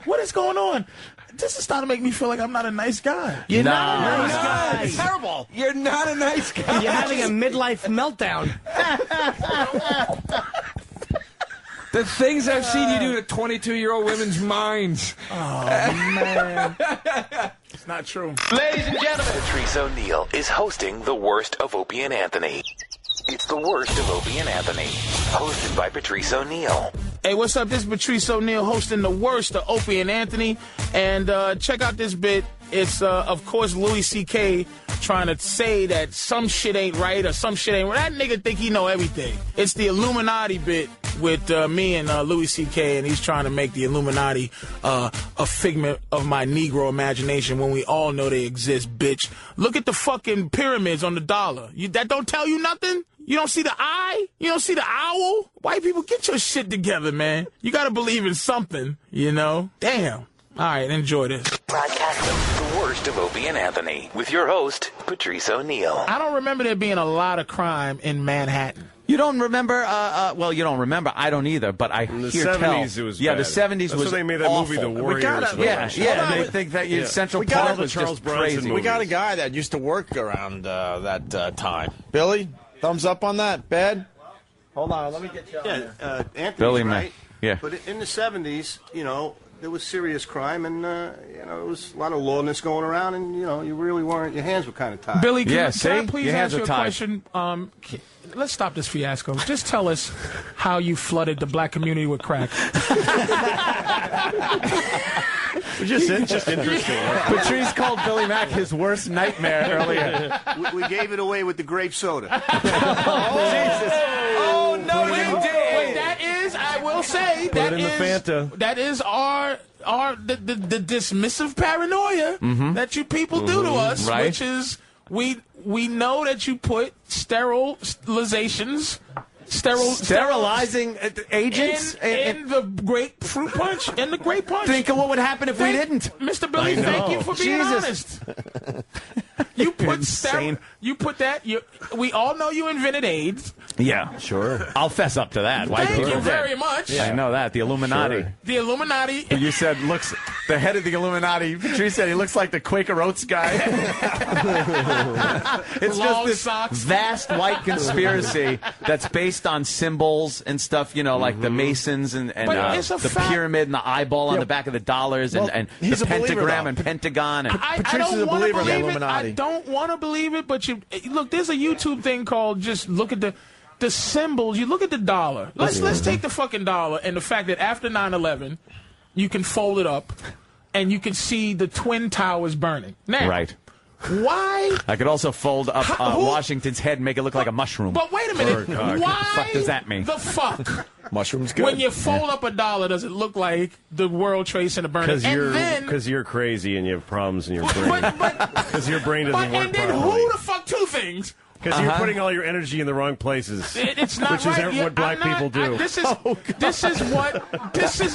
What is going on? This is starting to make me feel like I'm not a nice guy. You're Nah. not a nice You're guy. not. It's terrible. You're not a nice guy. You're having a midlife meltdown. The things I've seen you do to 22-year-old women's minds. Oh, man. It's not true. Ladies and gentlemen, Patrice O'Neal is hosting The Worst of Opie and Anthony. It's The Worst of Opie and Anthony, hosted by Patrice O'Neal. Hey, what's up? This is Patrice O'Neal hosting The Worst of Opie and Anthony. And check out this bit. It's, of course, Louis C.K. trying to say that some shit ain't right or some shit ain't right. That nigga think he know everything. It's the Illuminati bit with me and Louis C.K., and he's trying to make the Illuminati a figment of my Negro imagination when we all know they exist, bitch. Look at the fucking pyramids on the dollar. That don't tell you nothing? You don't see the eye? You don't see the owl? White people, get your shit together, man. You gotta believe in something, you know? Damn. All right, enjoy this. Broadcasting The Worst of Opie and Anthony with your host, Patrice O'Neal. I don't remember there being a lot of crime in Manhattan. You don't remember? Well, you don't remember. I don't either. But I In the hear 70s, tell. it was Yeah, bad. the 70s That's was when they made that movie, awful. The Warriors. Yeah. They think that Central Park was just crazy. We got a guy that used to work around that time. Billy, thumbs up on that. Bed. Hold on, let me get you on there. Anthony's Billy, right. yeah. But in the 70s, you know, there was serious crime, and there was a lot of lawlessness going around, and you really weren't. Your hands were kind of tied. Billy, can I please ask you a question? Let's stop this fiasco. Just tell us how you flooded the black community with crack. Just interesting. Patrice called Billy Mack his worst nightmare earlier. We gave it away with the grape soda. Jesus. Oh, no, we did. That is, I will say, Put it in the Fanta. That is the dismissive paranoia that you people do to us, which is we know that you put sterilizing agents in the grapefruit punch. In the grape punch. Think of what would happen if we didn't. Mr. Billy, thank you for being honest. You put that. We all know you invented AIDS. Yeah, sure. I'll fess up to that. Thank you very much. Yeah. I know that. The Illuminati. Sure. The Illuminati. You said the head of the Illuminati. Patrice said he looks like the Quaker Oats guy. It's Long just this vast white conspiracy that's based on symbols and stuff, like the Masons and the pyramid and the eyeball on the back of the dollars and the pentagram and Pentagon. And Patrice is a believer in the Illuminati. I don't want to believe it, but look, there's a YouTube thing called just look at the symbols. You look at the dollar. Let's take the fucking dollar and the fact that after 9/11, you can fold it up and you can see the Twin Towers burning. Now, right. Why? I could also fold up Washington's head and make it look like a mushroom. But wait a minute. Why the fuck does that mean? The fuck? Mushroom's good. When you fold up a dollar, does it look like the World Trade Center burning? Because you're crazy and you have problems in your brain. Because your brain doesn't work and then properly. Who the fuck two things? Because you're putting all your energy in the wrong places. It's not which right. is what black people do. This is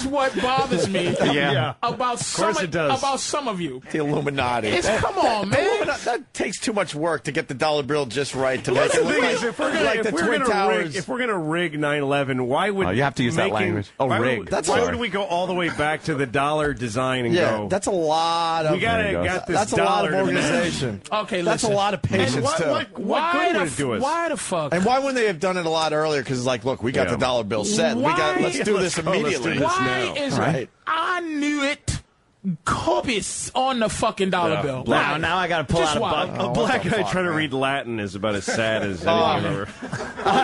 what bothers me about some of you. The Illuminati. Come on, man. That takes too much work to get the dollar bill just right to make it look like the Twin Towers. If we're going to rig 9/11, why would you have to use that language? Rig. Why would we go all the way back to the dollar design and go? That's a lot of. We got this. That's a lot of organization. Okay, that's a lot of patience too. Why the fuck? And why wouldn't they have done it a lot earlier? Because it's like, look, we got the dollar bill set. Let's do this immediately. I knew it. Copious on the fucking dollar bill. Now I got to pull out a black guy trying to read Latin is about as sad as anything ever.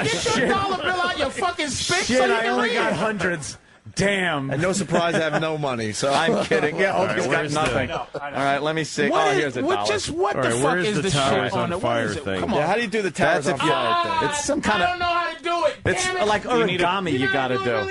Get your dollar bill out your fucking spit. Shit, so you I can only read got it. hundreds. Damn. And no surprise, I have no money. So I'm kidding. Yeah, Opie's got nothing. All right, let me see. Here's a dollar. What the fuck is the towers shit on fire thing? Come on. Yeah, how do you do the towers on fire thing? It's some kind I don't know how to do it. It's Damn it. like origami you got to do.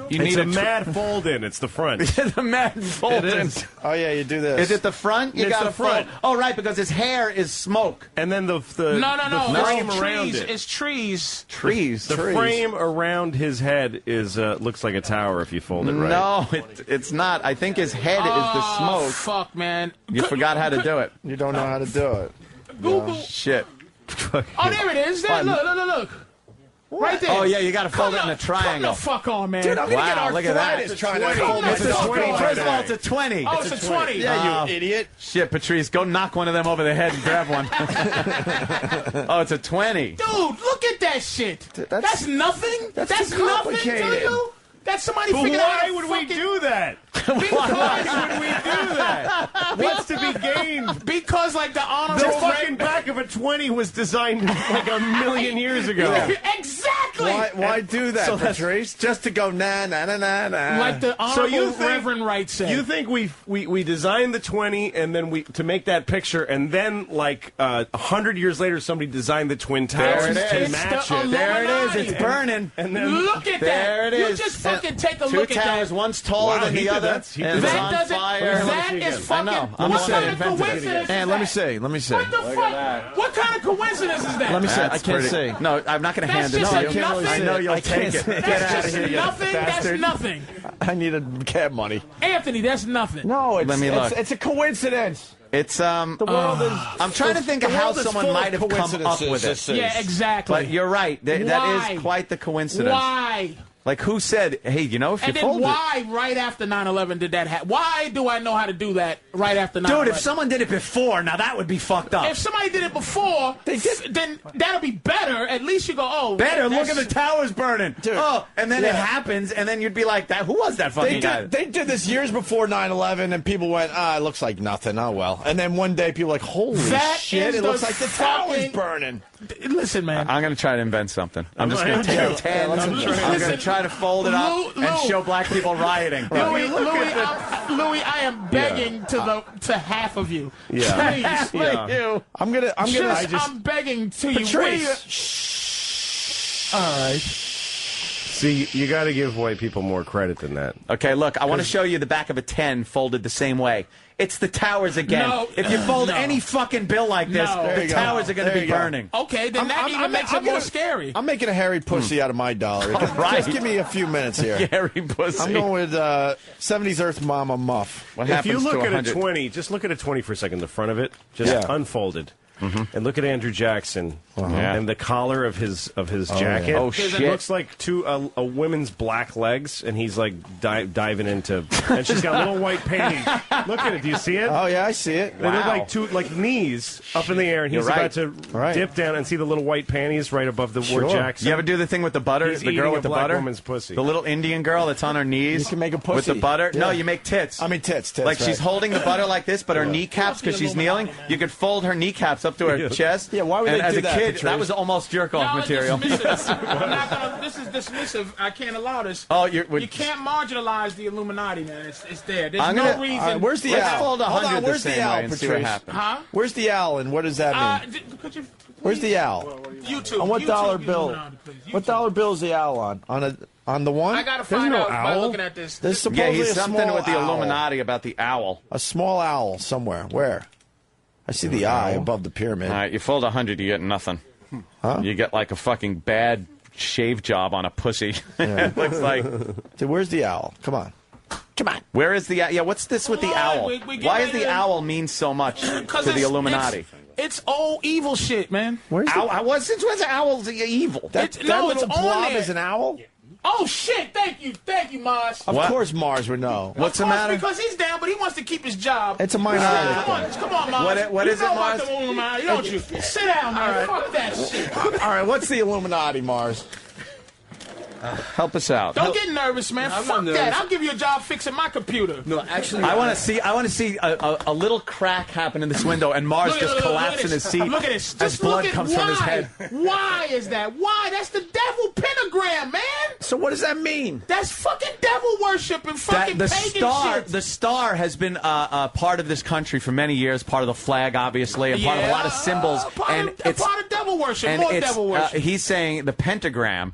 You need a mad fold in. It's the front. The mad fold in. Oh yeah, you do this. Is it the front? You got to fold. Oh right, because his hair is smoke. And then the frame around it. It's trees. Trees. The frame around his head is looks like a tower if you fold it right. No, it's not. I think his head is the smoke. Fuck, man. You forgot how to do it. You don't know how to do it. Google. Shit. Oh, there it is. There, look. Right there. Oh, yeah, you got to fold it in a triangle. Come the fuck on, man. Dude, I'm going to get look at that. trying to fold It's this a 20. up. First of all, it's a 20. Oh, it's a 20. Yeah, you idiot. Shit, Patrice, go knock one of them over the head and grab one. Oh, it's a 20. Dude, look at that shit. That's nothing? That's nothing to you? That's somebody figured out. Why would we do that? Why would we do that? What's to be gained? Because, like, the honorable... The fucking back of a 20 was designed like a million years ago. Exactly! Why do that, Patrice? Just to go na-na-na-na-na. Like the honorable Reverend Wright said. You think we designed the 20 and then to make that picture, and then, like, 100 years later, somebody designed the Twin Towers to match it. There it is. It's burning. And then, look at that. There it is. You just fucking take a look at that. Two towers, one's taller than the other. That doesn't. That is fucking. What kind of coincidence? And let me see. What the fuck? What kind of coincidence is that? Let me see. I can't see. No, I'm not going to hand it just to you. nothing. I know you'll take it. Get out of here, you nothing. bastard. That's nothing. I need a cab money. Anthony, that's nothing. No, Let me look. It's a coincidence. It's The world is. I'm trying to think of how someone might have come up with it. Yeah, exactly. But you're right. That is quite the coincidence. Why? Like, who said, hey, you know, if you And then fold it... why, right after 9/11, did that happen? Why do I know how to do that right after 9/11? Dude, if someone did it before, now that would be fucked up. If somebody did it before, then that'll be better. At least you go, oh, Better, look at the towers burning. Dude. Oh, and then it happens, and then you'd be like, "That who was that fucking guy?" They did this years before 9/11, and people went, it looks like nothing. Oh, well. And then one day, people were like, holy That shit, is it the looks like the tower's fucking- burning. Listen, man. I'm going to try to invent something. I'm just going to take a 10. I'm going to try to fold it up and show black people rioting. Louis, I am begging to half of you. Yeah. Please, Yeah. I'm gonna. I'm begging to you. Patrice. All right. See, you got to give white people more credit than that. Okay, look, I want to show you the back of a 10 folded the same way. It's the towers again. No, if you fold any fucking bill like this, the towers are going to be burning. Okay, then that even makes it more scary. I'm making a hairy pussy out of my dollar. right. Just give me a few minutes here. Hairy pussy. I'm going with 70s Earth Mama Muff. If you look at a 20, just look at a 20 for a second, the front of it, just unfolded. And look at Andrew Jackson and the collar of his jacket. Oh, shit. It looks like a woman's black legs, and he's like diving into. And she's got little white panties. Look at it. Do you see it? Oh yeah, I see it. They look like two knees up in the air, and he's about to dip down and see the little white panties right above the word Jackson. You ever do the thing with the butter? He's the girl eating with a the black butter? woman's pussy. The little Indian girl that's on her knees. You can make a pussy with the butter. Yeah. No, you make tits. I mean tits. Like she's holding the butter like this, but her kneecaps, because she's kneeling, you could fold her kneecaps up to her chest. Yeah, why would and they as do a that, kid, Patrice? that was almost jerk-off material. I'm not gonna, this is dismissive. I can't allow this. Oh, you can't marginalize the Illuminati, man. It's there. There's I'm no gonna, reason. where's the Let's owl? fold Hold 100 on, where's the the same owl, way and see what Patrice? happens. Huh? Where's the owl, and what does that mean? Where's the owl? YouTube. On what YouTube, dollar you bill? Illuminati, please. What dollar bill is the owl on? On the one? I gotta find out by looking at this. There's supposedly he's a something small with the owl. Illuminati about the owl. A small owl somewhere. Where? I see the eye above the pyramid. All right, you fold 100, you get nothing. Huh? You get like a fucking bad shave job on a pussy. It looks like. So where's the owl? Come on. Where is the owl? Yeah, what's this with the owl? we get Why ready does the to- owl mean so much to the it's- Illuminati? It's old evil shit, man. Where's the Owl? Since when's owls evil? It's little on blob there. is an owl? Oh shit! Thank you, Mars. Of course Mars would know. What's the Of course, matter? Because he's down, but he wants to keep his job. It's a minority Come on, Mars. What you is know it, about Mars? the Illuminati, don't you? Sit down, man. Fuck that shit. All right, what's the Illuminati, Mars? Help us out. Don't get nervous, man. Fuck that. I'll give you a job fixing my computer. No, actually, I want to see a little crack happen in this window, and Mars just collapse in his seat Look at this. as Just blood look at comes why. from his head. Why is that? Why? That's the devil pentagram, man. So what does that mean? That's fucking devil worship and fucking The pagan star, shit. the star has been part of this country for many years. Part of the flag, obviously, and part of a lot of symbols. And it's part of devil worship. and More it's, devil worship. he's saying the pentagram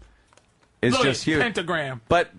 is Look, just huge. pentagram. But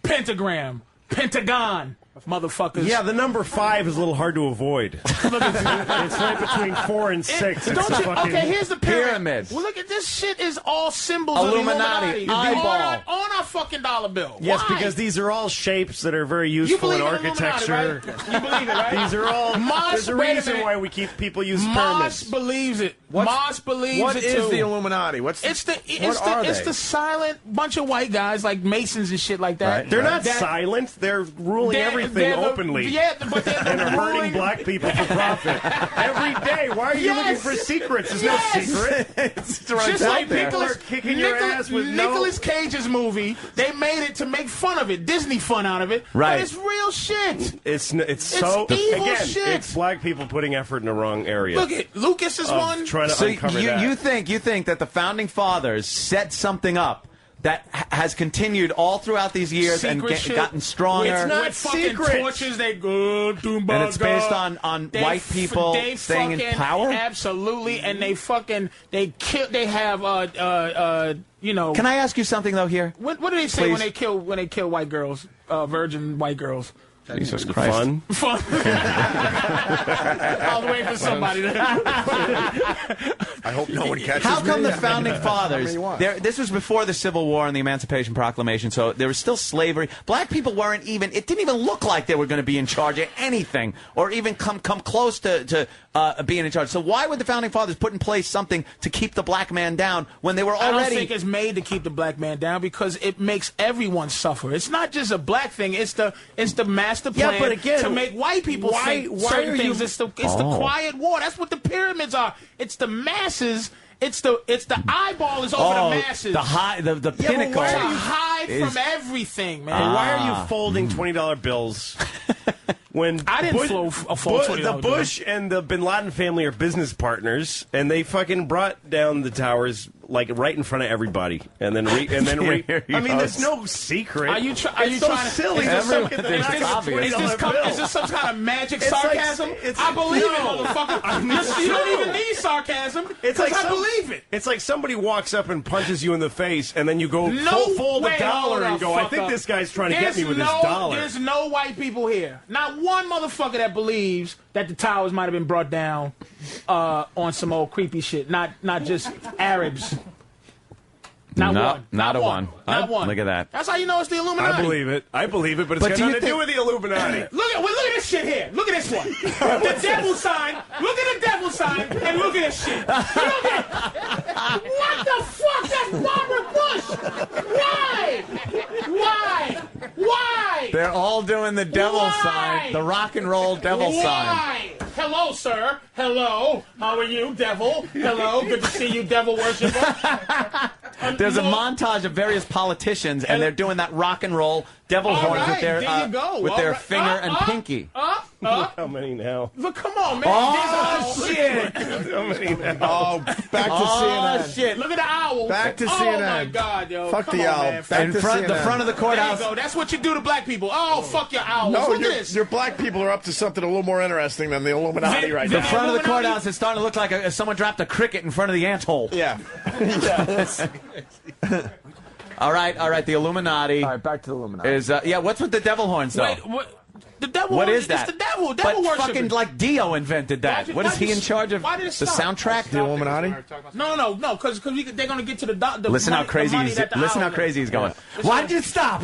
Pentagram. Pentagon. Motherfuckers. Yeah, the number 5 is a little hard to avoid. It's right between 4 and 6. Don't It's you, fucking okay, here's the Pyramids. Well, look at this shit is all symbols Illuminati, of the Illuminati. eyeball. On our fucking dollar bill. Yes, Why? because these are all shapes that are very You useful in believe in architecture. Illuminati, right? You believe it, right? These are all. Moss, there's a wait a reason minute. why we keep people use Moss pyramids. believes it. Moss believes What it is too. the Illuminati? What's It's the are it's they? the silent bunch of white guys like Masons and shit like that. They're not That- silent. They're ruling they're- everything they're the- openly. Yeah, but they're and the are hurting ruling. black people for profit every day. Why are you Yes. looking for secrets? There's Yes. no secret. it's right Just out like there. People are kicking your ass with Nicolas Cage's movie, they made it to make fun of it, Disney fun out of it. Right. But it's real shit. It's so evil again. shit. It's black people putting effort in the wrong area. Look at Lucas is of one. trying to So uncover that. you think that the founding fathers set something up that has continued all throughout these years Secret and shit. gotten stronger. It's not With fucking secret. torches, they go And it's based on white people staying in power? Absolutely, and they kill. They have you know. Can I ask you something though? Here, What do they say when Please. they kill white girls, virgin white girls? Jesus Christ. Fun. I was waiting for somebody to. I hope no one catches How come me. the founding fathers? This was before the Civil War and the Emancipation Proclamation, so there was still slavery. Black people weren't even. It didn't even look like they were going to be in charge of anything, or even come close to being in charge. So why would the founding fathers put in place something to keep the black man down when they were already? I don't think it's made to keep the black man down because it makes everyone suffer. It's not just a black thing. It's the master plan but again, to make white people think certain things. It's the quiet war. That's what the pyramids are. It's the masses. It's the eyeball is over the masses. The pinnacle. To hide from everything, man. Why are you folding $20 bills? When I didn't fold $20 the Bush and the Bin Laden family are business partners, and they fucking brought down the towers like right in front of everybody, and then I mean, there's no secret. Are you trying so to? silly? Is this some kind of magic sarcasm? I believe it, motherfucker. You don't even need sarcasm. It's like I believe it. It's like somebody walks up and punches you in the face, and then you go fold a dollar and go, I think this guy's trying to get me with his dollar. There's no white people here. Not one motherfucker that believes that the towers might have been brought down on some old creepy shit. Not just Arabs. Not one. Not one. One. Look at that. That's how you know it's the Illuminati. I believe it, but it's got nothing to do with the Illuminati. Look at this shit here. Look at this one. The devil sign. Look at the devil sign and look at this shit. Look at what the fuck? That's Barbara Bush. Why? They're all doing the devil sign, the rock and roll devil sign. Hello, sir. Hello. How are you, devil? Hello. Good to see you, devil worshiper. There's a montage of various politicians, and they're doing that rock and roll devil horns with their finger and pinky. How many now? Look, come on, man. Oh, shit. How many now? Oh, back to CNN. Oh, shit. Look at the owl. Back to Oh, CNN. my God, yo. Fuck Come the on, owl. man. Back to CNN. The front of the courthouse. There you go. That's what you do to black people. Oh, fuck your owls. No, Look at this. your black people are up to something a little more interesting than the Illuminati right The now. front of the courthouse is starting to look like someone dropped a cricket in front of the ant hole. Yeah. All right. The Illuminati. All right, back to the Illuminati. Is what's with the devil horns though? Wait, what? The devil. What is that? It's the devil. But Devil worshiping. fucking like Dio invented that. What is he in charge of? Why did it The stop? soundtrack? The Illuminati? No, because they're gonna get to the Listen money, how crazy he's. Listen how crazy he's going. Why did you stop?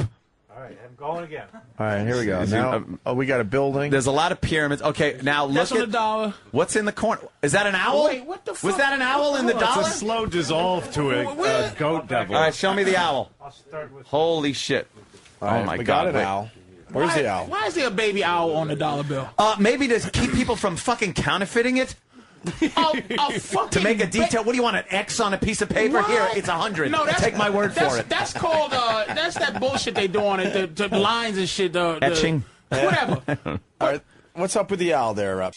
All right, I'm going again. All right, here we go. Now, we got a building. There's a lot of pyramids. Okay, now look That's on at the dollar. what's in the corner. Is that an owl? Wait, what the fuck? Was that an owl in the dollar? It's a slow dissolve to a goat devil. All right, show me the owl. I'll start with. Holy shit! All right, oh my we God! got an owl. Where's the owl? Why is there a baby owl on the dollar bill? Maybe to keep people from fucking counterfeiting it. To make a detail. What do you want? An X on a piece of paper? What? Here, it's 100. No, take my word for it. That's called that's that bullshit they do on it. The lines and shit. Etching. Whatever. All right, what's up with the owl there?